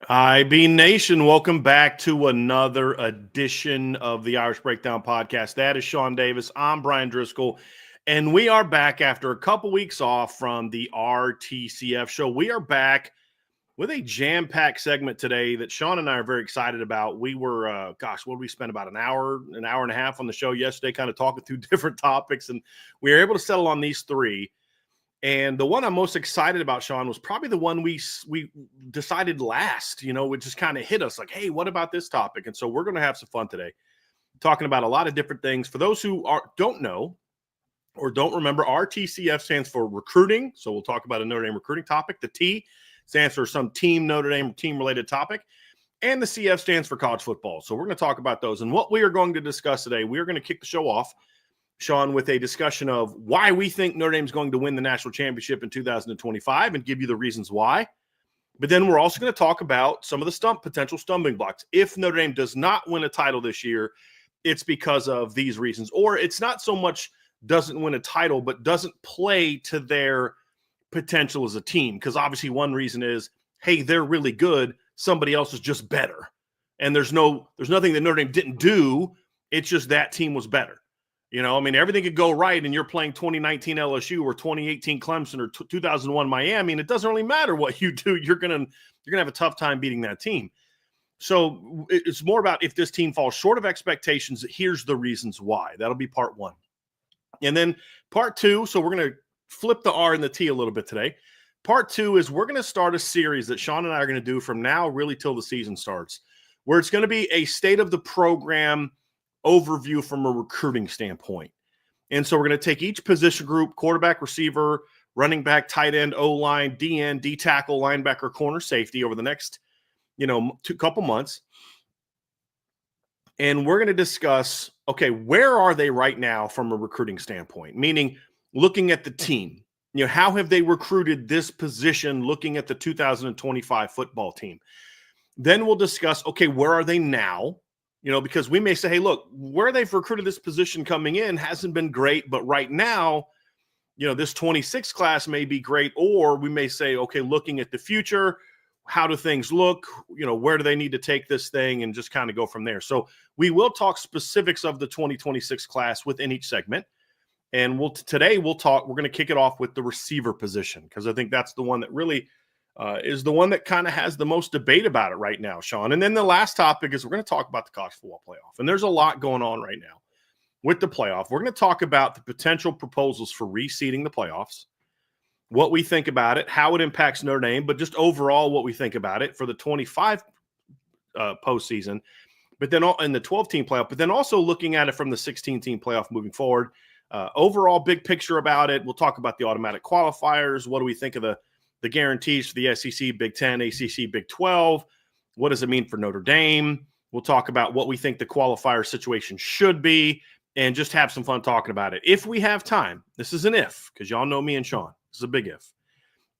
IB Nation, welcome back to another edition of the Irish Breakdown Podcast. That is Shaun Davis. I'm Brian Driscoll, and we are back after a couple weeks off from the RTCF show. We are back with a jam-packed segment today that Shaun and I are very excited about. We were, what did we spend about an hour and a half on the show yesterday, kind of talking through different topics, and we were able to settle on these three. And the one I'm most excited about, Shaun, was probably the one we decided last. You know, it just kind of hit us like, hey, what about this topic? And so we're going to have some fun today, talking about a lot of different things. For those who don't know or don't remember, RTCF stands for recruiting. So we'll talk about a Notre Dame recruiting topic. The T stands for some team Notre Dame team-related topic. And the CF stands for college football. So we're going to talk about those. And what we are going to discuss today, we are going to kick the show off, Shaun, with a discussion of why we think Notre Dame is going to win the national championship in 2025 and give you the reasons why. But then we're also going to talk about some of the potential stumbling blocks. If Notre Dame does not win a title this year, it's because of these reasons. Or it's not so much doesn't win a title, but doesn't play to their potential as a team. Because obviously one reason is, hey, they're really good. Somebody else is just better. And there's nothing that Notre Dame didn't do. It's just that team was better. You know, I mean, everything could go right, and you're playing 2019 LSU or 2018 Clemson or 2001 Miami, and it doesn't really matter what you do. You're gonna have a tough time beating that team. So it's more about if this team falls short of expectations, here's the reasons why. That'll be part one. And then part two, so we're going to flip the R and the T a little bit today. Part two is we're going to start a series that Shaun and I are going to do from now really till the season starts, where it's going to be a state of the program overview from a recruiting standpoint. And so we're going to take each position group, quarterback, receiver, running back, tight end, O-line, D-end, D-tackle, linebacker, corner, safety over the next, couple months. And we're going to discuss, okay, where are they right now from a recruiting standpoint? Meaning looking at the team. How have they recruited this position looking at the 2025 football team? Then we'll discuss, okay, where are they now? Because we may say, hey, look, where they've recruited this position coming in hasn't been great, but right now, this 26 class may be great. Or we may say, okay, looking at the future, how do things look? Where do they need to take this thing, and just kind of go from there. So we will talk specifics of the 2026 class within each segment. And we're going to kick it off with the receiver position, because I think that's the one that really is the one that kind of has the most debate about it right now, Shaun. And then the last topic is we're going to talk about the college football playoff. And there's a lot going on right now with the playoff. We're going to talk about the potential proposals for reseeding the playoffs, what we think about it, how it impacts Notre Dame, but just overall what we think about it for the 25 postseason, but then in the 12-team playoff, but then also looking at it from the 16-team playoff moving forward. Overall big picture about it. We'll talk about the automatic qualifiers. What do we think of the guarantees for the SEC, Big 10, ACC, Big 12? What does it mean for Notre Dame? We'll talk about what we think the qualifier situation should be, and just have some fun talking about it. If we have time, this is an if, because y'all know me and Shaun. This is a big if.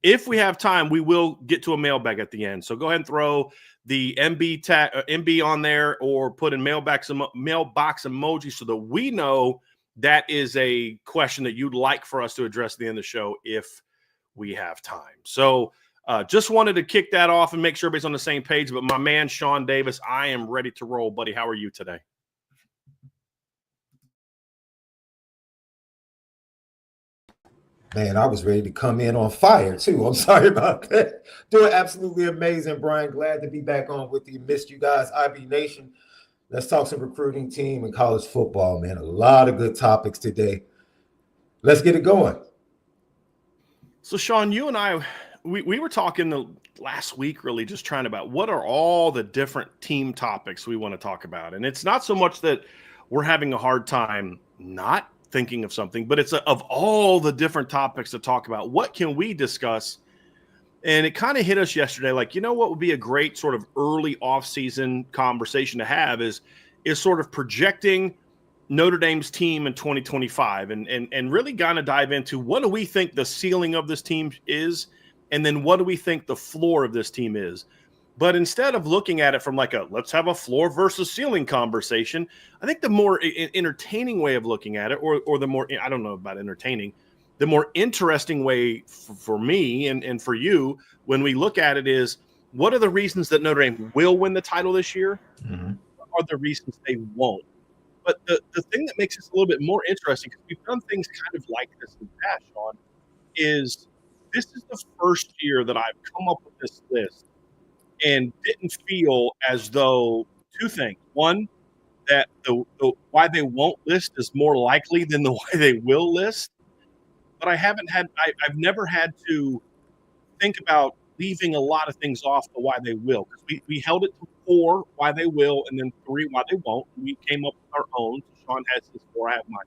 If we have time, we will get to a mailbag at the end. So go ahead and throw the MB on there, or put in mailbox emoji so that we know that is a question that you'd like for us to address at the end of the show if we have time. So just wanted to kick that off and make sure everybody's on the same page. But my man, Shaun Davis, I am ready to roll, buddy. How are you today? Man, I was ready to come in on fire, too. I'm sorry about that. Doing absolutely amazing, Brian. Glad to be back on with you. Missed you guys, IB Nation. Let's talk some recruiting team and college football, man. A lot of good topics today. Let's get it going. So, Shaun, you and I, we were talking the last week, really just trying about what are all the different team topics we want to talk about. And it's not so much that we're having a hard time not thinking of something, but it's of all the different topics to talk about, what can we discuss? And it kind of hit us yesterday, like, what would be a great sort of early off-season conversation to have is sort of projecting Notre Dame's team in 2025 and really kind of dive into what do we think the ceiling of this team is, and then what do we think the floor of this team is. But instead of looking at it from like let's have a floor versus ceiling conversation, I think the more entertaining way of looking at it, or the more, I don't know about entertaining, the more interesting way for me and for you when we look at it is, what are the reasons that Notre Dame will win the title this year? Mm-hmm. What are the reasons they won't? But the thing that makes this a little bit more interesting, because we've done things kind of like this in the past, Shaun, is this is the first year that I've come up with this list and didn't feel as though two things. One, that the why they won't list is more likely than the why they will list. But I've never had to think about leaving a lot of things off the why they will, because we held it to 4 why they will and then 3 why they won't. We came up with our own. So Shaun has his 4, I have mine.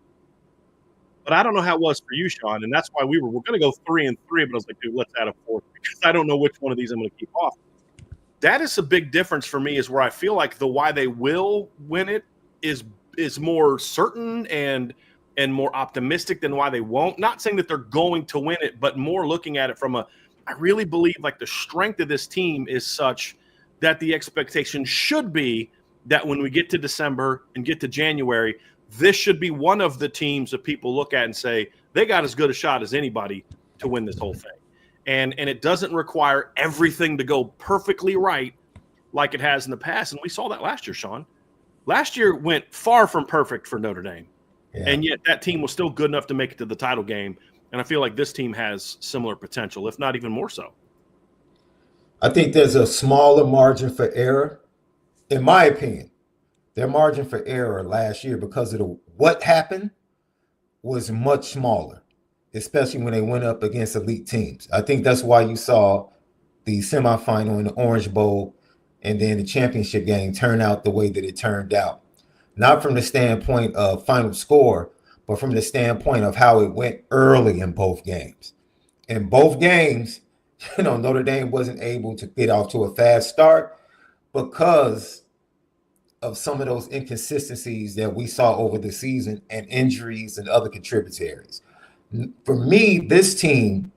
But I don't know how it was for you, Shaun, and that's why we're going to go 3 and 3. But I was like, dude, let's add a 4th, because I don't know which one of these I'm going to keep off. That is a big difference for me, is where I feel like the why they will win it is more certain and more optimistic than why they won't. Not saying that they're going to win it, but more looking at it from I really believe like the strength of this team is such that the expectation should be that when we get to December and get to January, this should be one of the teams that people look at and say they got as good a shot as anybody to win this whole thing. And it doesn't require everything to go perfectly right like it has in the past. And we saw that last year, Shaun. Last year went far from perfect for Notre Dame. Yeah. And yet that team was still good enough to make it to the title game. And I feel like this team has similar potential, if not even more so. I think there's a smaller margin for error. In my opinion, their margin for error last year, because of what happened, was much smaller, especially when they went up against elite teams. I think that's why you saw the semifinal in the Orange Bowl and then the championship game turn out the way that it turned out. Not from the standpoint of final score, but from the standpoint of how it went early in both games. In both games, Notre Dame wasn't able to get off to a fast start because of some of those inconsistencies that we saw over the season and injuries and other contributors. For me, this team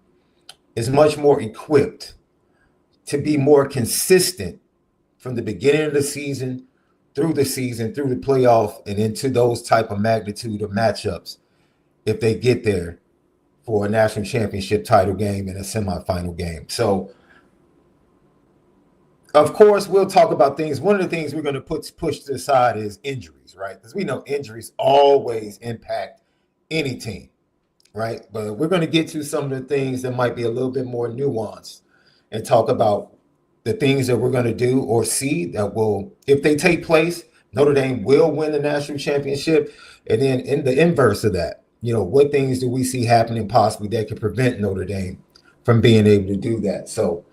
is much more equipped to be more consistent from the beginning of the season, through the playoff, and into those type of magnitude of matchups if they get there for a national championship title game and a semifinal game. So, of course, we'll talk about things. One of the things we're going to push to the side is injuries, right? Because we know injuries always impact any team, right? But we're going to get to some of the things that might be a little bit more nuanced and talk about the things that we're going to do or see that will, if they take place, Notre Dame will win the national championship. And then in the inverse of that, what things do we see happening possibly that could prevent Notre Dame from being able to do that? So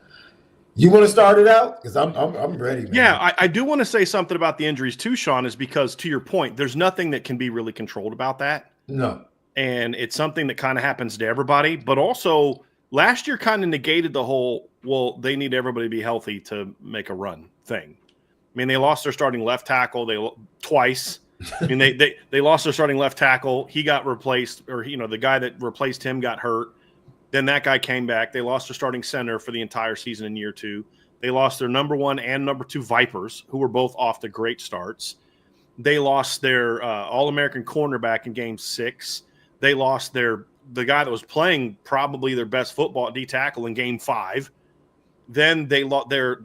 you want to start it out? Because I'm ready, man. Yeah, I do want to say something about the injuries too, Shaun, is because, to your point, there's nothing that can be really controlled about that. No. And it's something that kind of happens to everybody. But also, last year kind of negated the whole, well, they need everybody to be healthy to make a run thing. I mean, they lost their starting left tackle twice. I mean, they lost their starting left tackle. He got replaced, or the guy that replaced him got hurt. Then that guy came back. They lost their starting center for the entire season in year 2. They lost their number 1 and number 2 Vipers, who were both off to great starts. They lost their All-American cornerback in game 6. They lost the guy that was playing probably their best football at D tackle in game 5. Then they lost their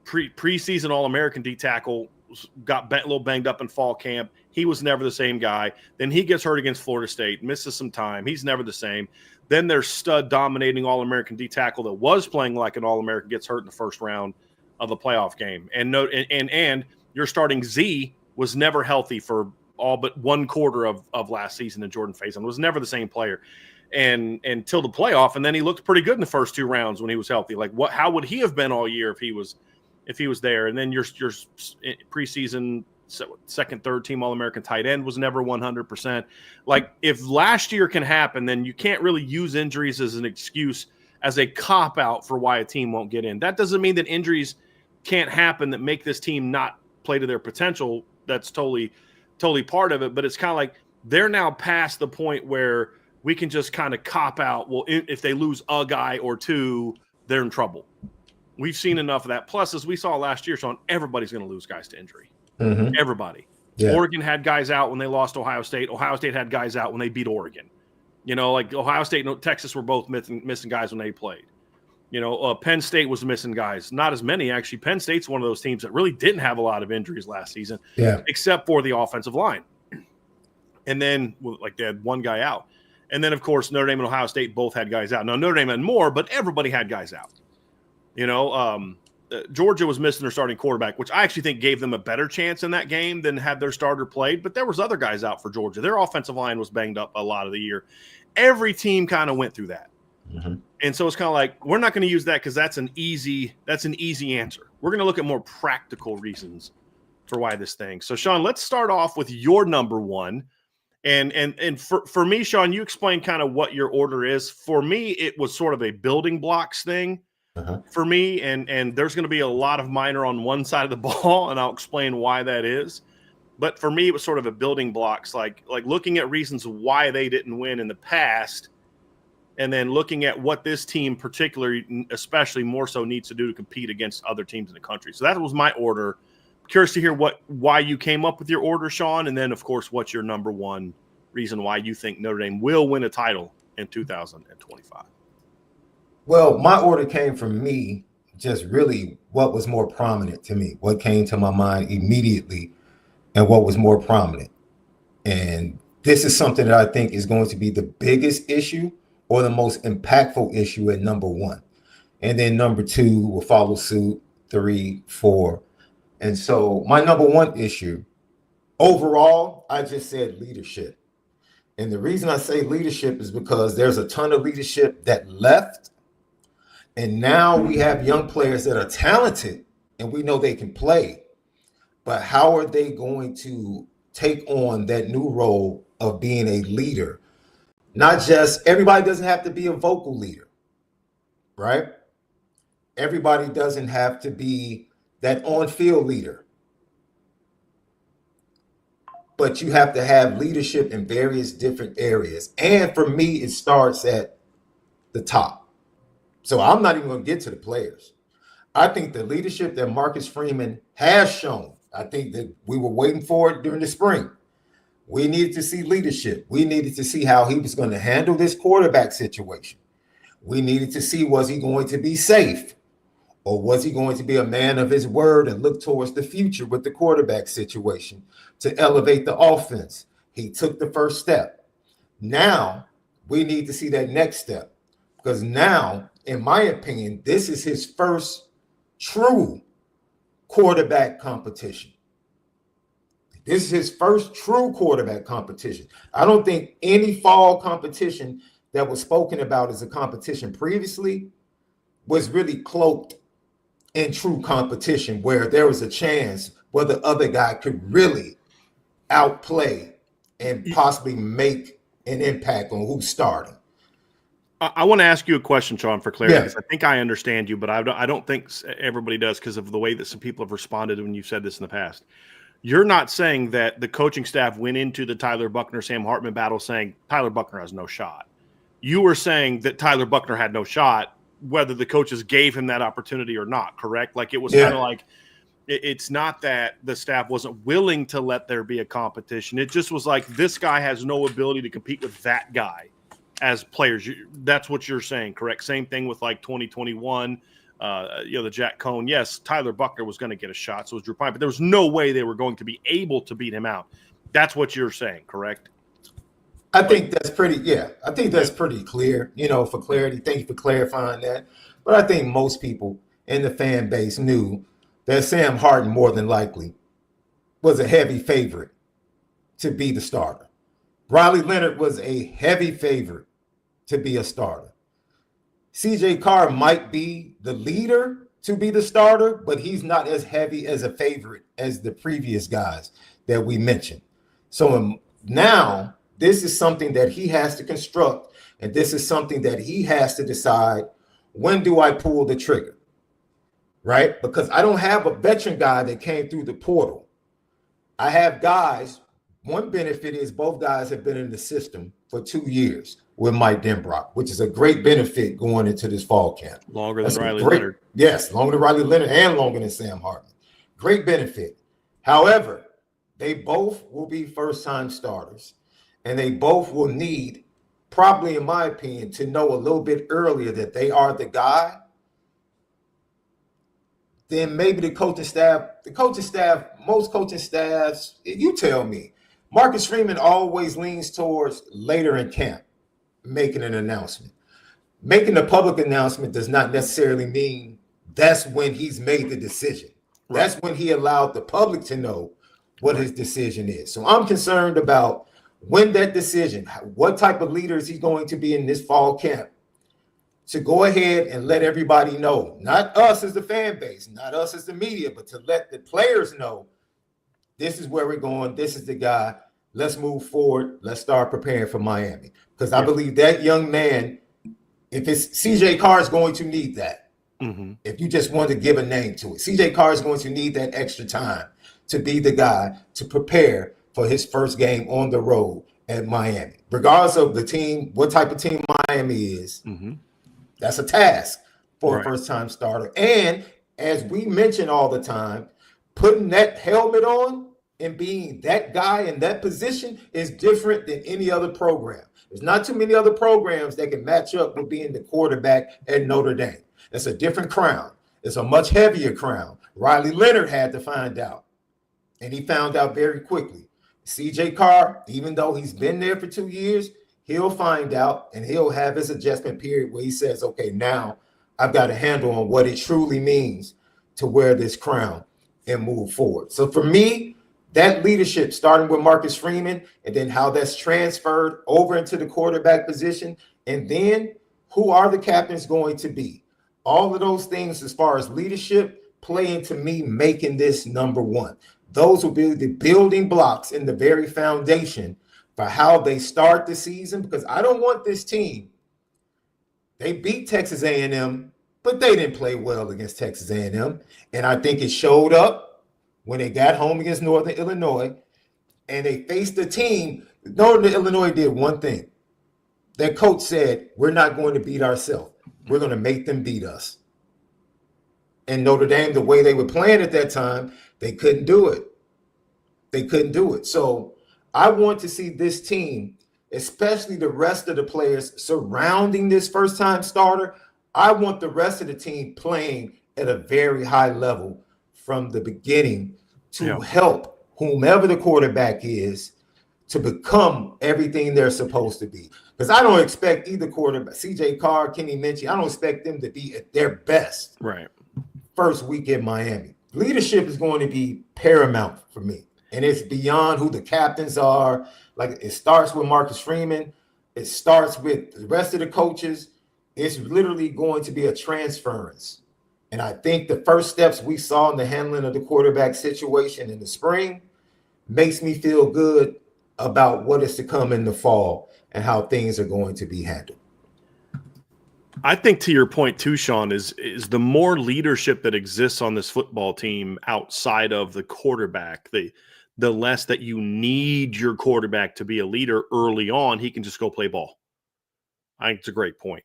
preseason All-American D tackle, got a little banged up in fall camp. He was never the same guy. Then he gets hurt against Florida State, misses some time. He's never the same. Then their stud dominating All-American D tackle that was playing like an All-American gets hurt in the first round of the playoff game. And your starting Z was never healthy for all but one quarter of last season, and Jordan Faison was never the same player and until the playoff. And then he looked pretty good in the first 2 rounds when he was healthy. Like how would he have been all year if he was there? And then your preseason second, third team All-American tight end was never 100%. Like, if last year can happen, then you can't really use injuries as an excuse, as a cop-out for why a team won't get in. That doesn't mean that injuries can't happen that make this team not play to their potential. That's totally part of it. But it's kind of like they're now past the point where we can just kind of cop out. Well, if they lose a guy or 2, they're in trouble. We've seen enough of that. Plus, as we saw last year, Shaun, everybody's going to lose guys to injury. Mm-hmm. Everybody. Yeah. Oregon had guys out when they lost Ohio State. Ohio State had guys out when they beat Oregon. Like Ohio State and Texas were both missing guys when they played. Penn State was missing guys. Not as many, actually. Penn State's one of those teams that really didn't have a lot of injuries last season, except for the offensive line. And then, they had one guy out. And then, of course, Notre Dame and Ohio State both had guys out. Now, Notre Dame had more, but everybody had guys out. Georgia was missing their starting quarterback, which I actually think gave them a better chance in that game than had their starter played. But there was other guys out for Georgia. Their offensive line was banged up a lot of the year. Every team kind of went through that. Mm-hmm. And so it's kind of like, we're not going to use that because that's an easy answer. We're going to look at more practical reasons for why this thing. So, Shaun, let's start off with your number one. And for me, Shaun, you explained kind of what your order is. For me, it was sort of a building blocks thing for me. And there's going to be a lot of minor on one side of the ball, and I'll explain why that is. But for me, it was sort of a building blocks, like looking at reasons why they didn't win in the past, and then looking at what this team particularly, especially more so, needs to do to compete against other teams in the country. So that was my order. Curious to hear why you came up with your order, Shaun, and then, of course, what's your number one reason why you think Notre Dame will win a title in 2025? Well, my order came from me, just really what was more prominent to me, what came to my mind immediately, and what was more prominent. And this is something that I think is going to be the biggest issue or the most impactful issue at number one. And then number two will follow suit, 3, 4. And so my number one issue, overall, I just said leadership. And the reason I say leadership is because there's a ton of leadership that left. And now we have young players that are talented and we know they can play. But how are they going to take on that new role of being a leader? Not just, everybody doesn't have to be a vocal leader, right? Everybody doesn't have to be that on-field leader. But you have to have leadership in various different areas. And for me, it starts at the top. So I'm not even going to get to the players. I think the leadership that Marcus Freeman has shown, I think that we were waiting for it during the spring. We needed to see leadership. We needed to see how he was going to handle this quarterback situation. We needed to see, was he going to be safe? Or was he going to be a man of his word and look towards the future with the quarterback situation to elevate the offense? He took the first step. Now we need to see that next step, because now, in my opinion, this is his first true quarterback competition. This is his first true quarterback competition. I don't think any fall competition that was spoken about as a competition previously was really cloaked in true competition, where there was a chance where the other guy could really outplay and possibly make an impact on who's starting. I want to ask you a question, Shaun, for clarity, because I think I understand you, but I don't think everybody does because of the way that some people have responded when you've said this in the past. You're not saying that the coaching staff went into the Tyler Buchner-Sam Hartman battle saying Tyler Buchner has no shot. You were saying that Tyler Buchner had no shot, whether the coaches gave him that opportunity or not, correct? Like, it was kind of like, it's not that the staff wasn't willing to let there be a competition. It just was like, this guy has no ability to compete with that guy as players. That's what you're saying, correct? Same thing with like 2021, the Jack Cohn. Yes, Tyler Buchner was going to get a shot, so was Drew Pine, but there was no way they were going to be able to beat him out. That's what you're saying, correct? I think that's pretty clear, for clarity. Thank you for clarifying that. But I think most people in the fan base knew that Sam Hartman more than likely was a heavy favorite to be the starter. Riley Leonard was a heavy favorite to be a starter. CJ Carr might be the leader to be the starter, but he's not as heavy as a favorite as the previous guys that we mentioned. So now, this is something that he has to construct, and this is something that he has to decide, when do I pull the trigger, right? Because I don't have a veteran guy that came through the portal. I have guys. One benefit is both guys have been in the system for 2 years with Mike Denbrock, which is a great benefit going into this fall camp. Longer than Riley Leonard. Yes, longer than Riley Leonard and longer than Sam Hartman. Great benefit. However, they both will be first-time starters. And they both will need, probably in my opinion, to know a little bit earlier that they are the guy then maybe the coaching staff, most coaching staffs, you tell me. Marcus Freeman always leans towards later in camp making an announcement. Making a public announcement does not necessarily mean that's when he's made the decision. Right. That's when he allowed the public to know what his decision is. So I'm concerned about when that decision, what type of leader is he going to be in this fall camp, to go ahead and let everybody know, not us as the fan base, not us as the media, but to let the players know, this is where we're going, this is the guy, let's move forward, let's start preparing for Miami. Because I believe that young man, if it's CJ Carr, is going to need that. Mm-hmm. If you just want to give a name to it, CJ Carr is going to need that extra time to be the guy to prepare for his first game on the road at Miami. Regardless of the team, what type of team Miami is, that's a task for a first-time starter. And as we mention all the time, putting that helmet on and being that guy in that position is different than any other program. There's not too many other programs that can match up with being the quarterback at Notre Dame. It's a different crown. It's a much heavier crown. Riley Leonard had to find out, and he found out very quickly. CJ Carr, even though he's been there for 2 years, he'll find out, and he'll have his adjustment period where he says, okay, now I've got a handle on what it truly means to wear this crown and move forward. So for me, that leadership, starting with Marcus Freeman, and then how that's transferred over into the quarterback position, and then who are the captains going to be? All of those things as far as leadership play into me making this number one. Those will be the building blocks in the very foundation for how they start the season, because I don't want this team. They beat Texas A&M, but they didn't play well against Texas A&M, and I think it showed up when they got home against Northern Illinois, and they faced a team. Northern Illinois did one thing. Their coach said, we're not going to beat ourselves. We're going to make them beat us. And Notre Dame, the way they were playing at that time, they couldn't do it. They couldn't do it. So I want to see this team, especially the rest of the players surrounding this first-time starter, I want the rest of the team playing at a very high level from the beginning to help whomever the quarterback is to become everything they're supposed to be. Because I don't expect either quarterback, CJ Carr, Kenny Minchie, I don't expect them to be at their best first week in Miami. Leadership is going to be paramount for me. And it's beyond who the captains are. Like, it starts with Marcus Freeman. It starts with the rest of the coaches. It's literally going to be a transference. And I think the first steps we saw in the handling of the quarterback situation in the spring makes me feel good about what is to come in the fall and how things are going to be handled. I think to your point too, Shaun, is the more leadership that exists on this football team outside of the quarterback, the less that you need your quarterback to be a leader early on. He can just go play ball. I think it's a great point.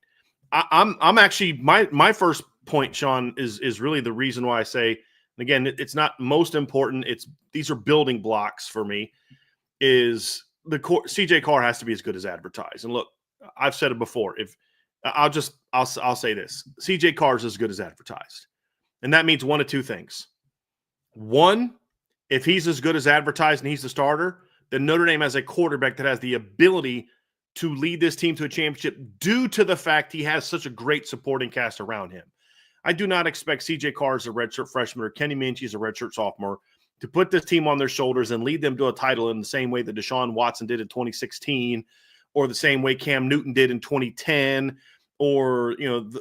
I'm actually my first point, Shaun, is really the reason why I say, and again, it's not most important. These are building blocks for me. Is the CJ Carr has to be as good as advertised. And look, I've said it before. I'll say this: CJ Carr is as good as advertised, and that means one of two things. One, if he's as good as advertised and he's the starter, then Notre Dame has a quarterback that has the ability to lead this team to a championship due to the fact he has such a great supporting cast around him. I do not expect CJ Carr as a redshirt freshman or Kenny Minchie as a redshirt sophomore to put this team on their shoulders and lead them to a title in the same way that Deshaun Watson did in 2016, or the same way Cam Newton did in 2010, or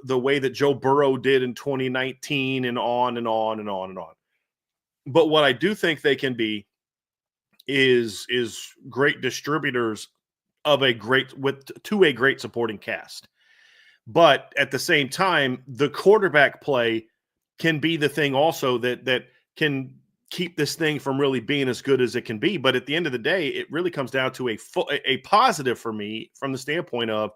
the way that Joe Burrow did in 2019, and on and on and on and on. But what I do think they can be is great distributors of a great supporting cast. But at the same time, the quarterback play can be the thing also that can keep this thing from really being as good as it can be. But at the end of the day, it really comes down to a positive for me from the standpoint of,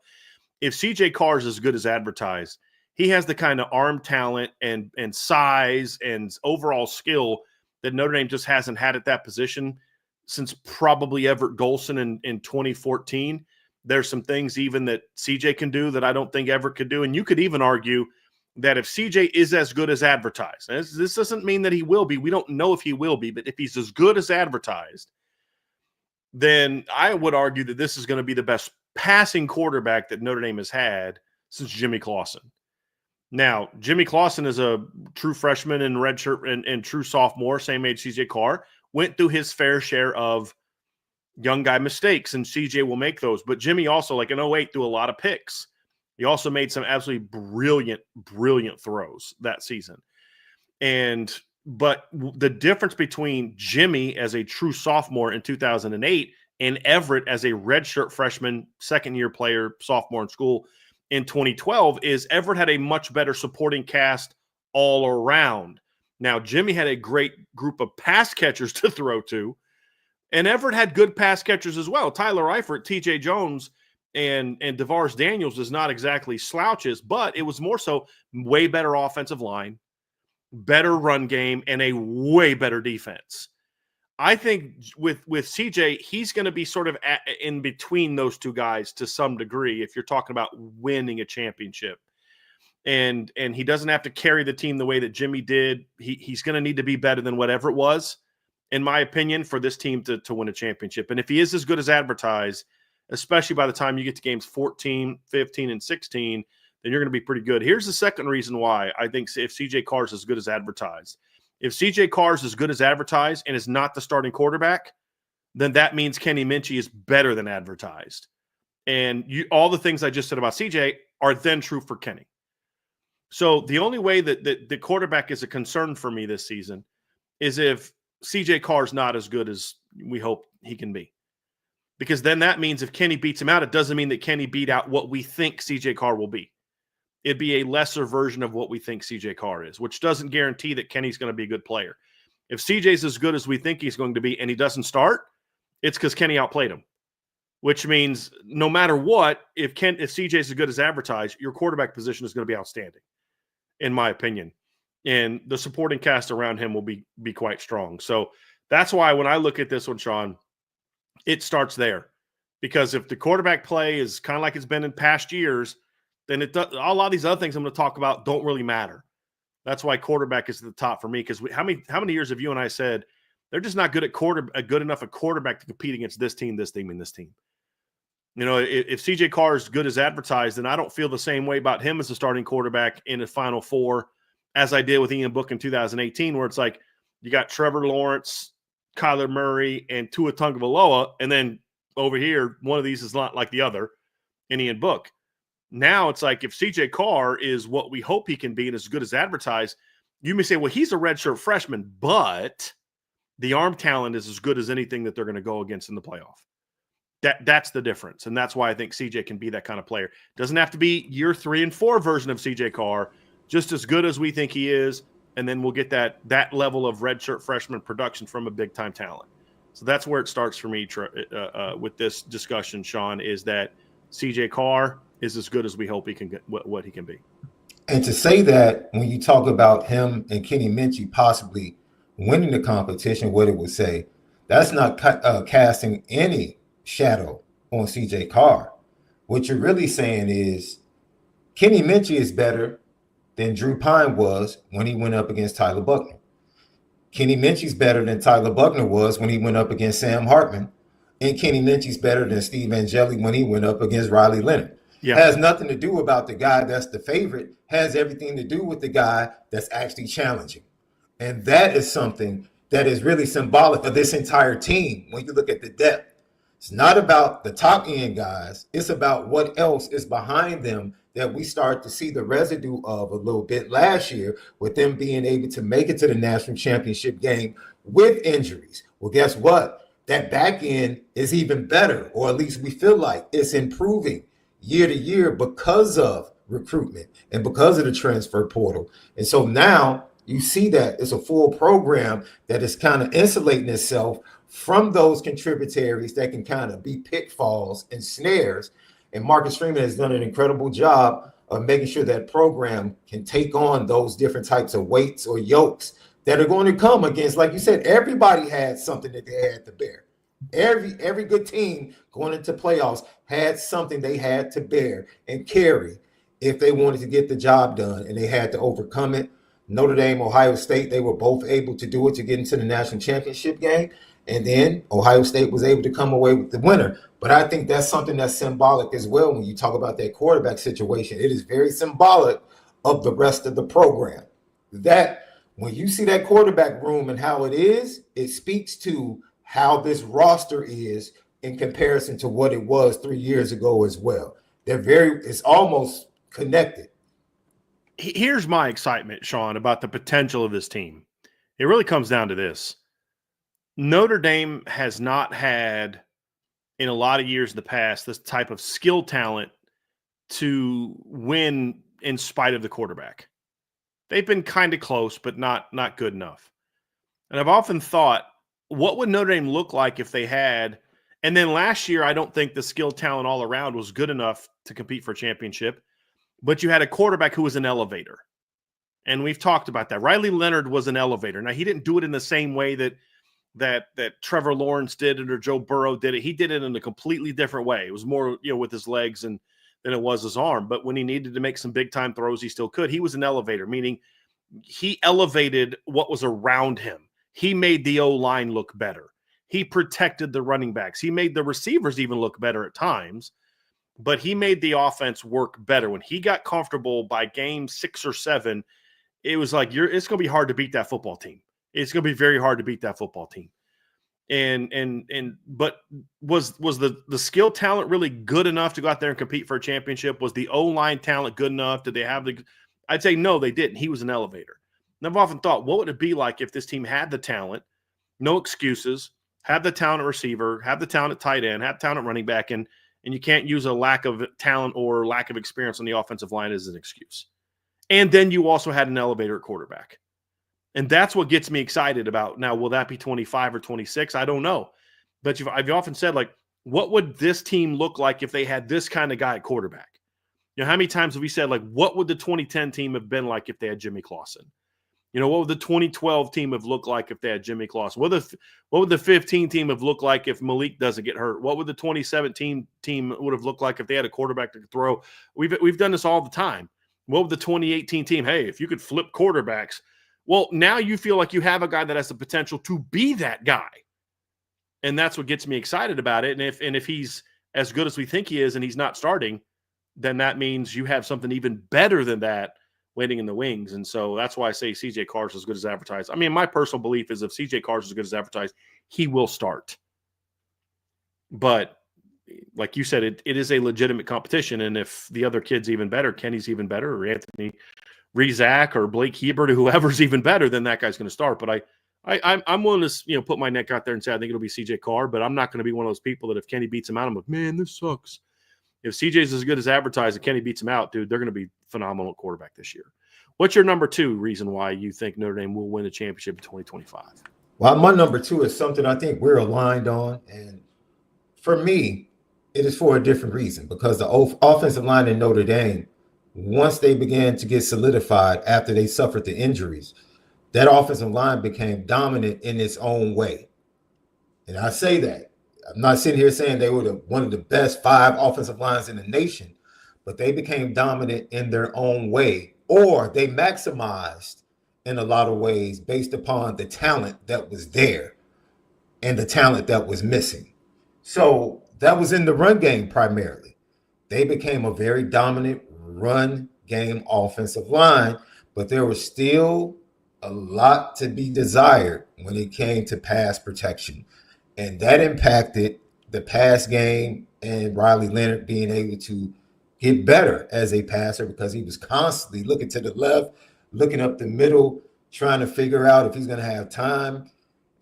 if CJ Carr is as good as advertised, he has the kind of arm talent and size and overall skill that Notre Dame just hasn't had at that position since probably Everett Golson in 2014. There's some things even that CJ can do that I don't think Everett could do. And you could even argue that if CJ is as good as advertised, and this doesn't mean that he will be. We don't know if he will be, but if he's as good as advertised, then I would argue that this is going to be the best passing quarterback that Notre Dame has had since Jimmy Clausen. Now, Jimmy Clausen is a true freshman and redshirt and true sophomore, same age CJ Carr, went through his fair share of young guy mistakes, and CJ will make those. But Jimmy also, like in 08, threw a lot of picks. He also made some absolutely brilliant throws that season. But the difference between Jimmy as a true sophomore in 2008 and Everett as a redshirt freshman, second-year player, sophomore in school in 2012 is Everett had a much better supporting cast all around. Now, Jimmy had a great group of pass catchers to throw to, and Everett had good pass catchers as well. Tyler Eifert, TJ Jones, and DeVaris Daniels is not exactly slouches, but it was more so way better offensive line, better run game, and a way better defense. I think with CJ, he's going to be sort of in between those two guys to some degree if you're talking about winning a championship. And he doesn't have to carry the team the way that Jimmy did. He's going to need to be better than whatever it was, in my opinion, for this team to win a championship. And if he is as good as advertised, especially by the time you get to games 14, 15, and 16, then you're going to be pretty good. Here's the second reason why I think if CJ Carr is as good as advertised. If CJ Carr is as good as advertised and is not the starting quarterback, then that means Kenny Minchey is better than advertised. And all the things I just said about CJ are then true for Kenny. So the only way that the quarterback is a concern for me this season is if CJ Carr is not as good as we hope he can be. Because then that means if Kenny beats him out, it doesn't mean that Kenny beat out what we think CJ Carr will be. It'd be a lesser version of what we think CJ Carr is, which doesn't guarantee that Kenny's going to be a good player. If CJ's as good as we think he's going to be and he doesn't start, it's because Kenny outplayed him, which means no matter what, if CJ's as good as advertised, your quarterback position is going to be outstanding, in my opinion. And the supporting cast around him will be quite strong. So that's why when I look at this one, Shaun, it starts there. Because if the quarterback play is kind of like it's been in past years, then a lot of these other things I'm going to talk about don't really matter. That's why quarterback is at the top for me. Because how many years have you and I said they're just not good at good enough a quarterback to compete against this team, and this team? You know, if CJ Carr is good as advertised, then I don't feel the same way about him as a starting quarterback in the Final Four as I did with Ian Book in 2018, where it's like you got Trevor Lawrence, Kyler Murray, and Tua Tagovailoa, and then over here, one of these is not like the other in Ian Book. Now it's like if CJ Carr is what we hope he can be and as good as advertised, you may say, well, he's a redshirt freshman, but the arm talent is as good as anything that they're going to go against in the playoff. That's the difference, and that's why I think CJ can be that kind of player. Doesn't have to be year 3 and 4 version of CJ Carr, just as good as we think he is, and then we'll get that level of redshirt freshman production from a big-time talent. So that's where it starts for me with this discussion, Shaun, is that CJ Carr is as good as we hope he can get, what he can be. And to say that when you talk about him and Kenny Minchey possibly winning the competition, what it would say, that's not casting any shadow on CJ Carr. What you're really saying is Kenny Minchey is better than Drew Pine was when he went up against Tyler Buckner. Kenny Minchey's better than Tyler Buckner was when he went up against Sam Hartman. And Kenny Minchey's better than Steve Angeli when he went up against Riley Leonard. Yeah. Has nothing to do about the guy that's the favorite, has everything to do with the guy that's actually challenging. And that is something that is really symbolic of this entire team when you look at the depth. It's not about the top end guys. It's about what else is behind them that we start to see the residue of a little bit last year with them being able to make it to the national championship game with injuries. Well, guess what? That back end is even better, or at least we feel like it's improving year to year because of recruitment and because of the transfer portal. And so now you see that it's a full program that is kind of insulating itself from those contributaries that can kind of be pitfalls and snares. And Marcus Freeman has done an incredible job of making sure that program can take on those different types of weights or yokes that are going to come against, like you said, everybody had something that they had to bear. Every good team going into playoffs had something they had to bear and carry. if they wanted to get the job done, and they had to overcome it. Notre Dame, Ohio State, they were both able to do it to get into the national championship game. And then Ohio State was able to come away with the winner. But I think that's something that's symbolic as well when you talk about that quarterback situation. It is very symbolic of the rest of the program. That when you see that quarterback room and how it is, it speaks to how this roster is in comparison to what it was 3 years ago as well. It's almost connected. Here's my excitement, Shaun, about the potential of this team. It really comes down to this. Notre Dame has not had, in a lot of years in the past, this type of skill talent to win in spite of the quarterback. They've been kind of close, but not good enough. And I've often thought, what would Notre Dame look like if they had – and then last year, I don't think the skill talent all around was good enough to compete for a championship. But you had a quarterback who was an elevator. And we've talked about that. Riley Leonard was an elevator. Now, he didn't do it in the same way that Trevor Lawrence did it or Joe Burrow did it. He did it in a completely different way. It was more, with his legs than it was his arm. But when he needed to make some big-time throws, he still could. He was an elevator, meaning he elevated what was around him. He made the O-line look better. He protected the running backs. He made the receivers even look better at times. But he made the offense work better. When he got comfortable by game 6 or 7, it was like it's going to be hard to beat that football team. It's going to be very hard to beat that football team. But was the skill talent really good enough to go out there and compete for a championship? Was the O-line talent good enough? Did they have I'd say no, they didn't. He was an elevator. And I've often thought, what would it be like if this team had the talent, no excuses, have the talent at receiver, have the talent at tight end, have talent at running back, and you can't use a lack of talent or lack of experience on the offensive line as an excuse. And then you also had an elevator at quarterback. And that's what gets me excited about. Now, will that be 25 or 26? I don't know. But I've often said, what would this team look like if they had this kind of guy at quarterback? How many times have we said, what would the 2010 team have been like if they had Jimmy Clausen? What would the 2012 team have looked like if they had Jimmy Clausen? What would the 15 team have looked like if Malik doesn't get hurt? What would the 2017 team would have looked like if they had a quarterback to throw? We've done this all the time. What would the 2018 team? Hey, if you could flip quarterbacks. Well, now you feel like you have a guy that has the potential to be that guy. And that's what gets me excited about it. And if he's as good as we think he is and he's not starting, then that means you have something even better than that waiting in the wings. And so that's why I say CJ Carr's as good as advertised. I mean, my personal belief is if CJ Carr's as good as advertised, he will start. But like you said, it is a legitimate competition. And if the other kid's even better, Kenny's even better, or Anthony Rizak or Blake Hebert or whoever's even better, then that guy's going to start. But I'm willing to put my neck out there and say I think it'll be CJ Carr, but I'm not going to be one of those people that if Kenny beats him out, I'm like, man, this sucks. If CJ's as good as advertised and Kenny beats him out, dude, they're going to be phenomenal at quarterback this year. What's your number 2 reason why you think Notre Dame will win a championship in 2025? Well, my number 2 is something I think we're aligned on. And for me, it is for a different reason, because the offensive line in Notre Dame, once they began to get solidified after they suffered the injuries, that offensive line became dominant in its own way. And I say that. I'm not sitting here saying they were one of the best 5 offensive lines in the nation, but they became dominant in their own way, or they maximized in a lot of ways based upon the talent that was there and the talent that was missing. So that was in the run game primarily. They became a very dominant run game offensive line, but there was still a lot to be desired when it came to pass protection. And that impacted the pass game and Riley Leonard being able to get better as a passer, because he was constantly looking to the left, looking up the middle, trying to figure out if he's going to have time.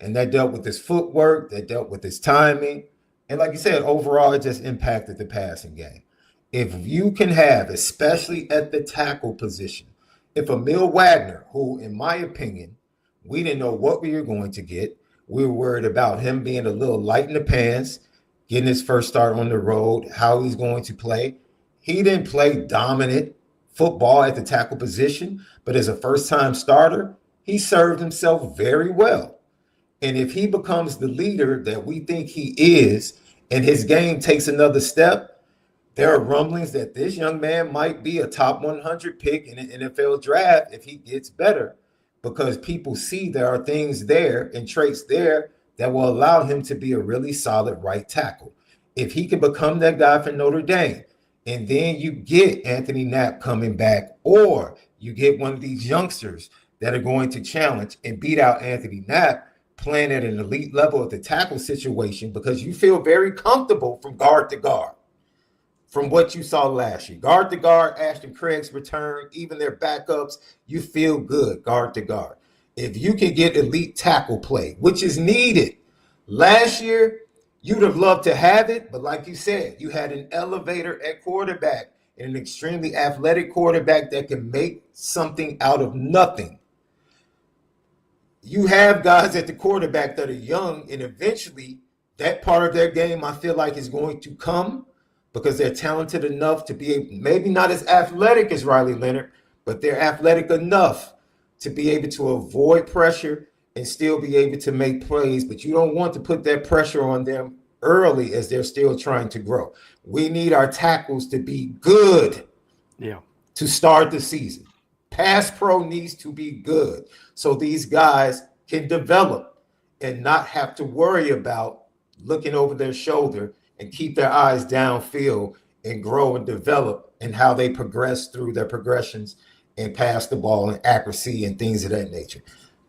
And that dealt with his footwork, that dealt with his timing. And like you said, overall, it just impacted the passing game. If you can have, especially at the tackle position, if Emil Wagner, who, in my opinion, we didn't know what we were going to get. We were worried about him being a little light in the pants, getting his first start on the road, how he's going to play. He didn't play dominant football at the tackle position, but as a first-time starter, he served himself very well. And if he becomes the leader that we think he is, and his game takes another step, there are rumblings that this young man might be a top 100 pick in the NFL draft if he gets better, because people see there are things there and traits there that will allow him to be a really solid right tackle. If he can become that guy for Notre Dame, and then you get Anthony Knapp coming back, or you get one of these youngsters that are going to challenge and beat out Anthony Knapp, playing at an elite level at the tackle situation, because you feel very comfortable from guard to guard from what you saw last year. Guard to guard, Ashton Craig's return, even their backups, you feel good guard to guard. If you can get elite tackle play, which is needed. Last year, you'd have loved to have it, but like you said, you had an elevator at quarterback and an extremely athletic quarterback that can make something out of nothing. You have guys at the quarterback that are young, and eventually that part of their game I feel like is going to come, because they're talented enough to be maybe not as athletic as Riley Leonard, but they're athletic enough to be able to avoid pressure and still be able to make plays. But you don't want to put that pressure on them early as they're still trying to grow. We need our tackles to be good to start the season. Pass pro needs to be good so these guys can develop and not have to worry about looking over their shoulder, and keep their eyes downfield and grow and develop in how they progress through their progressions and pass the ball and accuracy and things of that nature.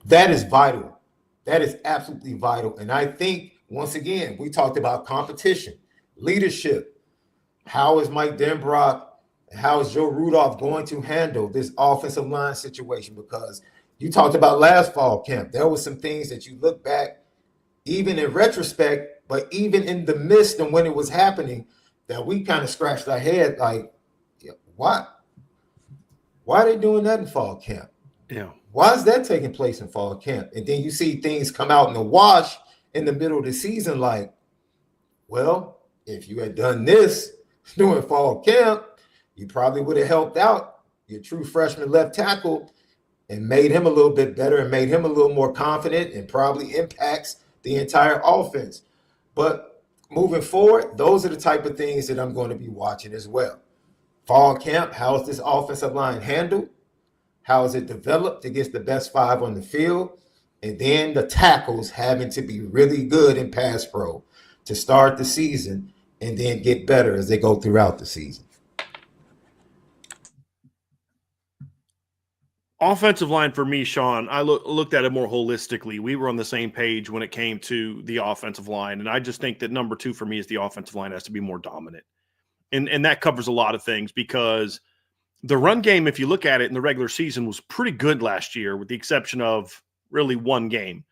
That is vital. That is absolutely vital. And I think, once again, we talked about competition, leadership. How is Mike Denbrock, how is Joe Rudolph going to handle this offensive line situation? Because you talked about last fall camp. There were some things that you look back, even in retrospect, but even in the midst and when it was happening, that we kind of scratched our head like, why are they doing that in fall camp? Yeah. Why is that taking place in fall camp? And then you see things come out in the wash in the middle of the season like, well, if you had done this during fall camp, you probably would have helped out your true freshman left tackle and made him a little bit better and made him a little more confident, and probably impacts the entire offense. But moving forward, those are the type of things that I'm going to be watching as well. Fall camp, how is this offensive line handled? How is it developed to get the best five on the field? And then the tackles having to be really good in pass pro to start the season and then get better as they go throughout the season. Offensive line for me, Shaun, I looked at it more holistically. We were on the same page when it came to the offensive line, and I just think that number two for me is the offensive line has to be more dominant. And that covers a lot of things, because the run game, if you look at it in the regular season, was pretty good last year with the exception of really one game.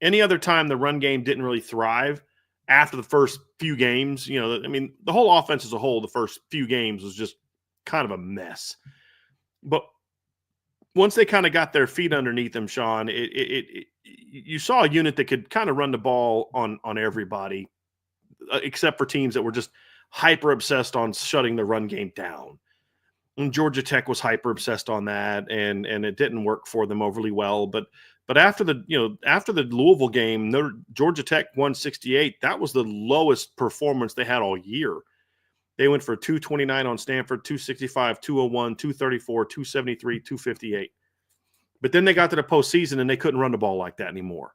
Any other time the run game didn't really thrive after the first few games. The whole offense as a whole, the first few games was just kind of a mess. But once they kind of got their feet underneath them, Shaun, you saw a unit that could kind of run the ball on everybody, except for teams that were just hyper obsessed on shutting the run game down. And Georgia Tech was hyper obsessed on that, and it didn't work for them overly well. But after the Louisville game, Georgia Tech 168. That was the lowest performance they had all year. They went for 229 on Stanford, 265, 201, 234, 273, 258. But then they got to the postseason and they couldn't run the ball like that anymore.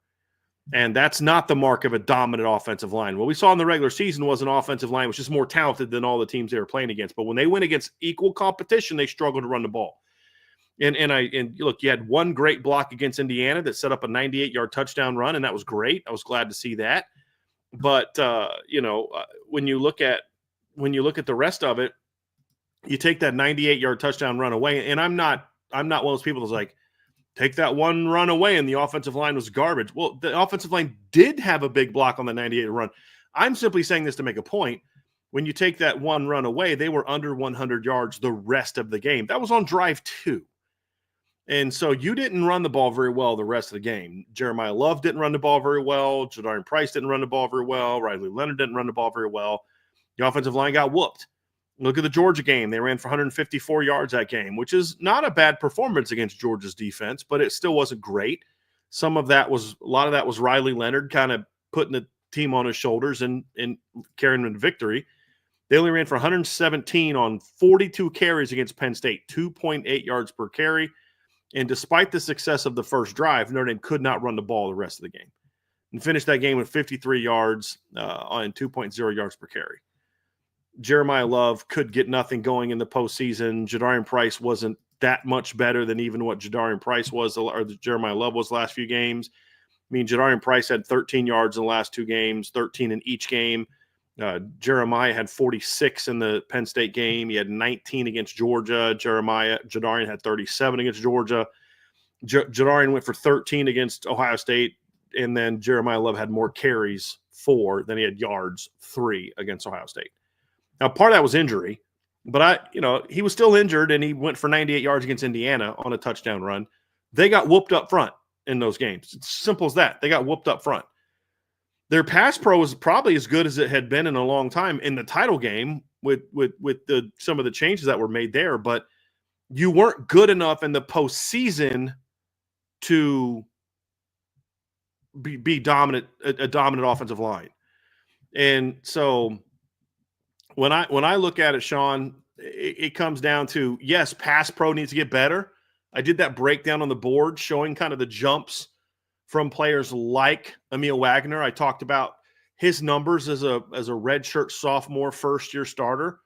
And that's not the mark of a dominant offensive line. What we saw in the regular season was an offensive line which is just more talented than all the teams they were playing against. But when they went against equal competition, they struggled to run the ball. And look, you had one great block against Indiana that set up a 98-yard touchdown run, and that was great. I was glad to see that. But when you look at the rest of it, you take that 98-yard touchdown run away, and I'm not one of those people that's like, take that one run away and the offensive line was garbage. Well, the offensive line did have a big block on the 98 run. I'm simply saying this to make a point. When you take that one run away, they were under 100 yards the rest of the game. That was on drive 2. And so you didn't run the ball very well the rest of the game. Jeremiah Love didn't run the ball very well. Jadarian Price didn't run the ball very well. Riley Leonard didn't run the ball very well. The offensive line got whooped. Look at the Georgia game. They ran for 154 yards that game, which is not a bad performance against Georgia's defense, but it still wasn't great. A lot of that was Riley Leonard kind of putting the team on his shoulders and carrying them to victory. They only ran for 117 on 42 carries against Penn State, 2.8 yards per carry. And despite the success of the first drive, Notre Dame could not run the ball the rest of the game and finished that game with 53 yards on 2.0 yards per carry. Jeremiah Love could get nothing going in the postseason. Jadarian Price wasn't that much better than even what Jadarian Price was, or Jeremiah Love was the last few games. I mean, Jadarian Price had 13 yards in the last two games, 13 in each game. Jeremiah had 46 in the Penn State game. He had 19 against Georgia. Jadarian had 37 against Georgia. Jadarian went for 13 against Ohio State, and then Jeremiah Love had more carries, 4, than he had yards, 3 against Ohio State. Now, part of that was injury, but he was still injured, and he went for 98 yards against Indiana on a touchdown run. They got whooped up front in those games. It's simple as that. They got whooped up front. Their pass pro was probably as good as it had been in a long time in the title game with some of the changes that were made there, but you weren't good enough in the postseason to be dominant, a dominant offensive line. And so when I look at it, Shaun, it comes down to, yes, pass pro needs to get better. I did that breakdown on the board showing kind of the jumps from players like Emil Wagner. I talked about his numbers as a redshirt sophomore first-year starter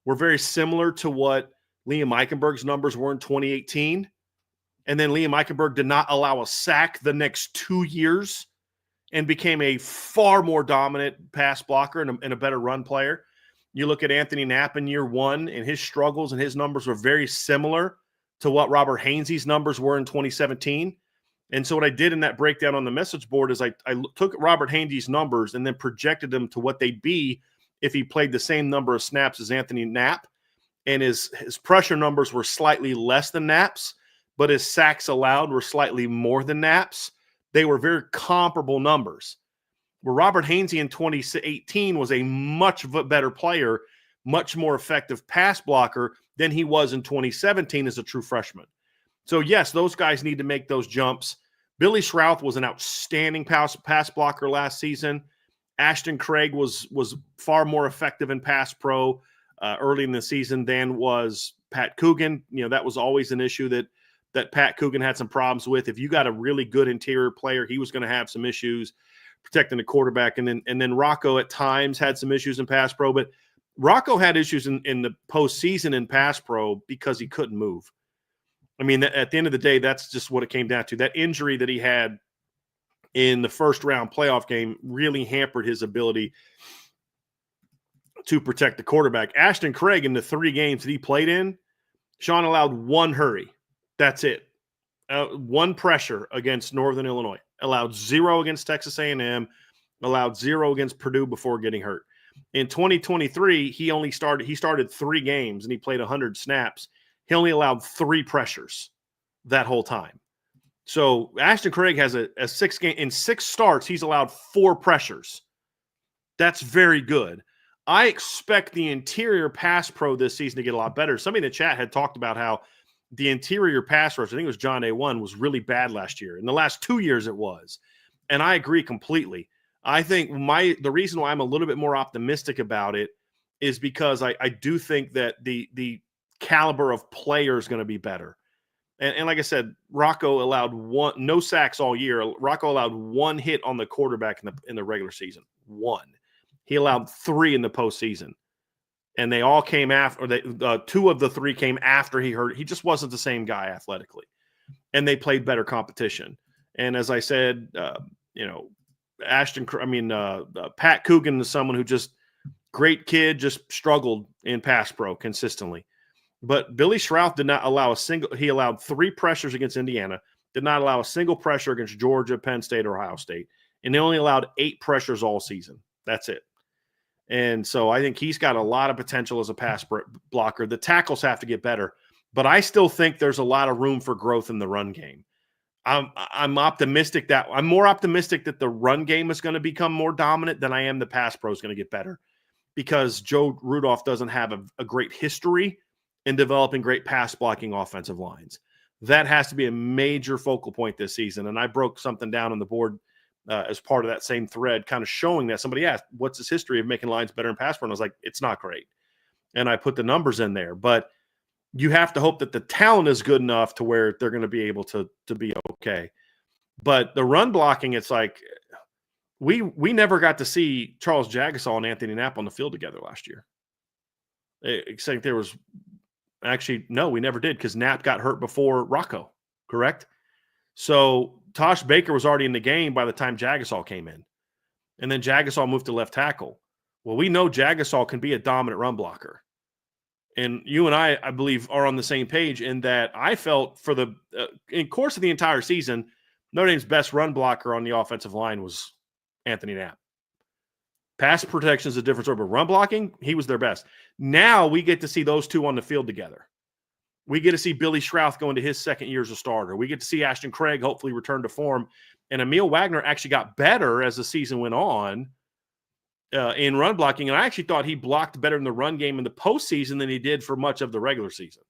were very similar to what Liam Eichenberg's numbers were in 2018. And then Liam Eichenberg did not allow a sack the next 2 years and became a far more dominant pass blocker and a better run player. You look at Anthony Knapp in year 1, and his struggles and his numbers were very similar to what Robert Hainsey's numbers were in 2017. And so what I did in that breakdown on the message board is I took Robert Hainsey's numbers and then projected them to what they'd be if he played the same number of snaps as Anthony Knapp. And his pressure numbers were slightly less than Knapp's, but his sacks allowed were slightly more than Knapp's. They were very comparable numbers. Where Robert Hainsey in 2018 was a much better player, much more effective pass blocker than he was in 2017 as a true freshman. So, yes, those guys need to make those jumps. Billy Schrouth was an outstanding pass blocker last season. Ashton Craig was far more effective in pass pro early in the season than was Pat Coogan. That was always an issue that Pat Coogan had some problems with. If you got a really good interior player, he was going to have some issues protecting the quarterback. And then Rocco at times had some issues in pass pro, but Rocco had issues in the postseason in pass pro because he couldn't move. I mean, at the end of the day, that's just what it came down to. That injury that he had in the first round playoff game really hampered his ability to protect the quarterback. Ashton Craig, in the 3 games that he played in, Shaun allowed 1 hurry. That's it. 1 pressure against Northern Illinois. Allowed 0 against Texas A&M. Allowed 0 against Purdue before getting hurt. In 2023, he started 3 games and he played 100 snaps. He only allowed 3 pressures that whole time. So Ashton Craig has a 6 game in 6 starts. He's allowed 4 pressures. That's very good. I expect the interior pass pro this season to get a lot better. Somebody in the chat had talked about how the interior pass rush, I think it was John A1, was really bad last year. In the last 2 years it was. And I agree completely. I think the reason why I'm a little bit more optimistic about it is because I do think that the caliber of player is going to be better. And like I said, Rocco allowed no sacks all year. Rocco allowed 1 hit on the quarterback in the regular season. 1. He allowed 3 in the postseason. And they all came after, 2 of the 3 came after he hurt. He just wasn't the same guy athletically. And they played better competition. And as I said, Pat Coogan is someone who just, great kid, just struggled in pass pro consistently. But Billy Schrouth did not allow he allowed 3 pressures against Indiana, did not allow a single pressure against Georgia, Penn State, or Ohio State. And they only allowed 8 pressures all season. That's it. And so I think he's got a lot of potential as a pass blocker. The tackles have to get better, but I still think there's a lot of room for growth in the run game. I'm more optimistic that the run game is going to become more dominant than I am the pass pro is going to get better, because Joe Rudolph doesn't have a great history in developing great pass blocking offensive lines. That has to be a major focal point this season. And I broke something down on the board as part of that same thread, kind of showing that. Somebody asked, what's his history of making lines better in pass pro? And I was like, it's not great. And I put the numbers in there. But you have to hope that the talent is good enough to where they're going to be able to be okay. But the run blocking, it's like we never got to see Charles Jagasaw and Anthony Knapp on the field together last year. Except there was actually, no, we never did because Knapp got hurt before Rocco, correct? So Tosh Baker was already in the game by the time Jagasaw came in. And then Jagasaw moved to left tackle. Well, we know Jagasaw can be a dominant run blocker. And you and I believe, are on the same page in that I felt for the in course of the entire season, Notre Dame's best run blocker on the offensive line was Anthony Knapp. Pass protection is a different story, but run blocking, he was their best. Now we get to see those two on the field together. We get to see Billy Schrouth go into his second year as a starter. We get to see Ashton Craig hopefully return to form. And Emil Wagner actually got better as the season went on in run blocking. And I actually thought he blocked better in the run game in the postseason than he did for much of the regular season.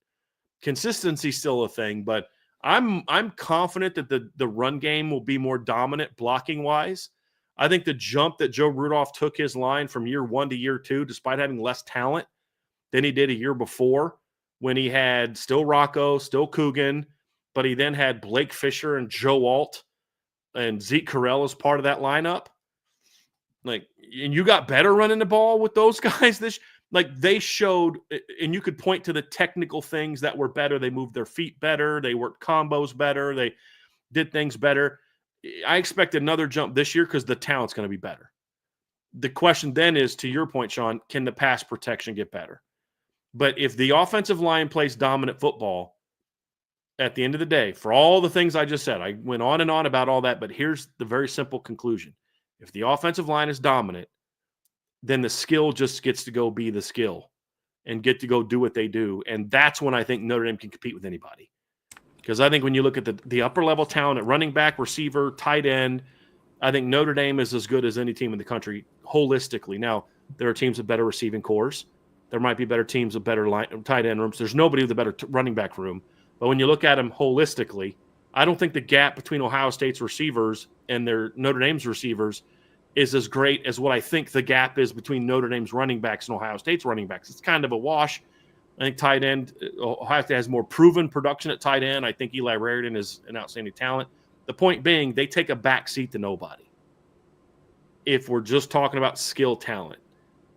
Consistency is still a thing, but I'm confident that the run game will be more dominant blocking-wise. I think the jump that Joe Rudolph took his line from year 1 to year 2, despite having less talent than he did a year before, when he had still Rocco, still Coogan, but he then had Blake Fisher and Joe Alt and Zeke Carell as part of that lineup. Like, and you got better running the ball with those guys. They showed, and you could point to the technical things that were better. They moved their feet better. They worked combos better. They did things better. I expect another jump this year because the talent's going to be better. The question then is, to your point, Shaun, can the pass protection get better? But if the offensive line plays dominant football, at the end of the day, for all the things I just said, I went on and on about all that, but here's the very simple conclusion. If the offensive line is dominant, then the skill just gets to go be the skill and get to go do what they do. And that's when I think Notre Dame can compete with anybody. Because I think when you look at the upper-level talent at running back, receiver, tight end, I think Notre Dame is as good as any team in the country holistically. Now, there are teams with better receiving cores. There might be better teams with better tight end rooms. There's nobody with a better running back room. But when you look at them holistically, I don't think the gap between Ohio State's receivers and their Notre Dame's receivers is as great as what I think the gap is between Notre Dame's running backs and Ohio State's running backs. It's kind of a wash. I think tight end, Ohio State has more proven production at tight end. I think Eli Raridan is an outstanding talent. The point being, they take a back seat to nobody if we're just talking about skill talent.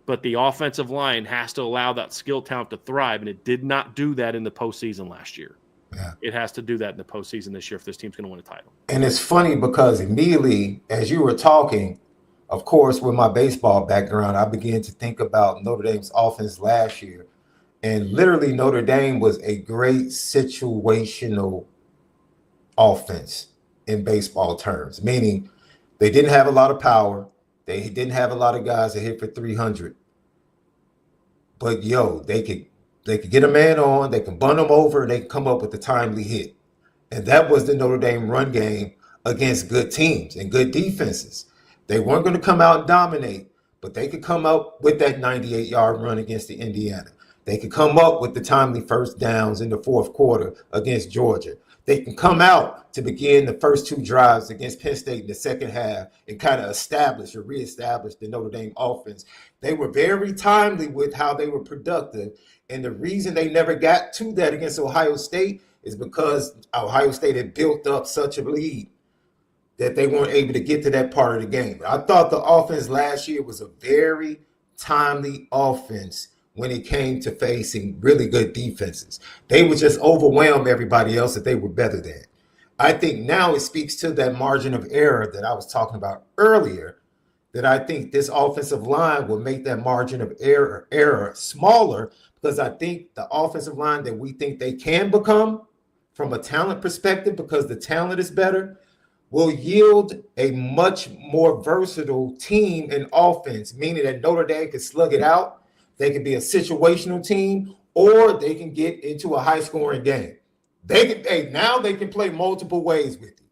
But the offensive line has to allow that skill talent to thrive, and it did not do that in the postseason last year. Yeah. It has to do that in the postseason this year if this team's going to win a title. And it's funny because immediately as you were talking, of course, with my baseball background, I began to think about Notre Dame's offense last year. And literally Notre Dame was a great situational offense in baseball terms, meaning they didn't have a lot of power. They didn't have a lot of guys that hit for 300. But, they could get a man on, they can bunt them over, and they can come up with a timely hit. And that was the Notre Dame run game against good teams and good defenses. They weren't going to come out and dominate, but they could come up with that 98-yard run against the Indiana. They could come up with the timely first downs in the fourth quarter against Georgia. They can come out to begin the first 2 drives against Penn State in the second half and kind of establish or reestablish the Notre Dame offense. They were very timely with how they were productive. And the reason they never got to that against Ohio State is because Ohio State had built up such a lead that they weren't able to get to that part of the game. I thought the offense last year was a very timely offense when it came to facing really good defenses. They would just overwhelm everybody else that they were better than. I think now it speaks to that margin of error that I was talking about earlier, that I think this offensive line will make that margin of error smaller, because I think the offensive line that we think they can become from a talent perspective, because the talent is better, will yield a much more versatile team in offense, meaning that Notre Dame can slug it out. They can be a situational team, or they can get into a high-scoring game. Now they can play multiple ways with you.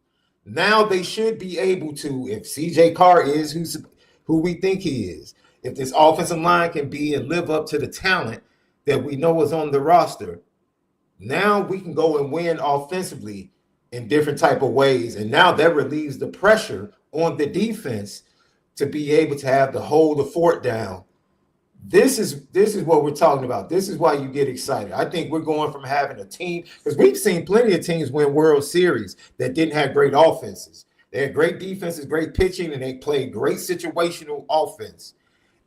Now they should be able to, if CJ Carr is who we think he is, if this offensive line can be and live up to the talent that we know is on the roster, now we can go and win offensively in different type of ways. And now that relieves the pressure on the defense to be able to have to hold the fort down. This is what we're talking about. This is why you get excited. I think we're going from having a team, because we've seen plenty of teams win World Series that didn't have great offenses. They had great defenses, great pitching, and they played great situational offense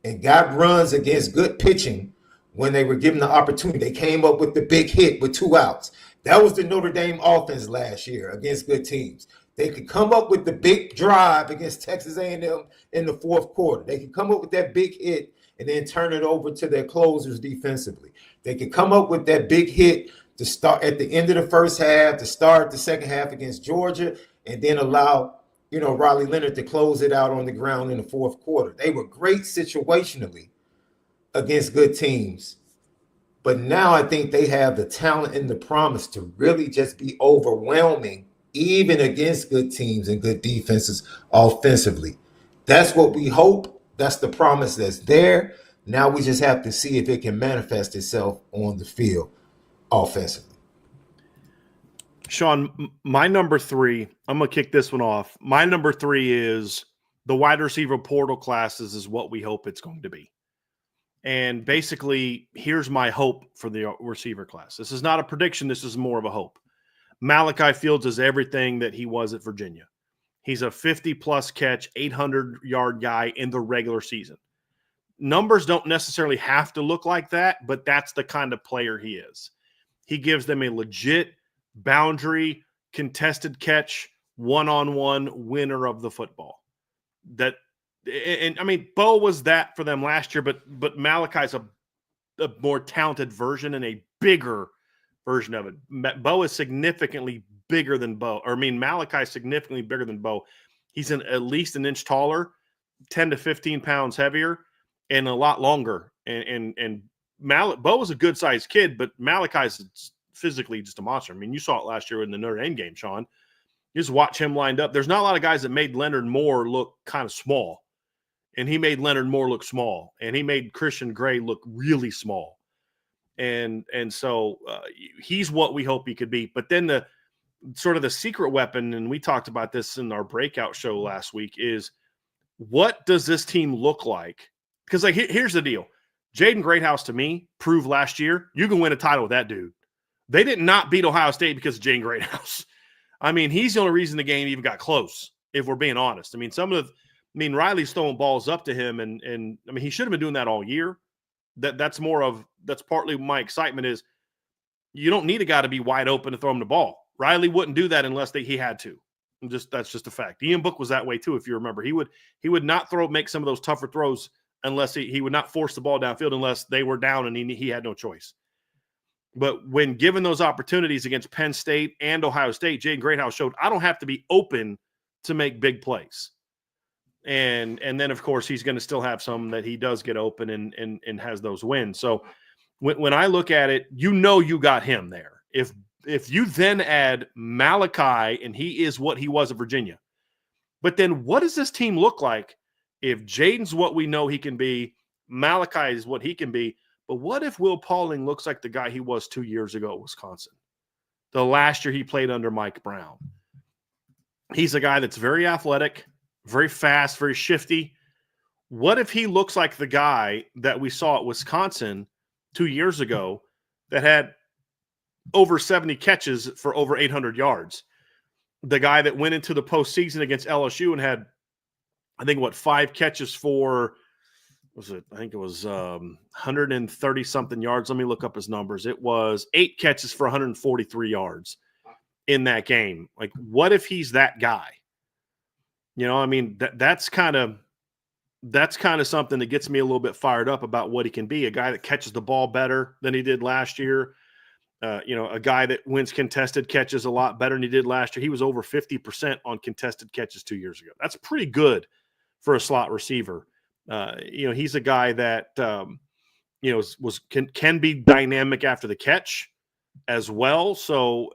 and got runs against good pitching when they were given the opportunity. They came up with the big hit with 2 outs. That was the Notre Dame offense last year against good teams. They could come up with the big drive against Texas A&M in the 4th quarter. They could come up with that big hit and then turn it over to their closers defensively. They could come up with that big hit to start at the end of the first half, to start the second half against Georgia, and then allow, Riley Leonard to close it out on the ground in the 4th quarter. They were great situationally against good teams. But now I think they have the talent and the promise to really just be overwhelming, even against good teams and good defenses offensively. That's what we hope. That's the promise that's there. Now we just have to see if it can manifest itself on the field offensively. Shaun, my number 3, I'm going to kick this one off. My number 3 is the wide receiver portal classes is what we hope it's going to be. And basically, here's my hope for the receiver class. This is not a prediction. This is more of a hope. Malachi Fields is everything that he was at Virginia. He's a 50-plus catch, 800-yard guy in the regular season. Numbers don't necessarily have to look like that, but that's the kind of player he is. He gives them a legit boundary, contested catch, one-on-one winner of the football. Bo was that for them last year, but Malachi's a more talented version and a bigger version of it. Bo is significantly bigger than Bo. Malachi is significantly bigger than Bo. He's at least an inch taller, 10 to 15 pounds heavier, and a lot longer. And Bo was a good-sized kid, but Malachi's physically just a monster. You saw it last year in the Notre Dame game, Shaun. You just watch him lined up. There's not a lot of guys that made Leonard Moore look kind of small. And he made Leonard Moore look small. And he made Christian Gray look really small. And so he's what we hope he could be. But then the sort of the secret weapon, and we talked about this in our breakout show last week, is what does this team look like? Because here's the deal. Jaden Greathouse, to me, proved last year, you can win a title with that dude. They did not beat Ohio State because of Jaden Greathouse. He's the only reason the game even got close, if we're being honest. Riley's throwing balls up to him, and he should have been doing that all year. That's partly my excitement is you don't need a guy to be wide open to throw him the ball. Riley wouldn't do that unless he had to. That's just a fact. Ian Book was that way too, if you remember. He would not make some of those tougher throws unless he would not force the ball downfield unless they were down and he had no choice. But when given those opportunities against Penn State and Ohio State, Jaden Greathouse showed I don't have to be open to make big plays. And then, of course, he's going to still have some that he does get open and has those wins. So when I look at it, you got him there. If you then add Malachi, and he is what he was at Virginia, but then what does this team look like if Jaden's what we know he can be, Malachi is what he can be, but what if Will Pauling looks like the guy he was 2 years ago at Wisconsin, the last year he played under Mike Brown? He's a guy that's very athletic, very fast, very shifty. What if he looks like the guy that we saw at Wisconsin 2 years ago that had over 70 catches for over 800 yards? The guy that went into the postseason against LSU and had, 5 catches for, I think it was 130-something yards. Let me look up his numbers. It was 8 catches for 143 yards in that game. What if he's that guy? That's kind of something that gets me a little bit fired up about what he can be. A guy that catches the ball better than he did last year. A guy that wins contested catches a lot better than he did last year. He was over 50% on contested catches 2 years ago. That's pretty good for a slot receiver. He's a guy that, can be dynamic after the catch as well. So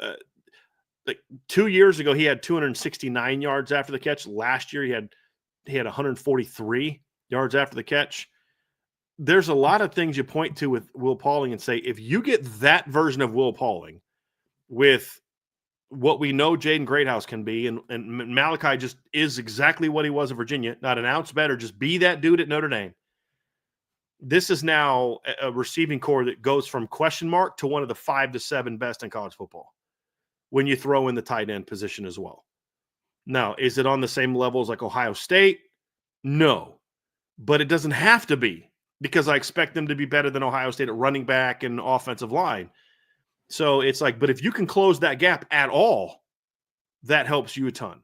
2 years ago, he had 269 yards after the catch. Last year, he had 143 yards after the catch. There's a lot of things you point to with Will Pauling and say, if you get that version of Will Pauling with what we know Jaden Greathouse can be, and Malachi just is exactly what he was at Virginia, not an ounce better, just be that dude at Notre Dame. This is now a receiving core that goes from question mark to one of the 5 to 7 best in college football when you throw in the tight end position as well. Now, is it on the same level as like Ohio State? No, but it doesn't have to be, because I expect them to be better than Ohio State at running back and offensive line. So it's like, but if you can close that gap at all, that helps you a ton.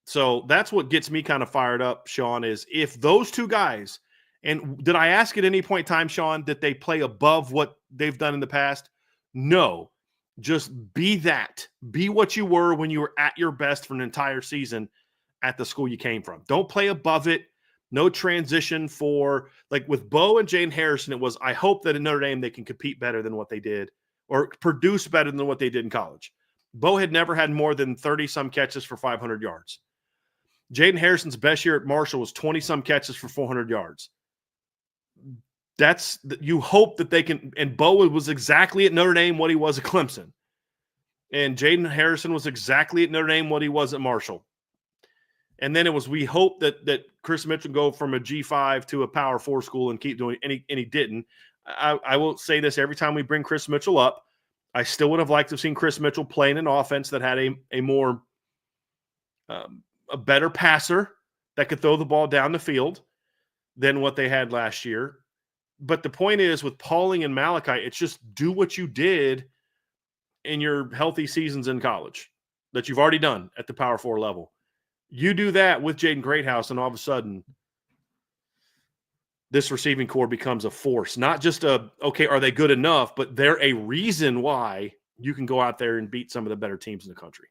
So that's what gets me kind of fired up, Shaun, is if those two guys, and did I ask at any point in time, Shaun, that they play above what they've done in the past? No, just be that. Be what you were when you were at your best for an entire season at the school you came from. Don't play above it. No transition for, like with Bo and Jane Harrison, it was, I hope that in Notre Dame they can compete better than what they did or produce better than what they did in college. Bo had never had more than 30-some catches for 500 yards. Jaden Harrison's best year at Marshall was 20-some catches for 400 yards. That's, you hope that they can, and Bo was exactly at Notre Dame what he was at Clemson. And Jaden Harrison was exactly at Notre Dame what he was at Marshall. And then it was, we hope that Chris Mitchell go from a G5 to a Power 4 school and keep doing it, and he didn't. I will say this every time we bring Chris Mitchell up. I still would have liked to have seen Chris Mitchell play in an offense that had a more a better passer that could throw the ball down the field than what they had last year. But the point is, with Pauling and Malachi, it's just do what you did in your healthy seasons in college that you've already done at the Power 4 level. You do that with Jaden Greathouse, and all of a sudden, this receiving core becomes a force. Not just okay, are they good enough, but they're a reason why you can go out there and beat some of the better teams in the country.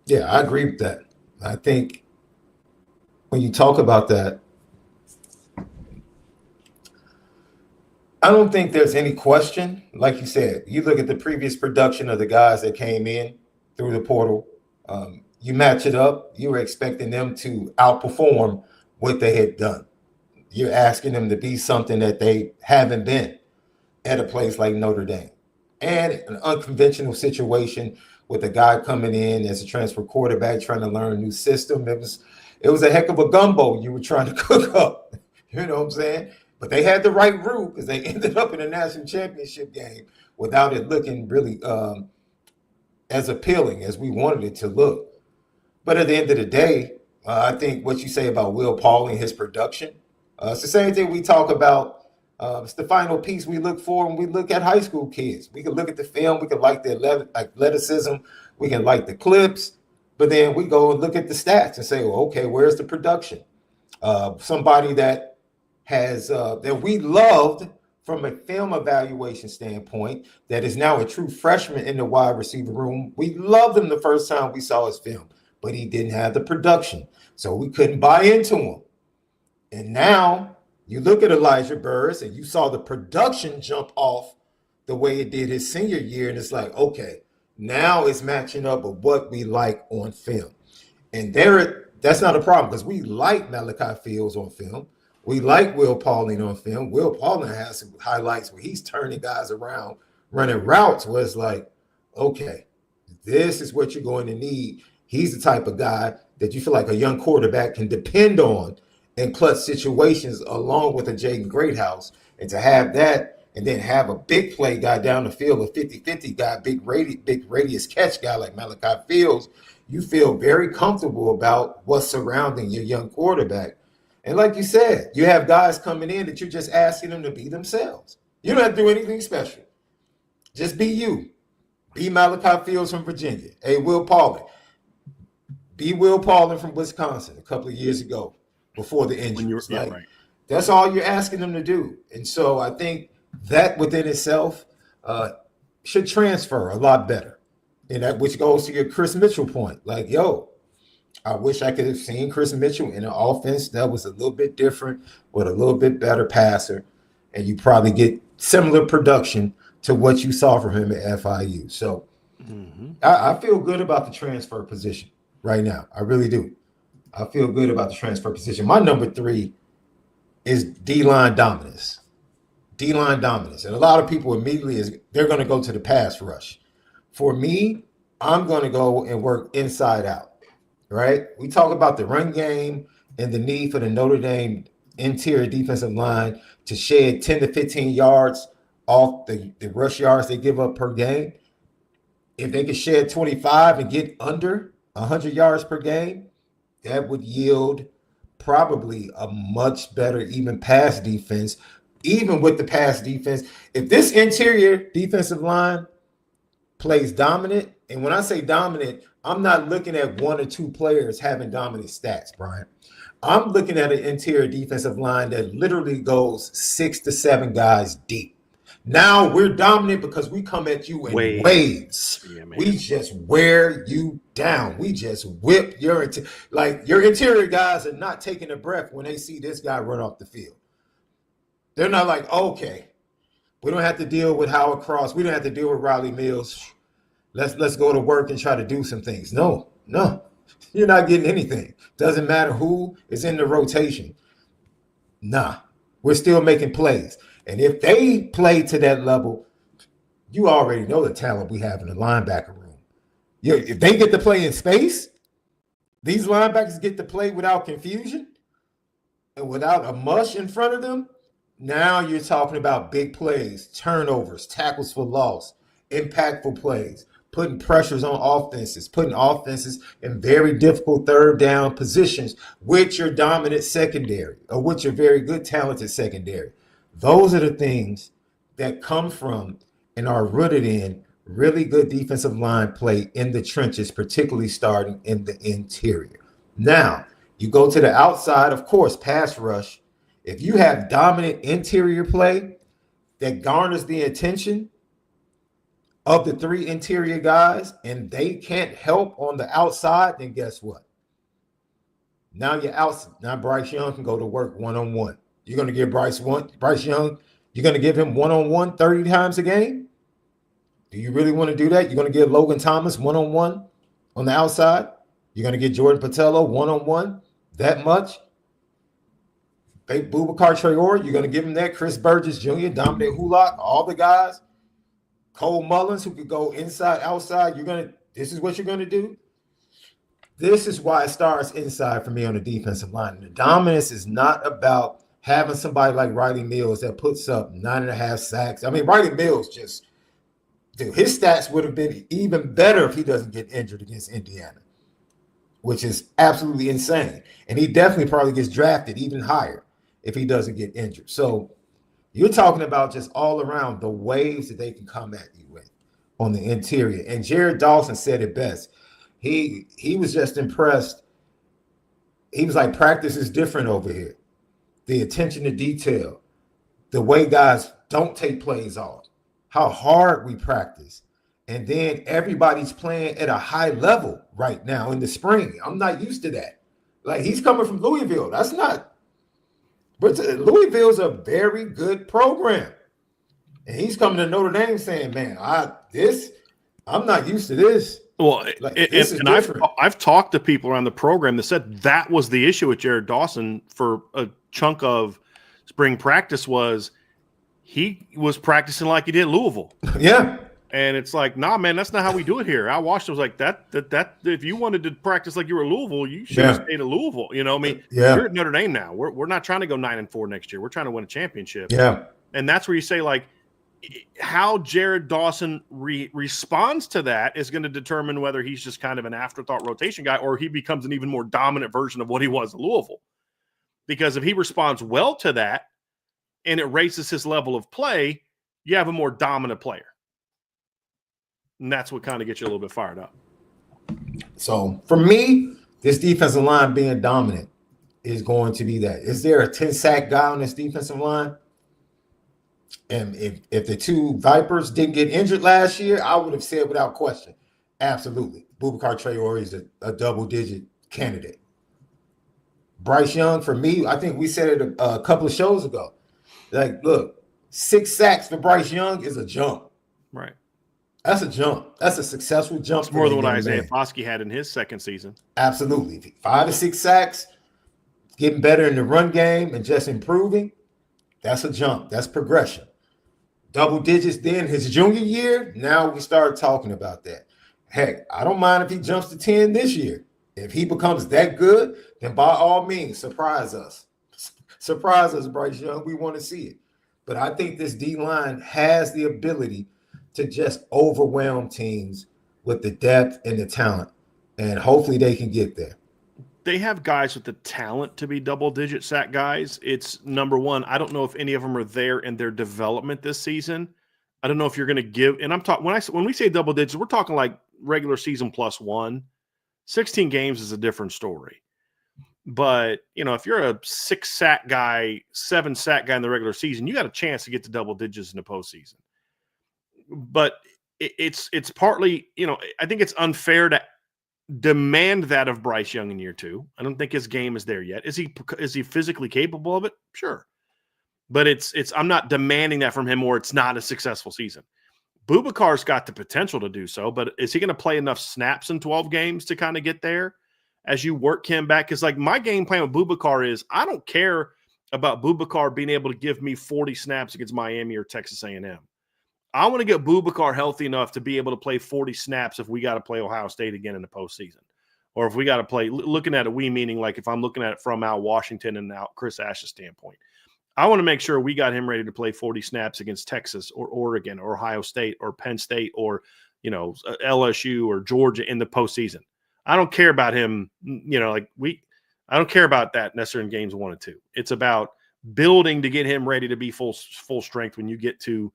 Yeah, I agree with that. I think when you talk about that, I don't think there's any question. Like you said, you look at the previous production of the guys that came in through the portal. You match it up. You were expecting them to outperform what they had done. You're asking them to be something that they haven't been at a place like Notre Dame. And an unconventional situation with a guy coming in as a transfer quarterback trying to learn a new system. It was a heck of a gumbo you were trying to cook up. You know what I'm saying? But they had the right route because they ended up in a national championship game without it looking really as appealing as we wanted it to look. But at the end of the day, I think what you say about Will Pauling, his production, it's the same thing we talk about. It's the final piece we look for when we look at high school kids. We can look at the film, we can like the athleticism, we can like the clips, but then we go and look at the stats and say, well, okay, where's the production? Somebody that has that we loved from a film evaluation standpoint, that is now a true freshman in the wide receiver room. We loved him the first time we saw his film, but he didn't have the production, so we couldn't buy into him. And now you look at Elijah Burris and you saw the production jump off the way it did his senior year, and it's like, okay, now it's matching up with what we like on film. And that's not a problem because we like Malachi Fields on film. We like Will Pauling on film. Will Pauling has some highlights where he's turning guys around, running routes where it's like, okay, this is what you're going to need. He's the type of guy that you feel like a young quarterback can depend on in clutch situations along with a Jaden Greathouse. And to have that and then have a big play guy down the field, a 50-50 guy, big radius catch guy like Malachi Fields, you feel very comfortable about what's surrounding your young quarterback. And like you said, you have guys coming in that you're just asking them to be themselves. You don't have to do anything special. Just be you. Be Malachi Fields from Virginia. Hey, Will Pauling. Be Will Pauling from Wisconsin a couple of years ago before the injury. Yeah, right. That's all you're asking them to do. And so I think that within itself should transfer a lot better. And that, which goes to your Chris Mitchell point. Like, yo, I wish I could have seen Chris Mitchell in an offense that was a little bit different with a little bit better passer. And you probably get similar production to what you saw from him at FIU. So I feel good about the transfer position right now. I really do. I feel good about the transfer position. My number 3 is D-line dominance. D-line dominance. And a lot of people immediately they're going to go to the pass rush. For me, I'm going to go and work inside out, right? We talk about the run game and the need for the Notre Dame interior defensive line to shed 10 to 15 yards off the rush yards they give up per game. If they could shed 25 and get under 100 yards per game, that would yield probably a much better even pass defense. Even with the pass defense, if this interior defensive line plays dominant, and when I say dominant, I'm not looking at one or two players having dominant stats, Brian. I'm looking at an interior defensive line that literally goes 6 to 7 guys deep. Now we're dominant because we come at you in waves. Yeah, we just wear you down. We just whip your interior guys are not taking a breath when they see this guy run off the field. They're not like, okay, we don't have to deal with Howard Cross. We don't have to deal with Riley Mills. Let's go to work and try to do some things. No, you're not getting anything. Doesn't matter who is in the rotation. Nah, we're still making plays. And if they play to that level, you already know the talent we have in the linebacker room. If they get to play in space, these linebackers get to play without confusion and without a mush in front of them. Now you're talking about big plays, turnovers, tackles for loss, impactful plays, putting pressures on offenses, putting offenses in very difficult third down positions with your dominant secondary or with your very good talented secondary. Those are the things that come from and are rooted in really good defensive line play in the trenches, particularly starting in the interior. Now, you go to the outside, of course, pass rush. If you have dominant interior play that garners the attention of the three interior guys and they can't help on the outside, then guess what? Now you're out. Now Bryce Young can go to work one-on-one. You're going to give Bryce Young, you're going to give him one-on-one 30 times a game? Do you really want to do that? You're going to give Logan Thomas one-on-one on the outside? You're going to get Jordan Patello one-on-one that much? Boubacar Traore, you're going to give him that? Chris Burgess Jr., Dominic Hulock, all the guys? Cole Mullins, who could go inside, outside. This is what you're going to do? This is why it starts inside for me on the defensive line. And the dominance is not about having somebody like Riley Mills that puts up 9.5 sacks. I mean, Riley Mills his stats would have been even better if he doesn't get injured against Indiana, which is absolutely insane. And he definitely probably gets drafted even higher if he doesn't get injured. So you're talking about just all around the waves that they can come at you with on the interior. And Jared Dawson said it best. He was just impressed. He was like, practice is different over here. The attention to detail, the way guys don't take plays off, how hard we practice. And then everybody's playing at a high level right now in the spring. I'm not used to that. Like, he's coming from Louisville. That's not. But Louisville's a very good program. And he's coming to Notre Dame saying, man, I'm not used to this. Well, I've talked to people around the program that said that was the issue with Jared Dawson for a chunk of spring practice was he was practicing like he did at Louisville. Yeah. And it's like, nah, man, that's not how we do it here. I watched it, was like that if you wanted to practice like you were at Louisville, you should have stayed at Louisville. You know, I mean, you're at Notre Dame now. We're not trying to go 9-4 next year. We're trying to win a championship. Yeah. And that's where you say, like, how Jared Dawson responds to that is going to determine whether he's just kind of an afterthought rotation guy or he becomes an even more dominant version of what he was at Louisville. Because if he responds well to that and it raises his level of play, you have a more dominant player. And that's what kind of gets you a little bit fired up. So for me, this defensive line being dominant is going to be that. Is there a 10-sack guy on this defensive line? And if the two Vipers didn't get injured last year, I would have said without question, absolutely. Boubacar Traore is a double-digit candidate. Bryce Young, for me, I think we said it a couple of shows ago. Like, look, 6 sacks for Bryce Young is a jump. Right. That's a jump. That's a successful jump. It's more than what Isaiah Foskey had in his second season. Absolutely. 5 to 6 sacks, getting better in the run game and just improving. That's a jump. That's progression. Double digits then his junior year, now we start talking about that. Heck, I don't mind if he jumps to 10 this year. If he becomes that good, then by all means, surprise us. Surprise us, Bryce Young. We want to see it. But I think this D-line has the ability to just overwhelm teams with the depth and the talent. And hopefully they can get there. They have guys with the talent to be double-digit sack guys. It's number one. I don't know if any of them are there in their development this season. I don't know if you're going to give. And I'm talking when we say double digits, we're talking like regular season plus one. 16 games is a different story. But if you're a 6 sack guy, 7 sack guy in the regular season, you got a chance to get to double digits in the postseason. But it's partly, I think it's unfair to demand that of Bryce Young in year 2. I don't think his game is there yet. Is he physically capable of it? Sure. But I'm not demanding that from him, or it's not a successful season. Boubacar's got the potential to do so, but is he going to play enough snaps in 12 games to kind of get there as you work him back? Because like my game plan with Boubacar is I don't care about Boubacar being able to give me 40 snaps against Miami or Texas A&M. I want to get Boubacar healthy enough to be able to play 40 snaps if we got to play Ohio State again in the postseason. Or if we got to play, looking at it, meaning like if I'm looking at it from Al Washington and out Chris Ash's standpoint. I want to make sure we got him ready to play 40 snaps against Texas or Oregon or Ohio State or Penn State or, LSU or Georgia in the postseason. I don't care about him, I don't care about that necessarily in games 1 and 2. It's about building to get him ready to be full strength when you get to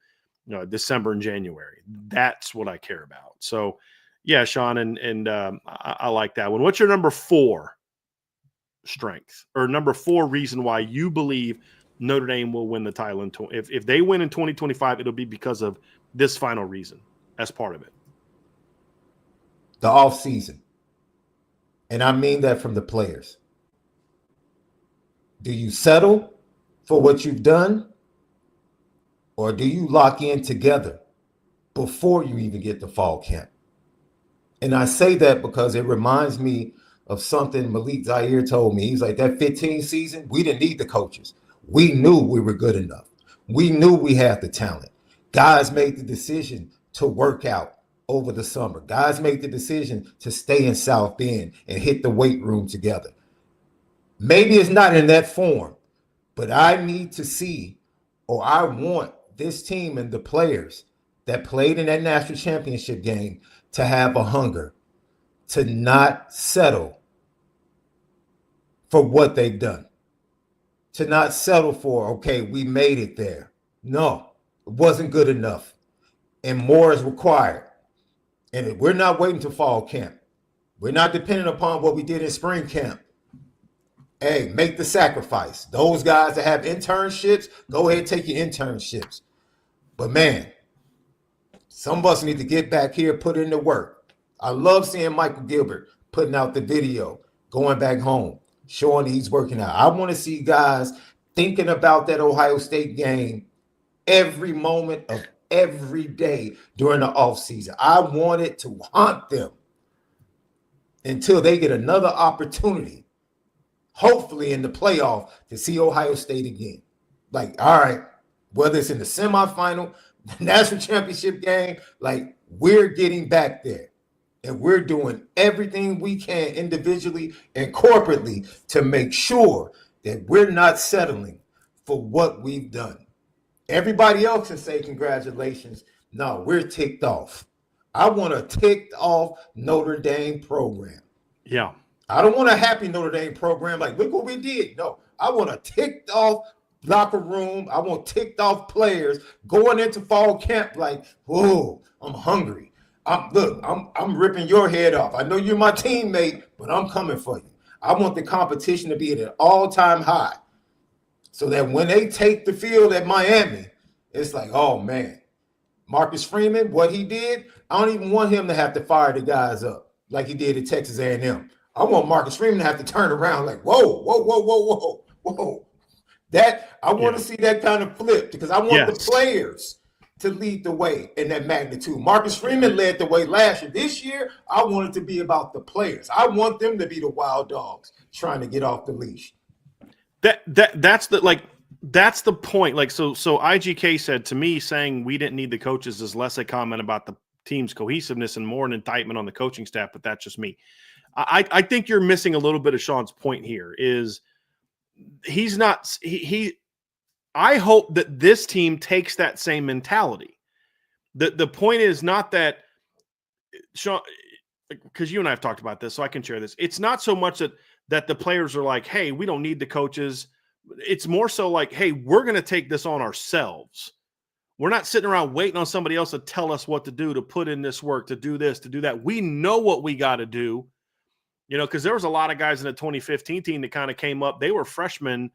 December and January. That's what I care about. So, yeah, Shaun, and I like that one. What's your number 4 strength or number 4 reason why you believe Notre Dame will win the title? If they win in 2025, it'll be because of this final reason as part of it. The offseason. And I mean that from the players. Do you settle for what you've done? Or do you lock in together before you even get to fall camp? And I say that because it reminds me of something Malik Zaire told me. He's like, that 15 season, we didn't need the coaches. We knew we were good enough. We knew we had the talent. Guys made the decision to work out over the summer. Guys made the decision to stay in South Bend and hit the weight room together. Maybe it's not in that form, but I need to see, or I want this team and the players that played in that national championship game to have a hunger, to not settle for what they've done, to not settle for, okay, we made it there. No, it wasn't good enough, and more is required. And we're not waiting to fall camp. We're not dependent upon what we did in spring camp. Hey, make the sacrifice. Those guys that have internships, go ahead and take your internships. But man, some of us need to get back here, put in the work. I love seeing Michael Gilbert putting out the video, going back home, showing he's working out. I want to see guys thinking about that Ohio State game every moment of every day during the offseason. I want it to haunt them until they get another opportunity, hopefully in the playoff, to see Ohio State again. Like, all right, whether it's in the semifinal, the national championship game, like we're getting back there. And we're doing everything we can individually and corporately to make sure that we're not settling for what we've done. Everybody else can say congratulations. No, we're ticked off. I want a ticked off Notre Dame program. Yeah. I don't want a happy Notre Dame program like, look what we did. No, I want a ticked off locker room. I want ticked off players going into fall camp like, whoa, I'm hungry. I'm ripping your head off. I know you're my teammate, but I'm coming for you. I want the competition to be at an all-time high so that when they take the field at Miami, it's like, oh, man, Marcus Freeman, what he did, I don't even want him to have to fire the guys up like he did at Texas A&M. I want Marcus Freeman to have to turn around like, whoa, whoa, whoa, whoa, whoa, whoa. That I want to see that kind of flip because I want the players to lead the way in that magnitude. Marcus Freeman led the way last year. This year, I want it to be about the players. I want them to be the wild dogs trying to get off the leash. That's the, like, That's the point. Like, so IGK said to me, saying we didn't need the coaches is less a comment about the team's cohesiveness and more an indictment on the coaching staff, but that's just me. I think you're missing a little bit of Shaun's point here is he's not I hope that this team takes that same mentality. The point is not that Shaun, because you and I have talked about this, so I can share this. It's not so much that the players are like, hey, we don't need the coaches. It's more so like, hey, we're going to take this on ourselves. We're not sitting around waiting on somebody else to tell us what to do, to put in this work, to do this, to do that. We know what we got to do, because there was a lot of guys in the 2015 team that kind of came up. They were freshmen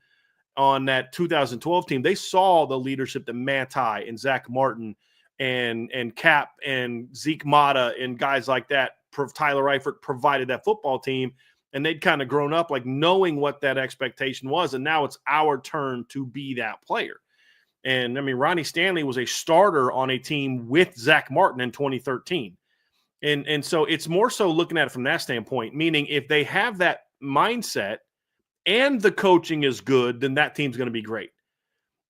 on that 2012 team. They saw the leadership that Manti and Zach Martin and Cap and Zeke Mata and guys like that, Tyler Eifert provided that football team, and they'd kind of grown up like knowing what that expectation was, and now it's our turn to be that player. And, I mean, Ronnie Stanley was a starter on a team with Zach Martin in 2013. And so it's more so looking at it from that standpoint, meaning if they have that mindset and the coaching is good, then that team's going to be great.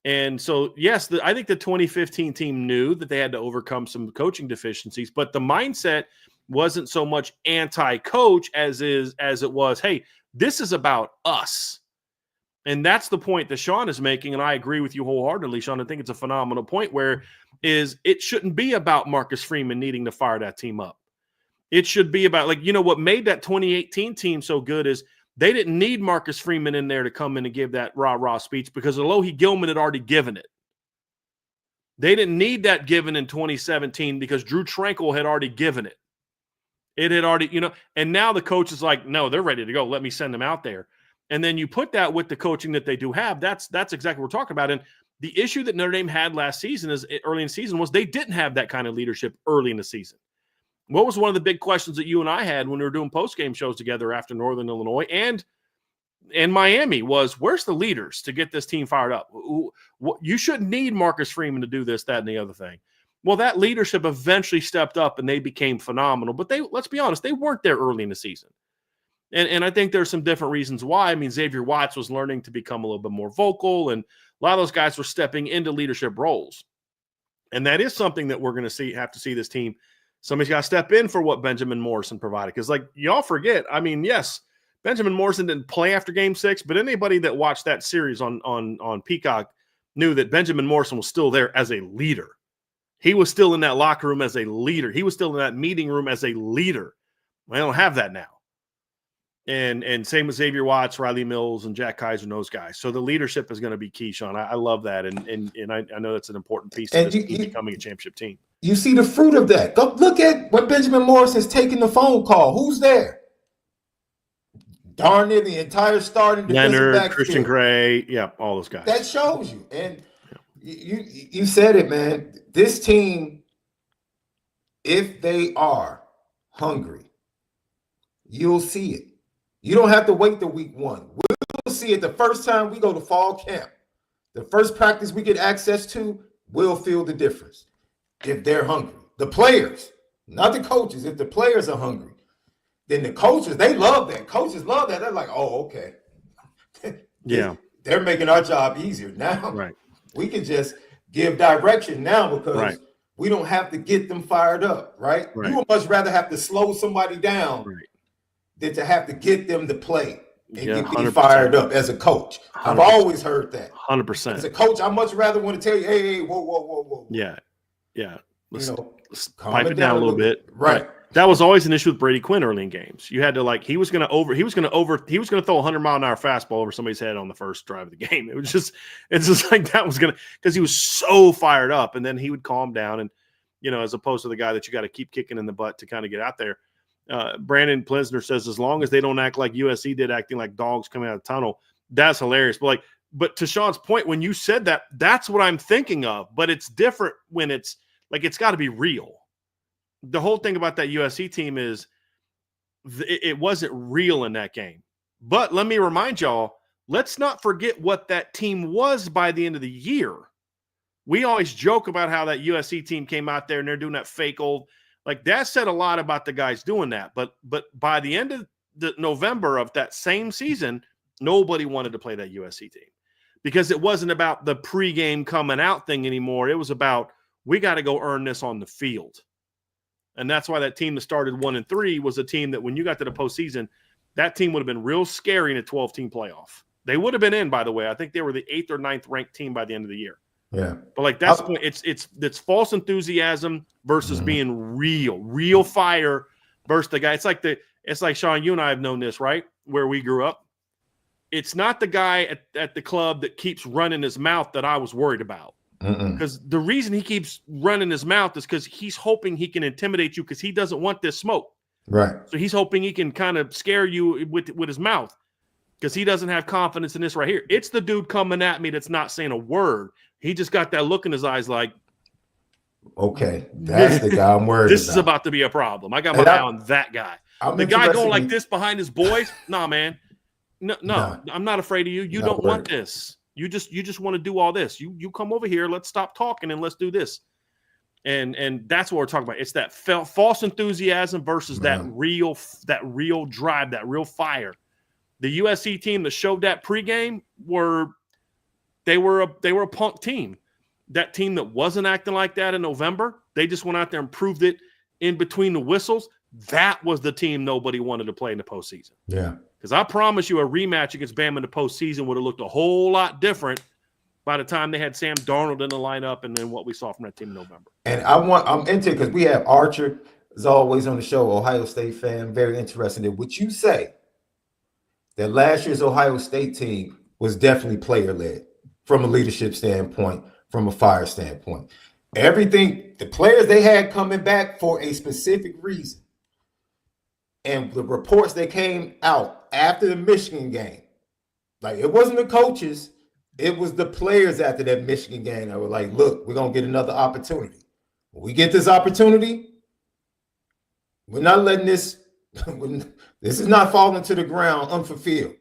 And so, yes, I think the 2015 team knew that they had to overcome some coaching deficiencies, but the mindset wasn't so much anti-coach as it was, hey, this is about us. And that's the point that Shaun is making, and I agree with you wholeheartedly, Shaun. I think it's a phenomenal point where it shouldn't be about Marcus Freeman needing to fire that team up. It should be about, what made that 2018 team so good is they didn't need Marcus Freeman in there to come in and give that rah-rah speech because Alohi Gilman had already given it. They didn't need that given in 2017 because Drew Tranquil had already given it. It had already, and now the coach is like, no, they're ready to go. Let me send them out there. And then you put that with the coaching that they do have. That's exactly what we're talking about. And the issue that Notre Dame had last season early in the season was they didn't have that kind of leadership early in the season. What was one of the big questions that you and I had when we were doing post-game shows together after Northern Illinois and Miami was, where's the leaders to get this team fired up? You shouldn't need Marcus Freeman to do this, that, and the other thing. Well, that leadership eventually stepped up and they became phenomenal. But let's be honest, they weren't there early in the season. And I think there's some different reasons why. I mean, Xavier Watts was learning to become a little bit more vocal, and a lot of those guys were stepping into leadership roles. And that is something that we're going to have to see this team. Somebody's got to step in for what Benjamin Morrison provided. Because, y'all forget, I mean, yes, Benjamin Morrison didn't play after Game 6, but anybody that watched that series on Peacock knew that Benjamin Morrison was still there as a leader. He was still in that locker room as a leader. He was still in that meeting room as a leader. I don't have that now. And same with Xavier Watts, Riley Mills, and Jack Kaiser and those guys. So the leadership is going to be key, Shaun. I love that. And I know that's an important piece of this team becoming a championship team. You see the fruit of that. Go look at when Benjamin Morrison's taking the phone call. Who's there? Darn near the entire starting defensive Leonard, backfield. Christian Gray, yeah, all those guys. That shows you. And you said it, man. This team, if they are hungry, you'll see it. You don't have to wait till week 1. We'll see it the first time we go to fall camp. The first practice we get access to, we'll feel the difference if they're hungry. The players, not the coaches. If the players are hungry, then the coaches, they love that. Coaches love that. They're like, oh, okay. Yeah. They're making our job easier. Now we can just give direction now because we don't have to get them fired up, right? You would much rather have to slow somebody down than to have to get them to play and get me fired up as a coach. 100%. I've always heard that. 100%. As a coach, I much rather want to tell you, hey, whoa. Yeah. Let's pipe it down a little bit. Right. That was always an issue with Brady Quinn early in games. You had to he was going to throw a 100-mile-an-hour fastball over somebody's head on the first drive of the game. It's just like that was going to, because he was so fired up, and then he would calm down and, as opposed to the guy that you got to keep kicking in the butt to kind of get out there. Brandon Plesner says, as long as they don't act like USC did, acting like dogs coming out of the tunnel, that's hilarious. But to Shaun's point, when you said that, that's what I'm thinking of. But it's different when it's it's got to be real. The whole thing about that USC team is it wasn't real in that game. But let me remind y'all, let's not forget what that team was by the end of the year. We always joke about how that USC team came out there and they're doing that fake old. That said a lot about the guys doing that. But by the end of the November of that same season, nobody wanted to play that USC team because it wasn't about the pregame coming out thing anymore. It was about, we got to go earn this on the field. And that's why that team that started 1-3 was a team that when you got to the postseason, that team would have been real scary in a 12-team playoff. They would have been in, by the way. I think they were the 8th or 9th ranked team by the end of the year. Yeah. But like that's the point. It's false enthusiasm versus being real fire versus the guy. It's like Shaun, you and I have known this, right? Where we grew up. It's not the guy at the club that keeps running his mouth that I was worried about. Because the reason he keeps running his mouth is because he's hoping he can intimidate you because he doesn't want this smoke. Right. So he's hoping he can kind of scare you with his mouth because he doesn't have confidence in this right here. It's the dude coming at me that's not saying a word. He just got that look in his eyes like, okay, that's the guy I'm worried about. This is about to be a problem. I got my eye on that guy. The guy going like this behind his boys? Nah, man. No, I'm not afraid of you. You don't want this. You just want to do all this. You come over here. Let's stop talking and let's do this. And that's what we're talking about. It's that false enthusiasm versus that real drive, that real fire. The USC team that showed that pregame were a punk team. That team that wasn't acting like that in November, they just went out there and proved it in between the whistles. That was the team nobody wanted to play in the postseason. Yeah. Because I promise you a rematch against Bama in the postseason would have looked a whole lot different by the time they had Sam Darnold in the lineup and then what we saw from that team in November. And I'm into it because we have Archer, as always, on the show, Ohio State fan, very interested in what you say that last year's Ohio State team was definitely player-led from a leadership standpoint, from a fire standpoint. Everything, the players they had coming back for a specific reason. And the reports that came out after the Michigan game, like it wasn't the coaches, it was the players after that Michigan game that were like, look, we're going to get another opportunity. When we get this opportunity, we're not letting this, this is not falling to the ground unfulfilled.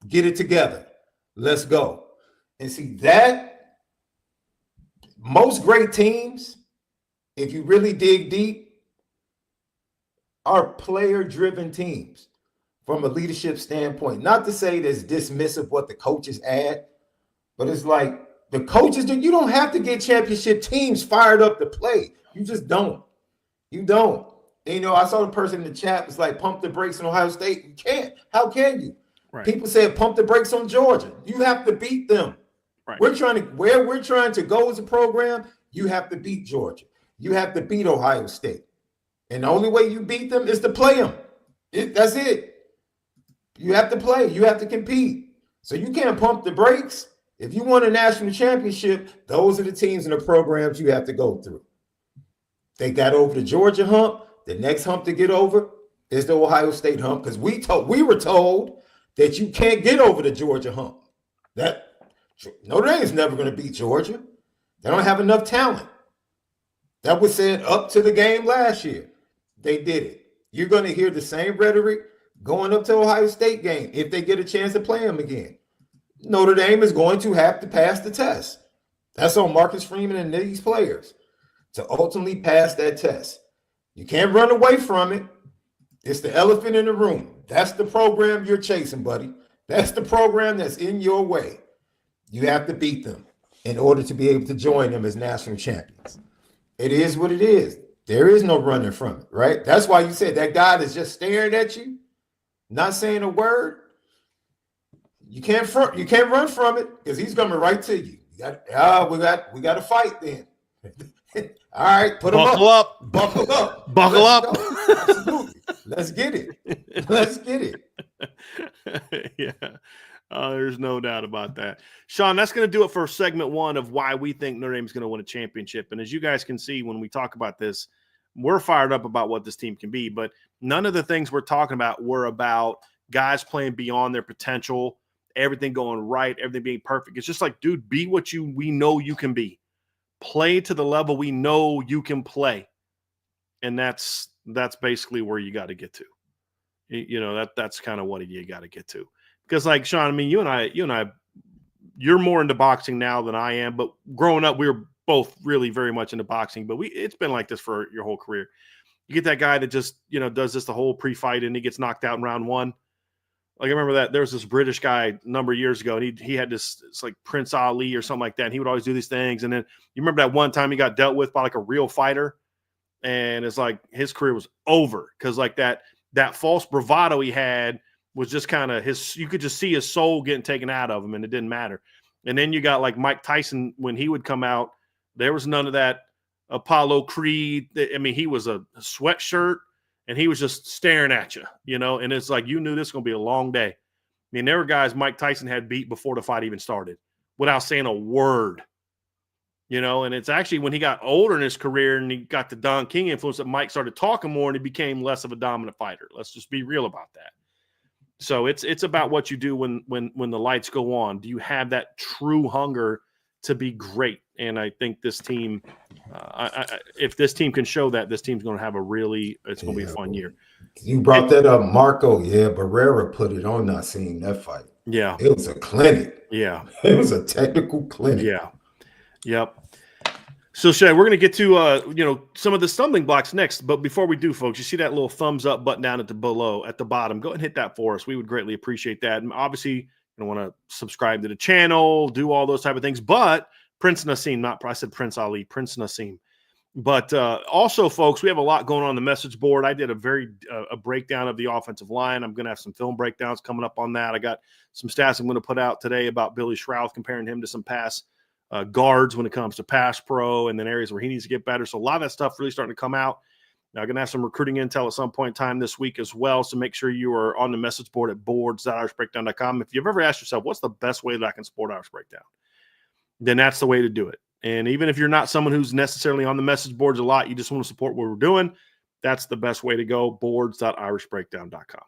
Get it together. Let's go. And see that most great teams, if you really dig deep, are player-driven teams from a leadership standpoint. Not to say that's dismissive what the coaches add, but it's like the coaches, you don't have to get championship teams fired up to play. You just don't. You don't. And, I saw the person in the chat was like, pump the brakes on Ohio State. You can't. How can you? Right. People said pump the brakes on Georgia. You have to beat them. Right. We're trying to go as a program, you have to beat Georgia. You have to beat Ohio State. And the only way you beat them is to play them. That's it. You have to play. You have to compete. So you can't pump the brakes. If you want a national championship, those are the teams and the programs you have to go through. They got over the Georgia hump. The next hump to get over is the Ohio State hump because we were told that you can't get over the Georgia hump. That Notre Dame is never going to beat Georgia. They don't have enough talent. That was said up to the game last year. They did it. You're going to hear the same rhetoric going up to Ohio State game if they get a chance to play them again. Notre Dame is going to have to pass the test. That's on Marcus Freeman and these players to ultimately pass that test. You can't run away from it. It's the elephant in the room. That's the program you're chasing, buddy. That's the program that's in your way. You have to beat them in order to be able to join them as national champions. It is what it is. There is no running from it, right? That's why you said that guy that's just staring at you, not saying a word. You can't run from it because he's coming right to you. We got to fight then. All right, Buckle up. Absolutely. Let's get it. Yeah. There's no doubt about that. Shaun, that's going to do it for segment one of why we think Notre Dame is going to win a championship. And as you guys can see, when we talk about this, we're fired up about what this team can be, but none of the things we're talking about were about guys playing beyond their potential, everything going right, everything being perfect. It's just like, dude, be what we know you can be. Play to the level we know you can play. And that's basically where you got to get to. That's kind of what you got to get to. Because like Shaun, I mean, you and I, you're more into boxing now than I am, but growing up, we were both really very much into boxing, but it's been like this for your whole career. You get that guy that just, does this the whole pre-fight and he gets knocked out in round one. Like I remember that there was this British guy a number of years ago, and he had this, it's like Prince Ali or something like that. And he would always do these things. And then you remember that one time he got dealt with by like a real fighter, and it's like his career was over because like that false bravado he had was just kind of you could just see his soul getting taken out of him, and it didn't matter. And then you got like Mike Tyson when he would come out, there was none of that Apollo Creed. I mean, he was a sweatshirt. And he was just staring at you, and it's like you knew this was going to be a long day. I mean, there were guys Mike Tyson had beat before the fight even started without saying a word, and it's actually when he got older in his career and he got the Don King influence that Mike started talking more and he became less of a dominant fighter. Let's just be real about that. So it's about what you do when the lights go on. Do you have that true hunger to be great? And I think this team, if this team can show that, this team's going to have it's going to be a fun year. You brought that up, Marco. Yeah, Barrera put it on not seeing that fight. Yeah. It was a clinic. Yeah. It was a technical clinic. Yeah. Yep. So, Shay, we're going to get to, some of the stumbling blocks next. But before we do, folks, you see that little thumbs up button down at the bottom. Go ahead and hit that for us. We would greatly appreciate that. And obviously, you want to subscribe to the channel, do all those type of things. But Prince Nassim, I said Prince Ali, Prince Nassim. But also, folks, we have a lot going on the message board. I did a breakdown of the offensive line. I'm going to have some film breakdowns coming up on that. I got some stats I'm going to put out today about Billy Shrouth, comparing him to some pass guards when it comes to pass pro and then areas where he needs to get better. So a lot of that stuff really starting to come out. Now, I'm going to have some recruiting intel at some point in time this week as well. So make sure you are on the message board at boards.irishbreakdown.com. If you've ever asked yourself, what's the best way that I can support Irish Breakdown? Then that's the way to do it. And even if you're not someone who's necessarily on the message boards a lot, you just want to support what we're doing, that's the best way to go, boards.irishbreakdown.com.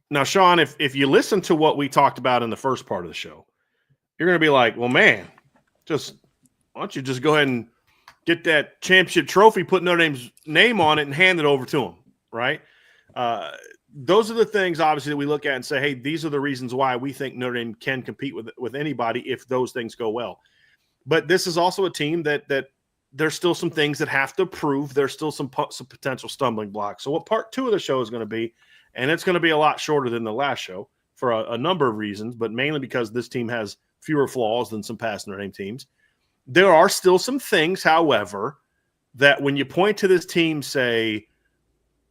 Now, Shaun, if you listen to what we talked about in the first part of the show, you're going to be like, well, man, why don't you just go ahead and get that championship trophy, put Notre Dame's name on it, and hand it over to them, right? Those are the things, obviously, that we look at and say, hey, these are the reasons why we think Notre Dame can compete with anybody if those things go well. But this is also a team that there's still some things that have to prove. There's still some potential stumbling blocks. So what part 2 of the show is going to be, and it's going to be a lot shorter than the last show for a number of reasons, but mainly because this team has fewer flaws than some past Notre Dame teams. There are still some things, however, that when you point to this team, say,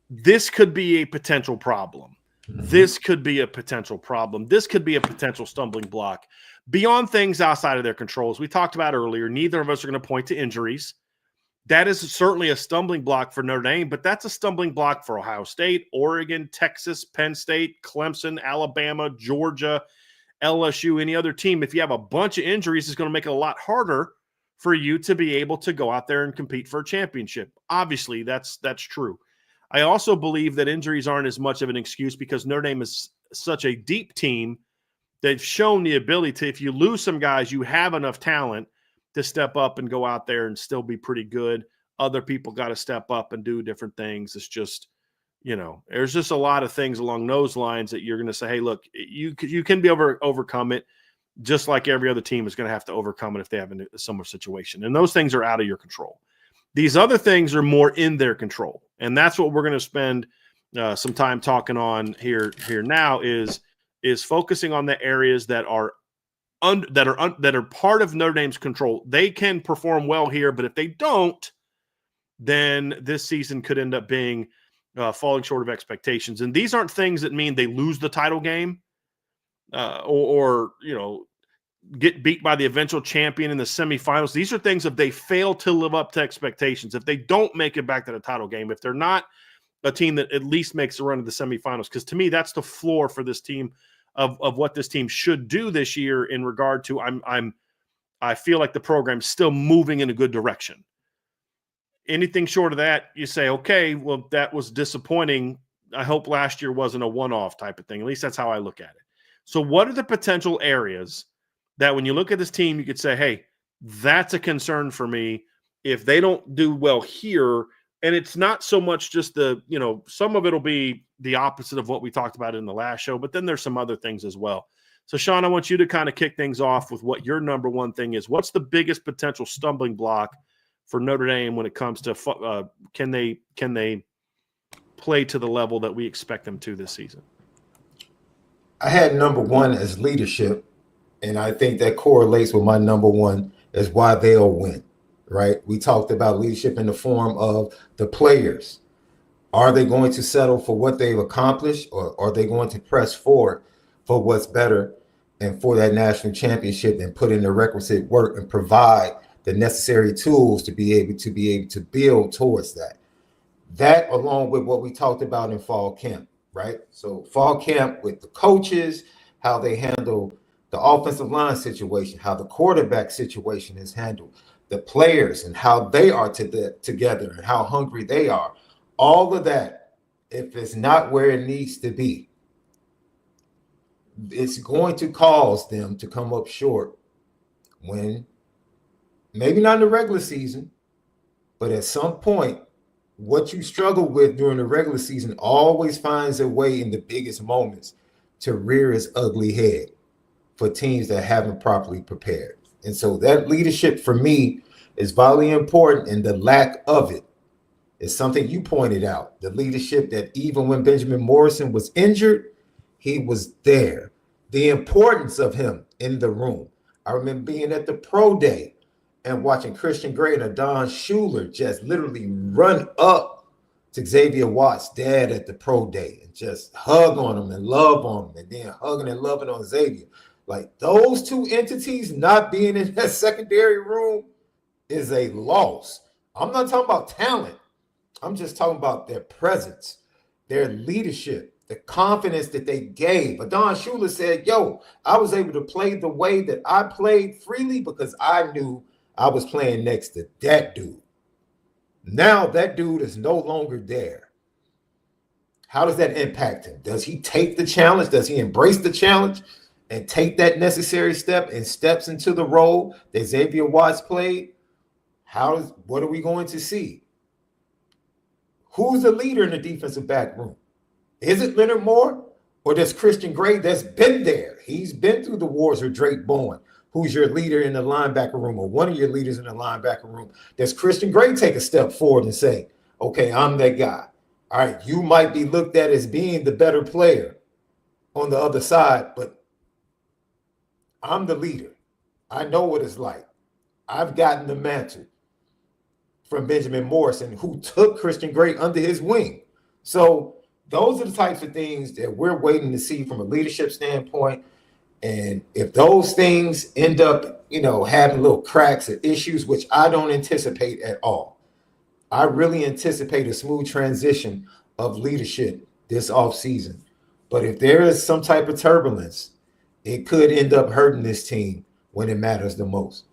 this could be a potential problem. Mm-hmm. This could be a potential problem. This could be a potential stumbling block. Beyond things outside of their control, as we talked about earlier, neither of us are going to point to injuries. That is certainly a stumbling block for Notre Dame, but that's a stumbling block for Ohio State, Oregon, Texas, Penn State, Clemson, Alabama, Georgia, LSU, any other team. If you have a bunch of injuries, it's going to make it a lot harder for you to be able to go out there and compete for a championship. Obviously, that's true. I also believe that injuries aren't as much of an excuse because Notre Dame is such a deep team. They've shown the ability to, if you lose some guys, you have enough talent to step up and go out there and still be pretty good. Other people got to step up and do different things. It's just, there's just a lot of things along those lines that you're going to say, hey, look, you can be overcome it, just like every other team is going to have to overcome it if they have a similar situation. And those things are out of your control. These other things are more in their control. And that's what we're going to spend some time talking on here now is focusing on the areas that are part of Notre Dame's control. They can perform well here, but if they don't, then this season could end up being falling short of expectations. And these aren't things that mean they lose the title game or get beat by the eventual champion in the semifinals. These are things if they fail to live up to expectations, if they don't make it back to the title game, if they're not a team that at least makes a run to the semifinals. Because to me, that's the floor for this team of what this team should do this year in regard to I feel like the program's still moving in a good direction. Anything short of that, you say, okay, well, that was disappointing. I hope last year wasn't a one-off type of thing. At least that's how I look at it. So what are the potential areas that when you look at this team, you could say, hey, that's a concern for me if they don't do well here. And it's not so much just some of it will be the opposite of what we talked about in the last show, but then there's some other things as well. So, Shaun, I want you to kind of kick things off with what your number one thing is. What's the biggest potential stumbling block for Notre Dame when it comes to can they play to the level that we expect them to this season? I had number one as leadership, and I think that correlates with my number one as why they'll win, right? We talked about leadership in the form of the players. Are they going to settle for what they've accomplished, or are they going to press forward for what's better and for that national championship and put in the requisite work and provide the necessary tools to be able to build towards that? That, along with what we talked about in fall camp, right? So fall camp with the coaches, how they handle the offensive line situation, how the quarterback situation is handled, the players and how they are together and how hungry they are. All of that, if it's not where it needs to be, it's going to cause them to come up short when, maybe not in the regular season, but at some point, what you struggle with during the regular season always finds a way in the biggest moments to rear its ugly head for teams that haven't properly prepared. And so that leadership for me is vitally important, and the lack of it is something you pointed out. The leadership that even when Benjamin Morrison was injured, he was there. The importance of him in the room. I remember being at the pro day and watching Christian Gray and Adon Schuler just literally run up to Xavier Watts' dad at the pro day and just hug on him and love on him, and then hugging and loving on Xavier. Like, those two entities not being in that secondary room is a loss. I'm not talking about talent. I'm just talking about their presence, their leadership, the confidence that they gave. Adon Schuler said, yo, I was able to play the way that I played freely because I knew I was playing next to that dude. Now that dude is no longer there. How does that impact him? Does he take the challenge? Does he embrace the challenge and take that necessary step and steps into the role that Xavier Watts played? What are we going to see? Who's the leader in the defensive back room? Is it Leonard Moore, or does Christian Gray that's been there? He's been through the wars with Drake Bowen. Who's your leader in the linebacker room, or one of your leaders in the linebacker room? Does Christian Gray take a step forward and say, okay, I'm that guy? All right, you might be looked at as being the better player on the other side, but I'm the leader. I know what it's like. I've gotten the mantle from Benjamin Morrison, who took Christian Gray under his wing. So those are the types of things that we're waiting to see from a leadership standpoint. And if those things end up, having little cracks or issues, which I don't anticipate at all, I really anticipate a smooth transition of leadership this offseason. But if there is some type of turbulence, it could end up hurting this team when it matters the most.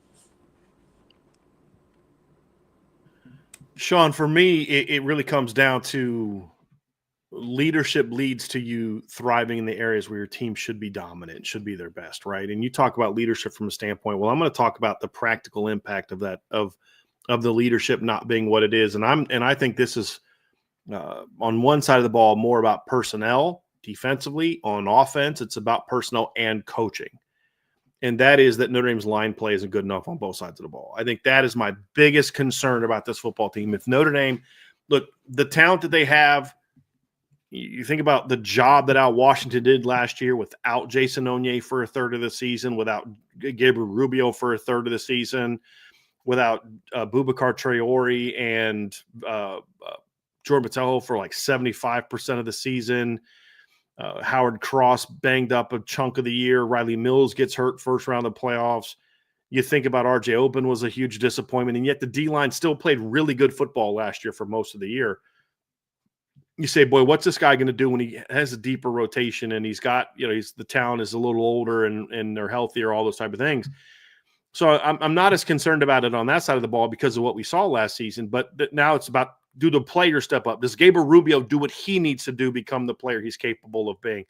Shaun, for me, it really comes down to leadership leads to you thriving in the areas where your team should be dominant, should be their best, right? And you talk about leadership from a standpoint. Well, I'm going to talk about the practical impact of that, of the leadership not being what it is. And I think this is on one side of the ball more about personnel defensively. On offense, it's about personnel and coaching. And that is that Notre Dame's line play isn't good enough on both sides of the ball. I think that is my biggest concern about this football team. If Notre Dame, look, the talent that they have, you think about the job that Al Washington did last year without Jason Onye for a third of the season, without Gabriel Rubio for a third of the season, without Boubacar Traore and Jordan Botelho for like 75% of the season. Howard Cross banged up a chunk of the year. Riley Mills gets hurt first round of the playoffs. You think about R.J. Open was a huge disappointment, and yet the D-line still played really good football last year for most of the year. You say, boy, what's this guy going to do when he has a deeper rotation and he's got, the talent is a little older and they're healthier, all those type of things. So I'm not as concerned about it on that side of the ball because of what we saw last season, but now it's about, do the players step up? Does Gabriel Rubio do what he needs to do, become the player he's capable of being?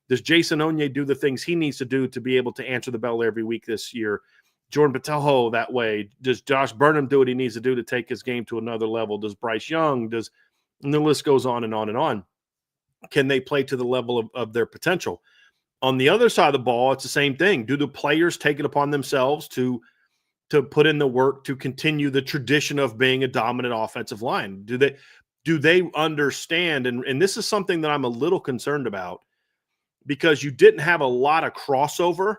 Does Jason Onye do the things he needs to do to be able to answer the bell every week this year? Jordan Botelho that way. Does Josh Burnham do what he needs to do to take his game to another level? Does Bryce Young? And the list goes on and on and on. Can they play to the level of their potential? On the other side of the ball, it's the same thing. Do the players take it upon themselves to put in the work to continue the tradition of being a dominant offensive line? do they understand? And this is something that I'm a little concerned about, because you didn't have a lot of crossover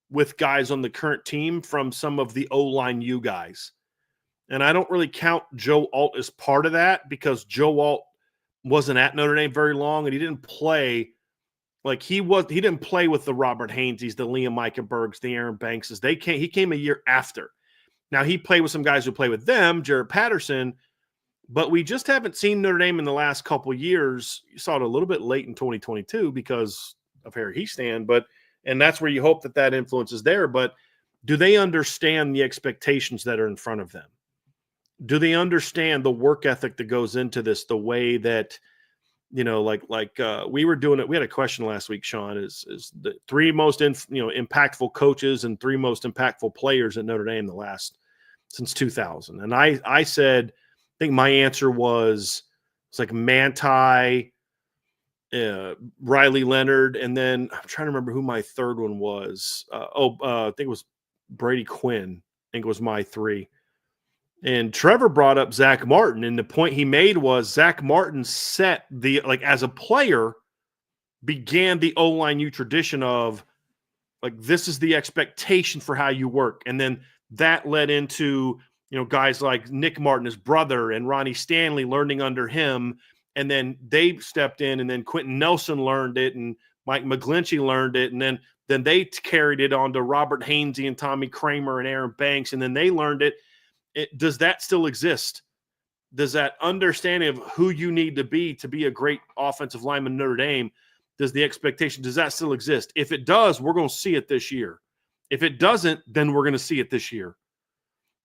with guys on the current team from some of the O-line U guys. And I don't really count Joe Alt as part of that, because Joe Alt wasn't at Notre Dame very long, and he didn't play like he didn't play with the Robert Haineses, the Liam Eichenbergs, the Aaron Bankses. He came a year after. Now, he played with some guys who play with them, Jared Patterson, but we just haven't seen Notre Dame in the last couple of years. You saw it a little bit late in 2022 because of Harry Hiestand, and that's where you hope that influence is there. But do they understand the expectations that are in front of them? Do they understand the work ethic that goes into this, the way that, we were doing it. We had a question last week, Shaun, is the three most impactful coaches and three most impactful players at Notre Dame since 2000. And I said, I think my answer was, it's like Manti, Riley Leonard, and then I'm trying to remember who my third one was. I think it was Brady Quinn. I think it was my three. And Trevor brought up Zach Martin, and the point he made was Zach Martin set as a player, began the O-line U tradition of, this is the expectation for how you work. And then that led into, guys like Nick Martin, his brother, and Ronnie Stanley learning under him. And then they stepped in, and then Quentin Nelson learned it, and Mike McGlinchey learned it. And then they carried it on to Robert Hainsey and Tommy Kramer and Aaron Banks, and then they learned it. Does that still exist? Does that understanding of who you need to be a great offensive lineman in Notre Dame, does that still exist? If it does, we're going to see it this year. If it doesn't, then we're going to see it this year.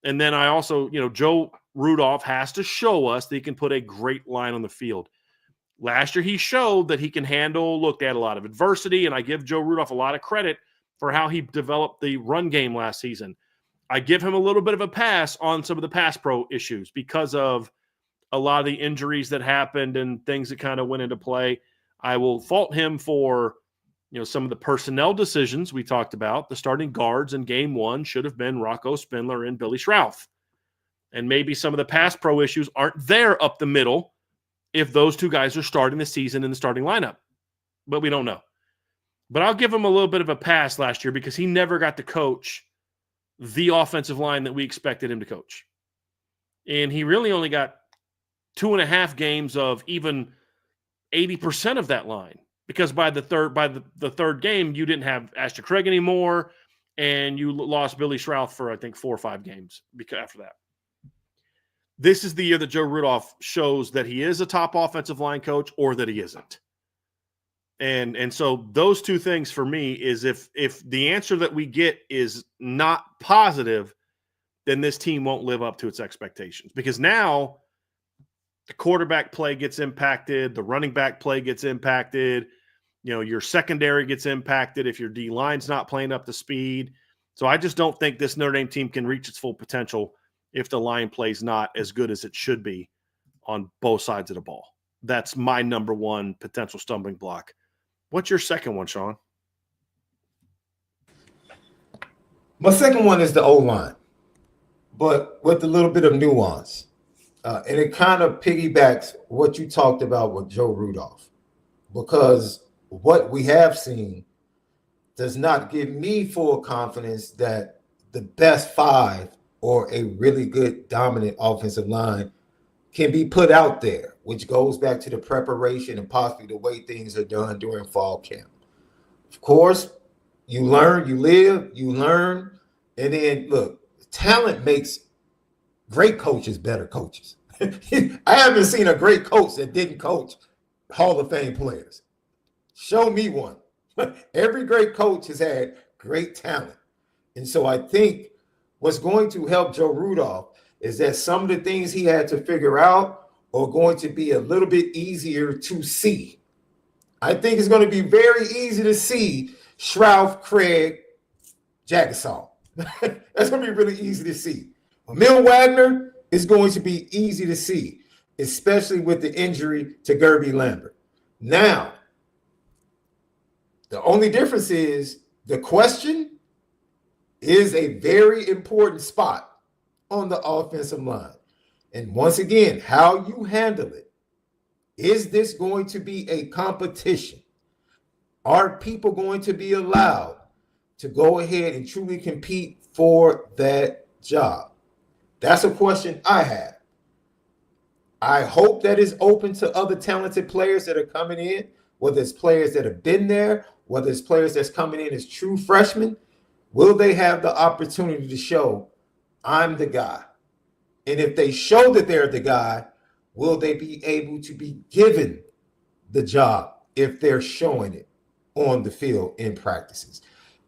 And then I also, Joe Rudolph has to show us that he can put a great line on the field. Last year, he showed that he can handle, they had a lot of adversity, and I give Joe Rudolph a lot of credit for how he developed the run game last season. I give him a little bit of a pass on some of the pass pro issues because of a lot of the injuries that happened and things that kind of went into play. I will fault him for, some of the personnel decisions we talked about. The starting guards in game one should have been Rocco Spindler and Billy Schrauth. And maybe some of the pass pro issues aren't there up the middle if those two guys are starting the season in the starting lineup. But we don't know. But I'll give him a little bit of a pass last year because he never got to coach the offensive line that we expected him to coach. And he really only got 2.5 games of even 80% of that line, because by the third game, you didn't have Ashton Craig anymore, and you lost Billy Schrauth for, I think, 4 or 5 games after that. This is the year that Joe Rudolph shows that he is a top offensive line coach or that he isn't. And so those two things for me is if the answer that we get is not positive, then this team won't live up to its expectations, because now the quarterback play gets impacted, the running back play gets impacted, your secondary gets impacted if your D line's not playing up to speed. So I just don't think this Notre Dame team can reach its full potential if the line play's not as good as it should be on both sides of the ball. That's my number one potential stumbling block. What's your second one, Shaun? My second one is the O-line, but with a little bit of nuance. And it kind of piggybacks what you talked about with Joe Rudolph, because what we have seen does not give me full confidence that the best 5 or a really good dominant offensive line can be put out there, which goes back to the preparation and possibly the way things are done during fall camp. Of course, you learn, you live, you learn, and then look, talent makes great coaches better coaches. I haven't seen a great coach that didn't coach Hall of Fame players. Show me one. Every great coach has had great talent. And so I think what's going to help Joe Rudolph is that some of the things he had to figure out are going to be a little bit easier to see. I think it's going to be very easy to see Schrauth, Craig, Jagasaw. That's going to be really easy to see. Emil Wagner is going to be easy to see, especially with the injury to Gerby Lambert. Now, the only difference is the question is a very important spot on the offensive line. And once again, how you handle it Is this going to be a competition? Are people going to be allowed to go ahead and truly compete for that job? That's a question I have. I hope that is open to other talented players that are coming in, whether it's players that have been there, whether it's players that's coming in as true freshmen. Will they have the opportunity to show, I'm the guy? And if they show that they're the guy, will they be able to be given the job if they're showing it on the field in practices?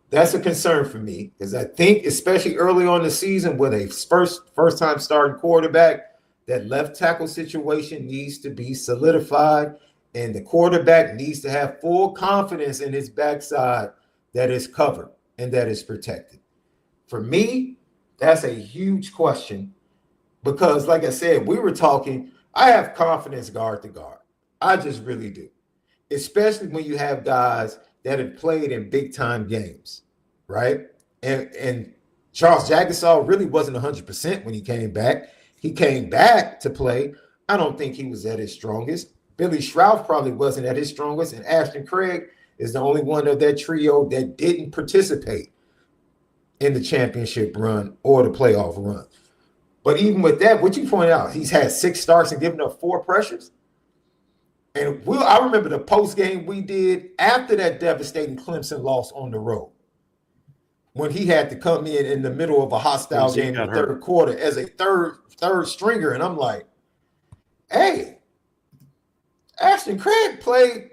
That's a concern for me, because I think, especially early on in the season with a first time starting quarterback, that left tackle situation needs to be solidified, and the quarterback needs to have full confidence in his backside that is covered and that is protected. For me, that's a huge question, because like I said, we were talking, I have confidence guard to guard. I just really do, especially when you have guys that have played in big time games, right? And Charles Jagusah really wasn't 100% when he came back. He came back to play. I don't think he was at his strongest. Billy Shrouf probably wasn't at his strongest, and Ashton Craig is the only one of that trio that didn't participate in the championship run or the playoff run. But even with that, what you pointed out, he's had 6 starts and given up 4 pressures. And I remember the post game we did after that devastating Clemson loss on the road, when he had to come in the middle of a hostile game in the third quarter as a third stringer. And I'm like, hey, Ashton Craig played,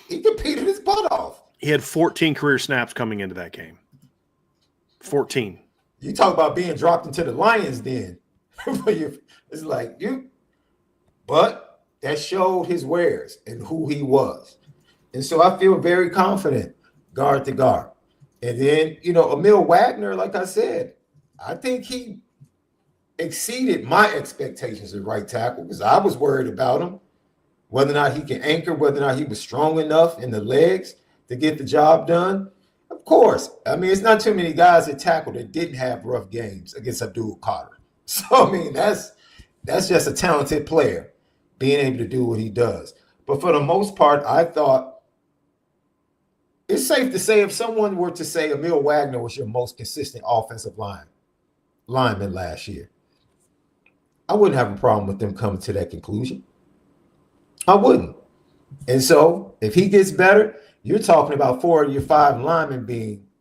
he competed his butt off. He had 14 career snaps coming into that game. 14. You talk about being dropped into the Lions then. It's like you, but that showed his wares and who he was. And so I feel very confident guard to guard. And then, Emil Wagner, like I said, I think he exceeded my expectations at right tackle, because I was worried about him, whether or not he can anchor, whether or not he was strong enough in the legs to get the job done. Of course, I mean, it's not too many guys at tackle that didn't have rough games against Abdul Carter. So, I mean, that's just a talented player being able to do what he does. But for the most part, I thought it's safe to say, if someone were to say Emil Wagner was your most consistent offensive lineman last year, I wouldn't have a problem with them coming to that conclusion. I wouldn't. And so if he gets better, you're talking about 4 of your 5 linemen being –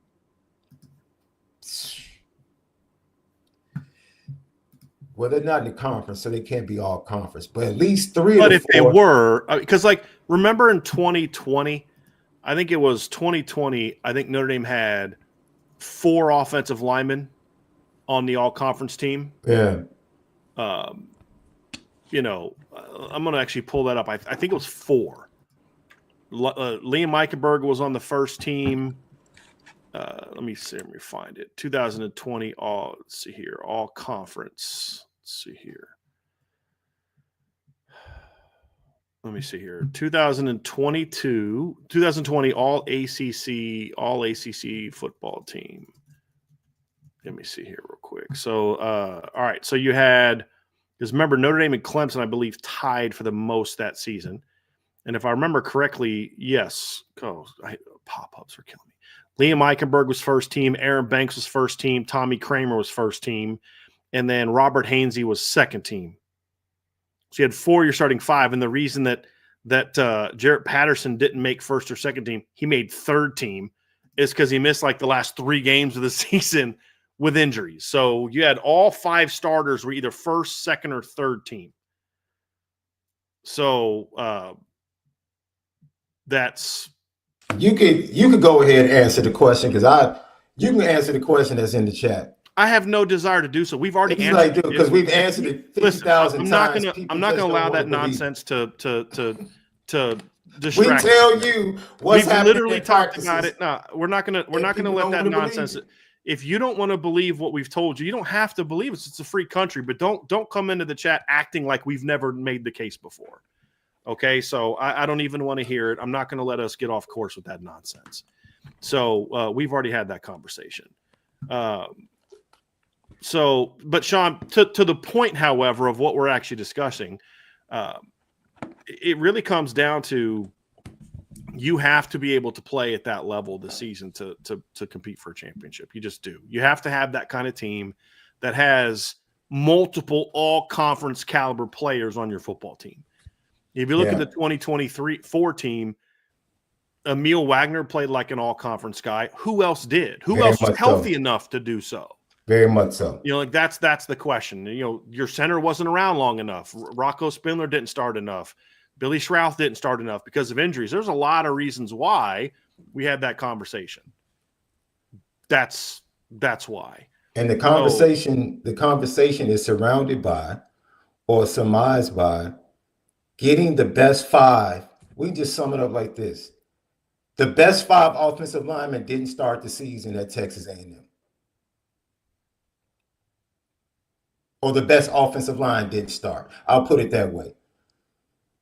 well, they're not in the conference, so they can't be all conference, but at least 3 but of the 4. But if they were – because, remember in 2020 – I think it was 2020. I think Notre Dame had 4 offensive linemen on the all-conference team. Yeah. I'm going to actually pull that up. I think it was 4. Liam Eichenberg was on the first team. Let me find it. 2020. Let's see here. All conference. Let's see here. Let me see here. 2020 all ACC football team. Let me see here real quick. So, all right. So you had, because remember, Notre Dame and Clemson, I believe, tied for the most that season. And if I remember correctly, yes. Pop-ups are killing me. Liam Eichenberg was first team. Aaron Banks was first team. Tommy Kramer was first team. And then Robert Hainsey was second team. So you had 4, you're starting 5. And the reason that Jarrett Patterson didn't make first or second team, he made third team, is because he missed the last 3 games of the season with injuries. So you had all 5 starters were either first, second, or third team. So that's you could go ahead and answer the question, because you can answer the question that's in the chat. I have no desire to do so. We've already answered it because we've answered it 50,000 times. I'm not going to allow that nonsense to distract. We tell you what's happening. We've literally talked about it. No, we're not going to let that nonsense. If you don't want to believe what we've told you, you don't have to believe it. It's a free country. But don't come into the chat acting like we've never made the case before. Okay, so I don't even want to hear it. I'm not going to let us get off course with that nonsense. So we've already had that conversation. So, but Shaun, to the point, however, of what we're actually discussing, it really comes down to you have to be able to play at that level this season to compete for a championship. You just do. You have to have that kind of team that has multiple all-conference caliber players on your football team. If you look at the 2023-4 team, Emil Wagner played like an all-conference guy. Who else did? Who else was healthy enough to do so? Very much so. You know, like that's the question. You know, your center wasn't around long enough. Rocco Spindler didn't start enough. Billy Schrouth didn't start enough because of injuries. There's a lot of reasons why we had that conversation. That's why. And the conversation is surrounded by or surmised by getting the best five. We just sum it up like this. The best 5 offensive linemen didn't start the season at Texas A&M. Or the best offensive line didn't start. I'll put it that way.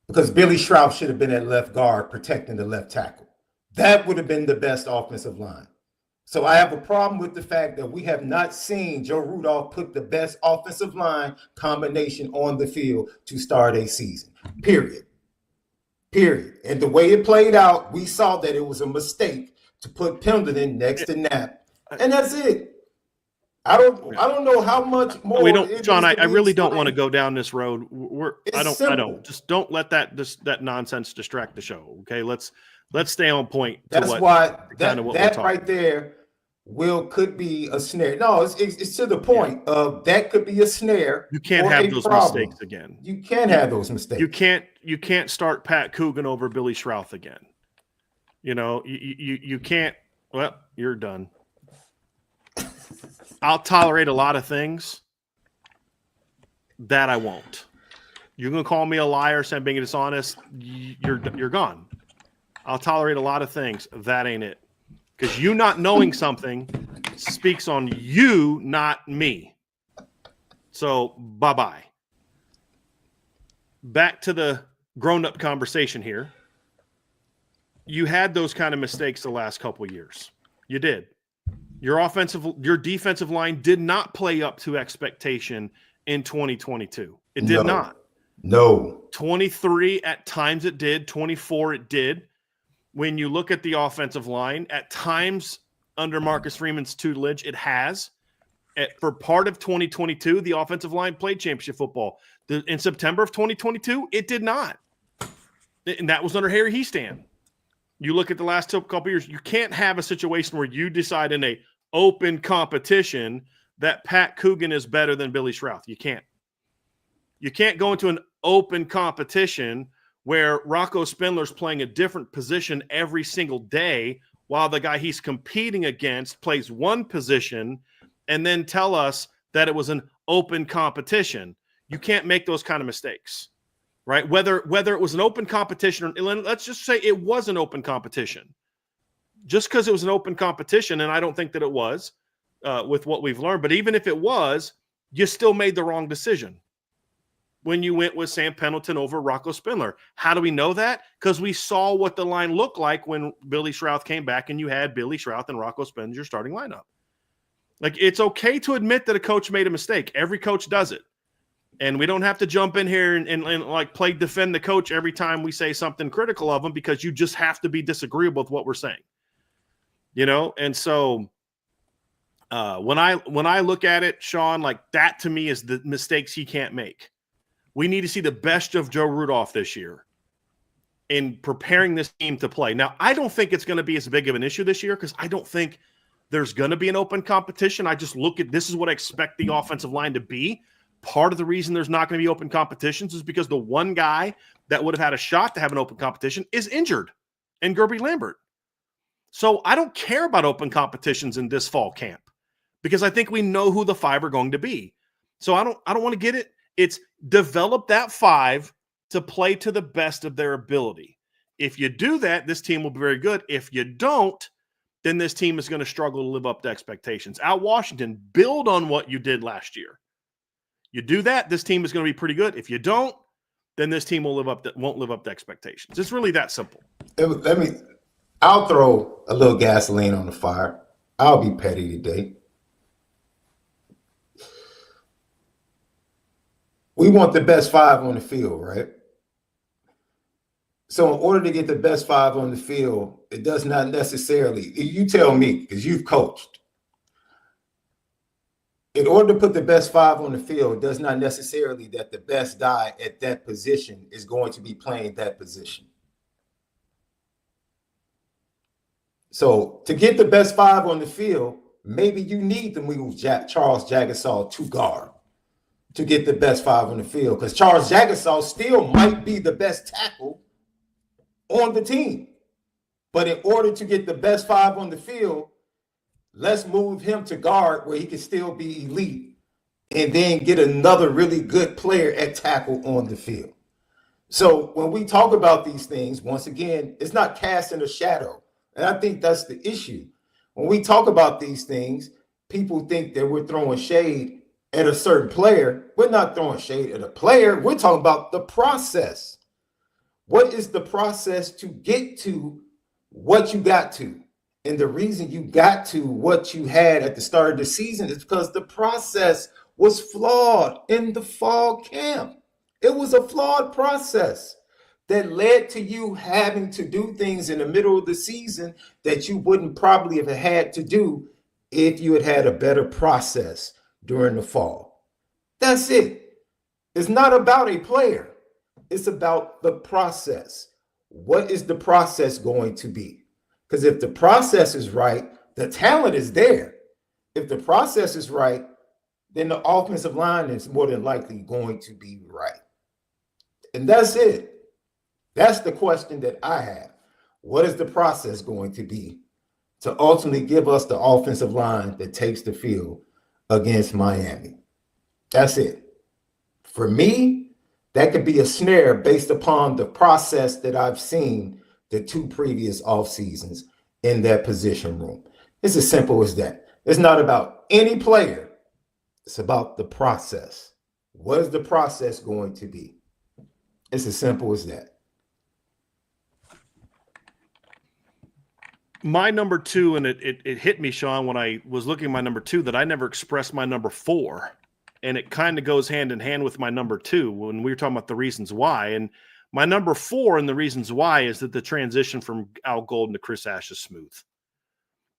Because Billy Schrouth should have been at left guard protecting the left tackle. That would have been the best offensive line. So I have a problem with the fact that we have not seen Joe Rudolph put the best offensive line combination on the field to start a season. Period. And the way it played out, we saw that it was a mistake to put Pendleton next to Knapp. And that's it. I don't know how much more. We don't, John. I really don't want to go down this road. I don't. Just don't let that nonsense distract the show. Okay, let's stay on point. That's why that right there could be a snare. No, it's to the point of that could be a snare. You can't have those mistakes again. You can't have those mistakes. You can't start Pat Coogan over Billy Schrouth again. You know, you can't. Well, you're done. I'll tolerate a lot of things that I won't. You're going to call me a liar, saying being dishonest, you're gone. I'll tolerate a lot of things. That ain't it. Because you not knowing something speaks on you, not me. So, bye-bye. Back to the grown-up conversation here. You had those kind of mistakes the last couple of years. You did. Your defensive line did not play up to expectation in 2022. It did not. No. 23 at times it did. 24 it did. When you look at the offensive line, at times under Marcus Freeman's tutelage, it has. For part of 2022, the offensive line played championship football. In September of 2022, it did not. And that was under Harry Hiestand. You look at the last couple of years, you can't have a situation where you decide in a open competition that Pat Coogan is better than Billy Schrouth. You can't. You can't go into an open competition where Rocco Spindler's playing a different position every single day while the guy he's competing against plays one position and then tell us that it was an open competition. You can't make those kind of mistakes, right? Whether it was an open competition or let's just say it was an open competition. Just because it was an open competition, and I don't think that it was with what we've learned, but even if it was, you still made the wrong decision when you went with Sam Pendleton over Rocco Spindler. How do we know that? Because we saw what the line looked like when Billy Schrouth came back and you had Billy Schrouth and Rocco Spindler your starting lineup. Like, it's okay to admit that a coach made a mistake. Every coach does it. And we don't have to jump in here and like play defend the coach every time we say something critical of him, because you just have to be disagreeable with what we're saying. You know, and so when I look at it, Shaun, like that to me is the mistakes he can't make. We need to see the best of Joe Rudolph this year in preparing this team to play. Now, I don't think it's going to be as big of an issue this year because I don't think there's going to be an open competition. I just look at this is what I expect the offensive line to be. Part of the reason there's not going to be open competitions is because the one guy that would have had a shot to have an open competition is injured, and Gerby Lambert. So I don't care about open competitions in this fall camp because I think we know who the 5 are going to be. So I don't want to get it. It's develop that 5 to play to the best of their ability. If you do that, this team will be very good. If you don't, then this team is going to struggle to live up to expectations. Out Washington, build on what you did last year. You do that, this team is going to be pretty good. If you don't, then this team won't live up to expectations. It's really that simple. I'll throw a little gasoline on the fire. I'll be petty today. We want the best 5 on the field, right? So in order to get the best 5 on the field, it does not necessarily, you tell me, because you've coached. In order to put the best 5 on the field, it does not necessarily that the best guy at that position is going to be playing that position. So to get the best 5 on the field, maybe you need to move Charles Jagasaw to guard to get the best 5 on the field, because Charles Jagasaw still might be the best tackle on the team. But in order to get the best 5 on the field, let's move him to guard where he can still be elite and then get another really good player at tackle on the field. So when we talk about these things, once again, it's not casting a shadow. And I think that's the issue. When we talk about these things, people think that we're throwing shade at a certain player. We're not throwing shade at a player. We're talking about the process. What is the process to get to what you got to? And the reason you got to what you had at the start of the season is because the process was flawed in the fall camp. It was a flawed process that led to you having to do things in the middle of the season that you wouldn't probably have had to do if you had had a better process during the fall. That's it. It's not about a player. It's about the process. What is the process going to be? Because if the process is right, the talent is there. If the process is right, then the offensive line is more than likely going to be right. And that's it. That's the question that I have. What is the process going to be to ultimately give us the offensive line that takes the field against Miami? That's it. For me, that could be a snare based upon the process that I've seen the 2 previous off seasons in that position room. It's as simple as that. It's not about any player. It's about the process. What is the process going to be? It's as simple as that. My number 2, and it hit me, Shaun, when I was looking at my number 2, that I never expressed my number 4. And it kind of goes hand in hand with my number 2 when we were talking about the reasons why. And my number 4 and the reasons why is that the transition from Al Golden to Chris Ash is smooth.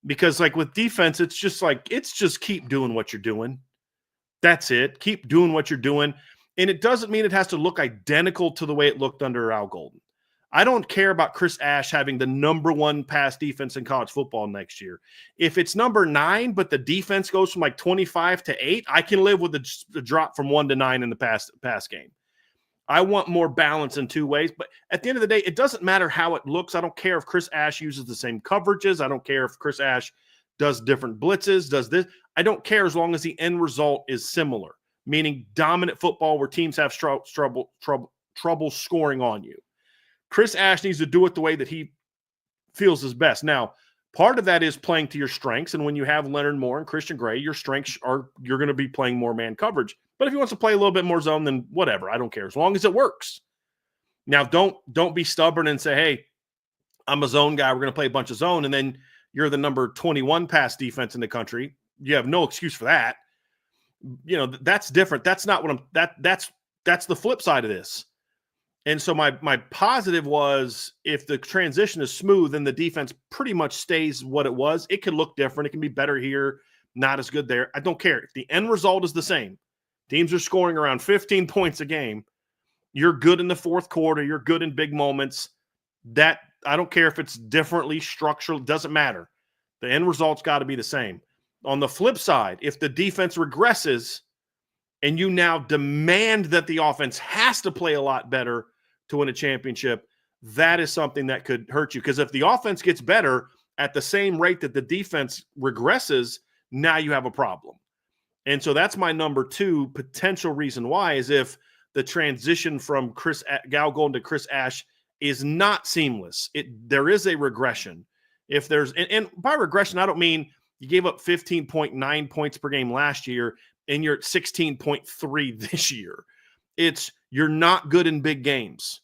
Because like with defense, it's just keep doing what you're doing. That's it. Keep doing what you're doing. And it doesn't mean it has to look identical to the way it looked under Al Golden. I don't care about Chris Ash having the number 1 pass defense in college football next year. If it's number 9, but the defense goes from like 25 to 8, I can live with the drop from 1 to 9 in the pass game. I want more balance in 2 ways. But at the end of the day, it doesn't matter how it looks. I don't care if Chris Ash uses the same coverages. I don't care if Chris Ash does different blitzes, does this. I don't care as long as the end result is similar, meaning dominant football where teams have trouble scoring on you. Chris Ash needs to do it the way that he feels is best. Now, part of that is playing to your strengths. And when you have Leonard Moore and Christian Gray, your strengths are you're going to be playing more man coverage. But if he wants to play a little bit more zone, then whatever. I don't care as long as it works. Now, don't be stubborn and say, hey, I'm a zone guy. We're going to play a bunch of zone. And then you're the number 21 pass defense in the country. You have no excuse for that. You know, that's different. That's not what that's the flip side of this. And so my positive was if the transition is smooth and the defense pretty much stays what it was, it can look different. It can be better here, not as good there. I don't care. If the end result is the same, teams are scoring around 15 points a game, you're good in the fourth quarter, you're good in big moments. That I don't care if it's differently structural, it doesn't matter. The end result's got to be the same. On the flip side, if the defense regresses and you now demand that the offense has to play a lot better to win a championship, that is something that could hurt you. Because if the offense gets better at the same rate that the defense regresses, now you have a problem. And so that's my number 2 potential reason why is if the transition from Al Golden to Chris Ash is not seamless. There is a regression. If there's and by regression, I don't mean you gave up 15.9 points per game last year and you're at 16.3 this year. It's you're not good in big games.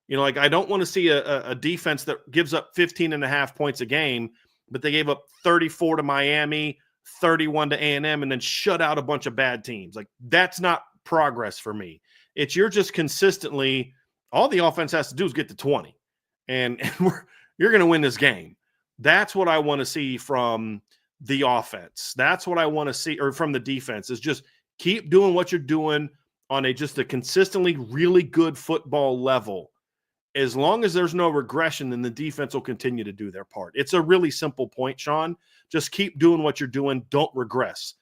You know, like I don't want to see a defense that gives up 15.5 points a game, but they gave up 34 to Miami, 31 to A&M, and then shut out a bunch of bad teams. Like that's not progress for me. It's you're just consistently, all the offense has to do is get to 20. and you're going to win this game. That's what I want to see from the offense. That's what I want to see, or from the defense, is just keep doing what you're doing on just a consistently really good football level. As long as there's no regression, then the defense will continue to do their part. It's a really simple point, Shaun. Just keep doing what you're doing. Don't regress.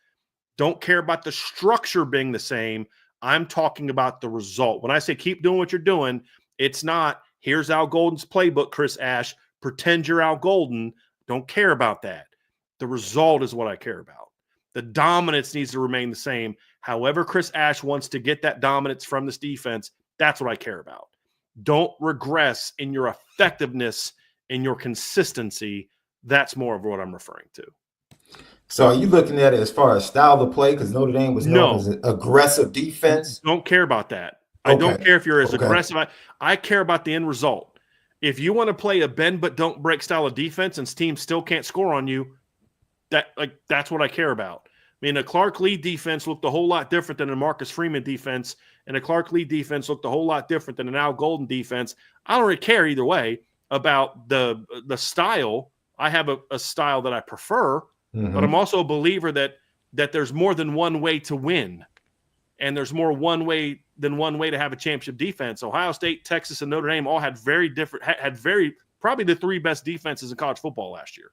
Don't care about the structure being the same. I'm talking about the result. When I say keep doing what you're doing, it's not, here's Al Golden's playbook, Chris Ash. Pretend you're Al Golden. Don't care about that. The result is what I care about. The dominance needs to remain the same. However Chris Ash wants to get that dominance from this defense, that's what I care about. Don't regress in your effectiveness and your consistency. That's more of what I'm referring to. So are you looking at it as far as style of play? Because Notre Dame was known as an aggressive defense. Don't care about that. Okay. I don't care if you're as aggressive. I care about the end result. If you want to play a bend but don't break style of defense and teams still can't score on you, that's what I care about. I mean, a Clark Lee defense looked a whole lot different than a Marcus Freeman defense, and a Clark Lee defense looked a whole lot different than an Al Golden defense. I don't really care either way about the style. I have a style that I prefer, but I'm also a believer that there's more than one way to win, and there's more one way than one way to have a championship defense. Ohio State, Texas, and Notre Dame all had probably the three best defenses in college football last year.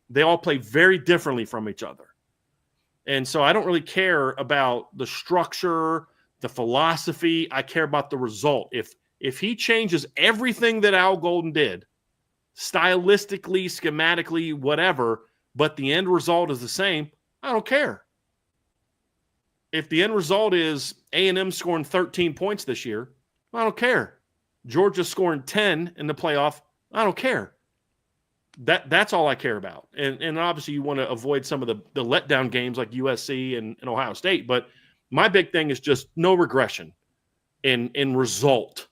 They all play very differently from each other. And so I don't really care about the structure, the philosophy. I care about the result. If he changes everything that Al Golden did, stylistically, schematically, whatever, but the end result is the same, I don't care. If the end result is A&M scoring 13 points this year, I don't care. Georgia scoring 10 in the playoff, I don't care. That's all I care about. And obviously you want to avoid some of the letdown games like USC and Ohio State. But my big thing is just no regression in result.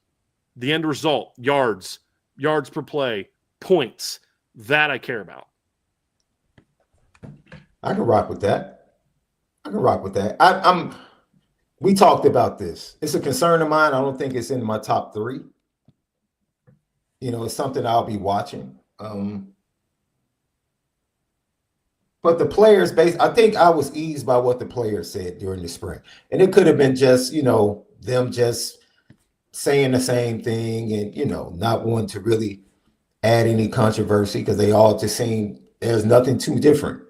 The end result, yards per play, points. That I care about. I can rock with that. We talked about this. It's a concern of mine. I don't think it's in my top 3. It's something I'll be watching. But the players, I think I was eased by what the players said during the spring. And it could have been just, them just saying the same thing and, not wanting to really add any controversy because they all just seem there's nothing too different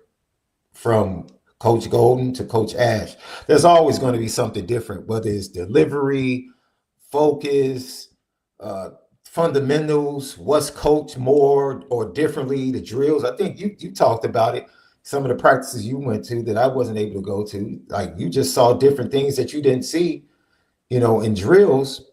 from Coach Golden to Coach Ash. There's always going to be something different, whether it's delivery, focus, fundamentals, what's coached more or differently, the drills. I think you talked about it. Some of the practices you went to that I wasn't able to go to, like you just saw different things that you didn't see, in drills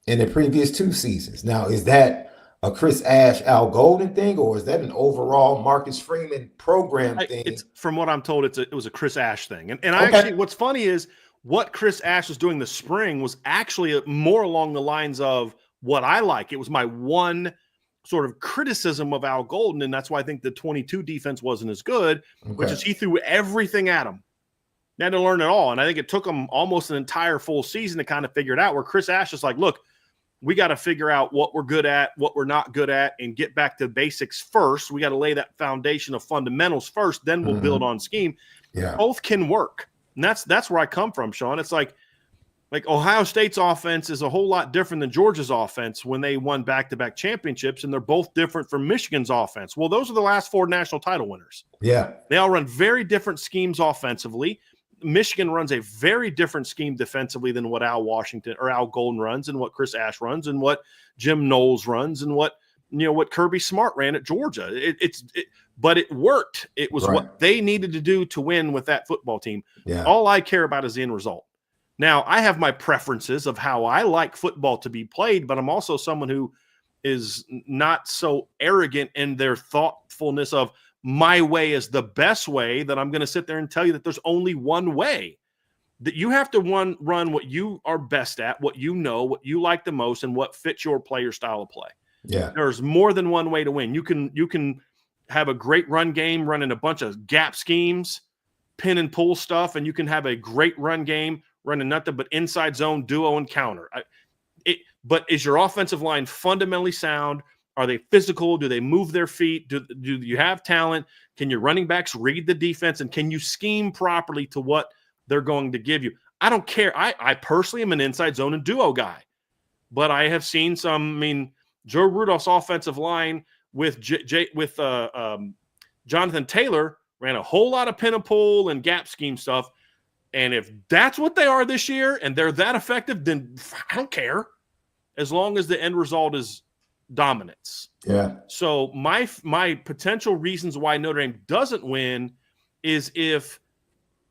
in the previous 2 seasons. Now, is that a Chris Ash, Al Golden thing, or is that an overall Marcus Freeman program thing? It's, from what I'm told, it was a Chris Ash thing. And I actually, what's funny is what Chris Ash was doing this spring was actually more along the lines of what I like. It was my one sort of criticism of Al Golden, and that's why I think the 22 defense wasn't as good, which is he threw everything at him. They had to learn it all, and I think it took him almost an entire full season to kind of figure it out, where Chris Ash is like, look, we got to figure out what we're good at, what we're not good at, and get back to basics first. We got to lay that foundation of fundamentals first, then we'll build on scheme. Yeah. Both can work, and that's where I come from, Shaun. It's like Ohio State's offense is a whole lot different than Georgia's offense when they won back-to-back championships, and they're both different from Michigan's offense. Well, those are the last 4 national title winners. Yeah. They all run very different schemes offensively. Michigan runs a very different scheme defensively than what Al Golden runs, and what Chris Ash runs, and what Jim Knowles runs, and what Kirby Smart ran at Georgia. But it worked. It was what they needed to do to win with that football team. Yeah. All I care about is the end result. Now, I have my preferences of how I like football to be played, but I'm also someone who is not so arrogant in their thoughtfulness of my way is the best way, that I'm going to sit there and tell you that there's only one way. That you have to run what you are best at, what you know, what you like the most, and what fits your player style of play. Yeah. There's more than one way to win. You can have a great run game running a bunch of gap schemes, pin and pull stuff, and you can have a great run game running nothing but inside zone, duo, and counter. But is your offensive line fundamentally sound? Are they physical? Do they move their feet? Do you have talent? Can your running backs read the defense? And can you scheme properly to what they're going to give you? I don't care. I personally am an inside zone and duo guy. But I have seen some, I mean, Joe Rudolph's offensive line with Jonathan Taylor ran a whole lot of pin and pull and gap scheme stuff. And if that's what they are this year and they're that effective, then I don't care. As long as the end result is dominance. Yeah. So my potential reasons why Notre Dame doesn't win is if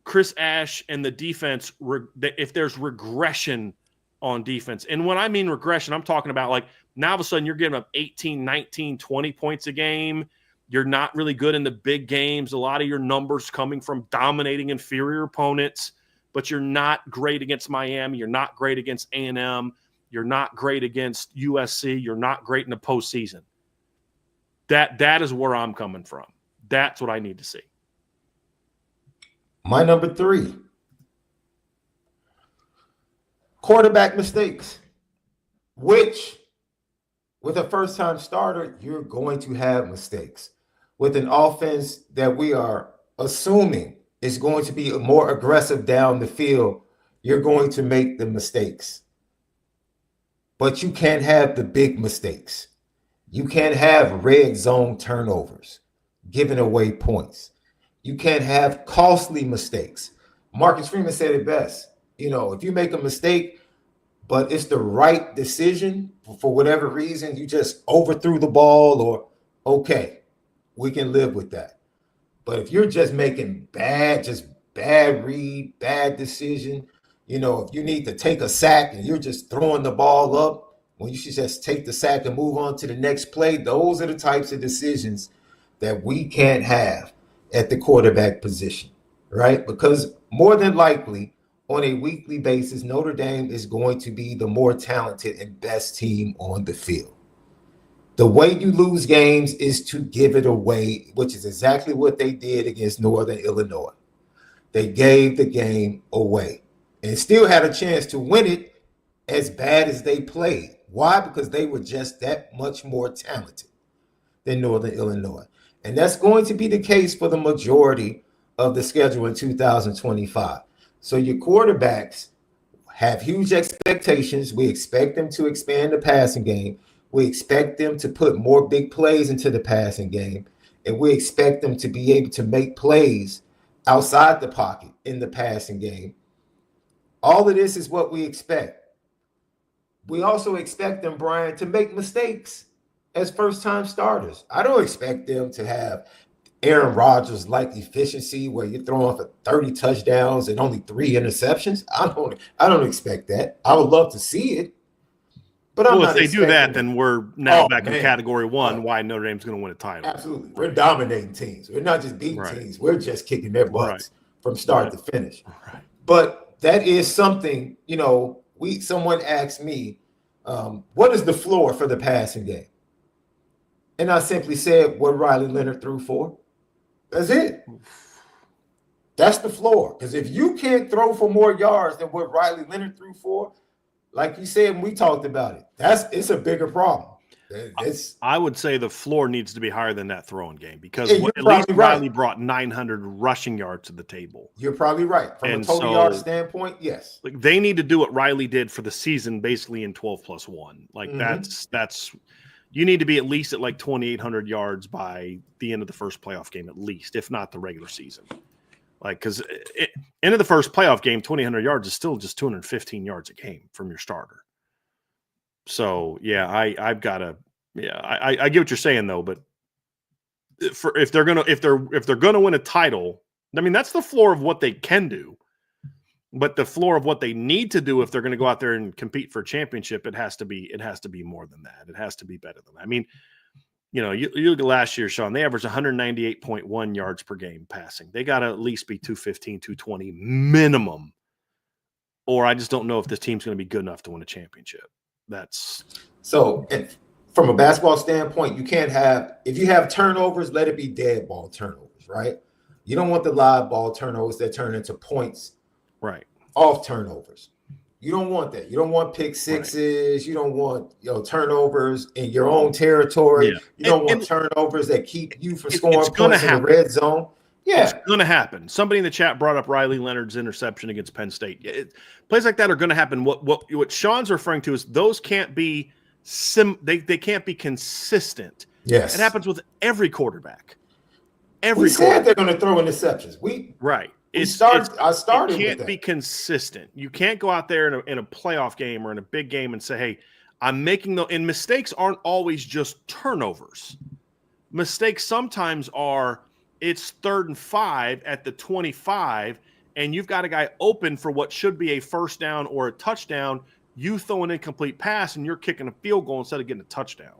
Chris Ash and the defense, if there's regression on defense. And when I mean regression, I'm talking about like now all of a sudden you're giving up 18, 19, 20 points a game. You're not really good in the big games. A lot of your numbers coming from dominating inferior opponents, but you're not great against Miami. You're not great against A&M. You're not great against USC. You're not great in the postseason. That is where I'm coming from. That's what I need to see. My number 3. Quarterback mistakes, which with a first-time starter, you're going to have mistakes. With an offense that we are assuming is going to be more aggressive down the field, you're going to make the mistakes. But you can't have the big mistakes. You can't have red zone turnovers, giving away points. You can't have costly mistakes. Marcus Freeman said it best. You know, if you make a mistake, but it's the right decision for whatever reason, you just overthrew the ball or okay, we can live with that. But if you're just making bad read, bad decision, you know, if you need to take a sack and you're just throwing the ball up when you should just take the sack and move on to the next play, those are the types of decisions that we can't have at the quarterback position, right? Because more than likely, on a weekly basis, Notre Dame is going to be the more talented and best team on the field. The way you lose games is to give it away, which is exactly what they did against Northern Illinois. They gave the game away and still had a chance to win it as bad as they played. Why? Because they were just that much more talented than Northern Illinois. And that's going to be the case for the majority of the schedule in 2025. So your quarterbacks have huge expectations. We expect them to expand the passing game. We expect them to put more big plays into the passing game. And we expect them to be able to make plays outside the pocket in the passing game. All of this is what we expect. We also expect them, Brian, to make mistakes as first-time starters. I don't expect them to have Aaron Rodgers-like efficiency where you're throwing for 30 touchdowns and only 3 interceptions. I don't expect that. I would love to see it. But if they do that, then we're now back in category 1, why Notre Dame's going to win a title. Absolutely. We're dominating teams. We're not just beating teams. We're just kicking their butts from start to finish. Right. But that is something, you know, someone asked me, what is the floor for the passing game? And I simply said what Riley Leonard threw for. That's it. That's the floor. Because if you can't throw for more yards than what Riley Leonard threw for, like you said when we talked about it, it's a bigger problem. I would say the floor needs to be higher than that throwing game because at least Riley brought 900 rushing yards to the table. You're probably right. From a total yard standpoint, yes. Like they need to do what Riley did for the season basically in 12+1. Like that's you need to be at least at like 2,800 yards by the end of the first playoff game, at least, if not the regular season. Like, because end of the first playoff game, 2,800 yards is still just 215 yards a game from your starter. So, yeah, I get what you're saying though, but if they're gonna win a title, I mean that's the floor of what they can do. But the floor of what they need to do if they're going to go out there and compete for a championship, it has to be more than that. It has to be better than that. I mean, you know, you look at last year, Shaun, they averaged 198.1 yards per game passing. They got to at least be 215, 220 minimum. Or I just don't know if this team's going to be good enough to win a championship. That's so from a basketball standpoint, you can't have, if you have turnovers, let it be dead ball turnovers, right? You don't want the live ball turnovers that turn into points. Right. Off turnovers. You don't want that. You don't want pick Right. sixes. You don't want turnovers in your own territory. Yeah. You don't want turnovers that keep you from it's scoring gonna points in the happen. red zone. It's Yeah, going to happen. Somebody in the chat brought up Riley Leonard's interception against Penn State. Plays like that are going to happen. What Sean's referring to is those can't be they can't be consistent. yes. It happens with every quarterback. We said they're going to throw interceptions. Right. I started It with can't that. be consistent. You can't go out there in a playoff game or in a big game and say, hey, I'm making and mistakes aren't always just turnovers. Mistakes sometimes are it's 3rd and 5 at the 25, and you've got a guy open for what should be a first down or a touchdown. You throw an incomplete pass, and you're kicking a field goal instead of getting a touchdown.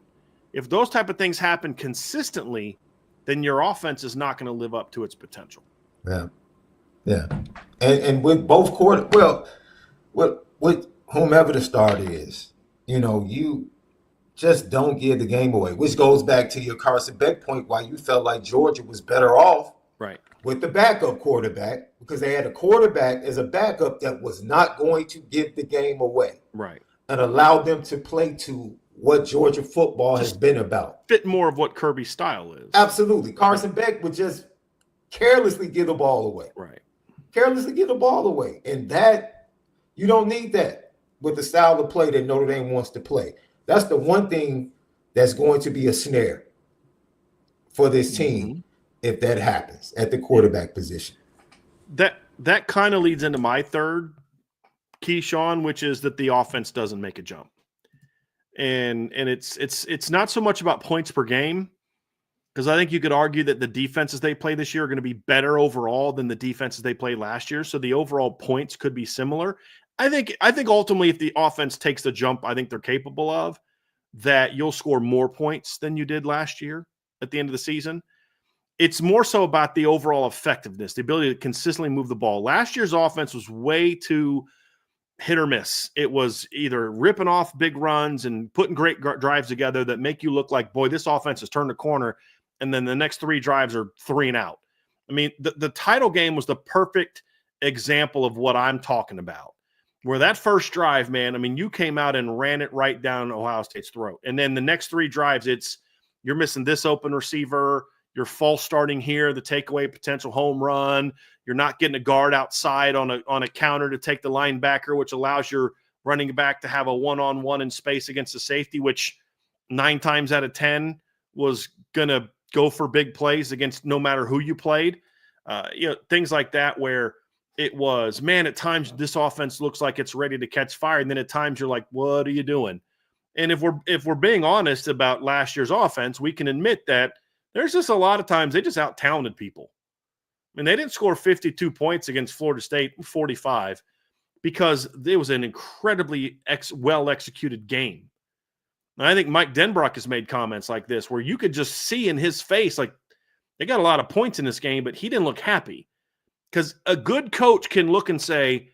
If those type of things happen consistently, then your offense is not going to live up to its potential. Yeah. Yeah. And with both with whomever the starter is, you just don't give the game away, which goes back to your Carson Beck point, why you felt like Georgia was better off with the backup quarterback, because they had a quarterback as a backup that was not going to give the game away. Right. And allow them to play to what Georgia football has been about. Fit more of what Kirby's style is. Absolutely. Carson Beck would just carelessly give the ball away. Right. Carelessly give the ball away. And that, you don't need that with the style of play that Notre Dame wants to play. That's the one thing that's going to be a snare for this team if that happens at the quarterback position. That kind of leads into my third key, Sean, which is that the offense doesn't make a jump. And it's not so much about points per game, because I think you could argue that the defenses they play this year are going to be better overall than the defenses they played last year. So the overall points could be similar. I think ultimately if the offense takes the jump I think they're capable of, that you'll score more points than you did last year at the end of the season. It's more so about the overall effectiveness, the ability to consistently move the ball. Last year's offense was way too hit or miss. It was either ripping off big runs and putting great drives together that make you look like, boy, this offense has turned the corner, and then the next 3 drives are 3 and out. I mean, the title game was the perfect example of what I'm talking about, where that first drive, man, I mean, you came out and ran it right down Ohio State's throat. And then the next 3 drives, you're missing this open receiver, you're false starting here, the takeaway potential home run, you're not getting a guard outside on a counter to take the linebacker, which allows your running back to have a one-on-one in space against the safety, which 9 times out of 10 was going to go for big plays against no matter who you played. Things like that where it was, man, at times this offense looks like it's ready to catch fire. And then at times you're like, what are you doing? And if we're being honest about last year's offense, we can admit that there's just a lot of times they just out-talented people. I mean, they didn't score 52 points against Florida State, 45, because it was an incredibly well-executed game. And I think Mike Denbrock has made comments like this where you could just see in his face, like, they got a lot of points in this game, but he didn't look happy. Because a good coach can look and say,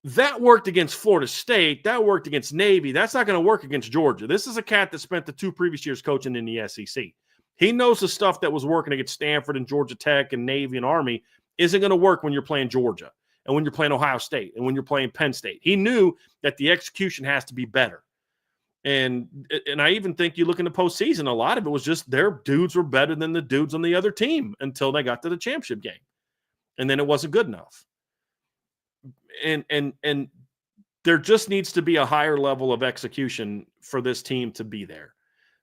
that worked against Florida State, that worked against Navy, that's not going to work against Georgia. This is a cat that spent the 2 previous years coaching in the SEC. He knows the stuff that was working against Stanford and Georgia Tech and Navy and Army isn't going to work when you're playing Georgia and when you're playing Ohio State and when you're playing Penn State. He knew that the execution has to be better. And I even think you look in the postseason, a lot of it was just their dudes were better than the dudes on the other team until they got to the championship game. And then it wasn't good enough. And there just needs to be a higher level of execution for this team to be there.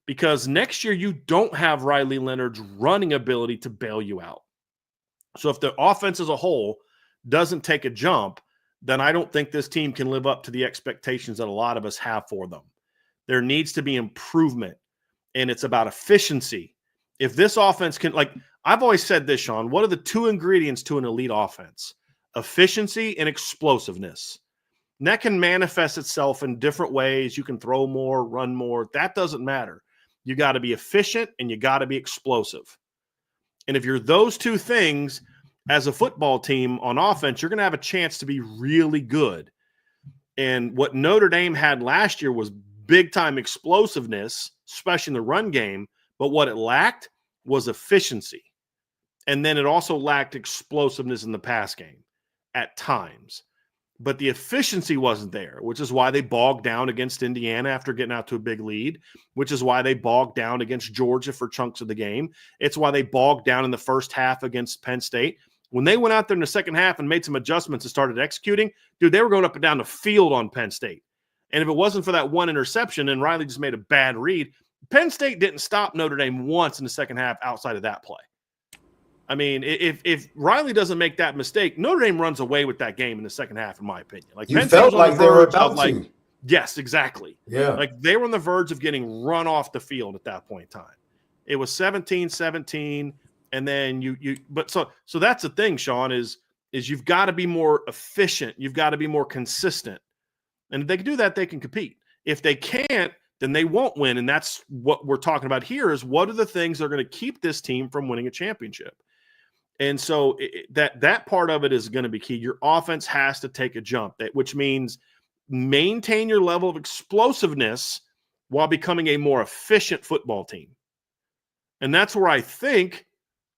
Because next year you don't have Riley Leonard's running ability to bail you out. So if the offense as a whole doesn't take a jump, then I don't think this team can live up to the expectations that a lot of us have for them. There needs to be improvement, and it's about efficiency. If this offense can, like I've always said this, Sean, what are the 2 ingredients to an elite offense? Efficiency and explosiveness. And that can manifest itself in different ways. You can throw more, run more. That doesn't matter. You got to be efficient and you got to be explosive. And if you're those 2 things as a football team on offense, you're going to have a chance to be really good. And what Notre Dame had last year was big-time explosiveness, especially in the run game. But what it lacked was efficiency. And then it also lacked explosiveness in the pass game at times. but the efficiency wasn't there, which is why they bogged down against Indiana after getting out to a big lead, which is why they bogged down against Georgia for chunks of the game. It's why they bogged down in the first half against Penn State. When they went out there in the second half and made some adjustments and started executing, dude, they were going up and down the field on Penn State. And if it wasn't for that one interception and Riley just made a bad read, Penn State didn't stop Notre Dame once in the second half outside of that play. I mean, if Riley doesn't make that mistake, Notre Dame runs away with that game in the second half, in my opinion. Like, you Penn felt State's like they were about to. Yes, exactly. Yeah. Like, they were on the verge of getting run off the field at that point in time. It was 17-17, and then so that's the thing, Shaun, is you've got to be more efficient. You've got to be more consistent. And if they can do that, they can compete. If they can't, then they won't win. And that's what we're talking about here, is what are the things that are going to keep this team from winning a championship? And so that part of it is going to be key. Your offense has to take a jump, which means maintain your level of explosiveness while becoming a more efficient football team. And that's where I think,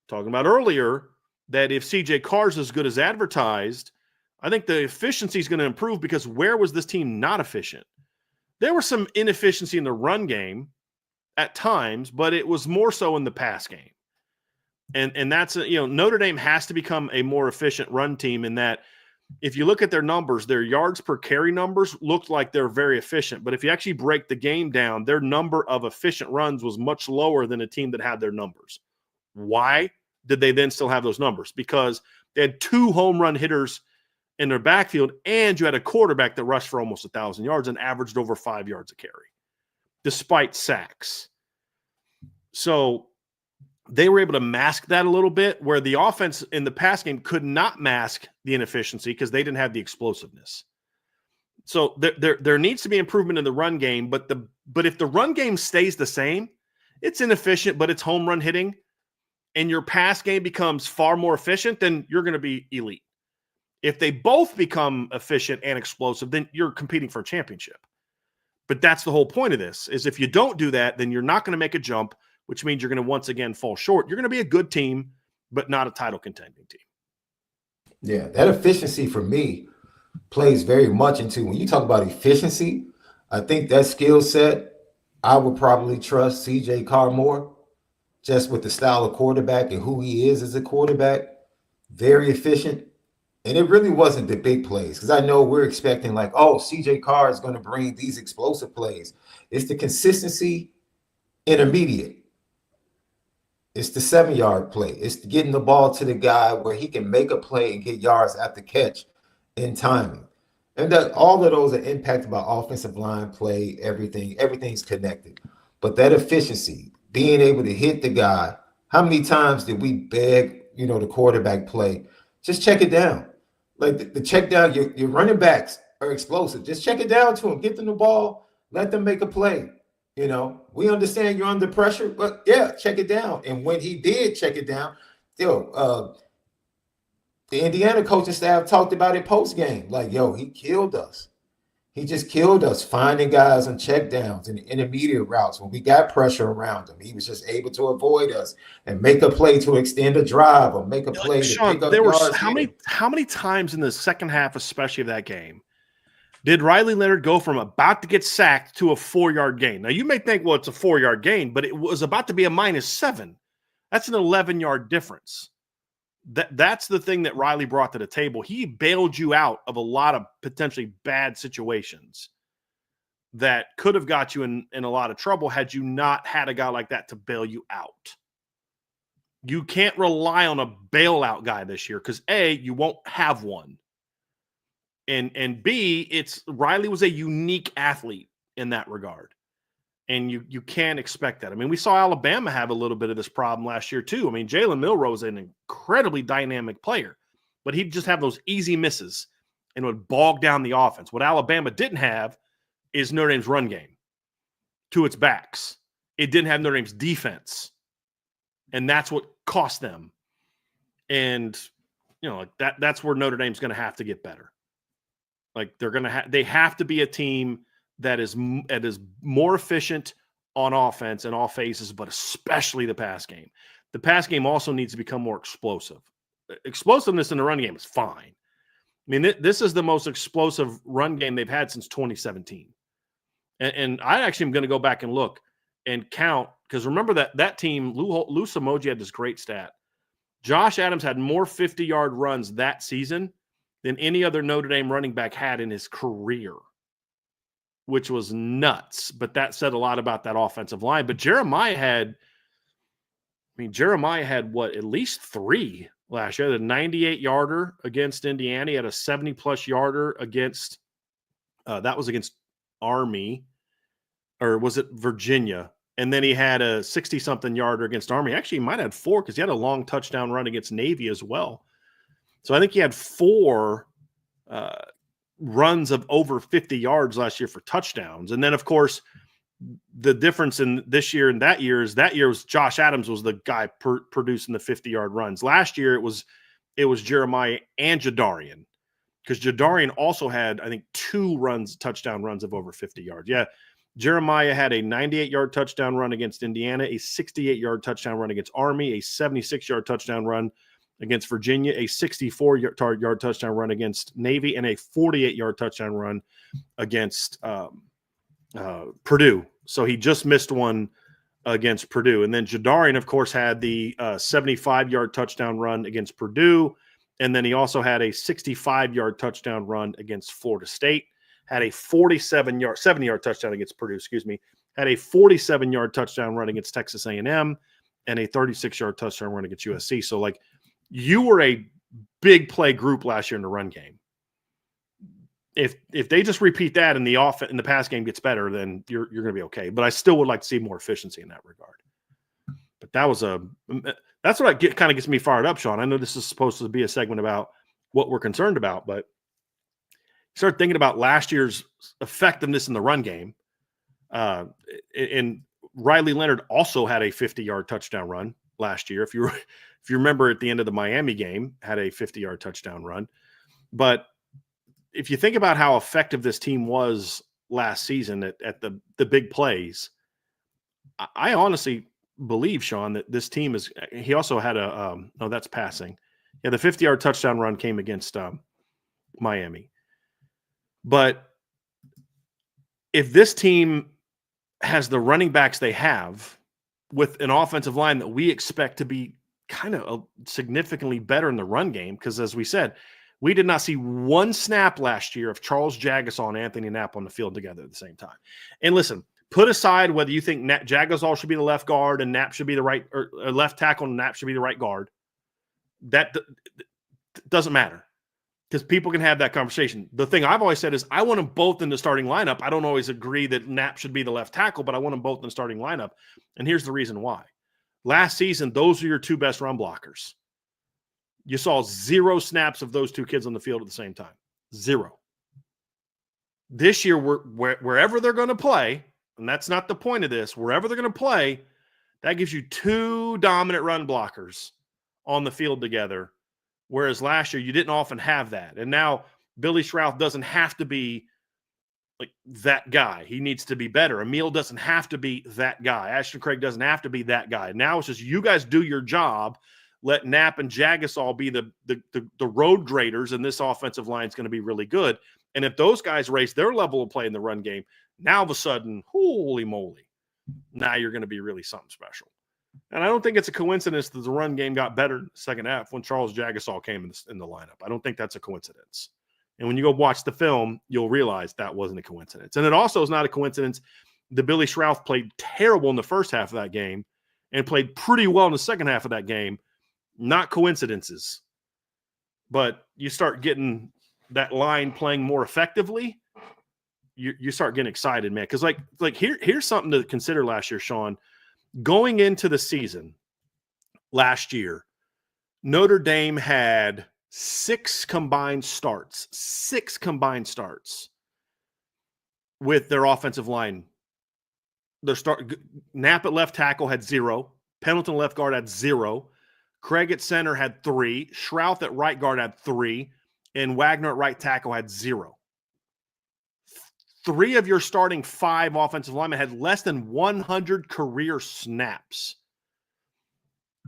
talking about earlier, that if CJ Carr's as good as advertised, I think the efficiency is going to improve, because where was this team not efficient? There was some inefficiency in the run game at times, but it was more so in the pass game. And that's, Notre Dame has to become a more efficient run team, in that if you look at their numbers, their yards per carry numbers looked like they're very efficient. But if you actually break the game down, their number of efficient runs was much lower than a team that had their numbers. Why did they then still have those numbers? Because they had 2 home run hitters in their backfield, and you had a quarterback that rushed for almost 1,000 yards and averaged over 5 yards a carry, despite sacks. So they were able to mask that a little bit, where the offense in the pass game could not mask the inefficiency because they didn't have the explosiveness. So there needs to be improvement in the run game, but if the run game stays the same, it's inefficient, but it's home run hitting, and your pass game becomes far more efficient, then you're going to be elite. If they both become efficient and explosive, then you're competing for a championship. But that's the whole point of this, is if you don't do that, then you're not going to make a jump, which means you're going to once again fall short. You're going to be a good team, but not a title contending team. Yeah, that efficiency for me plays very much into, when you talk about efficiency, I think that skill set, I would probably trust CJ Carr more, just with the style of quarterback and who he is as a quarterback. Very efficient. And it really wasn't the big plays, because I know we're expecting like, oh, CJ Carr is going to bring these explosive plays. It's the consistency intermediate. It's the 7-yard play. It's getting the ball to the guy where he can make a play and get yards after catch in timing. And that all of those are impacted by offensive line play, everything's connected. But that efficiency, being able to hit the guy, how many times did we beg, the quarterback play? Just check it down. Like the check down, your running backs are explosive. Just check it down to them. Get them the ball. Let them make a play. We understand you're under pressure, but yeah, check it down. And when he did check it down, the Indiana coaching staff talked about it post-game. Like, he killed us. He just killed us finding guys on check downs and intermediate routes. When we got pressure around him, he was just able to avoid us and make a play to extend a drive or make a play to Shaun, pick up there were yards. how many times in the second half, especially of that game, did Riley Leonard go from about to get sacked to a 4-yard gain? Now, you may think, well, it's a 4-yard gain, but it was about to be a -7. That's an 11-yard difference. That's the thing that Riley brought to the table. He bailed you out of a lot of potentially bad situations that could have got you in a lot of trouble had you not had a guy like that to bail you out. You can't rely on a bailout guy this year because, A, you won't have one. And B, Riley was a unique athlete in that regard. And you can't expect that. I mean, we saw Alabama have a little bit of this problem last year too. I mean, Jalen Milroe is an incredibly dynamic player, but he'd just have those easy misses and would bog down the offense. What Alabama didn't have is Notre Dame's run game to its backs. It didn't have Notre Dame's defense. And that's what cost them. And, that's where Notre Dame's going to have to get better. Like they have to be a team that is more efficient on offense in all phases, but especially the pass game. The pass game also needs to become more explosive. Explosiveness in the run game is fine. I mean, this is the most explosive run game they've had since 2017. And I actually am going to go back and look and count, because remember that team, Lou Samoji had this great stat. Josh Adams had more 50-yard runs that season than any other Notre Dame running back had in his career, which was nuts. But that said a lot about that offensive line. But Jeremiah had what, at least 3 last year. He had a 98-yarder against Indiana. He had a 70-plus yarder against that was against Army, or was it Virginia? And then he had a 60-something yarder against Army. Actually, he might have had 4, because he had a long touchdown run against Navy as well. So I think he had 4 runs of over 50 yards last year for touchdowns. And then, of course, the difference in this year and that year was Josh Adams was the guy producing the 50-yard runs. Last year it was Jeremiah and Jadarian, because Jadarian also had, I think, 2 touchdown runs of over 50 yards. Yeah, Jeremiah had a 98-yard touchdown run against Indiana, a 68-yard touchdown run against Army, a 76-yard touchdown run against Virginia, a 64-yard touchdown run against Navy, and a 48-yard touchdown run against Purdue. So he just missed one against Purdue. And then Jadarian, of course, had the 75-yard touchdown run against Purdue. And then he also had a 65-yard touchdown run against Florida State, had a 70-yard touchdown against Purdue, had a 47-yard touchdown run against Texas A&M, and a 36-yard touchdown run against USC. So, like, you were a big play group last year in the run game. If they just repeat that and the pass game gets better, then you're going to be okay. But I still would like to see more efficiency in that regard. But that's what kind of gets me fired up, Shaun. I know this is supposed to be a segment about what we're concerned about, but start thinking about last year's effectiveness in the run game. And Riley Leonard also had a 50-yard touchdown run last year. If you remember, at the end of the Miami game, had a 50-yard touchdown run. But if you think about how effective this team was last season at the big plays, I honestly believe, Shaun, that this team is. He also had that's passing. Yeah, the 50-yard touchdown run came against Miami. But if this team has the running backs they have, with an offensive line that we expect to be kind of significantly better in the run game, because as we said, we did not see one snap last year of Charles Jagasaw and Anthony Knapp on the field together at the same time. And listen, put aside whether you think Jagasaw should be the left guard and Knapp should be the right, or left tackle and Knapp should be the right guard. That doesn't matter, because people can have that conversation. The thing I've always said is I want them both in the starting lineup. I don't always agree that Knapp should be the left tackle, but I want them both in the starting lineup. And here's the reason why. Last season, those are your 2 best run blockers. You saw 0 snaps of those 2 kids on the field at the same time. 0. This year, wherever they're going to play, and that's not the point of this, wherever they're going to play, that gives you 2 dominant run blockers on the field together, whereas last year you didn't often have that. And now Billy Schrauth doesn't have to be like that guy. He needs to be better. Emil doesn't have to be that guy. Ashton Craig doesn't have to be that guy. Now it's just you guys do your job. Let Knapp and Jagasaw be the road graders, and this offensive line is going to be really good. And if those guys raise their level of play in the run game, now all of a sudden, holy moly, now you're going to be really something special. And I don't think it's a coincidence that the run game got better in the second half when Charles Jagasaw came in the lineup. I don't think that's a coincidence. And when you go watch the film, you'll realize that wasn't a coincidence. And it also is not a coincidence that Billy Schrauth played terrible in the first half of that game and played pretty well in the second half of that game. Not coincidences. But you start getting that line playing more effectively, you start getting excited, man. Because like here's something to consider last year, Shaun. Going into the season last year, Notre Dame had 6 combined starts with their offensive line. Knapp at left tackle had 0. Pendleton left guard had 0. Craig at center had 3. Schrauth at right guard had 3. And Wagner at right tackle had 0. 3 of your starting 5 offensive linemen had less than 100 career snaps.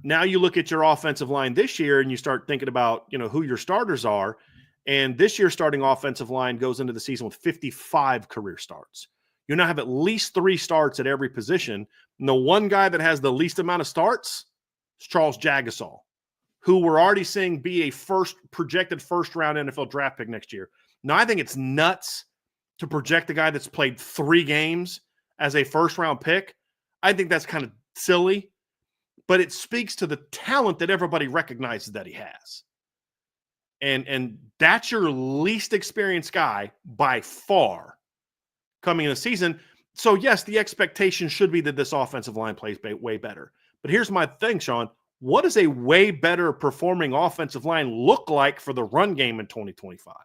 Now you look at your offensive line this year and you start thinking about, who your starters are. And this year's starting offensive line goes into the season with 55 career starts. You now have at least 3 starts at every position. And the one guy that has the least amount of starts is Charles Jagasaw, who we're already seeing be a projected first-round NFL draft pick next year. Now, I think it's nuts to project a guy that's played 3 games as a first-round pick. I think that's kind of silly, but it speaks to the talent that everybody recognizes that he has. And that's your least experienced guy by far coming in the season. So, yes, the expectation should be that this offensive line plays way better. But here's my thing, Shaun. What does a way better performing offensive line look like for the run game in 2025?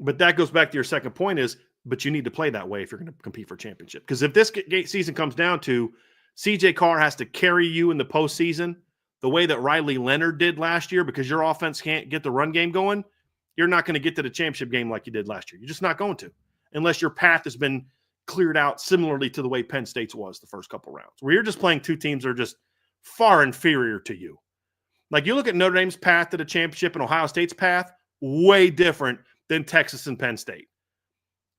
But that goes back to your second point but you need to play that way if you're going to compete for a championship. Because if this season comes down to CJ Carr has to carry you in the postseason the way that Riley Leonard did last year because your offense can't get the run game going, you're not going to get to the championship game like you did last year. You're just not going to, unless your path has been cleared out similarly to the way Penn State's was the first couple rounds, where you're just playing 2 teams that are just far inferior to you. Like you look at Notre Dame's path to the championship and Ohio State's path, way different than Texas and Penn State.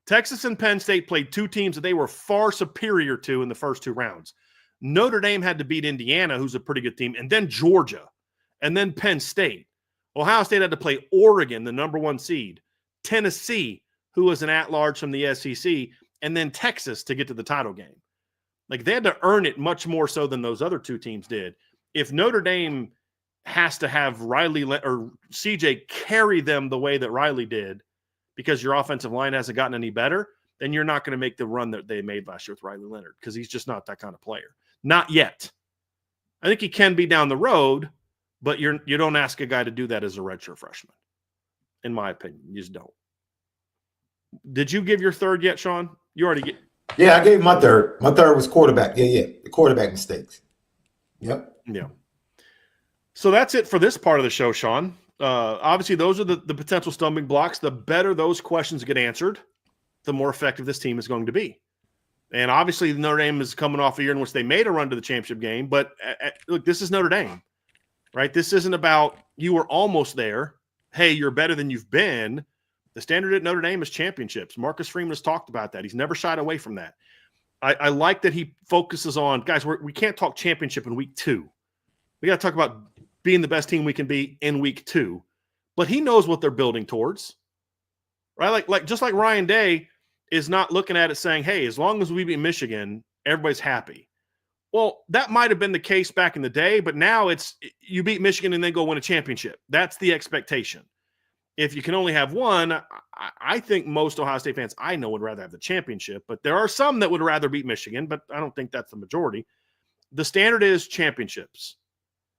Texas and Penn State played 2 teams that they were far superior to in the first 2 rounds. Notre Dame had to beat Indiana, who's a pretty good team, and then Georgia, and then Penn State. Ohio State had to play Oregon, the number 1 seed, Tennessee, who was an at-large from the SEC, and then Texas to get to the title game. Like, they had to earn it much more so than those other 2 teams did. If Notre Dame has to have Riley or CJ carry them the way that Riley did because your offensive line hasn't gotten any better, then you're not going to make the run that they made last year with Riley Leonard because he's just not that kind of player. Not yet. I think he can be down the road, but you don't ask a guy to do that as a redshirt freshman, in my opinion. You just don't. Did you give your third yet, Shaun? You already get. Yeah, I gave my third. My third was quarterback. Yeah. The quarterback mistakes. Yep. Yeah. So that's it for this part of the show, Shaun. Obviously, those are the potential stumbling blocks. The better those questions get answered, the more effective this team is going to be. And obviously, Notre Dame is coming off a year in which they made a run to the championship game. But look, this is Notre Dame, right? This isn't about you were almost there. Hey, you're better than you've been. The standard at Notre Dame is championships. Marcus Freeman has talked about that. He's never shied away from that. I like that he focuses on, guys, we can't talk championship in week 2. We got to talk about being the best team we can be in week 2. But he knows what they're building towards, right? Like just like Ryan Day is not looking at it saying, hey, as long as we beat Michigan, everybody's happy. Well, that might have been the case back in the day, but now it's you beat Michigan and then go win a championship. That's the expectation. If you can only have one, I think most Ohio State fans I know would rather have the championship, but there are some that would rather beat Michigan, but I don't think that's the majority. The standard is championships.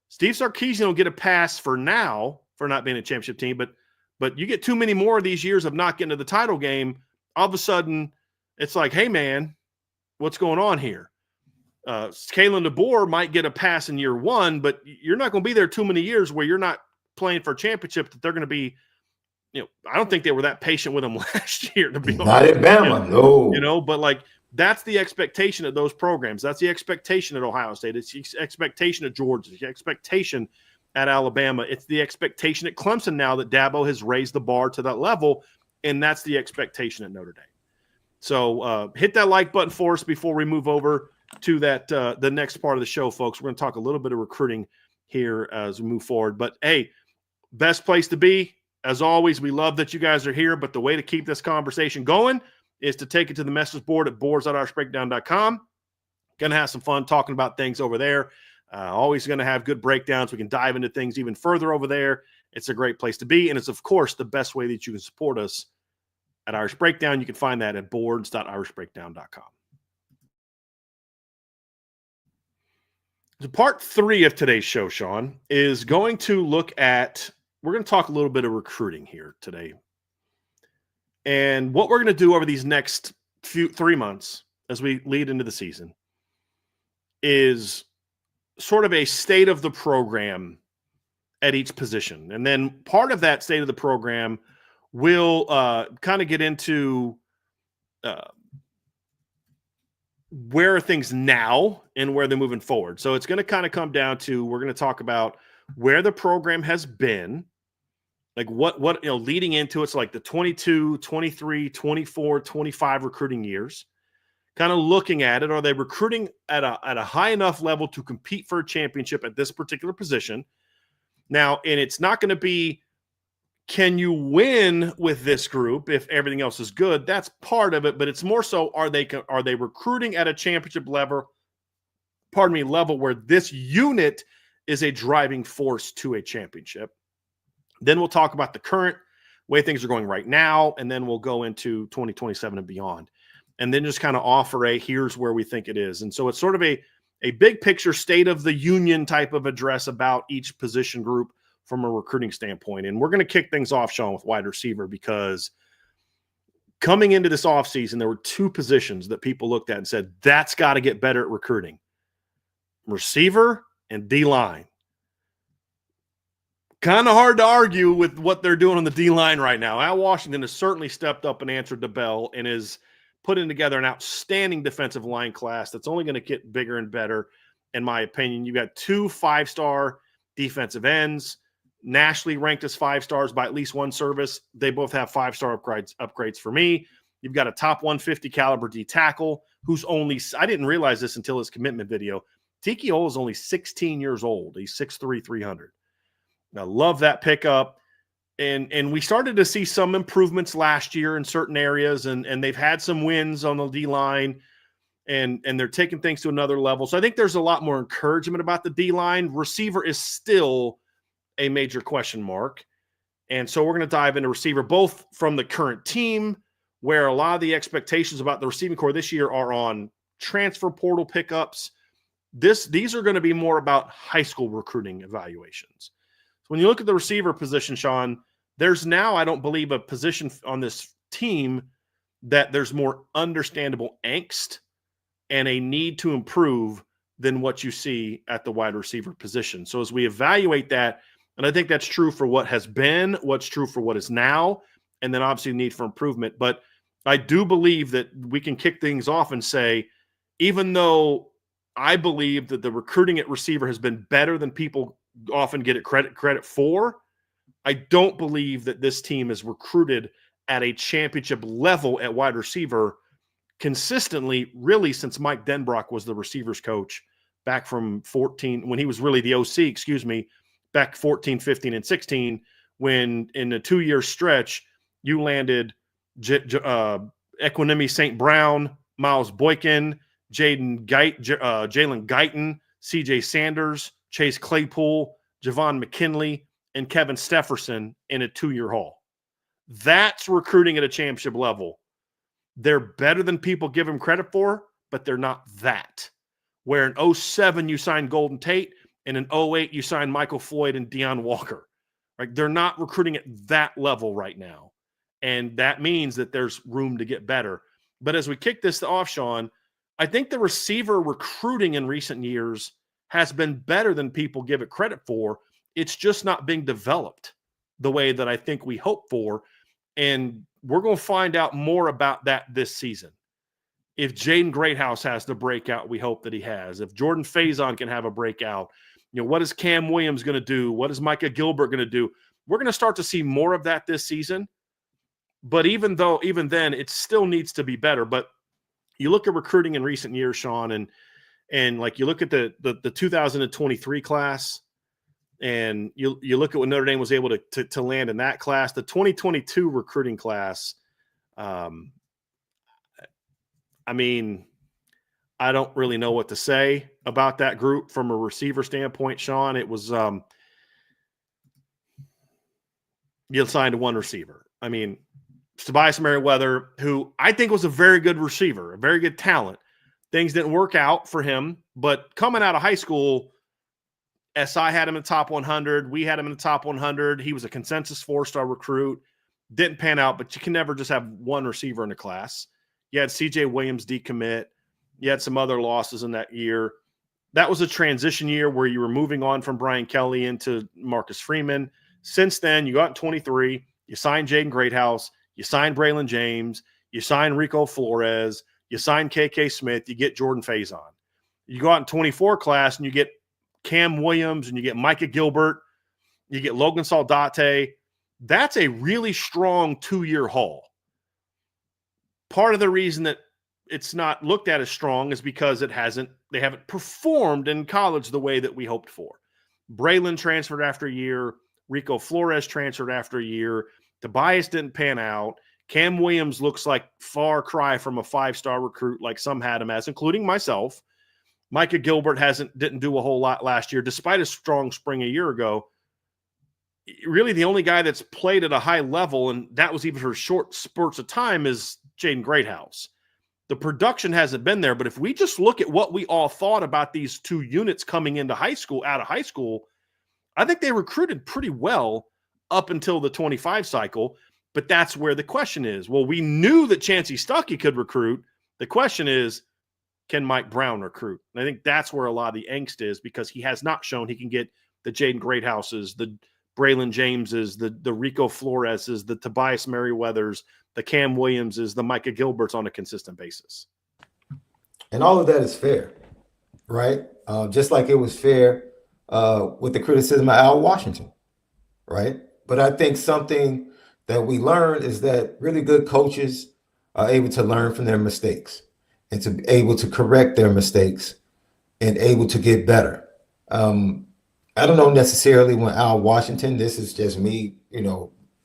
Steve Sarkisian will get a pass for now for not being a championship team, but you get too many more of these years of not getting to the title game, all of a sudden it's like, hey, man, what's going on here? Kalen DeBoer might get a pass in year 1, but you're not going to be there too many years where you're not playing for a championship that they're going to be, I don't think they were that patient with him last year, to be honest. Not at Bama, no. But like that's the expectation of those programs. That's the expectation at Ohio State. It's the expectation at Georgia. It's the expectation at Alabama. It's the expectation at Clemson now that Dabo has raised the bar to that level, and that's the expectation at Notre Dame. So hit that like button for us before we move over to that the next part of the show, folks. We're going to talk a little bit of recruiting here as we move forward. But, hey, best place to be. As always, we love that you guys are here, but the way to keep this conversation going is to take it to the message board at boards.irishbreakdown.com. Going to have some fun talking about things over there. Always going to have good breakdowns. We can dive into things even further over there. It's a great place to be, and it's, of course, the best way that you can support us at Irish Breakdown. You can find that at boards.irishbreakdown.com. So part 3 of today's show, Shaun, is going to look at – we're going to talk a little bit of recruiting here today. And what we're going to do over these next 3 months as we lead into the season is sort of a state of the program at each position. And then part of that state of the program will kind of get into where are things now and where they're moving forward. So it's going to kind of come down to we're going to talk about where the program has been Like what, leading into it's like the 22, 23, 24, 25 recruiting years, kind of looking at it. Are they recruiting at a high enough level to compete for a championship at this particular position? Now, and it's not going to be, can you win with this group if everything else is good? That's part of it, but it's more so, are they recruiting at a championship level where this unit is a driving force to a championship? Then we'll talk about the current way things are going right now, and then we'll go into 2027 and beyond. And then just kind of offer here's where we think it is. And so it's sort of a big picture state of the union type of address about each position group from a recruiting standpoint. And we're going to kick things off, Shaun, with wide receiver, because coming into this offseason, there were two positions that people looked at and said, that's got to get better at recruiting: receiver and D-line. Kind of hard to argue with what they're doing on the D-line right now. Al Washington has certainly stepped up and answered the bell and is putting together an outstanding defensive line class that's only going to get bigger and better, in my opinion. You've got 2 5-star defensive ends, nationally ranked as 5 stars by at least one service. They both have 5-star upgrades for me. You've got a top 150 caliber D tackle who's only, I didn't realize this until his commitment video, Tiki Ol is only 16 years old. He's 6'3", 300. I love that pickup. And we started to see some improvements last year in certain areas, and they've had some wins on the D-line, and they're taking things to another level. So I think there's a lot more encouragement about the D-line. Receiver is still a major question mark. And so we're going to dive into receiver, both from the current team, where a lot of the expectations about the receiving core this year are on transfer portal pickups. These are going to be more about high school recruiting evaluations. So when you look at the receiver position, Shaun, there's now, I don't believe, a position on this team that there's more understandable angst and a need to improve than what you see at the wide receiver position. So as we evaluate that, and I think that's true for what has been, what's true for what is now, and then obviously the need for improvement. But I do believe that we can kick things off and say, even though I believe that the recruiting at receiver has been better than people often get it credit for, I don't believe that this team is recruited at a championship level at wide receiver consistently, really, since Mike Denbrock was the receivers coach back from 14, when he was really the OC, back 14, 15, and 16, when in a 2-year stretch, you landed Equanimity St. Brown, Miles Boykin, Jalen Guyton, CJ Sanders, Chase Claypool, Javon McKinley, and Kevin Stefferson in a 2-year haul. That's recruiting at a championship level. They're better than people give them credit for, but they're not that. Where in 07 you signed Golden Tate, and in 08 you signed Michael Floyd and Deion Walker. Right? They're not recruiting at that level right now. And that means that there's room to get better. But as we kick this off, Shaun, I think the receiver recruiting in recent years has been better than people give it credit for. It's just not being developed the way that I think we hope for. And we're going to find out more about that this season. If Jaden Greathouse has the breakout we hope that he has, if Jordan Faison can have a breakout, what is Cam Williams going to do? What is Micah Gilbert going to do? We're going to start to see more of that this season. But even then, it still needs to be better. But you look at recruiting in recent years, Shaun, and like you look at the 2023 class, and you look at what Notre Dame was able to land in that class. The 2022 recruiting class, I mean, I don't really know what to say about that group from a receiver standpoint, Shaun. It was you signed one receiver. I mean, Tobias Merriweather, who I think was a very good receiver, a very good talent. Things didn't work out for him, but coming out of high school, SI had him in the top 100. We had him in the top 100. He was a consensus 4-star recruit. Didn't pan out, but you can never just have one receiver in the class. You had CJ Williams decommit. You had some other losses in that year. That was a transition year where you were moving on from Brian Kelly into Marcus Freeman. Since then, you got in 23. You signed Jaden Greathouse. You signed Braylon James. You signed Rico Flores. You sign KK Smith, you get Jordan Faison. You go out in 24 class and you get Cam Williams and you get Micah Gilbert, you get Logan Saldate. That's a really strong 2-year haul. Part of the reason that it's not looked at as strong is because they haven't performed in college the way that we hoped for. Braylon transferred after a year. Rico Flores transferred after a year. Tobias didn't pan out. Cam Williams looks like far cry from a 5-star recruit like some had him as, including myself. Micah Gilbert didn't do a whole lot last year, despite a strong spring a year ago. Really, the only guy that's played at a high level, and that was even for short spurts of time, is Jaden Greathouse. The production hasn't been there, but if we just look at what we all thought about these 2 units coming into high school, out of high school, I think they recruited pretty well up until the 25 cycle, but that's where the question is. Well, we knew that Chancey Stuckey could recruit. The question is, can Mike Brown recruit? And I think that's where a lot of the angst is, because he has not shown he can get the Jaden Greathouses, the Braylon Jameses, the Rico Floreses, the Tobias Merriweathers, the Cam Williamses, the Micah Gilberts on a consistent basis. And all of that is fair, right? Just like it was fair with the criticism of Al Washington, right? But I think something that we learned is that really good coaches are able to learn from their mistakes and to be able to correct their mistakes and able to get better. I don't know necessarily when Al Washington, this is just me,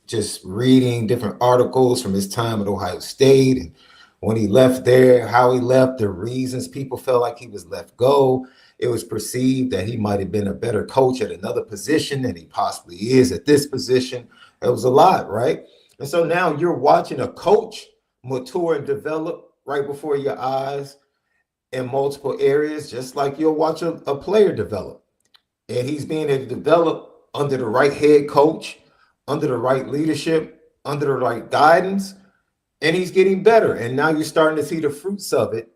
just reading different articles from his time at Ohio State and when he left there, how he left, the reasons people felt like he was left go. It was perceived that he might have been a better coach at another position than he possibly is at this position. It was a lot, right? And so now you're watching a coach mature and develop right before your eyes in multiple areas, just like you'll watch a player develop. And he's being able to develop under the right head coach, under the right leadership, under the right guidance, and he's getting better. And now you're starting to see the fruits of it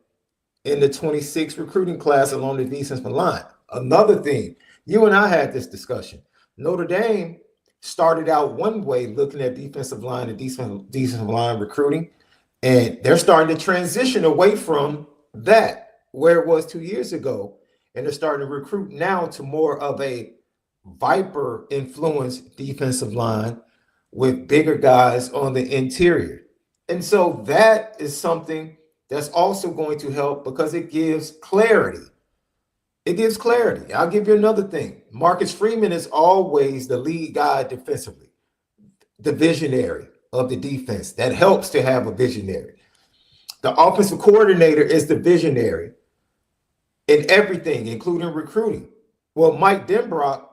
in the 26 recruiting class along the defensive line. Another thing, you and I had this discussion. Notre Dame started out one way looking at defensive line and defensive line recruiting, and they're starting to transition away from that, where it was 2 years ago. And they're starting to recruit now to more of a Viper-influenced defensive line with bigger guys on the interior. And so that is something that's also going to help because it gives clarity. It gives clarity. I'll give you another thing. Marcus Freeman is always the lead guy defensively, the visionary of the defense. That helps to have a visionary. The offensive coordinator is the visionary in everything, including recruiting. Well, Mike Denbrock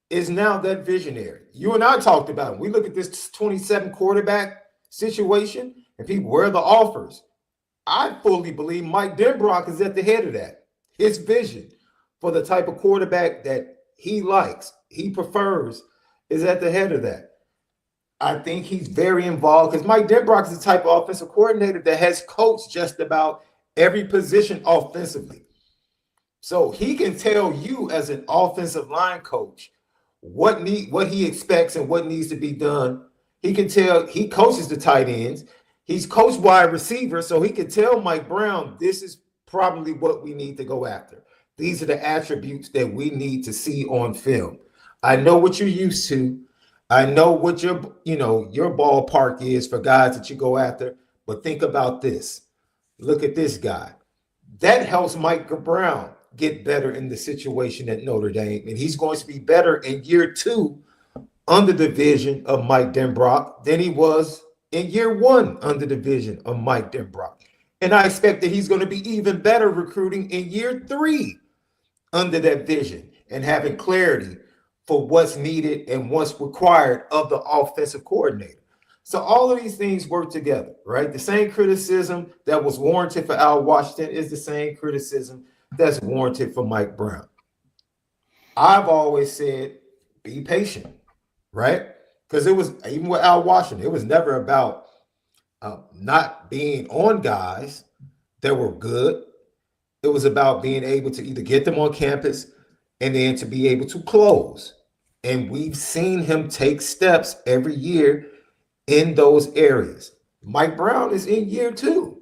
is now that visionary. You and I talked about it. We look at this 27 quarterback situation and people, where are the offers? I fully believe Mike Denbrock is at the head of that. His vision for the type of quarterback that he likes, he prefers, is at the head of that. I think he's very involved because Mike Denbrock is the type of offensive coordinator that has coached just about every position offensively. So he can tell you as an offensive line coach what he expects and what needs to be done. He can tell, he coaches the tight ends. He's coached wide receivers, so he can tell Mike Brown, this is probably what we need to go after. These are the attributes that we need to see on film. I know what you're used to. I know what your ballpark is for guys that you go after, but think about this. Look at this guy. That helps Mike Brown get better in the situation at Notre Dame, and he's going to be better in year 2 under the vision of Mike Denbrock than he was in year 1 under the vision of Mike Denbrock. And I expect that he's going to be even better recruiting in year 3 under that vision and having clarity for what's needed and what's required of the offensive coordinator. So all of these things work together, right? The same criticism that was warranted for Al Washington is the same criticism that's warranted for Mike Brown. I've always said, be patient, right? Because it was, even with Al Washington, it was never about not being on guys that were good. It was about being able to either get them on campus and then to be able to close. And we've seen him take steps every year in those areas. Mike Brown is in year 2.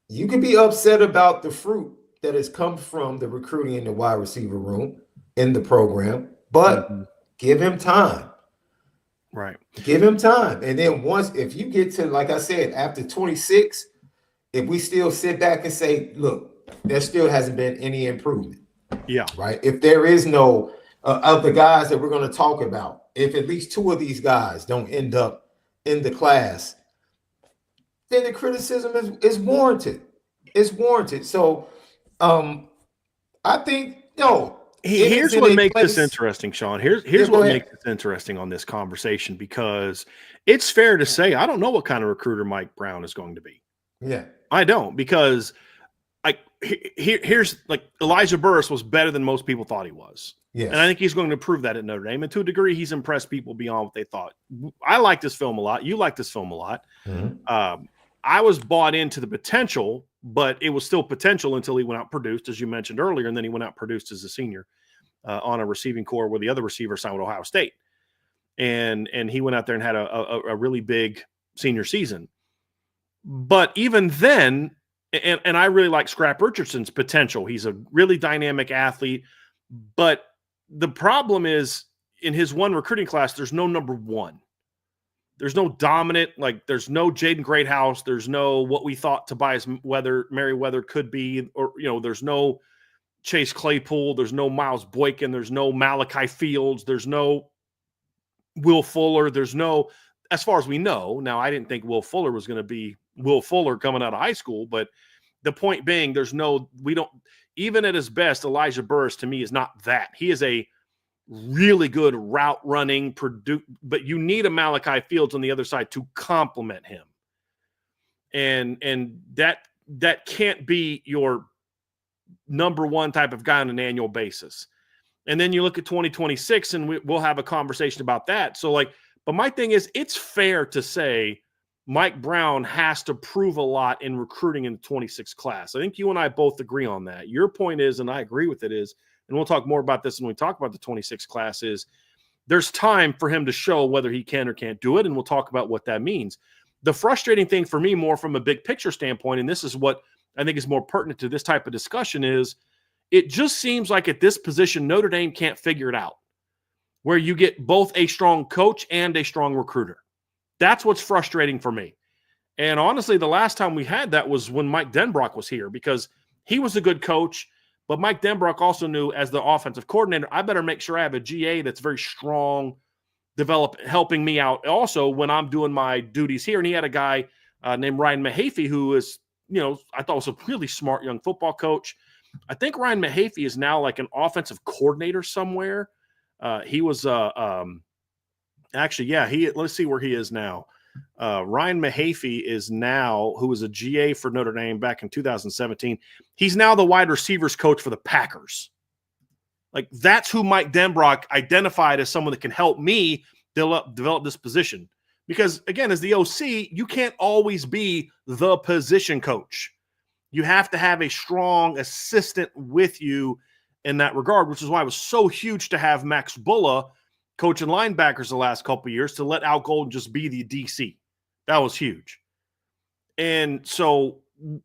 You can be upset about the fruit that has come from the recruiting in the wide receiver room in the program, but give him time. Right. Give him time. And then if you get to, like I said, after 26, if we still sit back and say, look, there still hasn't been any improvement. Yeah. Right. If there is no of the guys that we're going to talk about, if at least two of these guys don't end up in the class, then the criticism is warranted. It's warranted. So I think, here's what makes this interesting, Shaun. Here's what makes this interesting on this conversation, because it's fair to say I don't know what kind of recruiter Mike Brown is going to be. Yeah. I don't, because here's like Elijah Burris was better than most people thought he was. Yes. And I think he's going to prove that at Notre Dame. And to a degree, he's impressed people beyond what they thought. I like this film a lot. You like this film a lot. Mm-hmm. I was bought into the potential, but it was still potential until he went out produced, as you mentioned earlier, and then he went out produced as a senior on a receiving corps where the other receiver signed with Ohio State. And he went out there and had a really big senior season. But even then, and I really like Scrap Richardson's potential. He's a really dynamic athlete. But the problem is, in his one recruiting class, there's no number one. There's no dominant, like there's no Jaden Greathouse. There's no what we thought Tobias Merriweather could be, or, there's no Chase Claypool. There's no Miles Boykin. There's no Malachi Fields. There's no Will Fuller. There's no, as far as we know. Now, I didn't think Will Fuller was going to be Will Fuller coming out of high school, but the point being, even at his best, Elijah Burris to me is not that. He is a really good route running, but you need a Malachi Fields on the other side to complement him. And that can't be your number one type of guy on an annual basis. And then you look at 2026 and we'll have a conversation about that. So but my thing is, it's fair to say Mike Brown has to prove a lot in recruiting in the 26 class. I think you and I both agree on that. Your point is, and I agree with it, is, and we'll talk more about this when we talk about the 26 class, is there's time for him to show whether he can or can't do it, and we'll talk about what that means. The frustrating thing for me, more from a big picture standpoint, and this is what I think is more pertinent to this type of discussion, is it just seems like at this position, Notre Dame can't figure it out, where you get both a strong coach and a strong recruiter. That's what's frustrating for me. And honestly, the last time we had that was when Mike Denbrock was here, because he was a good coach, but Mike Denbrock also knew, as the offensive coordinator, I better make sure I have a GA that's very strong, helping me out also when I'm doing my duties here. And he had a guy named Ryan Mahaffey, who is, I thought was a really smart young football coach. I think Ryan Mahaffey is now like an offensive coordinator somewhere. He was let's see where he is now. Ryan Mahaffey is now, who was a GA for Notre Dame back in 2017. He's now the wide receivers coach for the Packers. Like, that's who Mike Denbrock identified as someone that can help me develop this position. Because, again, as the OC, you can't always be the position coach. You have to have a strong assistant with you in that regard, which is why it was so huge to have Max Bulla coaching linebackers the last couple of years, to let Al Golden just be the DC. That was huge. And so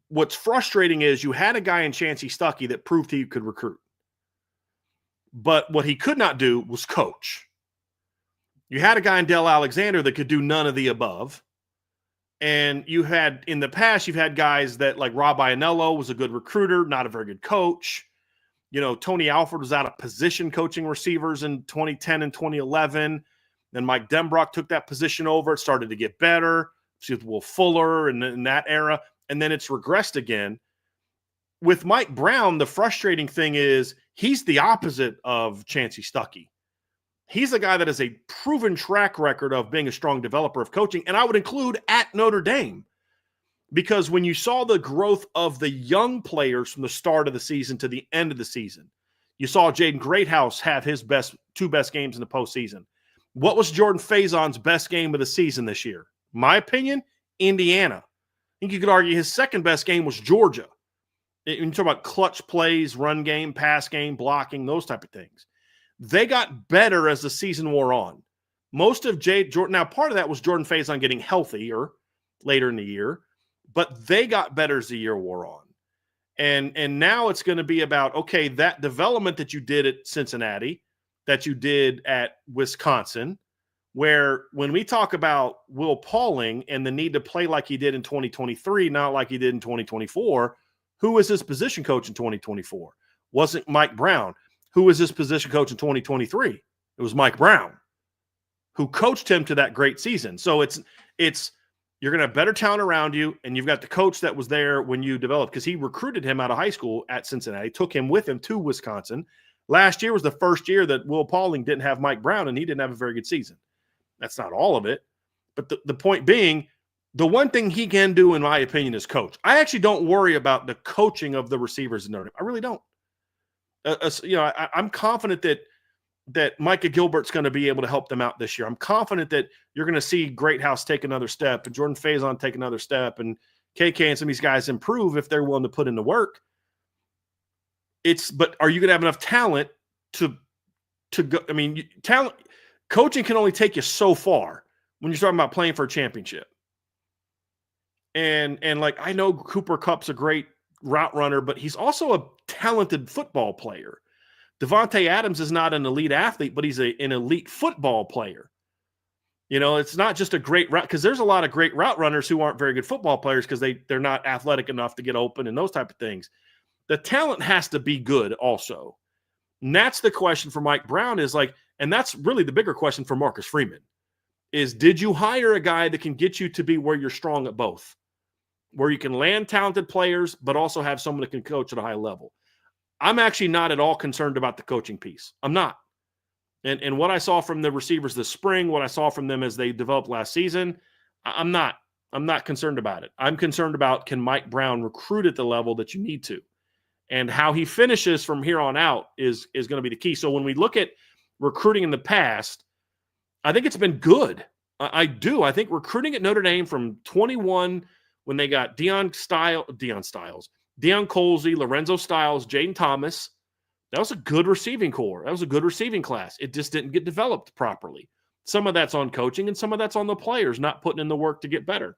what's frustrating is you had a guy in Chancey Stuckey that proved he could recruit. But what he could not do was coach. You had a guy in Dell Alexander that could do none of the above. And you had, in the past, you've had guys that, like Rob Ianello was a good recruiter, not a very good coach. Tony Alford was out of position coaching receivers in 2010 and 2011. Then Mike Denbrock took that position over. It started to get better. With Will Fuller and in that era. And then it's regressed again. With Mike Brown, the frustrating thing is he's the opposite of Chancey Stuckey. He's a guy that has a proven track record of being a strong developer of coaching. And I would include at Notre Dame. Because when you saw the growth of the young players from the start of the season to the end of the season, you saw Jaden Greathouse have his two best games in the postseason. What was Jordan Faison's best game of the season this year? My opinion, Indiana. I think you could argue his second best game was Georgia. When you talk about clutch plays, run game, pass game, blocking, those type of things. They got better as the season wore on. Most of Jordan, now part of that was Jordan Faison getting healthier later in the year. But they got better as the year wore on. And now it's going to be about, okay, that development that you did at Cincinnati, that you did at Wisconsin, Where when we talk about Will Pauling and the need to play like he did in 2023, not like he did in 2024, who was his position coach in 2024? Wasn't Mike Brown. Who was his position coach in 2023? It was Mike Brown, who coached him to that great season. So it's you're going to have better talent around you, and you've got the coach that was there when you developed, because he recruited him out of high school at Cincinnati, took him with him to Wisconsin. Last year was the first year that Will Pauling didn't have Mike Brown, and he didn't have a very good season. That's not all of it. But the point being, the one thing he can do, in my opinion, is coach. I actually don't worry about the coaching of the receivers in Notre Dame. I really don't. I'm confident that Micah Gilbert's going to be able to help them out this year. I'm confident that you're going to see Greathouse take another step and Jordan Faison take another step and KK and some of these guys improve if they're willing to put in the work. But are you going to have enough talent to go? I mean, talent coaching can only take you so far when you're talking about playing for a championship. And like, I know Cooper Kupp's a great route runner, but he's also a talented football player. Devontae Adams is not an elite athlete, but he's an elite football player. It's not just a great route, because there's a lot of great route runners who aren't very good football players because they're not athletic enough to get open and those type of things. The talent has to be good also. And that's the question for Mike Brown and that's really the bigger question for Marcus Freeman is, did you hire a guy that can get you to be where you're strong at both, where you can land talented players, but also have someone that can coach at a high level? I'm actually not at all concerned about the coaching piece. I'm not. And what I saw from the receivers this spring, what I saw from them as they developed last season, I'm not concerned about it. I'm concerned about, can Mike Brown recruit at the level that you need to? And how he finishes from here on out is going to be the key. So when we look at recruiting in the past, I think it's been good. I do. I think recruiting at Notre Dame from 21, when they got Deion Colsey, Lorenzo Styles, Jaden Thomas, that was a good receiving core. That was a good receiving class. It just didn't get developed properly. Some of that's on coaching, and some of that's on the players not putting in the work to get better.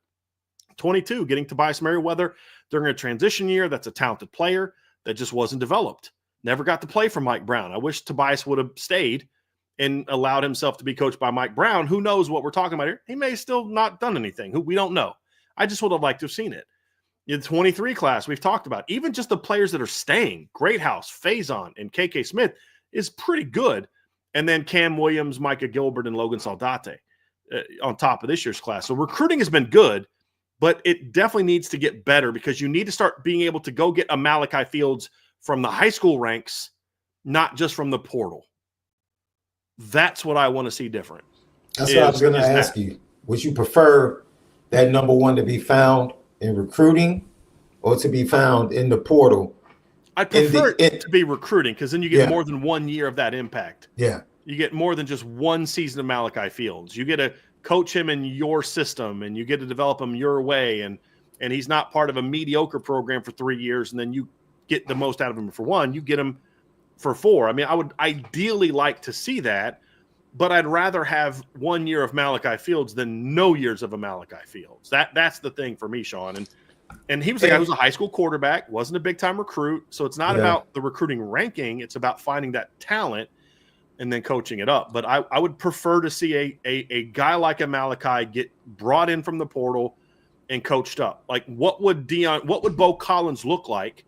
22, getting Tobias Merriweather during a transition year. That's a talented player that just wasn't developed. Never got to play for Mike Brown. I wish Tobias would have stayed and allowed himself to be coached by Mike Brown. Who knows what we're talking about here? He may still not done anything. We don't know. I just would have liked to have seen it. In the 23 class, we've talked about, even just the players that are staying, Greathouse, Faison, and KK Smith is pretty good. And then Cam Williams, Micah Gilbert, and Logan Saldate on top of this year's class. So recruiting has been good, but it definitely needs to get better, because you need to start being able to go get a Malachi Fields from the high school ranks, not just from the portal. That's what I want to see different. That's what I was going to ask you. Would you prefer that number one to be found in recruiting or to be found in the portal? I prefer it to be recruiting, because then you get more than 1 year of that impact. Yeah. You get more than just one season of Malachi Fields. You get to coach him in your system, and you get to develop him your way. And he's not part of a mediocre program for 3 years, and then you get the most out of him for one. You get him for 4. I mean, I would ideally like to see that, but I'd rather have 1 year of Malachi Fields than no years of a Malachi Fields. That's the thing for me, Shaun. And he was a guy who was a high school quarterback, wasn't a big-time recruit. So it's not about the recruiting ranking. It's about finding that talent and then coaching it up. But I would prefer to see a guy like a Malachi get brought in from the portal and coached up. Like, what would Bo Collins look like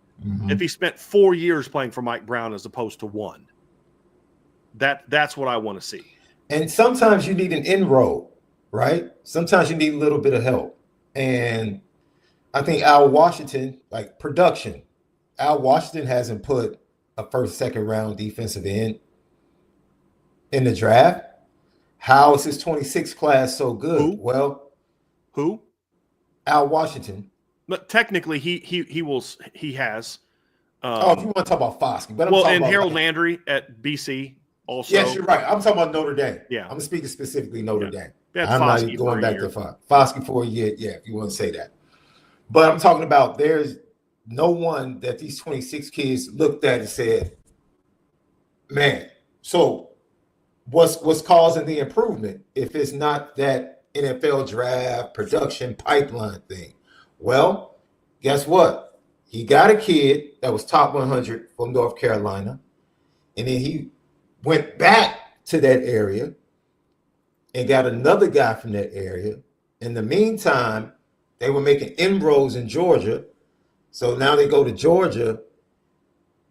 if he spent 4 years playing for Mike Brown as opposed to 1? That's what I want to see. And sometimes you need an inroad, right? Sometimes you need a little bit of help. And I think Al Washington, like production, Al Washington hasn't put a first, second round defensive end in the draft. How is his 26 class so good? Who? Well, who? Al Washington. But technically, he has. If you want to talk about Foskey, but and Harold Landry at BC also. Yes, you're right. I'm talking about Notre Dame. Yeah, I'm speaking specifically Notre Dame. I'm not even going back to Foskey for a year. Yeah, if you want to say that. But I'm talking about there's no one that these 26 kids looked at and said, man, so what's causing the improvement if it's not that NFL draft production pipeline thing? Well, guess what? He got a kid that was top 100 from North Carolina, and then he went back to that area and got another guy from that area. In the meantime, they were making inroads in Georgia. So now they go to Georgia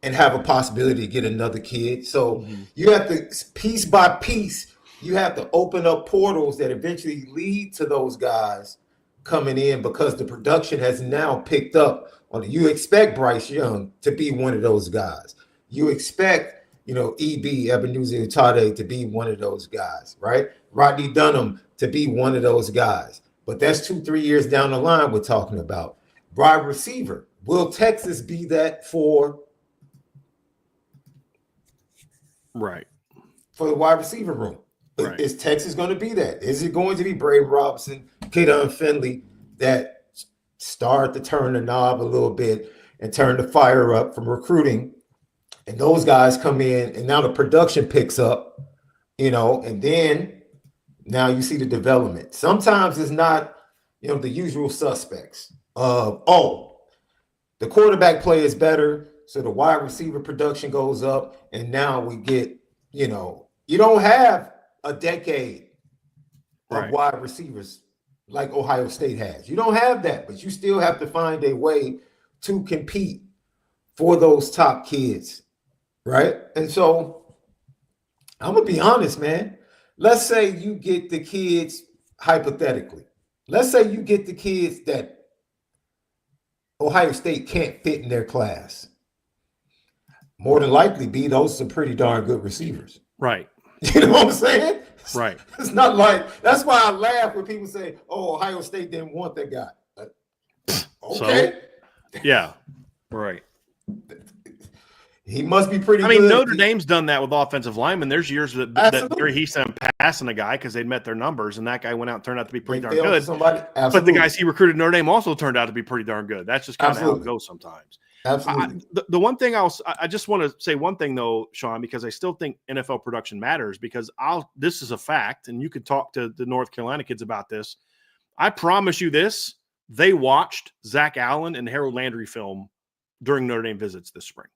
and have a possibility to get another kid. So you have to, piece by piece, you have to open up portals that eventually lead to those guys coming in, because the production has now picked up on it. You expect Bryce Young to be one of those guys. You expect, EB, Ebenezer Utade, to be one of those guys, right? Rodney Dunham to be one of those guys. But that's 2-3 years down the line we're talking about. Wide receiver. Will Texas be that for the wide receiver room? Right. Is Texas going to be that? Is it going to be Braden Robinson, Keaton Finley that start to turn the knob a little bit and turn the fire up from recruiting? And those guys come in, and now the production picks up, and then now you see the development. Sometimes it's not, the usual suspects of, the quarterback play is better, so the wide receiver production goes up, and now we get, you don't have a decade of wide receivers like Ohio State has. You don't have that, but you still have to find a way to compete for those top kids, right? And so I'm going to be honest, man. Let's say you get the kids, hypothetically. Let's say you get the kids that Ohio State can't fit in their class. More than likely, those are pretty darn good receivers. Right. You know what I'm saying? Right. It's not like, that's why I laugh when people say, Ohio State didn't want that guy. Okay. So, yeah. Right. He must be pretty good. Notre Dame's done that with offensive linemen. There's years that he sent passing a guy because they'd met their numbers, and that guy went out and turned out to be pretty darn good. But the guys he recruited Notre Dame also turned out to be pretty darn good. That's just kind of how it goes sometimes. Absolutely. The one thing I just want to say one thing, though, Shaun, because I still think NFL production matters, because this is a fact, and you could talk to the North Carolina kids about this. I promise you this, they watched Zach Allen and Harold Landry film during Notre Dame visits this spring.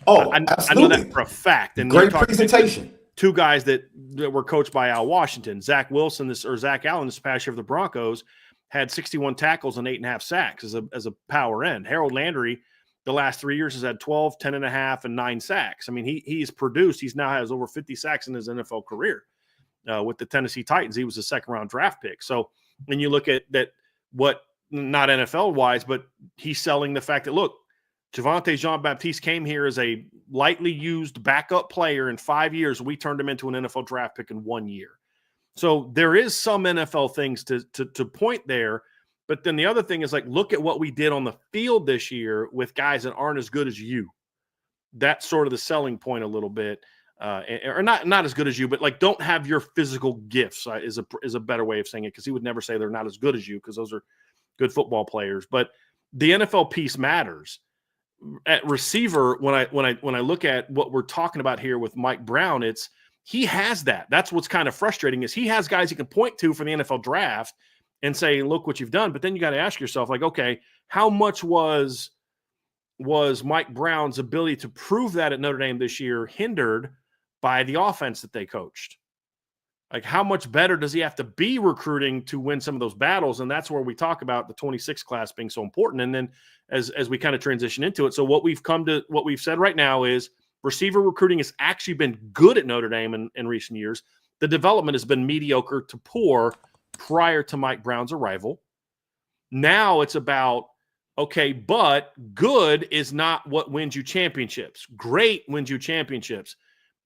Oh, I know that for a fact. And great presentation. Two guys that were coached by Al Washington. Zach Allen this past year for the Broncos had 61 tackles and 8.5 sacks as a power end. Harold Landry, the last 3 years, has had 12, 10.5, and 9 sacks. He's produced. He's now has over 50 sacks in his NFL career. With the Tennessee Titans, he was a second-round draft pick. So when you look at that, what not NFL-wise, but he's selling the fact that, look, Javonte Jean-Baptiste came here as a lightly used backup player in 5 years. We turned him into an NFL draft pick in 1 year. So there is some NFL things to point there. But then the other thing is, like, look at what we did on the field this year with guys that aren't as good as you. That's sort of the selling point a little bit. Or not as good as you, but like don't have your physical gifts is a better way of saying it, because he would never say they're not as good as you, because those are good football players. But the NFL piece matters. At receiver, when I look at what we're talking about here with Mike Brown, he has that. That's what's kind of frustrating, is he has guys he can point to for the NFL draft and say, look what you've done. But then you got to ask yourself, like, okay, how much was Mike Brown's ability to prove that at Notre Dame this year hindered by the offense that they coached? Like, how much better does he have to be recruiting to win some of those battles? And that's where we talk about the 26 class being so important. And then as we kind of transition into it, so what we've said right now is receiver recruiting has actually been good at Notre Dame in recent years. The development has been mediocre to poor prior to Mike Brown's arrival. Now it's about, okay, but good is not what wins you championships. Great wins you championships.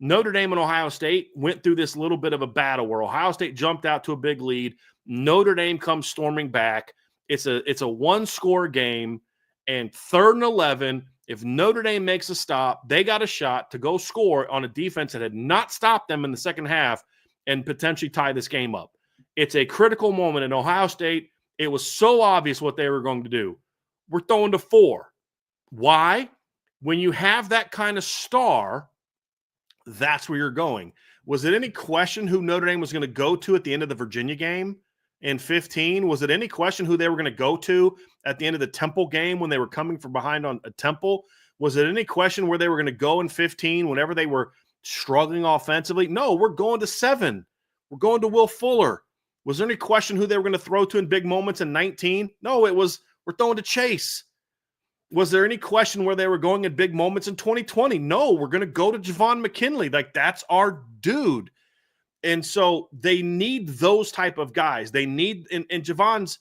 Notre Dame and Ohio State went through this little bit of a battle where Ohio State jumped out to a big lead. Notre Dame comes storming back. It's a one-score game, and 3rd and 11, if Notre Dame makes a stop, they got a shot to go score on a defense that had not stopped them in the second half and potentially tie this game up. It's a critical moment in Ohio State. It was so obvious what they were going to do. We're throwing to 4. Why? When you have that kind of star, that's where you're going. Was it any question who Notre Dame was going to go to at the end of the Virginia game in 15? Was it any question who they were going to go to at the end of the Temple game when they were coming from behind on a Temple? Was it any question where they were going to go in 15 whenever they were struggling offensively? No, we're going to 7. We're going to Will Fuller. Was there any question who they were going to throw to in big moments in 19? No, it was we're throwing to Chase. Was there any question where they were going in big moments in 2020? No, we're going to go to Javon McKinley. Like, that's our dude. And so they need those type of guys. They need, and Javon's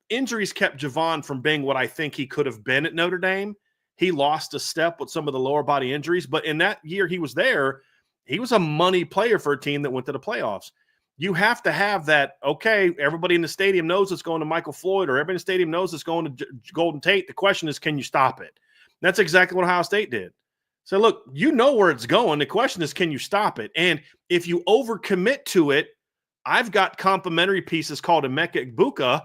injuries kept Javon from being what I think he could have been at Notre Dame. He lost a step with some of the lower body injuries, but in that year he was there, he was a money player for a team that went to the playoffs. You have to have that, okay, everybody in the stadium knows it's going to Michael Floyd, or everybody in the stadium knows it's going to Golden Tate. The question is, can you stop it? That's exactly what Ohio State did. So, look, you know where it's going. The question is, can you stop it? And if you overcommit to it, I've got complementary pieces called Emeka Egbuka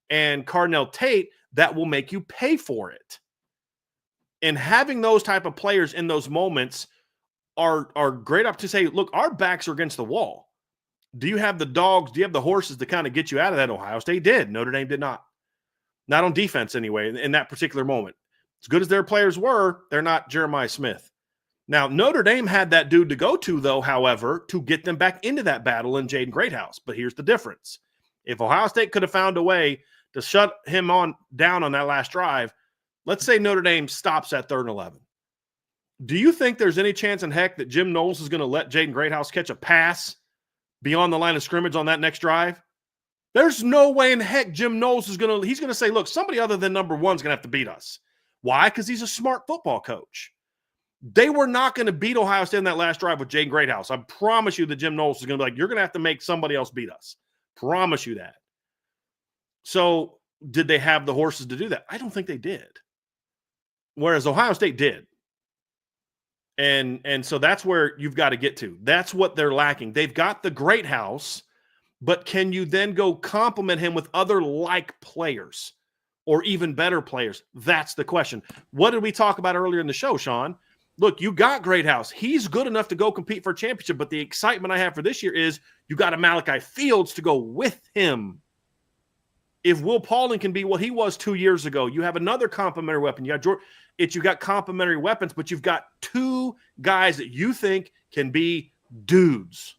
and Carnell Tate that will make you pay for it. And having those type of players in those moments are great up to say, look, our backs are against the wall. Do you have the dogs? Do you have the horses to kind of get you out of that? Ohio State did. Notre Dame did not. Not on defense anyway, in that particular moment. As good as their players were, they're not Jeremiah Smith. Now, Notre Dame had that dude to go to, though, however, to get them back into that battle in Jaden Greathouse. But here's the difference. If Ohio State could have found a way to shut him down on that last drive, let's say Notre Dame stops at 3rd and 11. Do you think there's any chance in heck that Jim Knowles is going to let Jaden Greathouse catch a pass beyond the line of scrimmage on that next drive? There's no way in heck Jim Knowles is going to say, look, somebody other than number one is going to have to beat us. Why? Because he's a smart football coach. They were not going to beat Ohio State in that last drive with Jaden Greathouse. I promise you that Jim Knowles is going to be like, you're going to have to make somebody else beat us. Promise you that. So did they have the horses to do that? I don't think they did. Whereas Ohio State did. And so that's where you've got to get to. That's what they're lacking. They've got the Greathouse, but can you then go complement him with other like players or even better players? That's the question. What did we talk about earlier in the show, Shaun? Look, you got Greathouse. He's good enough to go compete for a championship, but the excitement I have for this year is you got a Malachi Fields to go with him. If Will Paulding can be what he was 2 years ago, you have another complementary weapon. You got complementary weapons, but you've got two guys that you think can be dudes.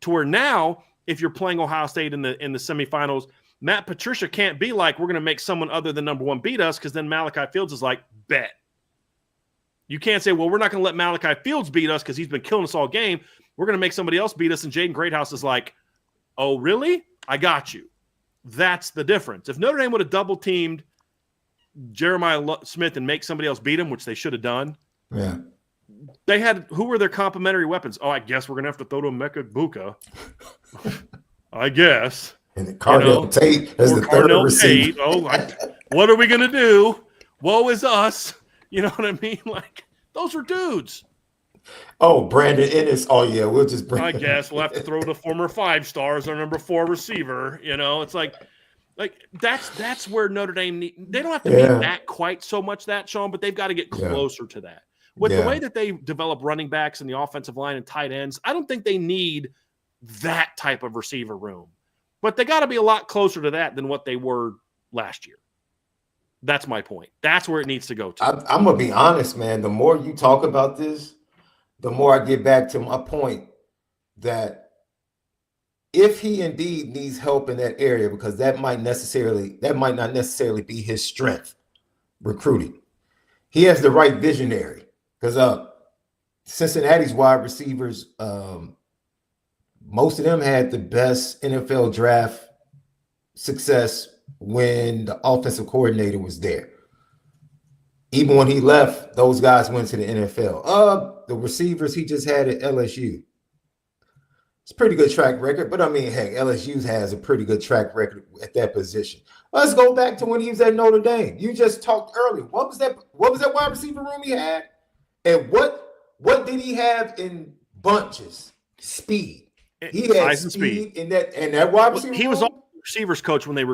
To where now, if you're playing Ohio State in the semifinals, Matt Patricia can't be like, we're going to make someone other than number one beat us, because then Malachi Fields is like, bet. You can't say, well, we're not going to let Malachi Fields beat us because he's been killing us all game. We're going to make somebody else beat us. And Jaden Greathouse is like, oh, really? I got you. That's the difference. If Notre Dame would have double-teamed Jeremiah Smith and make somebody else beat him, which they should have done, yeah, they had – who were their complementary weapons? Oh, I guess we're going to have to throw to Emeka Egbuka. I guess. And Carnell Tate as the third receiver. What are we going to do? Woe is us. You know what I mean? Like, those are dudes. Oh, Brandon Ennis. Oh, yeah, we'll just bring I guess we'll have to throw the former 5-stars, our number 4 receiver. You know, it's like that's where Notre Dame they don't have to be that quite so much that, Shaun, but they've got to get closer to that. With the way that they develop running backs and the offensive line and tight ends, I don't think they need that type of receiver room. But they got to be a lot closer to that than what they were last year. That's my point. That's where it needs to go to. I'm going to be honest, man. The more you talk about this, the more I get back to my point that if he indeed needs help in that area, because that might not necessarily be his strength, recruiting. He has the right visionary, because Cincinnati's wide receivers, most of them had the best NFL draft success when the offensive coordinator was there. Even when he left, those guys went to the NFL. The receivers he just had at LSU. It's a pretty good track record, but I mean, heck, LSU has a pretty good track record at that position. Let's go back to when he was at Notre Dame. You just talked earlier. What was that wide receiver room he had? And what did he have in bunches? Speed. He had speed in that wide receiver room. He was all receivers coach when they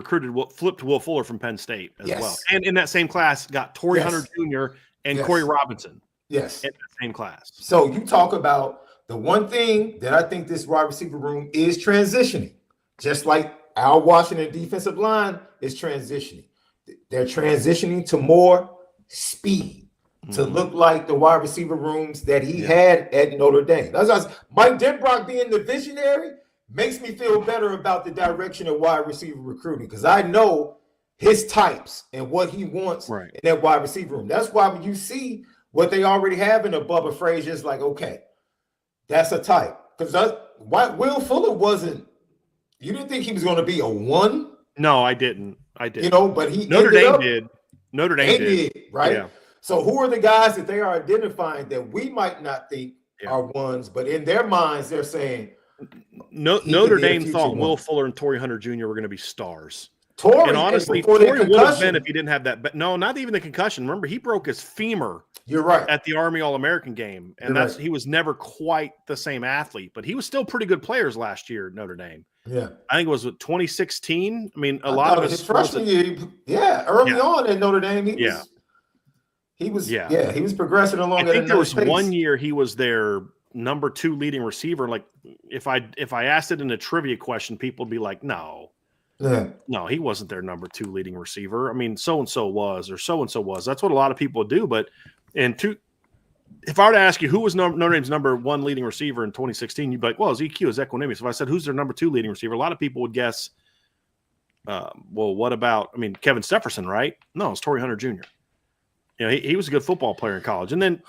flipped Will Fuller from Penn State as well. And in that same class got Torrey Hunter Jr. and Corey Robinson. Yes. In that same class. So you talk about the one thing that I think this wide receiver room is transitioning, just like our Washington defensive line is transitioning. They're transitioning to more speed to look like the wide receiver rooms that he had at Notre Dame. That's Mike Denbrock being the visionary. makes me feel better about the direction of wide receiver recruiting because I know his types and what he wants in that wide receiver room. That's why when you see what they already have in a Bubba Frazier, it's like, okay, that's a type. Because Will Fuller wasn't. You didn't think he was going to be a 1? No, I didn't. But Notre Dame did. Notre Dame did, right? Yeah. So who are the guys that they are identifying that we might not think are 1s, but in their minds they're saying Notre Dame thought Will Fuller and Torrey Hunter Jr. were going to be stars. And honestly, Torrey would have been if he didn't have that. But no, not even the concussion. Remember, he broke his femur. You're right. At the Army All-American game, and he was never quite the same athlete, but he was still pretty good players last year at Notre Dame. Yeah, I think it was 2016. I mean, a lot of his freshman year. Early on in Notre Dame, he was progressing along. I think there was one year he was their number 2 leading receiver. Like if I asked it in a trivia question, people would be like, no, he wasn't their number 2 leading receiver. I mean, so and so was, or so and so was. That's what a lot of people do. But if I were to ask you who was Notre Dame's number 1 leading receiver in 2016, you'd be like, well, it's EQ, it's Equinemius. If I said who's their number 2 leading receiver, a lot of people would guess, well, what about, Kevin Stepherson, right? No, it's Torrey Hunter Jr. He was a good football player in college, and then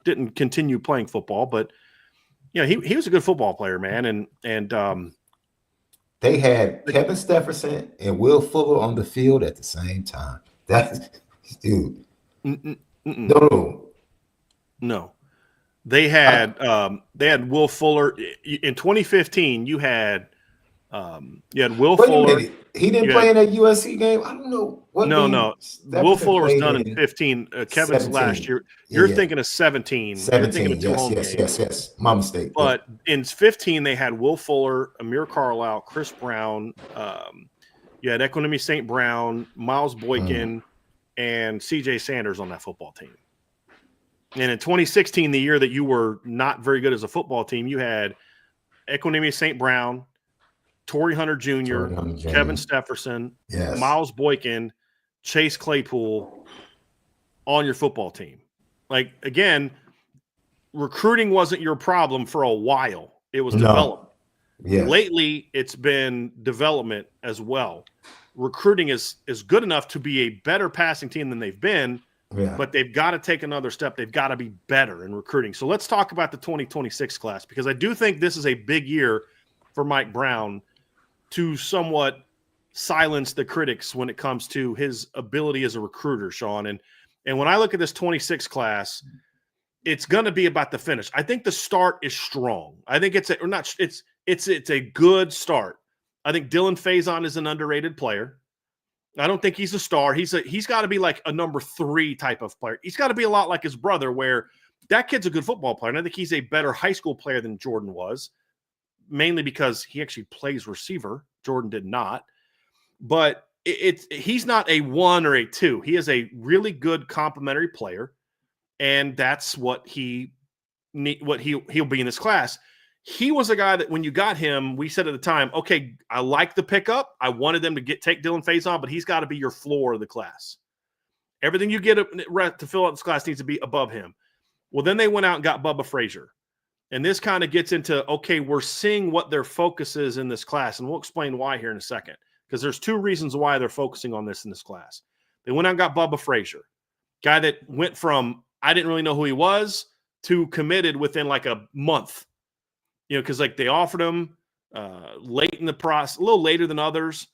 didn't continue playing football, but he was a good football player, man, and they had Kevin Stepherson and Will Fuller on the field at the same time. That's dude. No. They had Will Fuller in 2015. You had Will Fuller. He didn't play in that USC game. I don't know what. No. Will Fuller was done in 15. Kevin's 17. Last year. You're thinking of 17. 17. Yes. My mistake. But in 15, they had Will Fuller, Amir Carlisle, Chris Brown. You had Equinemius St. Brown, Miles Boykin, and C.J. Sanders on that football team. And in 2016, the year that you were not very good as a football team, you had Equinemius St. Brown, Torrey Hunter Jr., Kevin Stepherson, Miles Boykin, Chase Claypool on your football team. Like, again, recruiting wasn't your problem for a while. It was development. Yeah. Lately, it's been development as well. Recruiting is good enough to be a better passing team than they've been, but they've got to take another step. They've got to be better in recruiting. So let's talk about the 2026 class, because I do think this is a big year for Mike Brown to somewhat silence the critics when it comes to his ability as a recruiter, Shaun. And when I look at this 26 class, it's going to be about the finish. I think the start is strong. I think it's a good start. I think Dylan Faison is an underrated player. I don't think he's a star. He's got to be like a number 3 type of player. He's got to be a lot like his brother, where that kid's a good football player. And I think he's a better high school player than Jordan was, mainly because he actually plays receiver. Jordan did not. But he's not a 1 or a 2. He is a really good complementary player, and that's what he'll be in this class. He was a guy that when you got him, we said at the time, okay, I like the pickup. I wanted them to take Dylan Faison, but he's got to be your floor of the class. Everything you get to fill out this class needs to be above him. Well, then they went out and got Bubba Frazier. And this kind of gets into, okay, we're seeing what their focus is in this class, and we'll explain why here in a second, because there's 2 reasons why they're focusing on this in this class. They went out and got Bubba Frazier, guy that went from I didn't really know who he was to committed within like a month. Because like they offered him late in the process, a little later than others.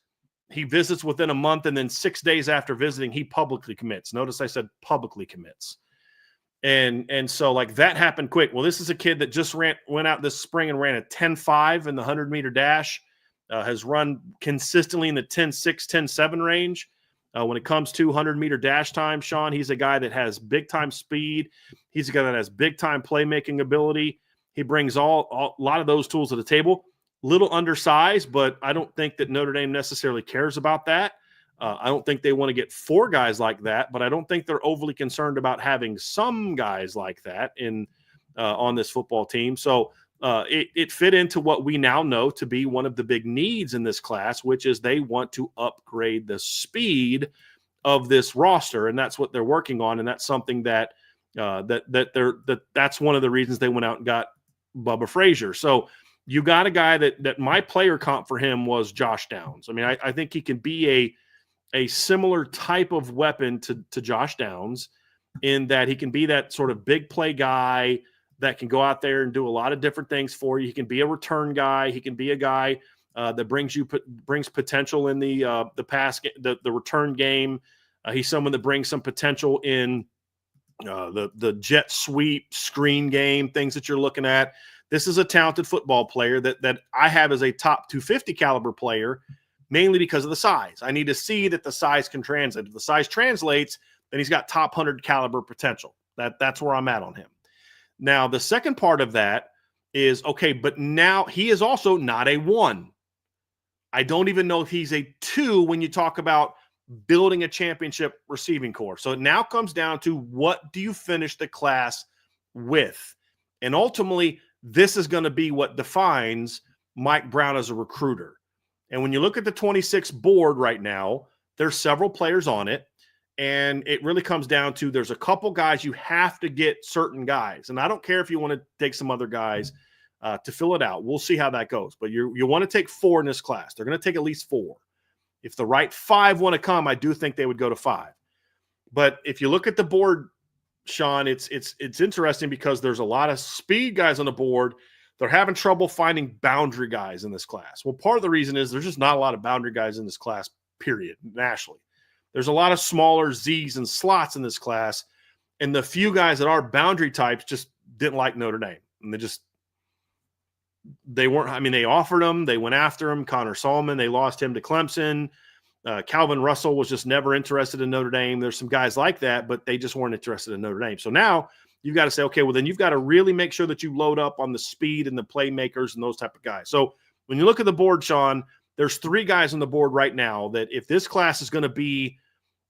He visits within a month, and then 6 days after visiting, he publicly commits. Notice I said publicly commits. And so like that happened quick. Well, this is a kid that just went out this spring and ran a 10.5 in the 100-meter dash, has run consistently in the 10.6, 10.7 range. When it comes to 100-meter dash time, Shaun, he's a guy that has big-time speed. He's a guy that has big-time playmaking ability. He brings a lot of those tools to the table. Little undersized, but I don't think that Notre Dame necessarily cares about that. I don't think they want to get 4 guys like that, but I don't think they're overly concerned about having some guys like that on this football team. So it fit into what we now know to be one of the big needs in this class, which is they want to upgrade the speed of this roster, and that's what they're working on, and that's something that's one of the reasons they went out and got Bubba Frazier. So You got a guy that my player comp for him was Josh Downs. I mean, I think he can be a similar type of weapon to Josh Downs in that he can be that sort of big play guy that can go out there and do a lot of different things for you. He can be a return guy. He can be a guy that brings potential in the return game. He's someone that brings some potential in the jet sweep screen game, things that you're looking at. This is a talented football player that I have as a top 250 caliber player, mainly because of the size. I need to see that the size can translate. If the size translates, then he's got top 100 caliber potential. That's where I'm at on him. Now, the second part of that is, okay, but now he is also not a 1. I don't even know if he's a 2 when you talk about building a championship receiving corps. So it now comes down to, what do you finish the class with? And ultimately, this is going to be what defines Mike Brown as a recruiter. And when you look at the 26 board right now, there's several players on it. And it really comes down to, there's a couple guys you have to get certain guys. And I don't care if you want to take some other guys to fill it out. We'll see how that goes. But you want to take 4 in this class. They're going to take at least 4. If the right 5 want to come, I do think they would go to 5. But if you look at the board, Shaun, it's interesting because there's a lot of speed guys on the board. They're having trouble finding boundary guys in this class. Well, part of the reason is there's just not a lot of boundary guys in this class, period, nationally. There's a lot of smaller Z's and slots in this class, and the few guys that are boundary types just didn't like Notre Dame. And they weren't, I mean, they offered him, they went after him. Connor Solomon, they lost him to Clemson. Calvin Russell was just never interested in Notre Dame. There's some guys like that, but they just weren't interested in Notre Dame. So now you've got to say, okay, well, then you've got to really make sure that you load up on the speed and the playmakers and those type of guys. So when you look at the board, Shaun, there's 3 guys on the board right now that if this class is going to be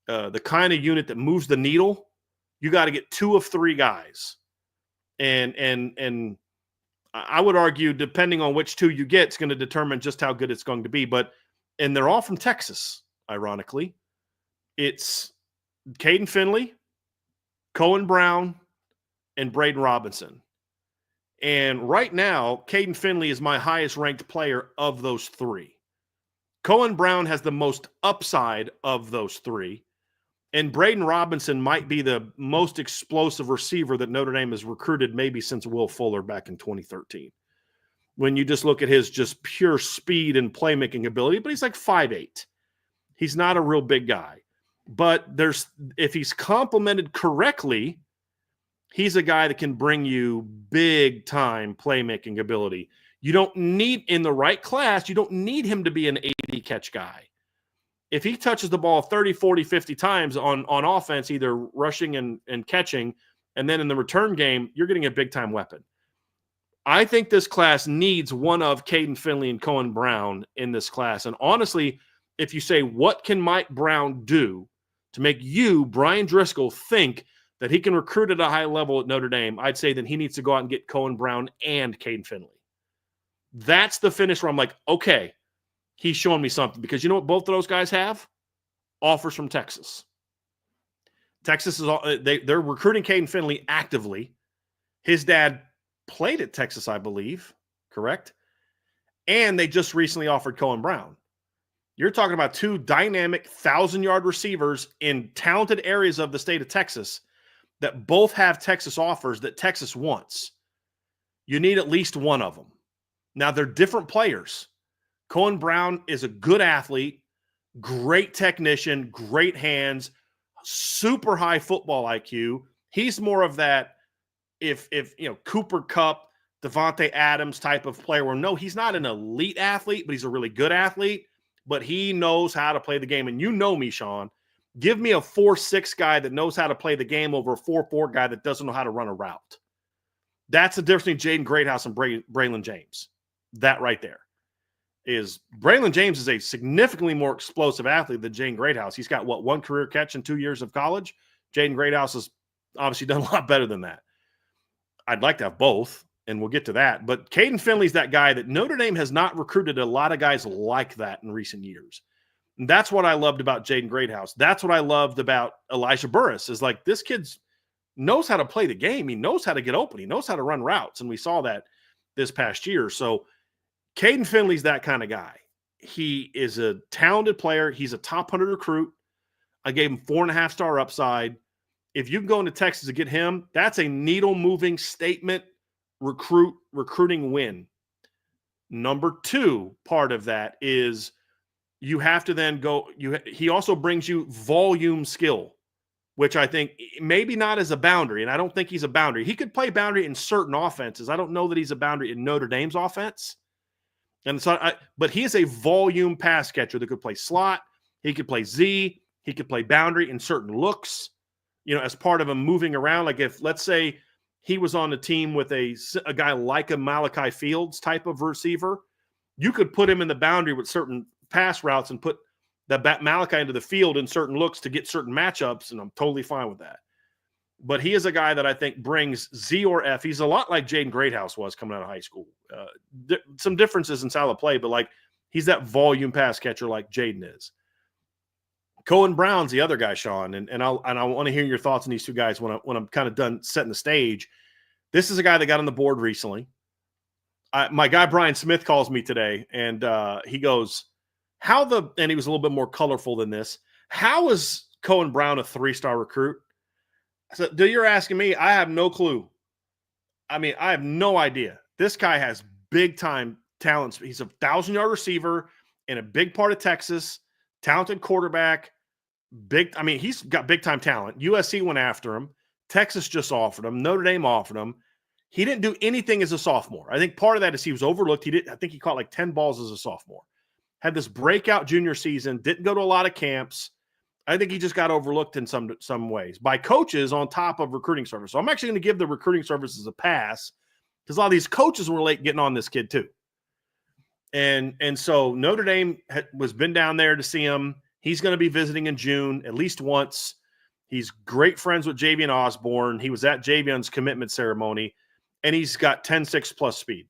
the kind of unit that moves the needle, you got to get 2 of 3 guys. And I would argue, depending on which 2 you get, it's going to determine just how good it's going to be. And they're all from Texas, ironically. It's Caden Finley, Cohen Brown, and Braden Robinson. And right now, Caden Finley is my highest ranked player of those 3. Cohen Brown has the most upside of those 3. And Braden Robinson might be the most explosive receiver that Notre Dame has recruited maybe since Will Fuller back in 2013. When you just look at his just pure speed and playmaking ability, but he's like 5'8". He's not a real big guy. But if he's complemented correctly, he's a guy that can bring you big time playmaking ability. You don't need, in the right class, you don't need him to be an 80 catch guy. If he touches the ball 30, 40, 50 times on offense, either rushing and catching, and then in the return game, you're getting a big-time weapon. I think this class needs one of Caden Finley and Cohen Brown in this class. And honestly, if you say, what can Mike Brown do to make you, Brian Driscoll, think that he can recruit at a high level at Notre Dame, I'd say that he needs to go out and get Cohen Brown and Caden Finley. That's the finish where I'm like, okay, he's showing me something. Because you know what both of those guys have? Offers from Texas. Texas is they're recruiting Caden Finley actively. His dad played at Texas, I believe, correct? And they just recently offered Cohen Brown. You're talking about 2 dynamic 1,000-yard receivers in talented areas of the state of Texas that both have Texas offers that Texas wants. You need at least one of them. Now, they're different players. Cohen Brown is a good athlete, great technician, great hands, super high football IQ. He's more of that, if Cooper Kupp, Devontae Adams type of player, where no, he's not an elite athlete, but he's a really good athlete, but he knows how to play the game. And you know me, Shaun, give me a 4.6 guy that knows how to play the game over a 4.4 guy that doesn't know how to run a route. That's the difference between Jaden Greathouse and Braylon James. That right there is Braylon James is a significantly more explosive athlete than Jaden Greathouse. He's got, 1 career catch in 2 years of college? Jaden Greathouse has obviously done a lot better than that. I'd like to have both, and we'll get to that. But Caden Finley's that guy that Notre Dame has not recruited a lot of guys like that in recent years. And that's what I loved about Jaden Greathouse. That's what I loved about Elijah Burris, is like, this kid knows how to play the game. He knows how to get open. He knows how to run routes. And we saw that this past year. So Caden Finley's that kind of guy. He is a talented player. He's a top 100 recruit. I gave him 4.5-star upside. If you can go into Texas to get him, that's a needle-moving statement recruiting win. Number 2 part of that is you have to then go – he also brings you volume skill, which I think maybe not as a boundary, and I don't think he's a boundary. He could play boundary in certain offenses. I don't know that he's a boundary in Notre Dame's offense. And so, but he is a volume pass catcher that could play slot. He could play Z. He could play boundary in certain looks, as part of him moving around. Like if, let's say, he was on the team with a guy like a Malachi Fields type of receiver, you could put him in the boundary with certain pass routes and put the Malachi into the field in certain looks to get certain matchups, and I'm totally fine with that. But he is a guy that I think brings Z or F. He's a lot like Jaden Greathouse was coming out of high school. Some differences in style of play, but like he's that volume pass catcher like Jaden is. Cohen Brown's the other guy, Shaun, and I want to hear your thoughts on these two guys when I'm kind of done setting the stage. This is a guy that got on the board recently. My guy Brian Smith calls me today, and he goes, and he was a little bit more colorful than this. How is Cohen Brown a 3-star recruit? So, you're asking me? I have no clue. I mean, I have no idea. This guy has big-time talent. He's a 1,000-yard receiver in a big part of Texas, talented quarterback. He's got big-time talent. USC went after him. Texas just offered him. Notre Dame offered him. He didn't do anything as a sophomore. I think part of that is he was overlooked. I think he caught like 10 balls as a sophomore. Had this breakout junior season, didn't go to a lot of camps. I think he just got overlooked in some ways by coaches on top of recruiting service. So I'm actually going to give the recruiting services a pass because a lot of these coaches were late getting on this kid too. And so Notre Dame was been down there to see him. He's going to be visiting in June at least once. He's great friends with Javian Osborne. He was at Javian's commitment ceremony, and he's got 10.6 plus speed.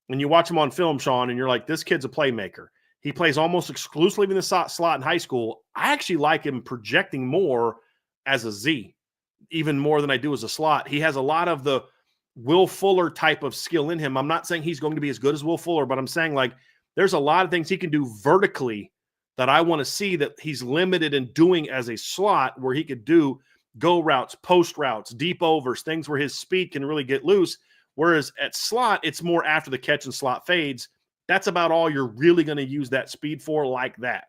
When you watch him on film, Shaun, and you're like, this kid's a playmaker. He plays almost exclusively in the slot in high school. I actually like him projecting more as a Z, even more than I do as a slot. He has a lot of the Will Fuller type of skill in him. I'm not saying he's going to be as good as Will Fuller, but I'm saying like there's a lot of things he can do vertically that I want to see that he's limited in doing as a slot, where he could do go routes, post routes, deep overs, things where his speed can really get loose. Whereas at slot, it's more after the catch and slot fades. That's about all you're really going to use that speed for, like that.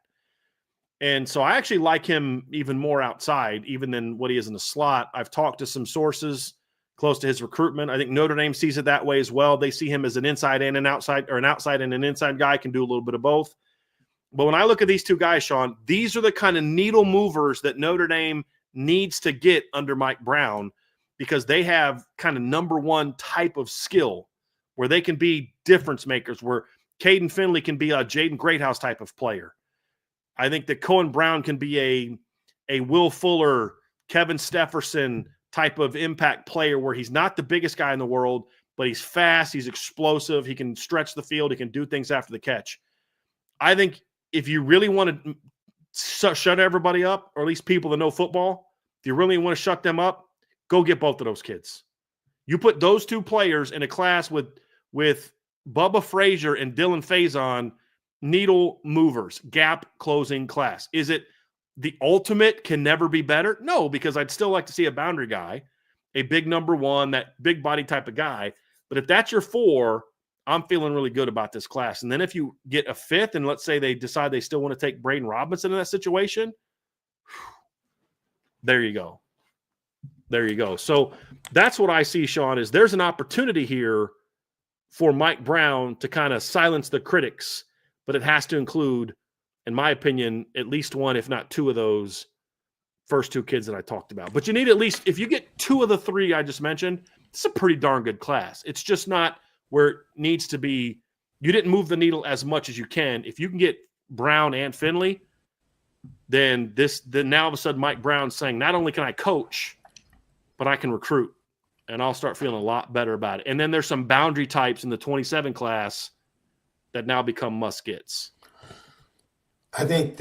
And so I actually like him even more outside, even than what he is in the slot. I've talked to some sources close to his recruitment. I think Notre Dame sees it that way as well. They see him as an inside and an outside, or an outside and an inside guy, can do a little bit of both. But when I look at these two guys, Shaun, these are the kind of needle movers that Notre Dame needs to get under Mike Brown, because they have kind of number one type of skill where they can be difference makers, where Caden Finley can be a Jaden Greathouse type of player. I think that Cohen Brown can be a Will Fuller, Kevin Stefferson type of impact player, where he's not the biggest guy in the world, but he's fast, he's explosive, he can stretch the field, he can do things after the catch. I think if you really want to shut everybody up, or at least people that know football, if you really want to shut them up, go get both of those kids. You put those two players in a class with Bubba Frazier and Dylan Faison, needle movers, gap closing class. Is it the ultimate, can never be better? No, because I'd still like to see a boundary guy, a big number one, that big body type of guy. But if that's your 4, I'm feeling really good about this class. And then if you get a 5th, and let's say they decide they still want to take Braden Robinson in that situation, there you go. There you go. So that's what I see, Shaun, is there's an opportunity here for Mike Brown to kind of silence the critics, but it has to include, in my opinion, at least one, if not 2 of those first 2 kids that I talked about. But you need at least, if you get 2 of the 3 I just mentioned, it's a pretty darn good class. It's just not where it needs to be. You didn't move the needle as much as you can. If you can get Brown and Finley, then now all of a sudden Mike Brown's saying, not only can I coach, but I can recruit, and I'll start feeling a lot better about it. And then there's some boundary types in the 27 class that now become must-gets. I think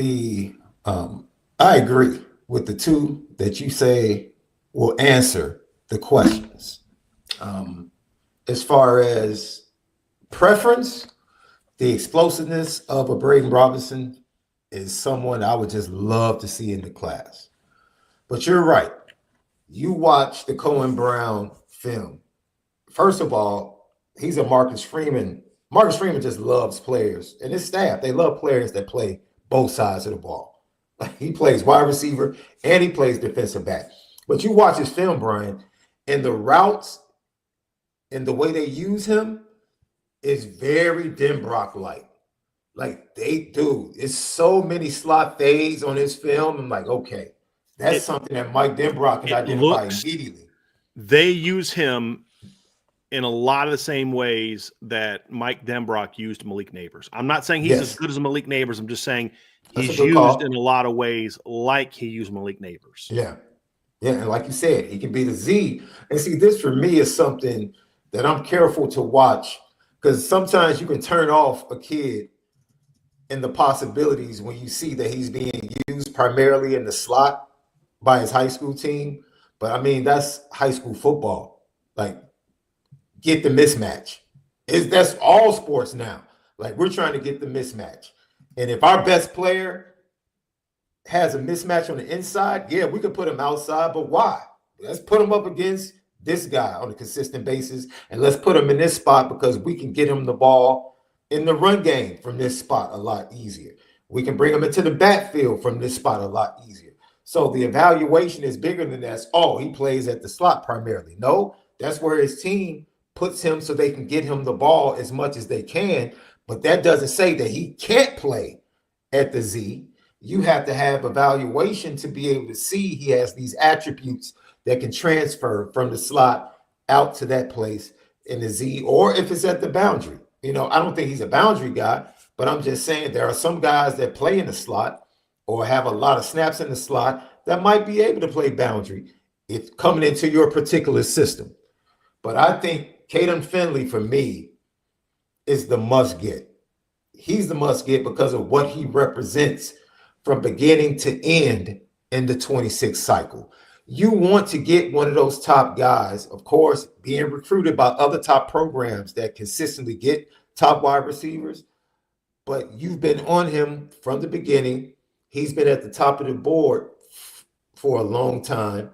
I agree with the 2 that you say will answer the questions. As far as preference, the explosiveness of a Braden Robinson is someone I would just love to see in the class. But you're right. You watch the Cohen Brown film. First of all, he's a Marcus Freeman. Marcus Freeman just loves players, and his staff, they love players that play both sides of the ball. He plays wide receiver and he plays defensive back. But you watch his film, Brian, and the routes and the way they use him is very Denbrock-like. Like they do. It's so many slot fades on his film. I'm like, okay, that's something that Mike Denbrock can identify immediately. They use him in a lot of the same ways that Mike Denbrock used Malik Neighbors. I'm not saying he's as good as Malik Neighbors. I'm just saying he's used in a lot of ways like he used Malik Neighbors. Yeah. Yeah, and like you said, he can be the Z. And see, this for me is something that I'm careful to watch, because sometimes you can turn off a kid in the possibilities when you see that he's being used primarily in the slot by his high school team. But I mean, that's high school football. Like, get the mismatch. That's all sports now. Like, we're trying to get the mismatch. And if our best player has a mismatch on the inside, yeah, we could put him outside, but why? Let's put him up against this guy on a consistent basis, and let's put him in this spot because we can get him the ball in the run game from this spot a lot easier. We can bring him into the backfield from this spot a lot easier. So the evaluation is bigger than that. Oh, he plays at the slot primarily. No, that's where his team puts him so they can get him the ball as much as they can. But that doesn't say that he can't play at the Z. You have to have evaluation to be able to see he has these attributes that can transfer from the slot out to that place in the Z, or if it's at the boundary. You know, I don't think he's a boundary guy, but I'm just saying there are some guys that play in the slot or have a lot of snaps in the slot that might be able to play boundary if coming into your particular system. But I think Caden Finley, for me, is the must get. He's the must get because of what he represents from beginning to end in the 26 cycle. You want to get one of those top guys, of course, being recruited by other top programs that consistently get top wide receivers, but you've been on him from the beginning. He's been at the top of the board for a long time.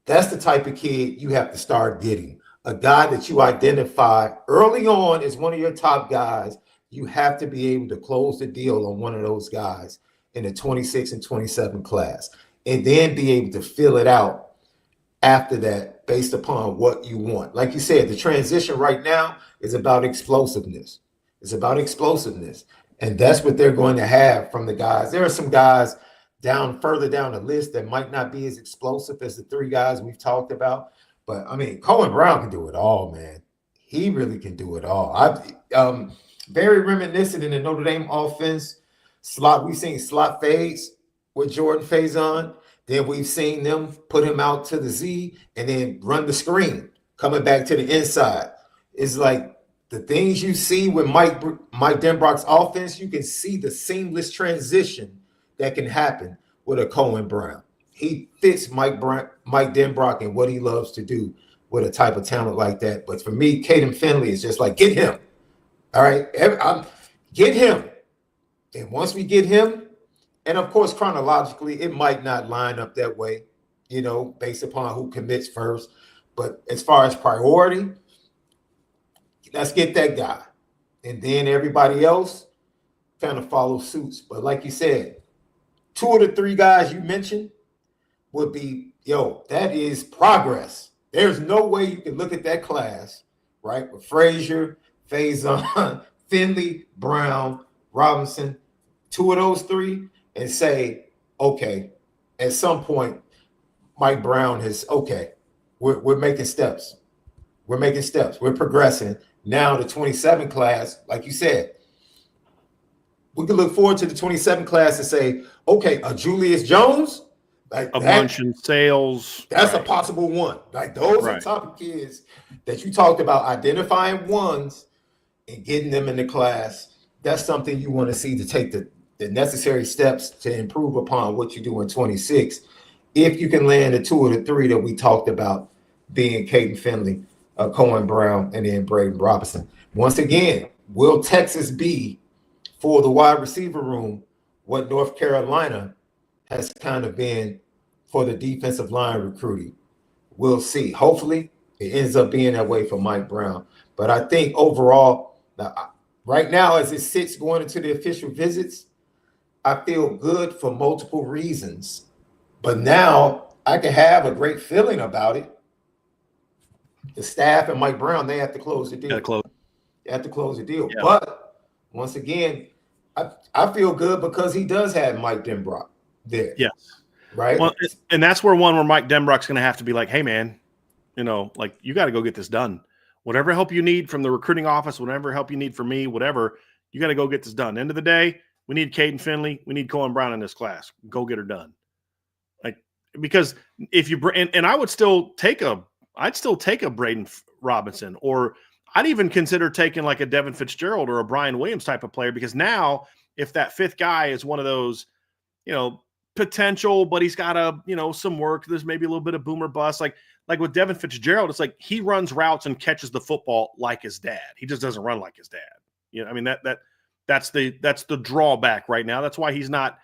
That's the type of kid you have to start getting. A guy that you identify early on as one of your top guys. You have to be able to close the deal on one of those guys in the 26 and 27 class, and then be able to fill it out after that based upon what you want. Like you said, the transition right now is about explosiveness. It's about explosiveness. And that's what they're going to have from the guys. There are some guys further down the list that might not be as explosive as the three guys we've talked about. But I mean, Cohen Brown can do it all, man. He really can do it all. Very reminiscent in the Notre Dame offense. Slot, we've seen slot fades with Jordan Faison. Then we've seen them put him out to the Z and then run the screen, coming back to the inside. It's like the things you see with Mike Denbrock's offense, you can see the seamless transition that can happen with a Cohen Brown. He fits Mike Denbrock and what he loves to do with a type of talent like that. But for me, Caden Finley is just like, get him. All right, get him. And once we get him, and of course, chronologically, it might not line up that way, you know, based upon who commits first. But as far as priority, let's get that guy. And then everybody else kind of follow suits. But like you said, two of the three guys you mentioned would be, that is progress. There's no way you can look at that class, right, with Frazier, Faison, Finley, Brown, Robinson, two of those three, and say, okay, at some point, Mike Brown we're making steps. We're making steps. We're progressing. Now the 27 class, like you said, we can look forward to the 27 class and say, okay, a Julius Jones, like a bunch in sales. That's right. A possible one. Like those are top of kids that you talked about, identifying ones and getting them in the class. That's something you want to see to take the necessary steps to improve upon what you do in 26. If you can land the two of the three that we talked about, being Caden Finley, Cohen Brown, and then Braden Robinson. Once again, will Texas be for the wide receiver room what North Carolina has kind of been for the defensive line recruiting? We'll see. Hopefully, it ends up being that way for Mike Brown. But I think overall, right now, as it sits going into the official visits, I feel good for multiple reasons. But now I can have a great feeling about it. The staff and Mike Brown, they have to close the deal. They have to close the deal. Yeah. But once again, I feel good because he does have Mike Denbrock there. Yes. Right. Well, and that's where Mike Denbrock's going to have to be like, hey, man, like you got to go get this done. Whatever help you need from the recruiting office, whatever help you need from me, whatever, you got to go get this done. End of the day, we need Caden Finley. We need Cohen Brown in this class. Go get her done. Like, because if you and I would still take a Braden Robinson, or I'd even consider taking like a Devin Fitzgerald or a Brian Williams type of player, because now if that fifth guy is one of those, potential, but he's got some work, there's maybe a little bit of boomer bust. Like with Devin Fitzgerald, it's like he runs routes and catches the football like his dad. He just doesn't run like his dad. I mean, that's the drawback right now. That's why he's not.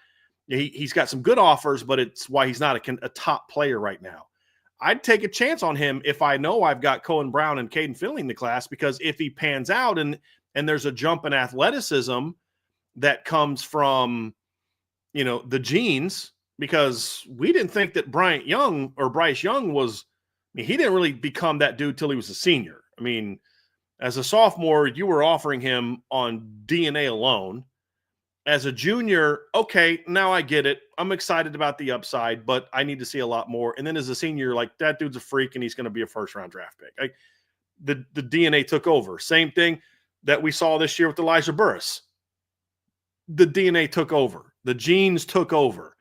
He's got some good offers, but it's why he's not a top player right now. I'd take a chance on him if I know I've got Cohen Brown and Caden Finley in the class, because if he pans out and there's a jump in athleticism that comes from the genes, because we didn't think that Bryce Young was. He didn't really become that dude till he was a senior. I mean, as a sophomore, you were offering him on DNA alone. As a junior, okay, now I get it. I'm excited about the upside, but I need to see a lot more. And then as a senior, like, that dude's a freak and he's going to be a first-round draft pick. Like, the DNA took over. Same thing that we saw this year with Elijah Burris. The DNA took over. The genes took over.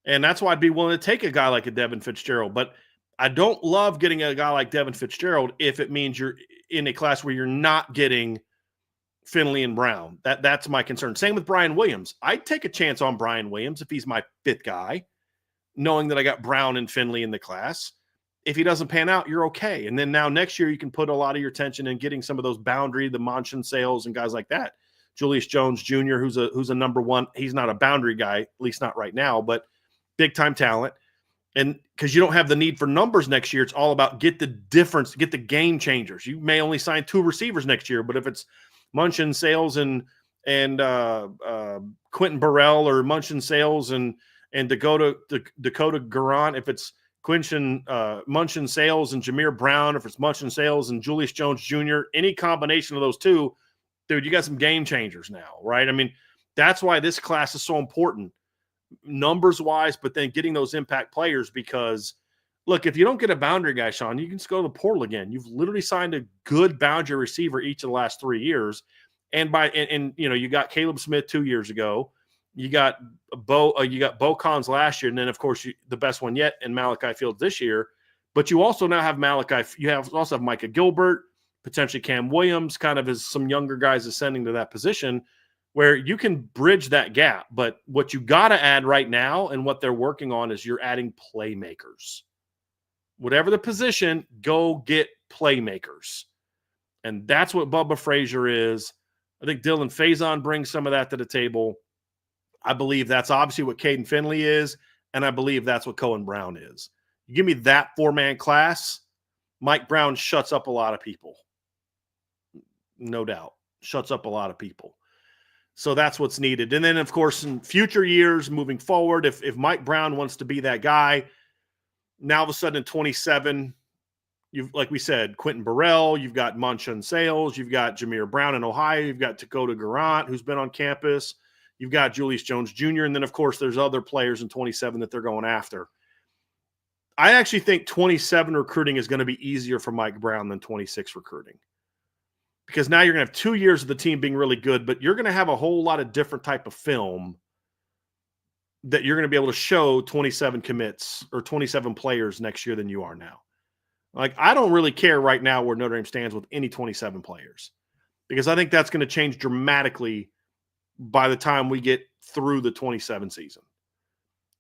And that's why I'd be willing to take a guy like a Devin Fitzgerald. But I don't love getting a guy like Devin Fitzgerald if it means you're in a class where you're not getting Finley and Brown. That's my concern. Same with Brian Williams. I'd take a chance on Brian Williams if he's my fifth guy, knowing that I got Brown and Finley in the class. If he doesn't pan out, you're okay. And then now next year you can put a lot of your attention in getting some of those boundary, the Monson Sales and guys like that. Julius Jones Jr., who's a number one. He's not a boundary guy, at least not right now, but big-time talent. And because you don't have the need for numbers next year, it's all about get the difference, get the game changers. You may only sign 2 receivers next year, but if it's Munchin Sales and Quentin Burrell, or Munchin Sales and Dakota Garant, if it's Munchin Sales and Jameer Brown, if it's Munchin Sales and Julius Jones Jr., any combination of those two, dude, you got some game changers now, right? I mean, that's why this class is so important, numbers-wise, but then getting those impact players, because, look, if you don't get a boundary guy, Shaun, you can just go to the portal again. You've literally signed a good boundary receiver each of the last 3 years. And you got Caleb Smith 2 years ago. You got Bo Cons last year, and then, of course, the best one yet in Malachi Fields this year. But you also now have also have Micah Gilbert, potentially Cam Williams, kind of as some younger guys ascending to that position, where you can bridge that gap. But what you got to add right now, and what they're working on, is you're adding playmakers. Whatever the position, go get playmakers. And that's what Bubba Frazier is. I think Dylan Faison brings some of that to the table. I believe that's obviously what Caden Finley is, and I believe that's what Cohen Brown is. You give me that 4-man class, Mike Brown shuts up a lot of people. No doubt. Shuts up a lot of people. So that's what's needed. And then, of course, in future years moving forward, if Mike Brown wants to be that guy, now all of a sudden in 27, you've, like we said, Quentin Burrell, you've got Munchin Sales, you've got Jameer Brown in Ohio, you've got Dakota Garant, who's been on campus, you've got Julius Jones Jr., and then, of course, there's other players in 27 that they're going after. I actually think 27 recruiting is going to be easier for Mike Brown than 26 recruiting, because now you're going to have 2 years of the team being really good, but you're going to have a whole lot of different type of film that you're going to be able to show 27 commits or 27 players next year than you are now. Like, I don't really care right now where Notre Dame stands with any 27 players, because I think that's going to change dramatically by the time we get through the 27 season.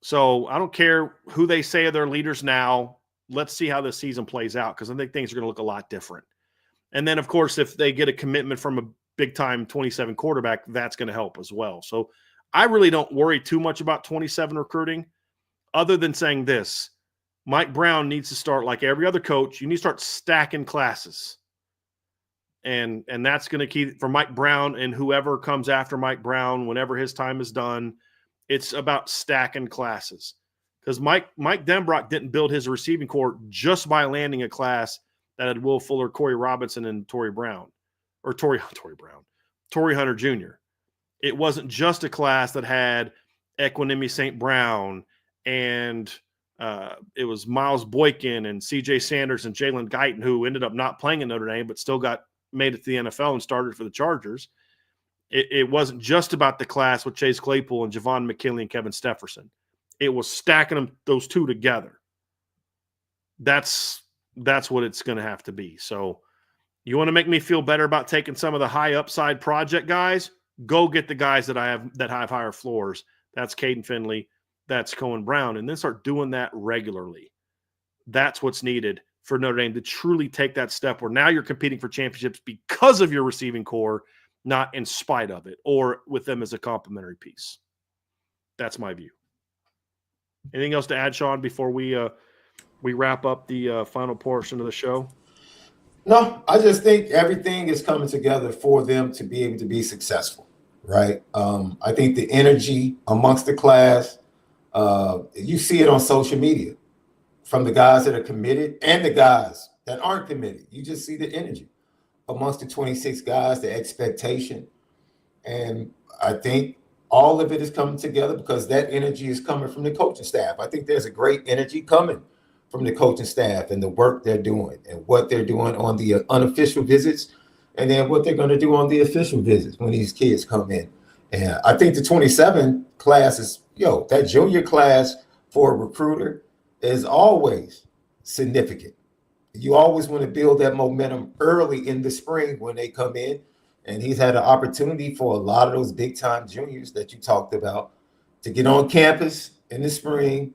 So I don't care who they say are their leaders now. Let's see how the season plays out, because I think things are going to look a lot different. And then, of course, if they get a commitment from big-time 27 quarterback, that's going to help as well. So I really don't worry too much about 27 recruiting other than saying this. Mike Brown needs to start, like every other coach, you need to start stacking classes. And that's going to keep for Mike Brown and whoever comes after Mike Brown, whenever his time is done, it's about stacking classes. Because Mike Denbrock didn't build his receiving core just by landing a class that had Will Fuller, Corey Robinson, and Torrey Hunter Jr. It wasn't just a class that had Equanimous St. Brown and it was Miles Boykin and C.J. Sanders and Jalen Guyton, who ended up not playing in Notre Dame but still made it to the NFL and started for the Chargers. It wasn't just about the class with Chase Claypool and Javon McKinley and Kevin Stepherson. It was stacking those two together. That's what it's going to have to be. So you want to make me feel better about taking some of the high upside project guys? Go get the guys that have higher floors. That's Caden Finley. That's Cohen Brown. And then start doing that regularly. That's what's needed for Notre Dame to truly take that step where now you're competing for championships because of your receiving core, not in spite of it or with them as a complementary piece. That's my view. Anything else to add, Shaun, before we wrap up the final portion of the show? No, I just think everything is coming together for them to be able to be successful, right? I think the energy amongst the class, you see it on social media from the guys that are committed and the guys that aren't committed. You just see the energy amongst the 26 guys, the expectation. And I think all of it is coming together because that energy is coming from the coaching staff. I think there's a great energy coming from the coaching staff and the work they're doing and what they're doing on the unofficial visits and then what they're going to do on the official visits when these kids come in. And I think the 27 class is, that junior class for a recruiter is always significant. You always want to build that momentum early in the spring when they come in. And he's had an opportunity for a lot of those big-time juniors that you talked about to get on campus in the spring,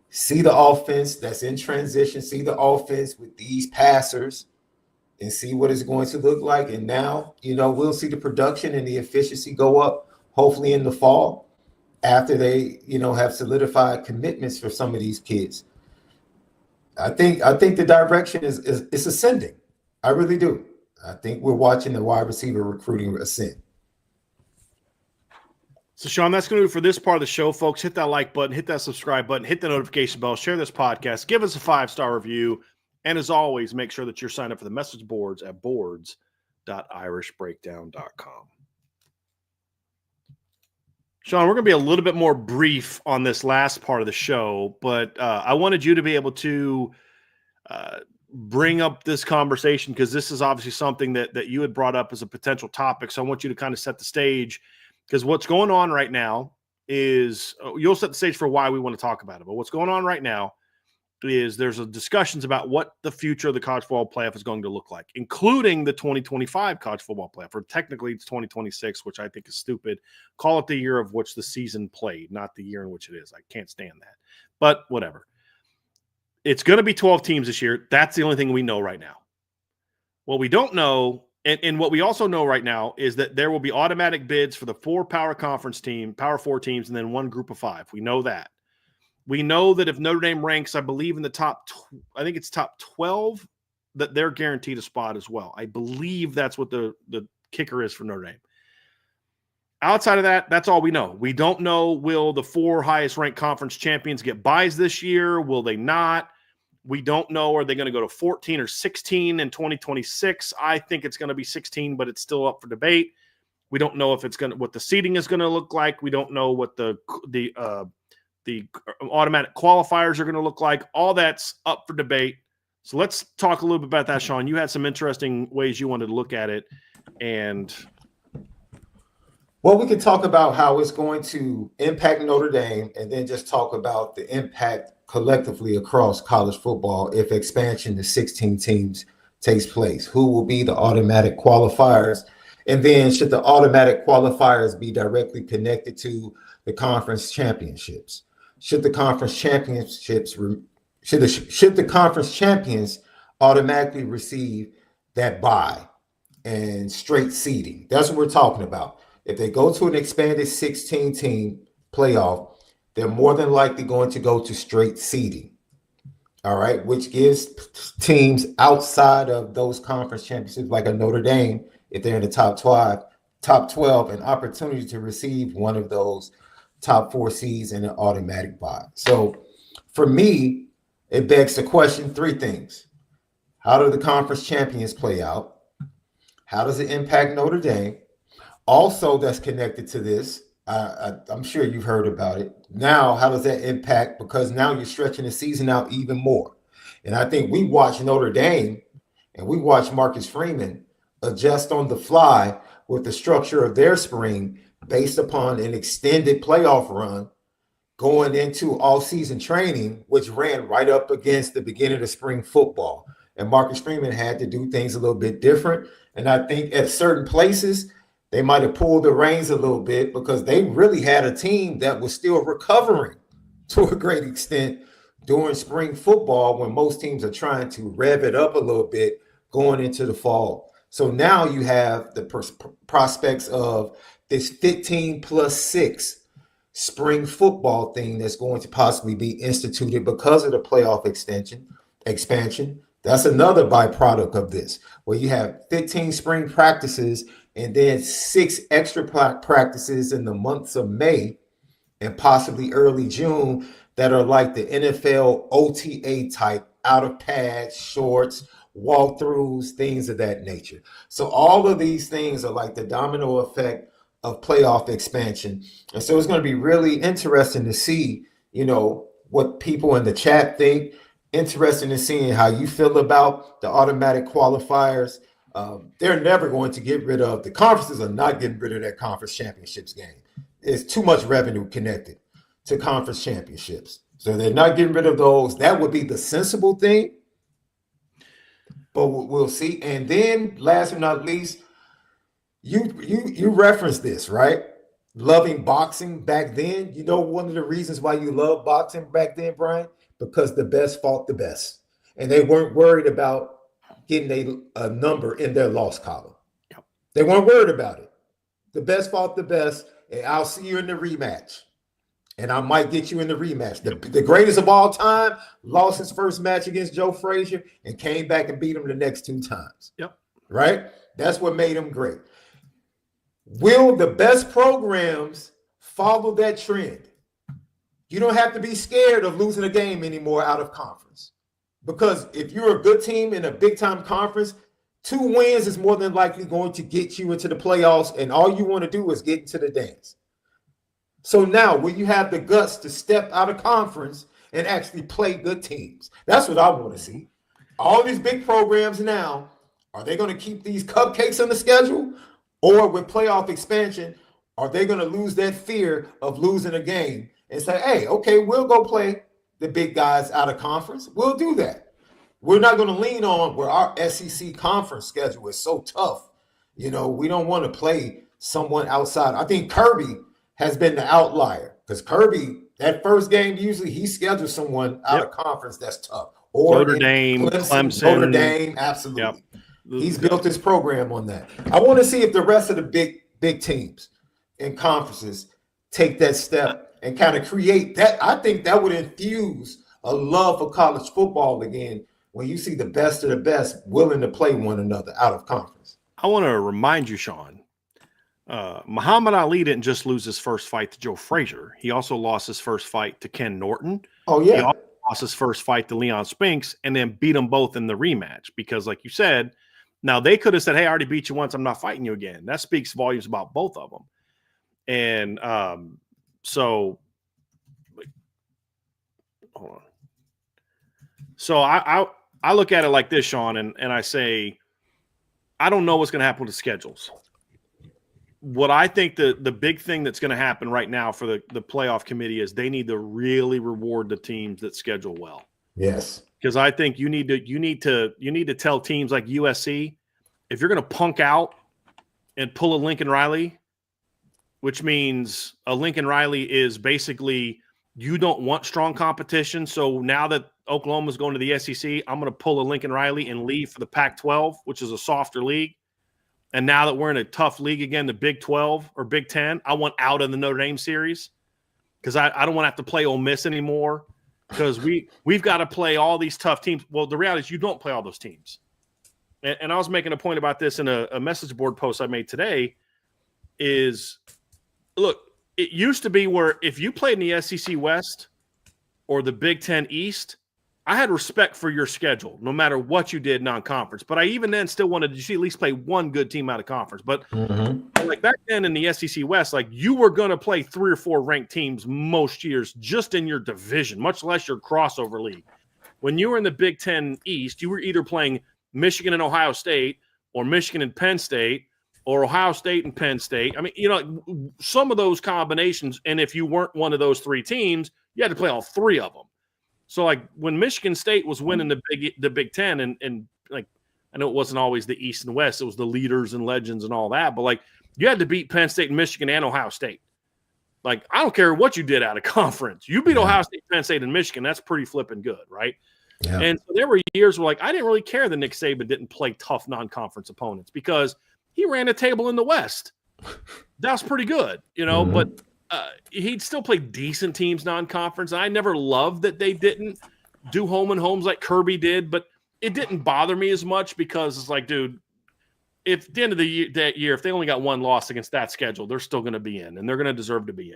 see the offense that's in transition, see the offense with these passers, and see what it's going to look like. And now, we'll see the production and the efficiency go up, hopefully in the fall, after they, have solidified commitments for some of these kids. I think the direction is ascending. I really do. I think we're watching the wide receiver recruiting ascend. So, Shaun, that's going to do it for this part of the show, folks. Hit that like button, hit that subscribe button, hit the notification bell, share this podcast, give us a 5-star review, and as always, make sure that you're signed up for the message boards at boards.irishbreakdown.com. Shaun, we're going to be a little bit more brief on this last part of the show, but I wanted you to be able to bring up this conversation because this is obviously something that you had brought up as a potential topic. So I want you to kind of set the stage because what's going on right now is you'll set the stage for why we want to talk about it. But what's going on right now is there's discussions about what the future of the college football playoff is going to look like, including the 2025 college football playoff. Or technically it's 2026, which I think is stupid. Call it the year of which the season played, not the year in which it is. I can't stand that. But whatever. It's going to be 12 teams this year. That's the only thing we know right now. What we don't know, and what we also know right now, is that there will be automatic bids for the 4 Power 4 teams, and then 1 group of 5. We know that. We know that if Notre Dame ranks, I believe, in the top 12, that they're guaranteed a spot as well. I believe that's what the kicker is for Notre Dame. Outside of that, that's all we know. We don't know, will the 4 highest ranked conference champions get buys this year? Will they not? We don't know. Are they going to go to 14 or 16 in 2026? I think it's going to be 16, but it's still up for debate. We don't know if it's going to what the seating is going to look like. We don't know what the automatic qualifiers are going to look like. All that's up for debate. So let's talk a little bit about that, Shaun. You had some interesting ways you wanted to look at it, and well, we can talk about how it's going to impact Notre Dame and then just talk about the impact collectively across college football if expansion to 16 teams takes place. Who will be the automatic qualifiers? And then should the automatic qualifiers be directly connected to the conference championships? Should the conference champions automatically receive that bye and straight seeding. That's what we're talking about. If they go to an expanded 16 team playoff, they're more than likely going to go to straight seeding. All right, which gives teams outside of those conference championships, like a Notre Dame, if they're in the top 12, an opportunity to receive one of those top 4 seeds and an automatic bye. So for me, it begs the question, 3 things. How do the conference champions play out? How does it impact Notre Dame? Also, that's connected to this, I'm sure you've heard about it. Now, how does that impact? Because now you're stretching the season out even more. And I think we watch Notre Dame and we watch Marcus Freeman adjust on the fly with the structure of their spring based upon an extended playoff run going into all-season training, which ran right up against the beginning of spring football. And Marcus Freeman had to do things a little bit different. And I think at certain places, they might have pulled the reins a little bit because they really had a team that was still recovering to a great extent during spring football when most teams are trying to rev it up a little bit going into the fall. So now you have the prospects of this 15+6 spring football thing that's going to possibly be instituted because of the playoff expansion. That's another byproduct of this, where you have 15 spring practices and then 6 extra practices in the months of May and possibly early June that are like the NFL OTA type, out of pads, shorts, walkthroughs, things of that nature. So all of these things are like the domino effect of playoff expansion. And so it's going to be really interesting to see, what people in the chat think. Interesting in seeing how you feel about the automatic qualifiers. They're never going to get rid of, the conferences are not getting rid of that conference championships game. There's too much revenue connected to conference championships. So they're not getting rid of those. That would be the sensible thing. But we'll see. And then last but not least, you referenced this, right? Loving boxing back then. One of the reasons why you loved boxing back then, Brian? Because the best fought the best. And they weren't worried about getting a number in their loss column. Yep. They weren't worried about it. The best fought the best, and I'll see you in the rematch. And I might get you in the rematch. The greatest of all time lost his first match against Joe Frazier and came back and beat him the next 2 times. Yep. Right? That's what made him great. Will the best programs follow that trend? You don't have to be scared of losing a game anymore out of conference. Because if you're a good team in a big-time conference, 2 wins is more than likely going to get you into the playoffs, and all you want to do is get into the dance. So now, will you have the guts to step out of conference and actually play good teams? That's what I want to see. All these big programs now, are they going to keep these cupcakes on the schedule? Or with playoff expansion, are they going to lose that fear of losing a game and say, hey, okay, we'll go play the big guys out of conference? We'll do that. We're not going to lean on where our SEC conference schedule is so tough. We don't want to play someone outside. I think Kirby has been the outlier because Kirby, that first game, usually he schedules someone out of conference that's tough. Or Notre Dame, Clemson. Notre Dame, absolutely. Yep. He's built his program on that. I want to see if the rest of the big teams and conferences take that step and kind of create that. I think that would infuse a love for college football again when you see the best of the best willing to play one another out of conference. I want to remind you, Shaun, Muhammad Ali didn't just lose his first fight to Joe Frazier. He also lost his first fight to Ken Norton. Oh, yeah. He also lost his first fight to Leon Spinks and then beat them both in the rematch because, like you said, now they could have said, hey, I already beat you once. I'm not fighting you again. That speaks volumes about both of them. And so hold on. So I look at it like this, Shaun, and I say, I don't know what's going to happen with the schedules. What I think the big thing that's going to happen right now for the playoff committee is they need to really reward the teams that schedule well. Yes. Because I think you need to tell teams like USC, if you're going to punk out and pull a Lincoln Riley, which means a Lincoln Riley is basically you don't want strong competition. So now that Oklahoma's going to the SEC, I'm going to pull a Lincoln Riley and leave for the Pac-12, which is a softer league. And now that we're in a tough league again, the Big 12 or Big 10, I want out of the Notre Dame series because I don't want to have to play Ole Miss anymore because we've got to play all these tough teams. Well, the reality is you don't play all those teams. And I was making a point about this in a message board post I made today is, look, it used to be where if you played in the SEC West or the Big 10 East, I had respect for your schedule, no matter what you did non-conference. But I even then still wanted to see at least play one good team out of conference. But like back then in the SEC West, like you were going to play 3 or 4 ranked teams most years just in your division, much less your crossover league. When you were in the Big 10 East, you were either playing Michigan and Ohio State or Michigan and Penn State or Ohio State and Penn State. I mean, you know, some of those combinations, and if you weren't one of those 3 teams, you had to play all 3 of them. So, like, when Michigan State was winning the Big Ten, and like, I know it wasn't always the East and West. It was the leaders and legends and all that. But, like, you had to beat Penn State and Michigan and Ohio State. Like, I don't care what you did out of conference. You beat Ohio State, Penn State, and Michigan. That's pretty flipping good, right? Yeah. And so there were years where, like, I didn't really care that Nick Saban didn't play tough non-conference opponents because he ran a table in the West. That's pretty good, you know, but he'd still play decent teams non-conference. I never loved that they didn't do home and homes like Kirby did, but it didn't bother me as much because it's like, dude, if at the end of that year, if they only got 1 loss against that schedule, they're still going to be in, and they're going to deserve to be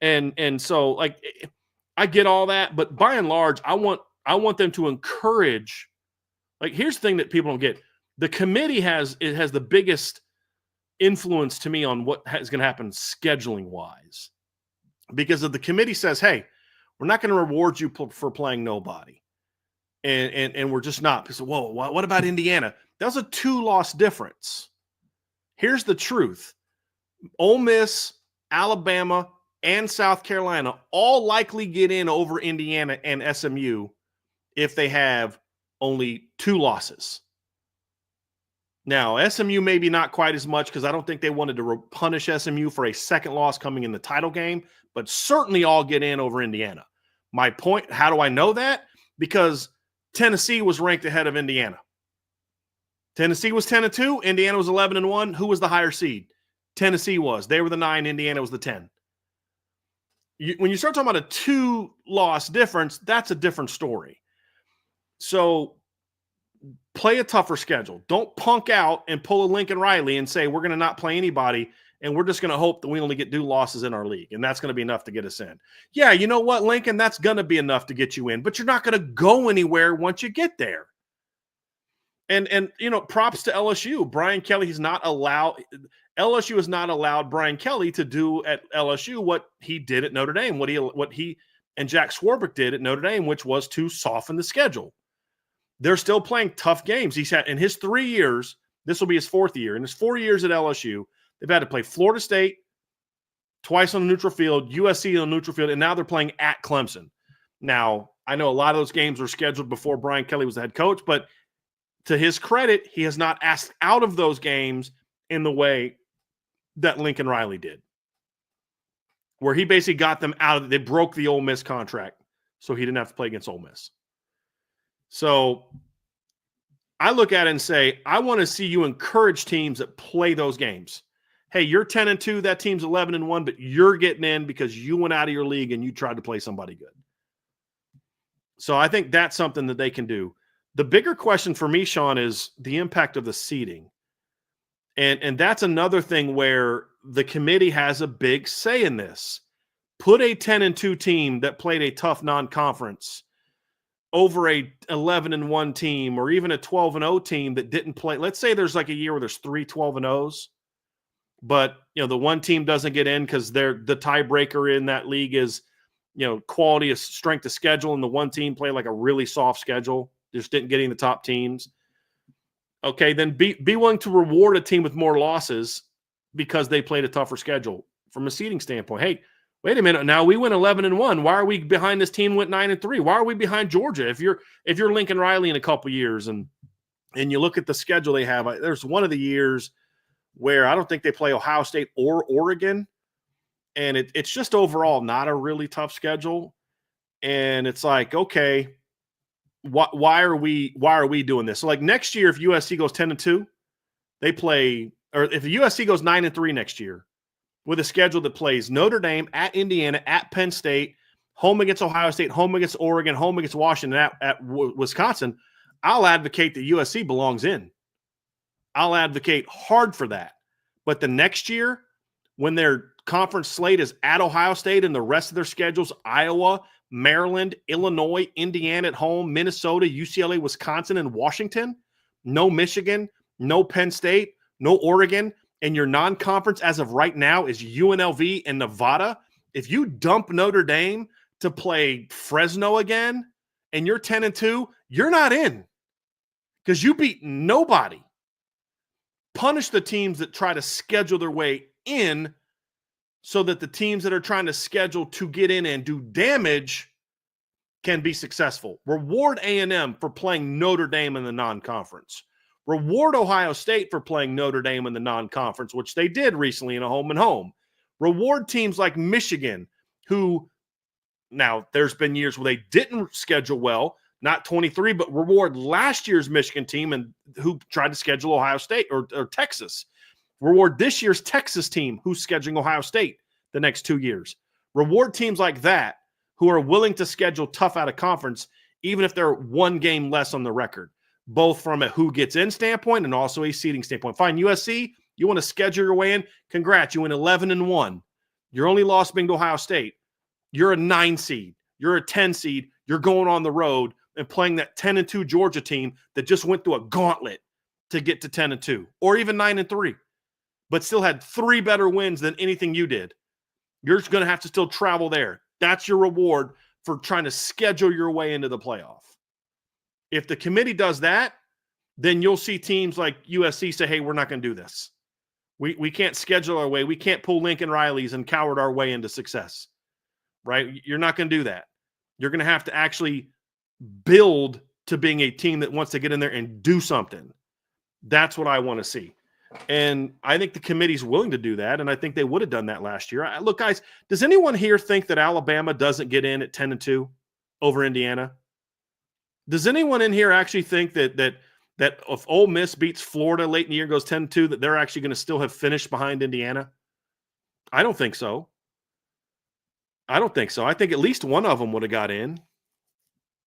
in. And so, like, I get all that, but by and large, I want them to encourage. Like, here's the thing that people don't get: the committee has the biggest influence to me on what is going to happen scheduling wise, because if the committee says, hey, we're not going to reward you for playing nobody, and we're just not, because whoa, what about Indiana? That was a 2-loss difference. Here's the truth: Ole Miss, Alabama, and South Carolina all likely get in over Indiana and SMU if they have only 2 losses. Now, SMU maybe not quite as much because I don't think they wanted to punish SMU for a second loss coming in the title game, but certainly all get in over Indiana. My point, how do I know that? Because Tennessee was ranked ahead of Indiana. Tennessee was 10-2, Indiana was 11-1. Who was the higher seed? Tennessee was. They were the 9, Indiana was the 10. When you start talking about a 2-loss difference, that's a different story. So play a tougher schedule. Don't punk out and pull a Lincoln Riley and say we're going to not play anybody and we're just going to hope that we only get 2 losses in our league, and that's going to be enough to get us in. Yeah, you know what, Lincoln? That's going to be enough to get you in, but you're not going to go anywhere once you get there. And you know, props to LSU. Brian Kelly has not allowed – LSU has not allowed Brian Kelly to do at LSU what he did at Notre Dame, what he and Jack Swarbrick did at Notre Dame, which was to soften the schedule. They're still playing tough games. He's had in his 3 years, this will be his 4th year. In his 4 years at LSU, they've had to play Florida State twice on the neutral field, USC on the neutral field, and now they're playing at Clemson. Now, I know a lot of those games were scheduled before Brian Kelly was the head coach, but to his credit, he has not asked out of those games in the way that Lincoln Riley did, where he basically got them out of – they broke the Ole Miss contract so he didn't have to play against Ole Miss. So I look at it and say, I want to see you encourage teams that play those games. Hey, you're 10-2, that team's 11-1, but you're getting in because you went out of your league and you tried to play somebody good. So I think that's something that they can do. The bigger question for me, Shaun, is the impact of the seeding. And that's another thing where the committee has a big say in this. Put a 10-2 team that played a tough non-conference over a 11-1 team, or even a 12-0 team that didn't play. Let's say there's like a year where there's 3 12-0s, but you know the one team doesn't get in because they're the tiebreaker in that league is, you know, quality of strength of schedule, and the one team played like a really soft schedule, just didn't get in the top teams. Okay, then be willing to reward a team with more losses because they played a tougher schedule from a seeding standpoint. Hey, wait a minute. Now we went 11-1. Why are we behind this team went 9-3? Why are we behind Georgia? If you're Lincoln Riley in a couple years and you look at the schedule they have, there's one of the years where I don't think they play Ohio State or Oregon, and it's just overall not a really tough schedule. And it's like, okay, why are we doing this? So like next year, if USC goes 10-2, they play, or if the USC goes 9-3 next year with a schedule that plays Notre Dame, at Indiana, at Penn State, home against Ohio State, home against Oregon, home against Washington, at Wisconsin, I'll advocate that USC belongs in. I'll advocate hard for that. But the next year, when their conference slate is at Ohio State and the rest of their schedules, Iowa, Maryland, Illinois, Indiana at home, Minnesota, UCLA, Wisconsin, and Washington, no Michigan, no Penn State, no Oregon, and your non-conference as of right now is UNLV and Nevada. If you dump Notre Dame to play Fresno again and you're 10-2, you're not in because you beat nobody. Punish the teams that try to schedule their way in so that the teams that are trying to schedule to get in and do damage can be successful. Reward A&M for playing Notre Dame in the non-conference. Reward Ohio State for playing Notre Dame in the non-conference, which they did recently in a home and home. Reward teams like Michigan, who now there's been years where they didn't schedule well, not 23, but reward last year's Michigan team and who tried to schedule Ohio State or Texas. Reward this year's Texas team who's scheduling Ohio State the next 2 years. Reward teams like that who are willing to schedule tough out of conference, even if they're one game less on the record, both from a who gets in standpoint and also a seeding standpoint. Fine, USC, you want to schedule your way in? Congrats, you went 11-1. Your only loss being to Ohio State. You're a 9 seed. You're a 10 seed. You're going on the road and playing that 10-2 Georgia team that just went through a gauntlet to get to 10-2 or even 9-3, but still had 3 better wins than anything you did. You're going to have to still travel there. That's your reward for trying to schedule your way into the playoff. If the committee does that, then you'll see teams like USC say, hey, we're not going to do this. We can't schedule our way. We can't pull Lincoln Riley's and coward our way into success, right? You're not going to do that. You're going to have to actually build to being a team that wants to get in there and do something. That's what I want to see. And I think the committee's willing to do that, and I think they would have done that last year. Look, guys, does anyone here think that Alabama doesn't get in at 10-2 over Indiana? Does anyone in here actually think that if Ole Miss beats Florida late in the year, goes 10-2, that they're actually going to still have finished behind Indiana? I don't think so. I think at least one of them would have got in,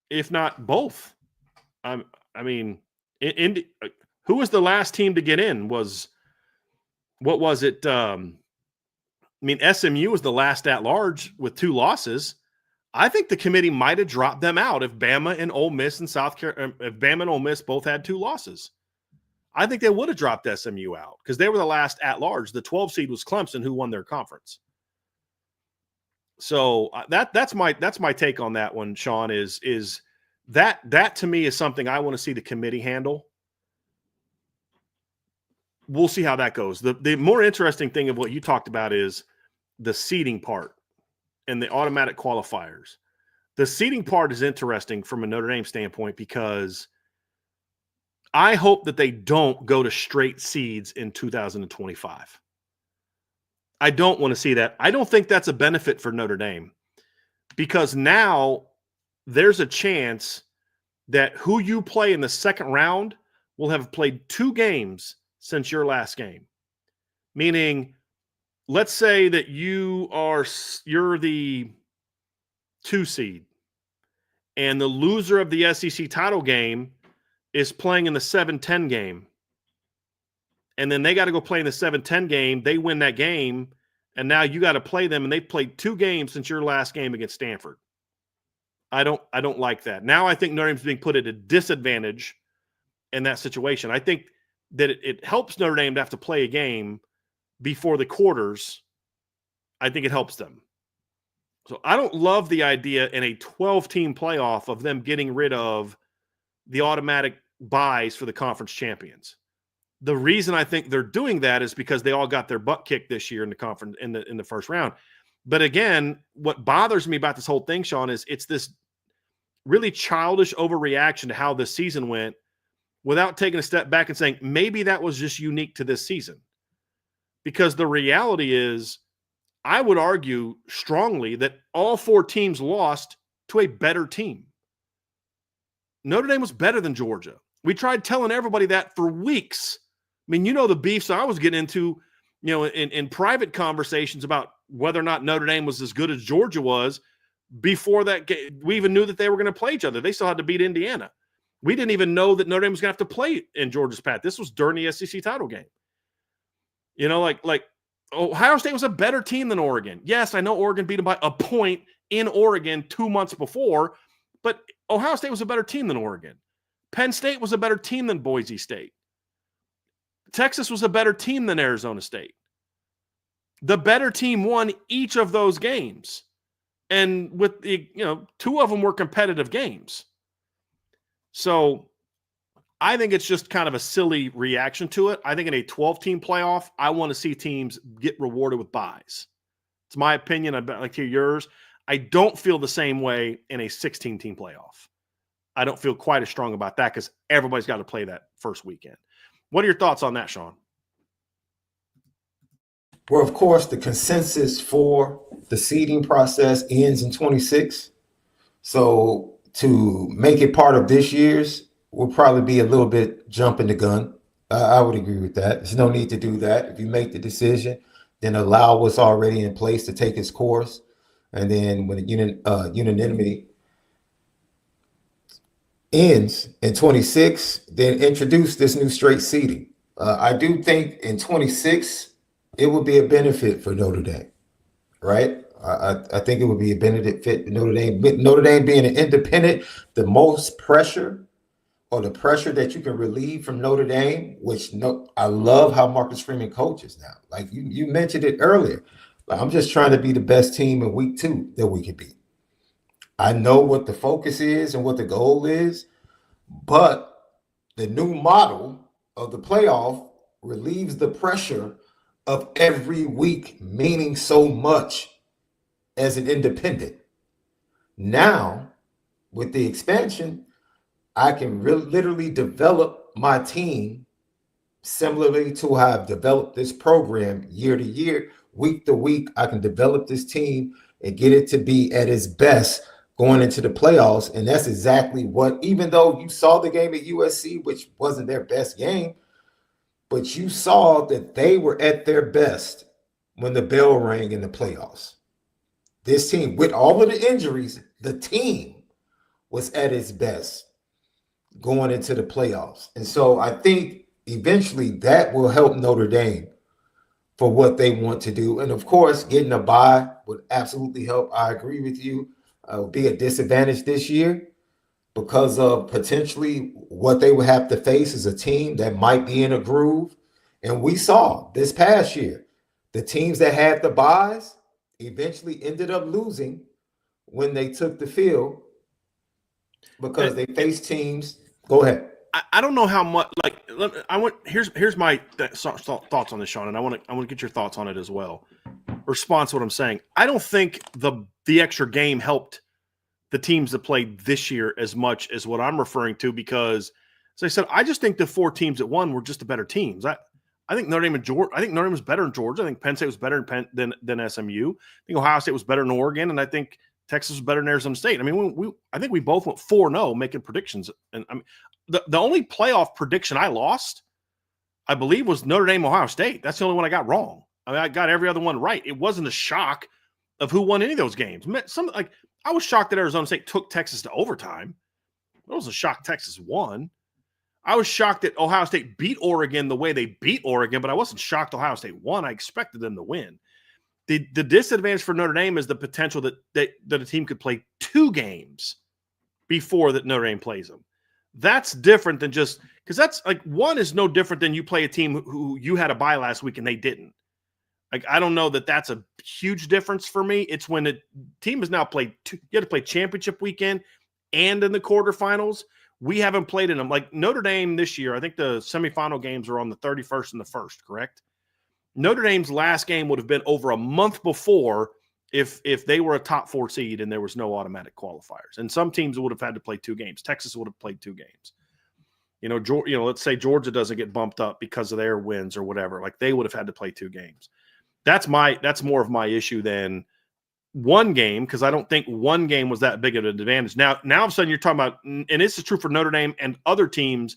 if not both. I mean, who was the last team to get in? What was it? SMU was the last at large with 2 losses. I think the committee might have dropped them out if Bama and Ole Miss and South Carolina, if Bama and Ole Miss both had 2 losses. I think they would have dropped SMU out because they were the last at large. The 12 seed was Clemson, who won their conference. So that's my take on that one, Shaun, is that to me is something I want to see the committee handle. We'll see how that goes. The more interesting thing of what you talked about is the seeding part and the automatic qualifiers. The seeding part is interesting from a Notre Dame standpoint because I hope that they don't go to straight seeds in 2025. I don't want to see that. I don't think that's a benefit for Notre Dame because now there's a chance that who you play in the second round will have played 2 games since your last game. Meaning, let's say that you're the 2 seed and the loser of the SEC title game is playing in the 7-10 game. And then they got to go play in the 7-10 game. They win that game, and now you got to play them, and they've played 2 games since your last game against Stanford. I don't like that. Now I think Notre Dame's being put at a disadvantage in that situation. I think that it helps Notre Dame to have to play a game before the quarters. I think it helps them. So I don't love the idea in a 12-team playoff of them getting rid of the automatic buys for the conference champions. The reason I think they're doing that is because they all got their butt kicked this year in the conference in the first round. But again, what bothers me about this whole thing, Shaun, is it's this really childish overreaction to how this season went without taking a step back and saying, maybe that was just unique to this season. Because the reality is, I would argue strongly that all 4 teams lost to a better team. Notre Dame was better than Georgia. We tried telling everybody that for weeks. mean, the beefs I was getting into, in private conversations about whether or not Notre Dame was as good as Georgia was before that game. We even knew that they were going to play each other. They still had to beat Indiana. We didn't even know that Notre Dame was going to have to play in Georgia's path. This was during the SEC title game. Like Ohio State was a better team than Oregon. Yes, I know Oregon beat them by a point in Oregon 2 months before, but Ohio State was a better team than Oregon. Penn State was a better team than Boise State. Texas was a better team than Arizona State. The better team won each of those games. And with the, two of them were competitive games. So I think it's just kind of a silly reaction to it. I think in a 12-team playoff, I want to see teams get rewarded with buys. It's my opinion. I'd like to hear yours. I don't feel the same way in a 16-team playoff. I don't feel quite as strong about that because everybody's got to play that first weekend. What are your thoughts on that, Shaun? Well, of course, the consensus for the seeding process ends in 26. So to make it part of this year's will probably be a little bit jumping the gun. I would agree with that. There's no need to do that. If you make the decision, then allow what's already in place to take its course. And then when unanimity ends in 26, then introduce this new straight seeding. I do think in 26, it would be a benefit for Notre Dame, right? I think it would be a benefit for Notre Dame. Notre Dame being an independent, the most pressure or the pressure that you can relieve from Notre Dame, I love how Marcus Freeman coaches now. Like you mentioned it earlier. I'm just trying to be the best team in week 2 that we can be. I know what the focus is and what the goal is, but the new model of the playoff relieves the pressure of every week, meaning so much as an independent. Now, with the expansion, I can literally develop my team similarly to how I've developed this program year to year, week to week. I can develop this team and get it to be at its best going into the playoffs. And that's exactly what, even though you saw the game at USC, which wasn't their best game, but you saw that they were at their best when the bell rang in the playoffs. This team, with all of the injuries, the team was at its best going into the playoffs. And so I think eventually that will help Notre Dame for what they want to do. And of course, getting a bye would absolutely help. I agree with you. It would be a disadvantage this year because of potentially what they would have to face as a team that might be in a groove. And we saw this past year, the teams that had the byes eventually ended up losing when they took the field because they faced teams. Go ahead. I don't know how much. Here's my thoughts on this, Shaun, and I want to get your thoughts on it as well. Response to what I'm saying. I don't think the extra game helped the teams that played this year as much as what I'm referring to because, as I said, I just think the 4 teams that won were just the better teams. I think Notre Dame and Georgia. I think Notre Dame was better in Georgia. I think Penn State was better than SMU. I think Ohio State was better than Oregon, and I think Texas was better than Arizona State. I mean, I think we both went 4-0 making predictions. And I mean, the only playoff prediction I lost, I believe, was Notre Dame, Ohio State. That's the only one I got wrong. I mean, I got every other one right. It wasn't a shock of who won any of those games. I was shocked that Arizona State took Texas to overtime. It was a shock Texas won. I was shocked that Ohio State beat Oregon the way they beat Oregon, but I wasn't shocked Ohio State won. I expected them to win. The disadvantage for Notre Dame is the potential that a team could play 2 games before that Notre Dame plays them. That's different than just – because that's like one is no different than you play a team who you had a bye last week and they didn't. Like, I don't know that that's a huge difference for me. It's when the team has now played – you have to play championship weekend and in the quarterfinals. We haven't played in them. Like Notre Dame this year, I think the semifinal games are on the 31st and the 1st, correct? Notre Dame's last game would have been over a month before if they were a top 4 seed and there was no automatic qualifiers. And some teams would have had to play 2 games. Texas would have played 2 games. Let's say Georgia doesn't get bumped up because of their wins or whatever. Like they would have had to play 2 games. That's more of my issue than 1 game because I don't think 1 game was that big of an advantage. Now all of a sudden you're talking about, and this is true for Notre Dame and other teams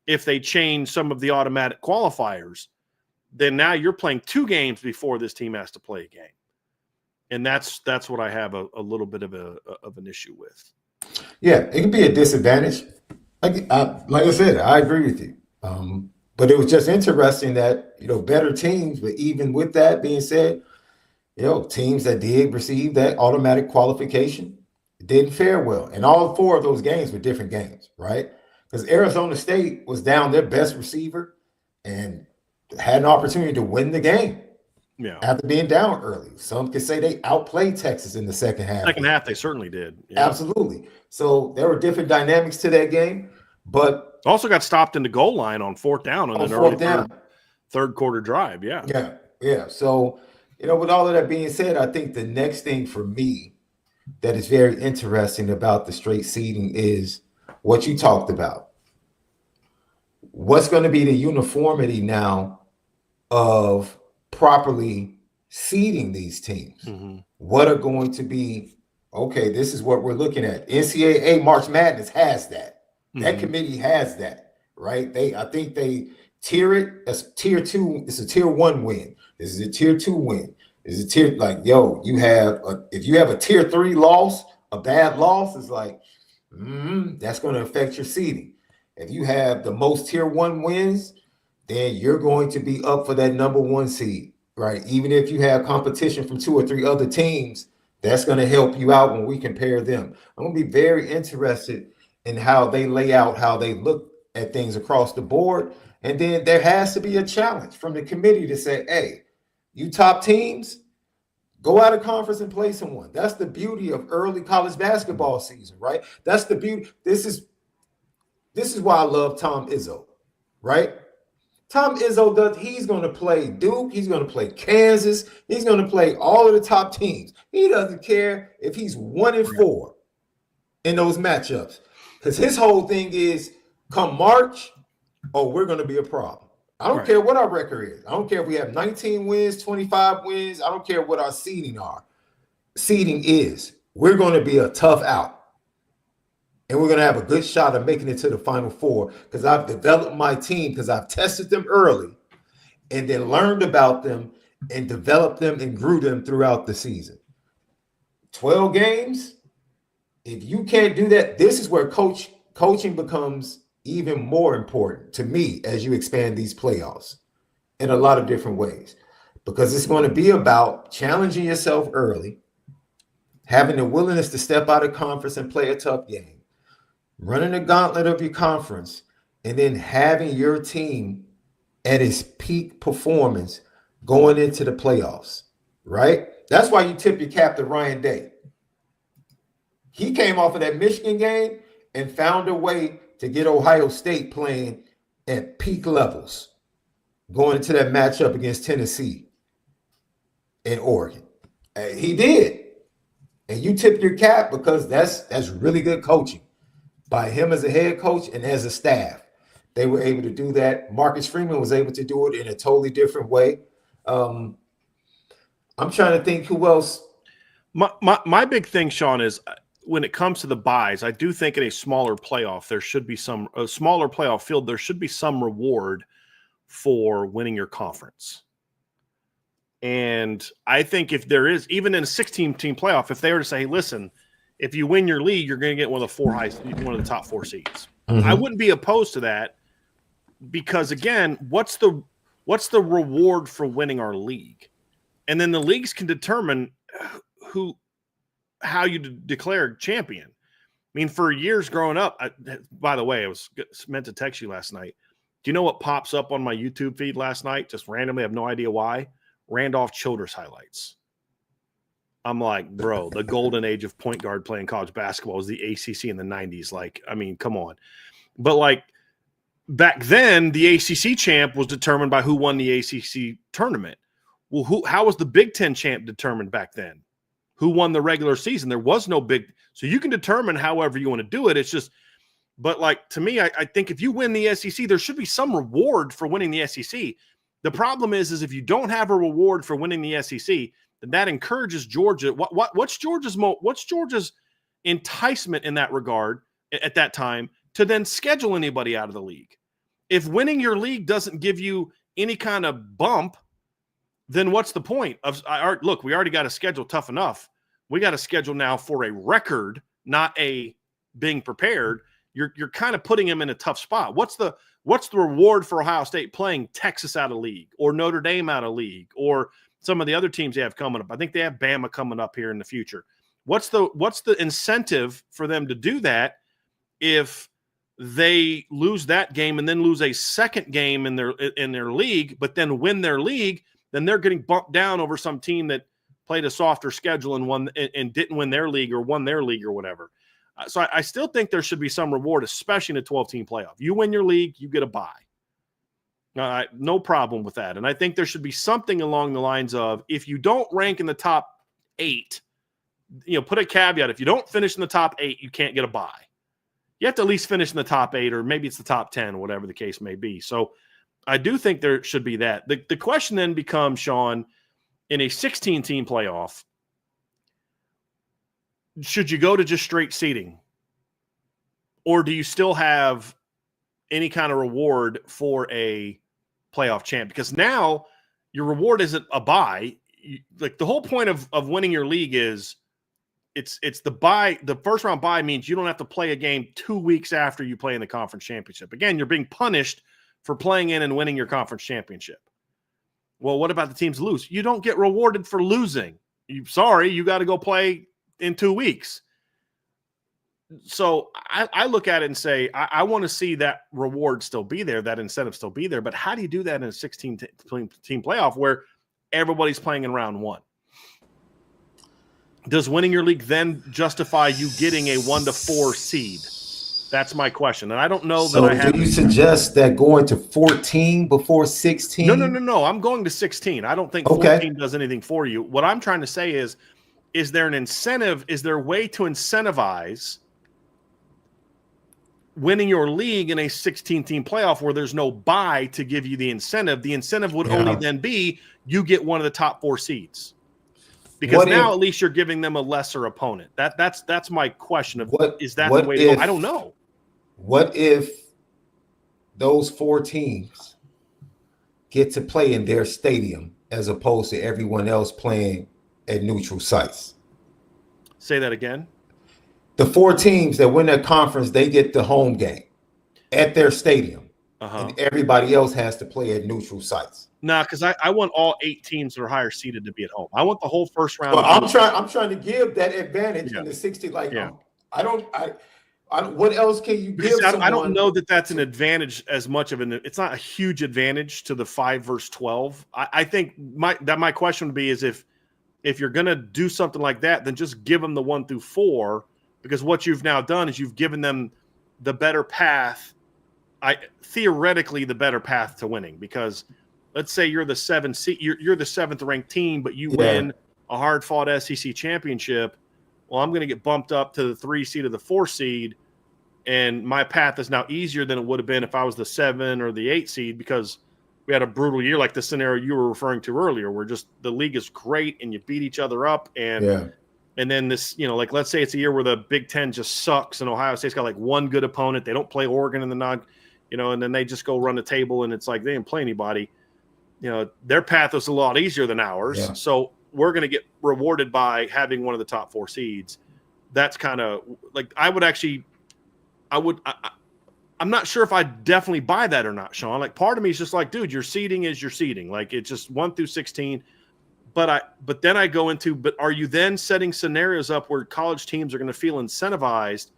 if they change some of the automatic qualifiers, then now you're playing 2 games before this team has to play a game. And that's what I have a little bit of an issue with. Yeah, it can be a disadvantage. Like I said, I agree with you. But it was just interesting that, better teams, but even with that being said, teams that did receive that automatic qualification didn't fare well. And all 4 of those games were different games, right? Because Arizona State was down their best receiver and had an opportunity to win the game. Yeah. After being down early. Some could say they outplayed Texas in the second half. Second half, they certainly did. Yeah. Absolutely. So there were different dynamics to that game, but also got stopped in the goal line on 4th down on an early third quarter drive. Yeah. Yeah. So, with all of that being said, I think the next thing for me that is very interesting about the straight seeding is what you talked about. What's going to be the uniformity now of properly seeding these teams? Mm-hmm. What are going to be, okay, this is what we're looking at. NCAA March Madness has that. Mm-hmm. That committee has that, right? I think they tier it as tier 2. It's a tier 1 win. This is a tier 2 win. This is a tier, like, if you have a tier 3 loss, a bad loss, it's like, that's going to affect your seeding. If you have the most tier 1 wins, then you're going to be up for that number 1 seed, right? Even if you have competition from 2 or 3 other teams, that's going to help you out when we compare them. I'm going to be very interested in how they lay out, how they look at things across the board. And then there has to be a challenge from the committee to say, hey, you top teams, go out of conference and play someone. That's the beauty of early college basketball season, right? That's the beauty. This is why I love Tom Izzo, right? Tom Izzo he's going to play Duke. He's going to play Kansas. He's going to play all of the top teams. He doesn't care if he's 1-4 in those matchups, because his whole thing is come March, we're going to be a problem. I don't care what our record is. I don't care if we have 19 wins, 25 wins. I don't care what our seeding is. We're going to be a tough out. And we're going to have a good shot of making it to the Final Four, because I've developed my team, because I've tested them early and then learned about them and developed them and grew them throughout the season. 12 games, if you can't do that, this is where coaching becomes even more important to me as you expand these playoffs in a lot of different ways, because it's going to be about challenging yourself early, having the willingness to step out of conference and play a tough game, running the gauntlet of your conference, and then having your team at its peak performance going into the playoffs, right? That's why you tip your cap to Ryan Day. He came off of that Michigan game and found a way to get Ohio State playing at peak levels going into that matchup against Tennessee and Oregon. He did. And you tip your cap, because that's really good coaching by him as a head coach and as a staff. They were able to do that. Marcus Freeman was able to do it in a totally different way. I'm trying to think who else. My big thing, Shaun, is when it comes to the buys, I do think in a smaller playoff, there should be a smaller playoff field, there should be some reward for winning your conference. And I think if there is, even in a 16-team playoff, if they were to say, hey, listen, if you win your league, you're going to get one of the top 4 seeds. Mm-hmm. I wouldn't be opposed to that, because again, what's the reward for winning our league? And then the leagues can determine how you declare champion. I mean, for years growing up, by the way, I was meant to text you last night. Do you know what pops up on my YouTube feed last night? Just randomly, I have no idea why. Randolph Childress highlights. I'm like, bro, the golden age of point guard playing college basketball was the ACC in the 90s. Like, I mean, come on. But like back then, the ACC champ was determined by who won the ACC tournament. Well, how was the Big Ten champ determined back then? Who won the regular season? There was no big. So you can determine however you want to do it. It's just, but like, to me, I think if you win the SEC, there should be some reward for winning the SEC. The problem is if you don't have a reward for winning the SEC, then that encourages Georgia. What's Georgia's enticement in that regard at that time to then schedule anybody out of the league? If winning your league doesn't give you any kind of bump, then what's the point of look, we already got a schedule tough enough. We got a schedule now for a record, not a being prepared. You're kind of putting him in a tough spot. What's the reward for Ohio State playing Texas out of league or Notre Dame out of league or some of the other teams they have coming up? I think they have Bama coming up here in the future. What's the incentive for them to do that if they lose that game and then lose a second game in their league, but then win their league? Then they're getting bumped down over some team that played a softer schedule and won and didn't win their league or won their league or whatever. So I still think there should be some reward, especially in a 12-team playoff. You win your league, you get a bye. No problem with that. And I think there should be something along the lines of, if you don't rank in the top 8, put a caveat. If you don't finish in the top 8, you can't get a bye. You have to at least finish in the top 8, or maybe it's the top 10, whatever the case may be. So I do think there should be that. The question then becomes, Shaun, in a 16-team playoff, should you go to just straight seeding? Or do you still have any kind of reward for a playoff champ? Because now your reward isn't a bye. Like, the whole point of winning your league is it's the bye. The first round bye means you don't have to play a game 2 weeks after you play in the conference championship. Again, you're being punished for playing in and winning your conference championship. Well, what about the teams lose? You don't get rewarded for losing. You got to go play in 2 weeks. So I look at it and say, I want to see that reward still be there, that incentive still be there. But how do you do that in a 16-team playoff where everybody's playing in round 1? Does winning your league then justify you getting a 1-4 seed? That's my question. And I don't know that I have. So do you suggest that going to 14 before 16? No. I'm going to 16. I don't think 14 does anything for you. What I'm trying to say is there an incentive? Is there a way to incentivize winning your league in a 16-team playoff where there's no bye to give you the incentive? The incentive would only then be you get one of the top 4 seeds. Because at least you're giving them a lesser opponent. That's my question of is that the way to go? I don't know. What if those 4 teams get to play in their stadium as opposed to everyone else playing at neutral sites? Say that again. The 4 teams that win that conference, they get the home game at their stadium. And everybody else has to play at neutral sites. No, because I want all 8 teams that are higher seeded to be at home. I want the whole first round. Well, I'm trying to give that advantage in the 16. What else can you give? I don't know that that's an advantage as much of it's not a huge advantage to the 5 versus 12. I think my question would be is if you're going to do something like that, then just give them the 1 through 4, because what you've now done is you've given them the better path. Theoretically the better path to winning, because let's say you're the 7th seed, you're the 7th ranked team, but you win a hard fought SEC championship. Well, I'm going to get bumped up to the 3 seed or the 4 seed, and my path is now easier than it would have been if I was the 7 or the 8 seed, because we had a brutal year like the scenario you were referring to earlier, where just the league is great and you beat each other up, and then this, like let's say it's a year where the Big Ten just sucks and Ohio State's got like one good opponent. They don't play Oregon in the non, and then they just go run the table and it's like they didn't play anybody. Their path was a lot easier than ours. Yeah. So we're going to get rewarded by having one of the top 4 seeds. That's kind of like I'm not sure if I definitely buy that or not, Shaun. Like, part of me is just like, dude, your seeding is your seeding. Like, it's just 1 through 16. But then I go into, but are you then setting scenarios up where college teams are going to feel incentivized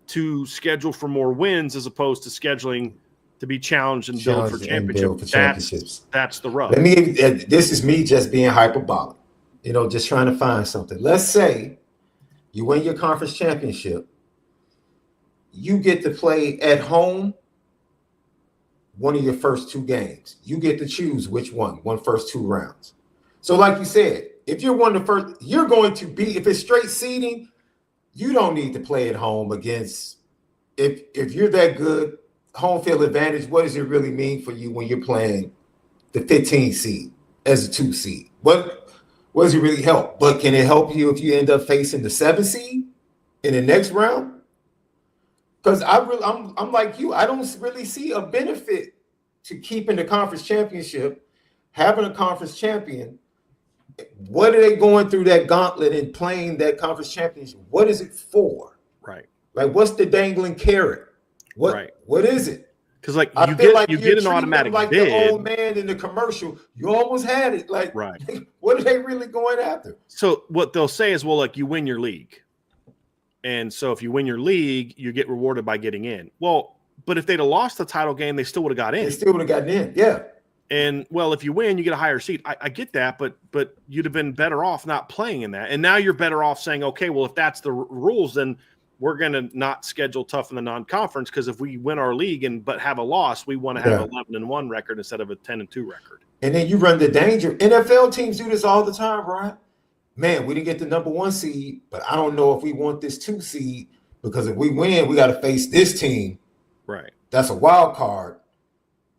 to schedule for more wins as opposed to scheduling to be challenged and build for championships? That's the rub. This is me just being hyperbolic, just trying to find something. Let's say you win your conference championship. You get to play at home one of your first 2 games. You get to choose which one first 2 rounds. So like you said, if you're one of the first, you're going to be, if it's straight seeding, you don't need to play at home against, if you're that good, home field advantage, what does it really mean for you when you're playing the 15 seed as a 2 seed? What does it really help? But can it help you if you end up facing the 7 seed in the next round? Because I'm like you. I don't really see a benefit to keeping the conference championship, having a conference champion. What are they going through that gauntlet and playing that conference championship? What is it for? Right. Like, what's the dangling carrot? What is it? Because like I you feel get like you you're get an treating automatic them like bid. the old man in the commercial. You almost had it. Like, right. What are they really going after? So what they'll say is, well, like you win your league. And so if you win your league, you get rewarded by getting in. Well, but if they'd have lost the title game, they still would have got in. They still would have gotten in, yeah. And, well, if you win, you get a higher seed. I get that, but you'd have been better off not playing in that. And now you're better off saying, okay, well, if that's the rules, then we're going to not schedule tough in the non-conference because if we win our league but have a loss, we want to have 11-1 record instead of a 10-2 record. And then you run the danger. NFL teams do this all the time, right? Man, we didn't get the number 1 seed, but I don't know if we want this 2 seed because if we win, we got to face this team. Right. That's a wild card.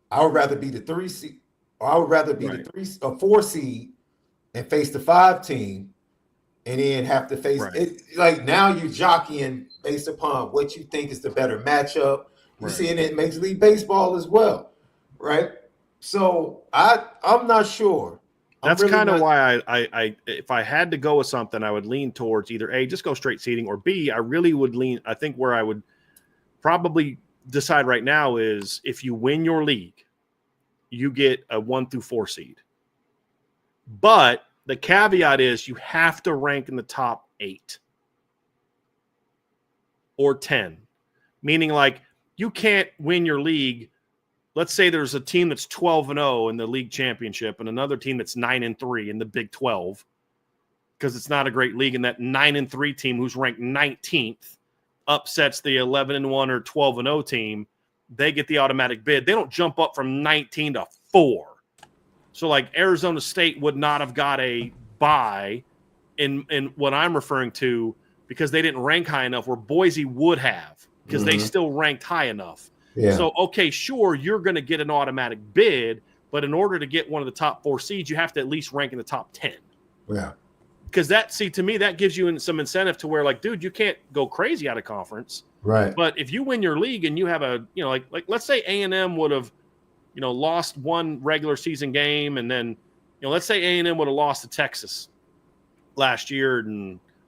I would rather be the 3 seed, or I would rather be the 4 seed and face the 5 team, and then have to face it. Like now you're jockeying based upon what you think is the better matchup. You see it in Major League Baseball as well, right? So I'm not sure. That's really kind of why I if I had to go with something, I would lean towards either A, just go straight seeding, or B, I really would lean. I think where I would probably decide right now is if you win your league, you get a 1 through 4 seed. But the caveat is you have to rank in the top 8 or 10, meaning like you can't win your league. Let's say there's a team that's 12-0 in the league championship and another team that's 9-3 in the Big 12 because it's not a great league. And that 9-3 team who's ranked 19th upsets the 11-1 or 12-0 team. They get the automatic bid. They don't jump up from 19 to 4. So like Arizona State would not have got a bye in what I'm referring to because they didn't rank high enough, where Boise would have because they still ranked high enough. Yeah. So, okay, sure, you're going to get an automatic bid, but in order to get one of the top 4 seeds, you have to at least rank in the top 10. Yeah. Because to me, that gives you some incentive to where, like, dude, you can't go crazy out of conference. Right. But if you win your league and you have like let's say A&M would have, lost one regular season game, and then, let's say A&M would have lost to Texas last year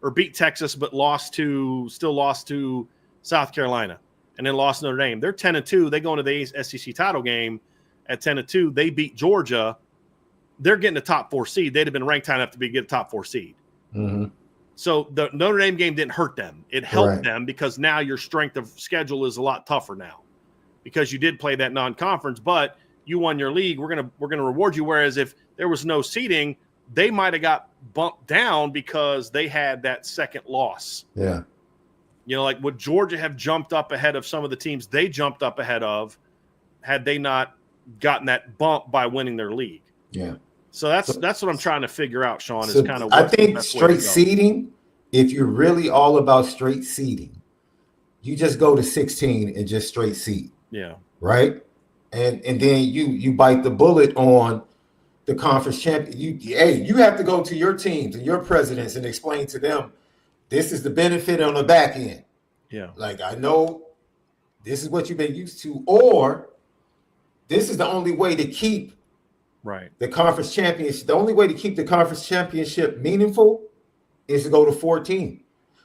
or beat Texas, but still lost to South Carolina. And then lost Notre Dame. They're 10-2. They go into the SEC title game at 10-2. They beat Georgia. They're getting a top 4 seed. They'd have been ranked high enough to get a top 4 seed. Mm-hmm. So the Notre Dame game didn't hurt them. It helped them because now your strength of schedule is a lot tougher now because you did play that non-conference, but you won your league. We're gonna reward you. Whereas if there was no seeding, they might have got bumped down because they had that second loss. Yeah. Like would Georgia have jumped up ahead of some of the teams they jumped up ahead of had they not gotten that bump by winning their league? Yeah. So that's what I'm trying to figure out, Shaun, is kind of I think straight seeding, if you're really all about straight seeding, you just go to 16 and just straight seed. Yeah. Right? And then you bite the bullet on the conference champion. You have to go to your teams and your presidents and explain to them this is the benefit on the back end. Yeah. Like, I know this is what you've been used to, or this is the only way to keep the conference championship. The only way to keep the conference championship meaningful is to go to 14.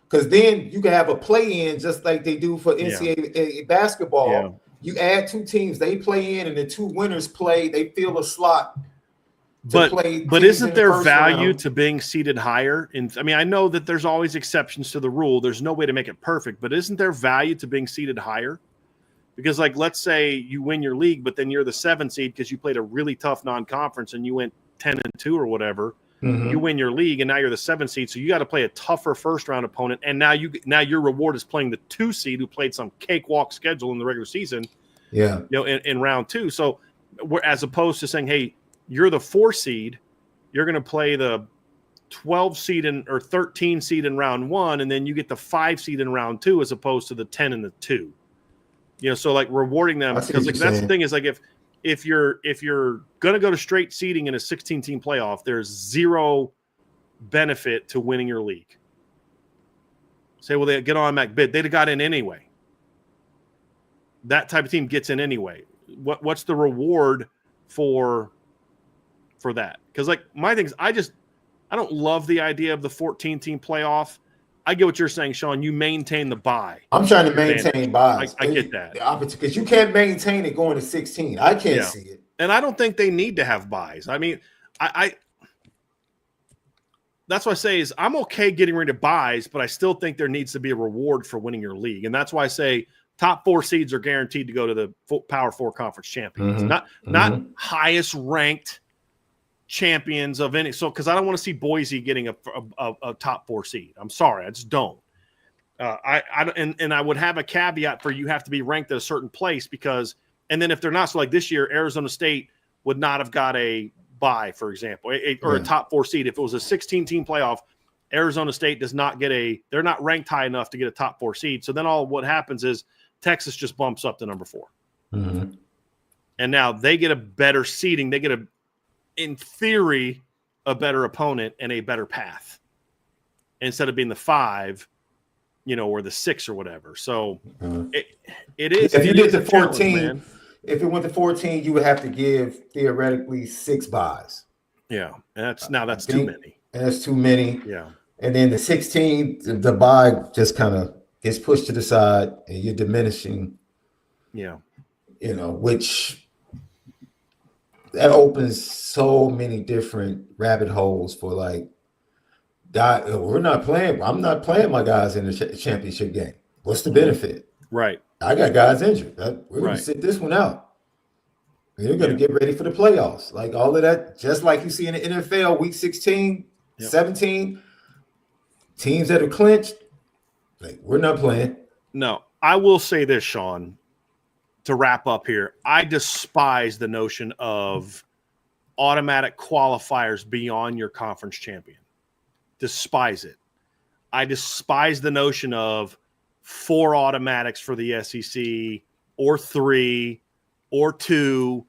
Because then you can have a play-in just like they do for NCAA basketball. Yeah. You add 2 teams, they play in, and the 2 winners play. They fill a slot. But isn't there value to being seated higher? I know that there's always exceptions to the rule. There's no way to make it perfect, but isn't there value to being seated higher? Because, like, let's say you win your league, but then you're the 7 seed because you played a really tough non-conference and you went 10-2 or whatever. Mm-hmm. You win your league, and now you're the 7 seed, so you got to play a tougher first-round opponent. And now your reward is playing the 2 seed who played some cakewalk schedule in the regular season. Yeah, in round 2. So, as opposed to saying, hey, you're the 4 seed, you're going to play the 12 seed or 13 seed in round 1, and then you get the 5 seed in round 2 as opposed to the 10 and the 2. So like rewarding them, because like that's the thing is like if you're going to go to straight seeding in a 16-team playoff, there's zero benefit to winning your league. Say, well, they get on Mac bid, they'd have got in anyway. that type of team gets in anyway. What's the reward for that? Because like my thing is, I don't love the idea of the 14-team playoff. I get what you're saying, Shaun. You maintain the bye. I'm trying to maintain buys. I get that. Because you can't maintain it going to 16. I can't see it. And I don't think they need to have buys. I mean, I that's what I say is I'm okay getting rid of buys, but I still think there needs to be a reward for winning your league. And that's why I say top 4 seeds are guaranteed to go to the Power 4 conference champions, not highest ranked champions of any. So, because I don't want to see Boise getting a top 4 seed. I'm sorry, I just don't. And I would have a caveat for you have to be ranked at a certain place because, and then if they're not, so like this year, Arizona State would not have got a bye, for example, or a top 4 seed. If it was a 16-team playoff, Arizona State does not get they're not ranked high enough to get a top 4 seed. So then what happens is Texas just bumps up to number 4. Mm-hmm. And now they get a better seeding. They get in theory, a better opponent and a better path instead of being the 5, or the 6 or whatever. So it is. If you did the 14, if it went to 14, you would have to give theoretically 6 buys. Yeah, and that's too many. And that's too many. Yeah. And then the 16, the buy just kind of gets pushed to the side, and you're diminishing. Yeah. Which that opens so many different rabbit holes for like. We're not playing. I'm not playing my guys in the championship game. What's the benefit? Right. I got guys injured. We're going to sit this one out. They're going to get ready for the playoffs. Like all of that, just like you see in the NFL, week 16, 17, teams that are clinched, like we're not playing. No, I will say this, Shaun, to wrap up here. I despise the notion of automatic qualifiers beyond your conference champion. Despise it. I despise the notion of 4 automatics for the SEC or 3 or 2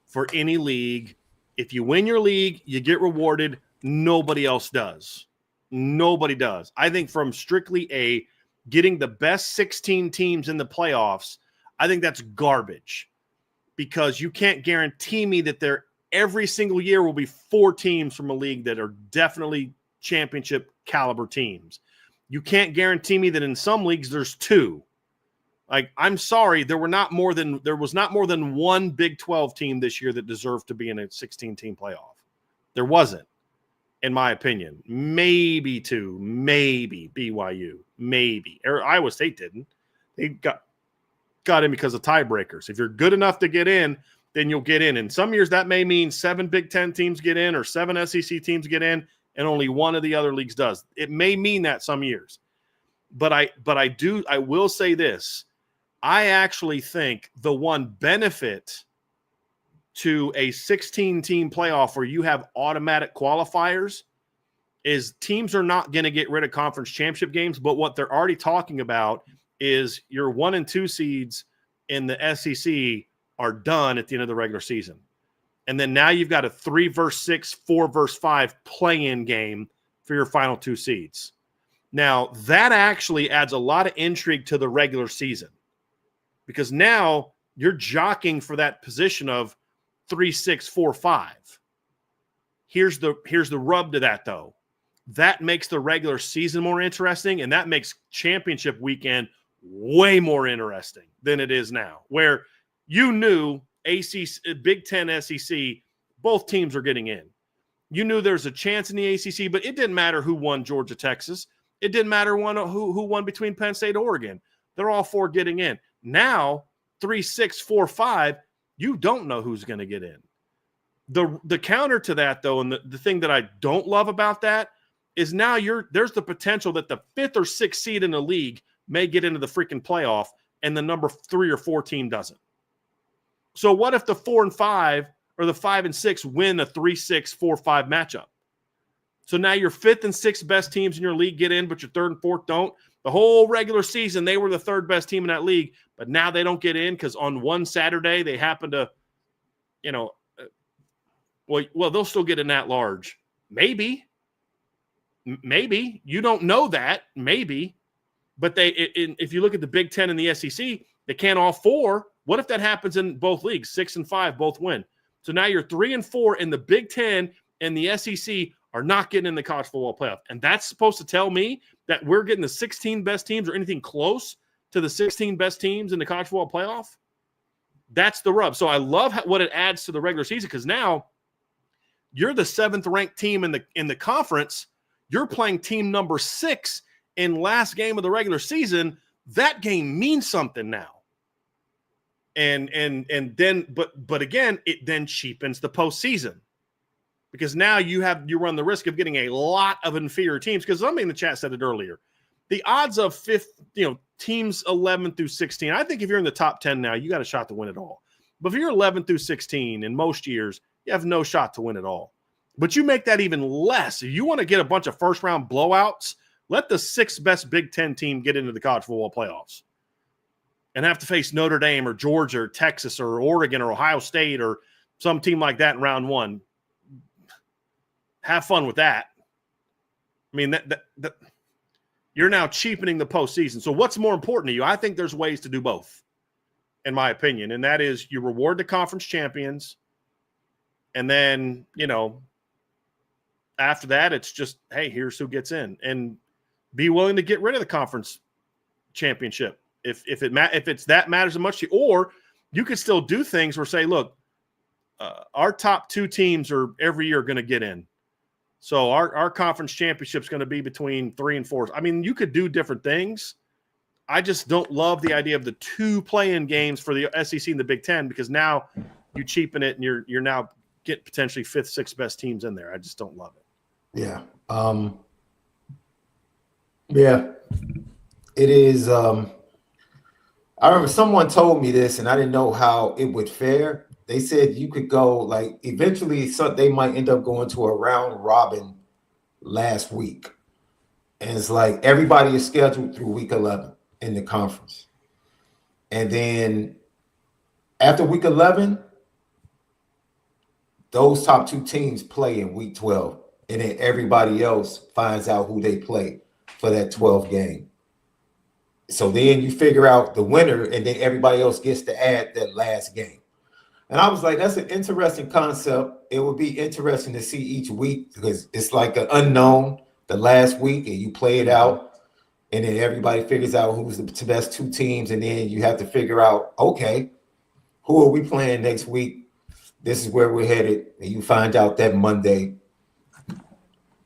for any league. If you win your league, you get rewarded. Nobody else does. Nobody does. I think from strictly getting the best 16 teams in the playoffs, I think that's garbage because you can't guarantee me that there every single year will be 4 teams from a league that are definitely championship caliber teams. You can't guarantee me that in some leagues there's 2. Like, I'm sorry, there was not more than 1 Big 12 team this year that deserved to be in a 16-team playoff. There wasn't, in my opinion. Maybe 2, maybe BYU, maybe. Iowa State didn't. They got in because of tiebreakers. If you're good enough to get in, then you'll get in. And some years that may mean 7 Big 10 teams get in or 7 SEC teams get in, and only 1 of the other leagues does. It may mean that some years. But I will say this. I actually think the one benefit to a 16-team playoff where you have automatic qualifiers is teams are not going to get rid of conference championship games, but what they're already talking about is your 1 and 2 seeds in the SEC are done at the end of the regular season. And then now you've got a 3 versus 6, 4 versus 5 play-in game for your final 2 seeds. Now, that actually adds a lot of intrigue to the regular season because now you're jockeying for that position of 3, 6, 4, 5. Here's the rub to that, though. That makes the regular season more interesting, and that makes championship weekend way more interesting than it is now, where you knew ACC, Big Ten, SEC, both teams are getting in. You knew there's a chance in the ACC, but it didn't matter who won Georgia, Texas. It didn't matter who won between Penn State, Oregon. They're all 4 getting in. Now, 3, 6, 4, 5, you don't know who's going to get in. The counter to that, though, and the thing that I don't love about that is now there's the potential that the 5th or 6th seed in the league may get into the freaking playoff and the number 3 or 4 team doesn't. So what if the 4 and 5 or the 5 and 6 win a 3, 6, 4, 5 matchup? So now your 5th and 6th best teams in your league get in, but your 3rd and 4th don't. The whole regular season, they were the 3rd best team in that league, but now they don't get in because on one Saturday they happen to, well, they'll still get in at large. Maybe. You don't know that. Maybe. But if you look at the Big Ten and the SEC, They can't all 4. What if that happens in both leagues? 6 and 5 both win. So now you're 3 and 4 in the Big Ten and the SEC are not getting in the college football playoff. And that's supposed to tell me that we're getting the 16 best teams or anything close to the 16 best teams in the college football playoff? That's the rub. So I love what it adds to the regular season because now you're the 7th ranked team in the conference. You're playing team number 6 in last game of the regular season. That game means something now. And then but again, it then cheapens the postseason because now you run the risk of getting a lot of inferior teams. Because somebody in the chat said it earlier, the odds of teams 11 through 16. I think if you're in the top 10 now, you got a shot to win it all. But if you're 11 through 16 in most years, you have no shot to win it all. But you make that even less. If you want to get a bunch of first round blowouts, let the 6th best Big Ten team get into the college football playoffs and have to face Notre Dame or Georgia or Texas or Oregon or Ohio State or some team like that in round 1. Have fun with that. I mean, that you're now cheapening the postseason. So what's more important to you? I think there's ways to do both, in my opinion, and that is you reward the conference champions, and then, after that, it's just, hey, here's who gets in, and be willing to get rid of the conference championship if it's that matters as much to you. Or you could still do things where say, look, our top 2 teams are every year going to get in. So our conference championship is going to be between 3 and 4. I mean, you could do different things. I just don't love the idea of the 2 play-in games for the SEC and the Big Ten because now you cheapen it and you're now get potentially 5th, 6th best teams in there. I just don't love it. Yeah. Yeah. It is. I remember someone told me this, and I didn't know how it would fare. They said you could go eventually they might end up going to a round robin last week. And it's like everybody is scheduled through week 11 in the conference. And then after week 11, those top 2 teams play in week 12. And then everybody else finds out who they play for that 12th game. So then you figure out the winner, and then everybody else gets to add that last game. And I was like, that's an interesting concept. It would be interesting to see each week because it's like an unknown the last week, and you play it out, and then everybody figures out who's the best 2 teams, and then you have to figure out, okay, who are we playing next week? This is where we're headed, and you find out that Monday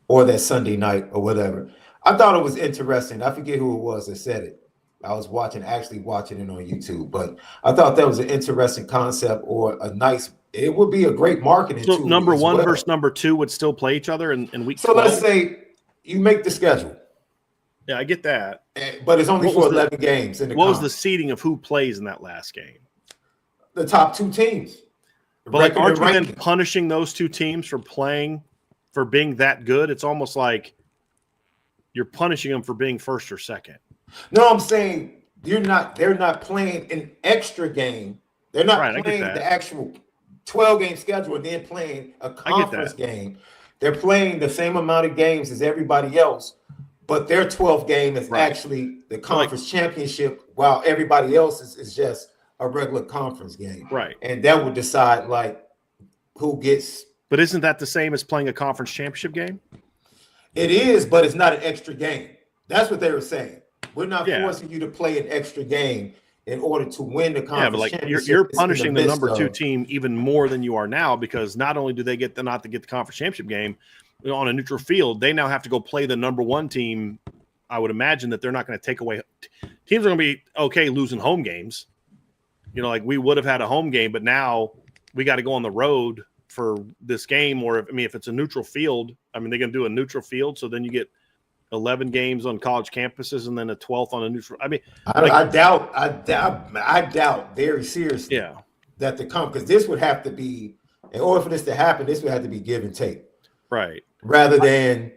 or that Sunday night or whatever. I thought it was interesting. I forget who it was that said it. I was actually watching it on YouTube, but I thought that was an interesting concept or it would be a great marketing tool. So number 1 versus number 2 would still play each other in week 12? So let's say you make the schedule. Yeah, I get that. But it's only for 11 games. What was the seeding of who plays in that last game? The top 2 teams. But aren't you then punishing those 2 teams for being that good? It's almost like you're punishing them for being first or second. No, I'm saying they're not playing an extra game. They're not playing the actual 12-game schedule and then playing a conference game. They're playing the same amount of games as everybody else, but their 12th game is actually the conference championship, while everybody else is just a regular conference game. Right. And that would decide who gets. But isn't that the same as playing a conference championship game? It is, but it's not an extra game. That's what they were saying. We're not forcing you to play an extra game in order to win the conference championship. You're punishing the number 2 team even more than you are now, because not only do they get not to get the conference championship game on a neutral field, they now have to go play the number 1 team. I would imagine that they're not going to take away. Teams are going to be okay losing home games. We would have had a home game, but now we got to go on the road for this game. Or if it's a neutral field, they're going to do a neutral field, so then you get 11 games on college campuses and then a 12th on a neutral. I doubt very seriously that because this would have to be, in order for this to happen, this would have to be give and take. Right. Rather than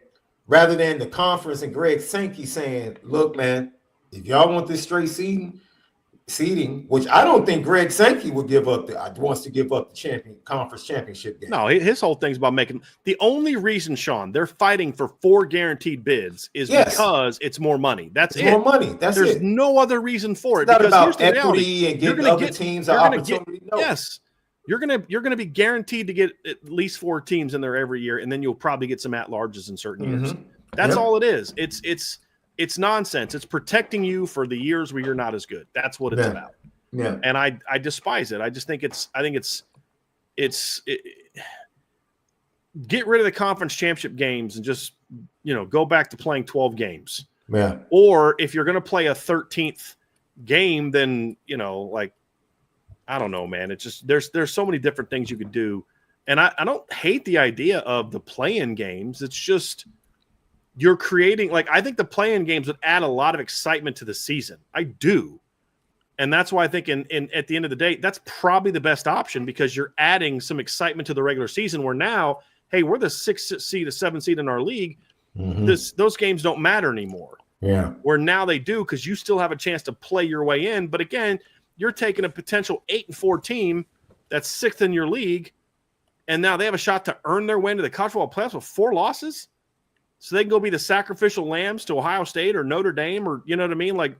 the conference and Greg Sankey saying, look, man, if y'all want this straight seeding, seeding, which I don't think Greg Sankey would wants to give up the conference championship game. No, his whole thing's about making the only reason, Shaun, they're fighting for 4 guaranteed bids is because it's more money. There's more money. There's no other reason for it. It's not because about equity and giving other teams an opportunity. Yes. You're gonna be guaranteed to get at least 4 teams in there every year, and then you'll probably get some at-larges in certain years. That's all it is. It's nonsense. It's protecting you for the years where you're not as good. That's what it's about. Yeah. And I despise it. I just think get rid of the conference championship games and just, go back to playing 12 games. Yeah. Or if you're going to play a 13th game, then, I don't know, man. It's just, there's so many different things you could do. And I don't hate the idea of the play-in games. It's just, you're creating, I think the play-in games would add a lot of excitement to the season. I do. And that's why I think at the end of the day, that's probably the best option, because you're adding some excitement to the regular season where now, hey, we're the 6th seed, 7th seed in our league. Those games don't matter anymore. Yeah. Where now they do, because you still have a chance to play your way in. But again, you're taking a potential 8-4 team that's 6th in your league, and now they have a shot to earn their way into the college football playoffs with 4 losses. So they can go be the sacrificial lambs to Ohio State or Notre Dame, or, you know what I mean?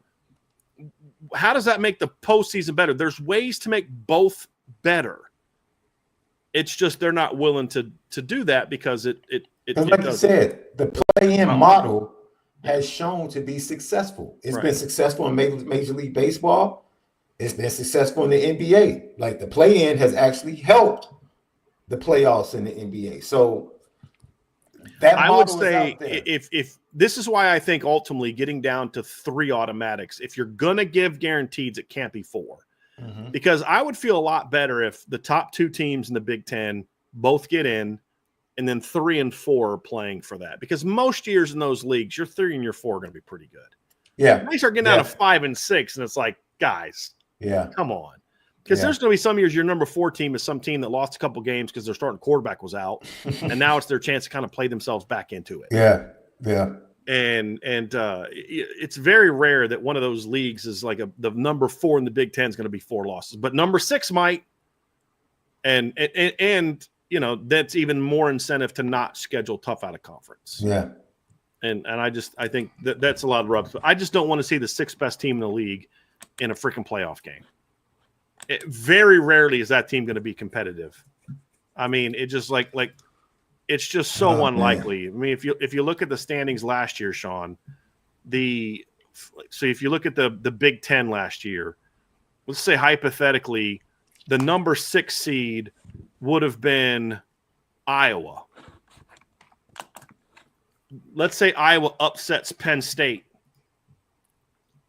How does that make the postseason better? There's ways to make both better. It's just they're not willing to do that because it like you said, the play-in model has shown to be successful. It's been successful in Major League Baseball. It's been successful in the NBA. The play-in has actually helped the playoffs in the NBA. So that I would say if this is why I think ultimately getting down to 3 automatics, if you're going to give guarantees, it can't be 4. Because I would feel a lot better if the top 2 teams in the Big Ten both get in, and then 3 and 4 are playing for that. Because most years in those leagues, your 3 and your 4 are going to be pretty good. Yeah. They start getting out of 5 and 6, and it's like, guys, come on. Because there's going to be some years your number 4 team is some team that lost a couple games because their starting quarterback was out, and now it's their chance to kind of play themselves back into it. Yeah. And it's very rare that one of those leagues is the number 4 in the Big Ten is going to be 4 losses, but number 6 might. And that's even more incentive to not schedule tough out of conference. Yeah. And I think that's a lot of rubs. But I just don't want to see the 6th best team in the league in a freaking playoff game. Very rarely is that team going to be competitive. I mean, it just it's just so unlikely. Man. I mean, if you look at the standings last year, Shaun, so if you look at the Big Ten last year, let's say hypothetically, the number 6 seed would have been Iowa. Let's say Iowa upsets Penn State.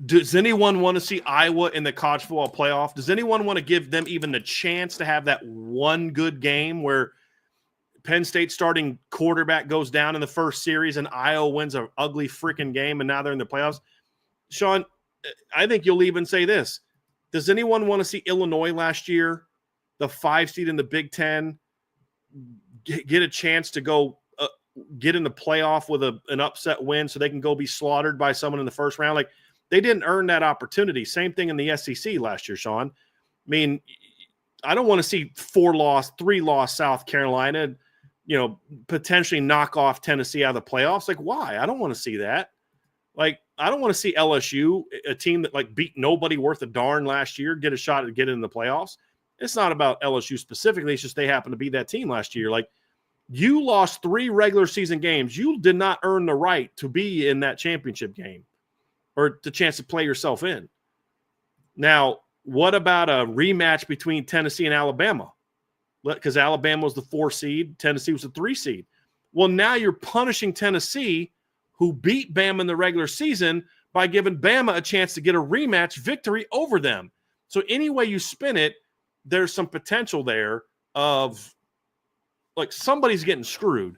Does anyone want to see Iowa in the college football playoff? Does anyone want to give them even the chance to have that one good game where Penn State starting quarterback goes down in the first series and Iowa wins an ugly freaking game and now they're in the playoffs? Shaun, I think you'll even say this. Does anyone want to see Illinois last year, the 5 seed in the Big Ten, get a chance to go get in the playoff with an upset win so they can go be slaughtered by someone in the first round? They didn't earn that opportunity. Same thing in the SEC last year, Shaun. I mean, I don't want to see 3-loss South Carolina, potentially knock off Tennessee out of the playoffs. Why? I don't want to see that. I don't want to see LSU, a team that beat nobody worth a darn last year, get a shot at getting in the playoffs. It's not about LSU specifically. It's just they happened to be that team last year. You lost 3 regular season games. You did not earn the right to be in that championship game or the chance to play yourself in. Now, what about a rematch between Tennessee and Alabama? Because Alabama was the 4 seed, Tennessee was the 3 seed. Well, now you're punishing Tennessee, who beat Bama in the regular season, by giving Bama a chance to get a rematch victory over them. So any way you spin it, there's some potential there of somebody's getting screwed.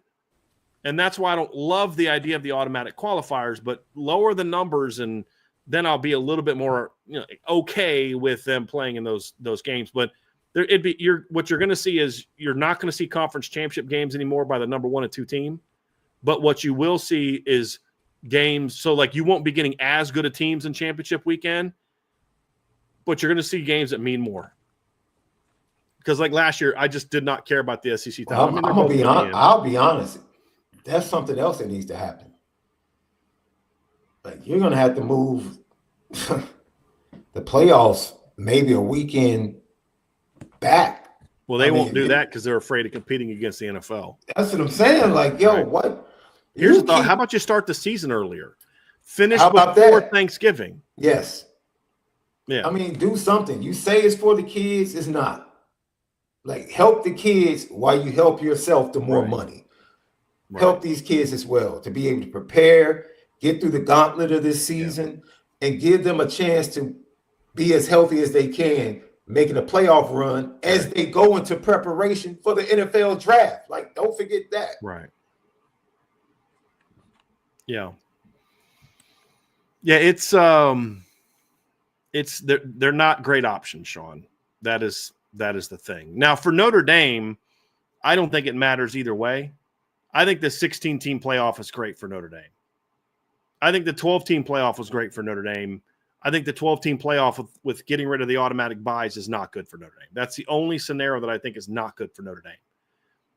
And that's why I don't love the idea of the automatic qualifiers, but lower the numbers and then I'll be a little bit more okay with them playing in those games. But what you're going to see is you're not going to see conference championship games anymore by the number 1 and 2 team. But what you will see is games. So you won't be getting as good a teams in championship weekend, but you're going to see games that mean more. Because like last year, I just did not care about the SEC title. Well, I'm gonna be honest. I'll be honest. That's something else that needs to happen. Like you're gonna have to move the playoffs maybe a weekend back. Well, they won't do that because they're afraid of competing against the NFL. That's what I'm saying. Like, yo, what? Here's the thought. How about you start the season earlier? Finish before Thanksgiving. Yes. Yeah. I mean, do something. You say it's for the kids, it's not. Like, help the kids while you help yourself to more money. Right. Help these kids as well to be able to prepare, get through the gauntlet of this season, and give them a chance to be as healthy as they can, making a playoff run as they go into preparation for the NFL draft. Like, don't forget that. Right. Yeah. Yeah, it's they're not great options, Shaun. That is the thing. Now, for Notre Dame, I don't think it matters either way. I think the 16-team playoff is great for Notre Dame. I think the 12-team playoff was great for Notre Dame. I think the 12-team playoff with getting rid of the automatic buys is not good for Notre Dame. That's the only scenario that I think is not good for Notre Dame.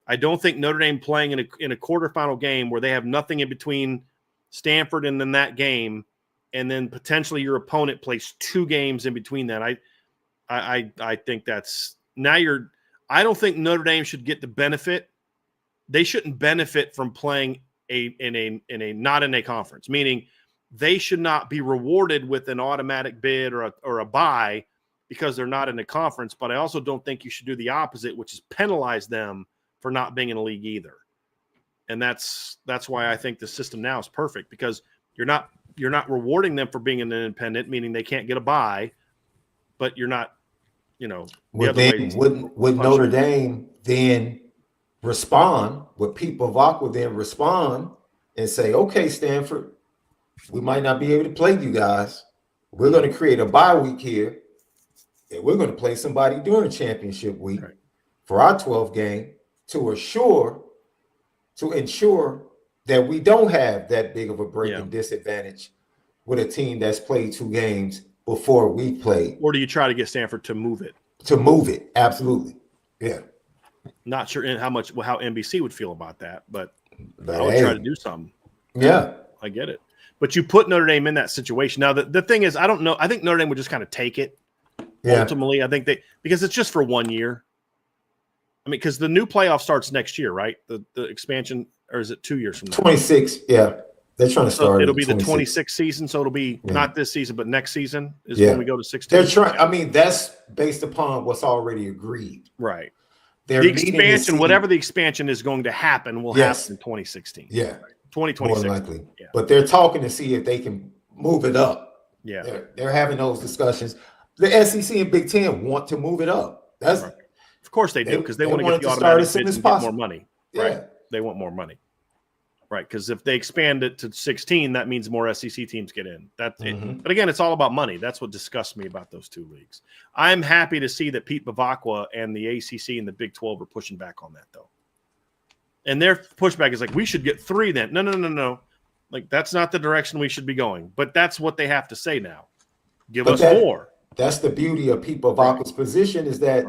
I don't think Notre Dame playing in a quarterfinal game where they have nothing in between Stanford and then that game, and then potentially your opponent plays 2 games in between that. I think that's now I don't think Notre Dame should get the benefit. They shouldn't benefit from playing not in a conference, meaning they should not be rewarded with an automatic bid or a bye because they're not in a conference. But I also don't think you should do the opposite, which is penalize them for not being in a league either. And that's why I think the system now is perfect, because you're not rewarding them for being an independent, meaning they can't get a bye, but you're not, would Notre Dame then respond? Would Pete Bavacqua then respond and say, okay, Stanford, we might not be able to play you guys. We're going to create a bye week here, and we're going to play somebody during championship week for our 12th game to ensure that we don't have that big of a break and disadvantage with a team that's played 2 games before we played. Or do you try to get Stanford to move it? Absolutely. Yeah. Not sure how NBC would feel about that, but I would try to do something. Yeah. I get it. But you put Notre Dame in that situation. Now, the thing is, I don't know. I think Notre Dame would just kind of take it. Yeah. Ultimately, I think because it's just for 1 year. I mean, because the new playoff starts next year, right? The expansion, or is it 2 years from now? 26, yeah. They're trying to start. It'll be the 26th season, so it'll be not this season, but next season is when we go to 16. They're trying. I mean, that's based upon what's already agreed. Right. The expansion, whatever the expansion is going to happen, will happen in 2016. Yeah. Right. 2026. More likely. Yeah. But they're talking to see if they can move it up. Yeah. They're having those discussions. The SEC and Big Ten want to move it up. That's right. Of course they do, because they want to get the automatic bids and get more money. Yeah. Right. They want more money. Right. Because if they expand it to 16, that means more SEC teams get in. But again, it's all about money. That's what disgusts me about those 2 leagues. I'm happy to see that Pete Bavacqua and the ACC and the Big 12 are pushing back on that, though. And their pushback is like, we should get 3 then. No. Like, that's not the direction we should be going. But that's what they have to say now. Give us more. That's the beauty of Pete Bavacqua's position, is that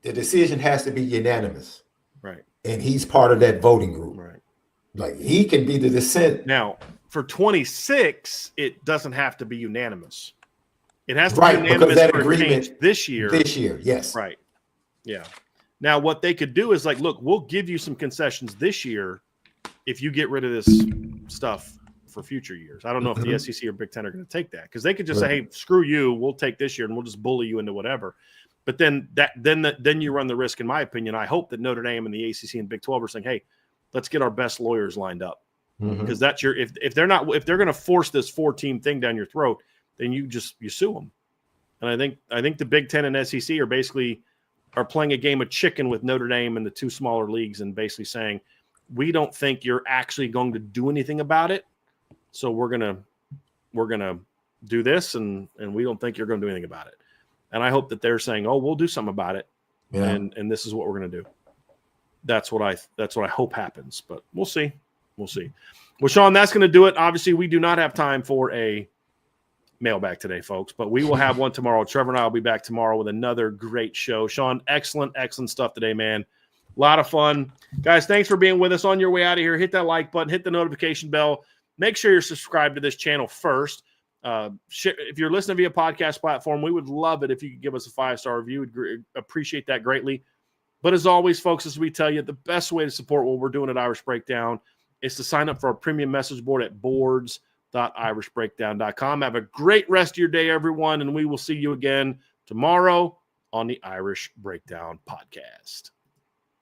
the decision has to be unanimous. Right. And he's part of that voting group. Right. Like, he can be the dissent. Now, for 26, it doesn't have to be unanimous. It has to be unanimous that for agreement this year. This year, yes. Right. Yeah. Now, what they could do is like, look, we'll give you some concessions this year if you get rid of this stuff for future years. I don't know if the SEC or Big Ten are going to take that, because they could just say, hey, screw you, we'll take this year and we'll just bully you into whatever. But then you run the risk, in my opinion. I hope that Notre Dame and the ACC and Big 12 are saying, hey, let's get our best lawyers lined up, because that's if they're going to force this 4-team thing down your throat, then you sue them. And I think the Big Ten and SEC are playing a game of chicken with Notre Dame and the 2 smaller leagues, and basically saying, we don't think you're actually going to do anything about it, so we're gonna do this, and we don't think you're going to do anything about it. And I hope that they're saying, oh, we'll do something about it, and this is what we're going to do. That's what I hope happens, but we'll see. Well, Shaun, that's going to do it. Obviously, we do not have time for a mailbag today, folks. But we will have one tomorrow. Trevor and I will be back tomorrow with another great show. Shaun, excellent stuff today, man. A lot of fun. Guys, thanks for being with us. On your way out of here, hit that like button, hit the notification bell. Make sure you're subscribed to this channel first. If you're listening via podcast platform, we would love it if you could give us a 5-star review. We'd appreciate that greatly. But as always, folks, as we tell you, the best way to support what we're doing at Irish Breakdown is to sign up for our premium message board at boards.irishbreakdown.com. Have a great rest of your day, everyone, and we will see you again tomorrow on the Irish Breakdown podcast.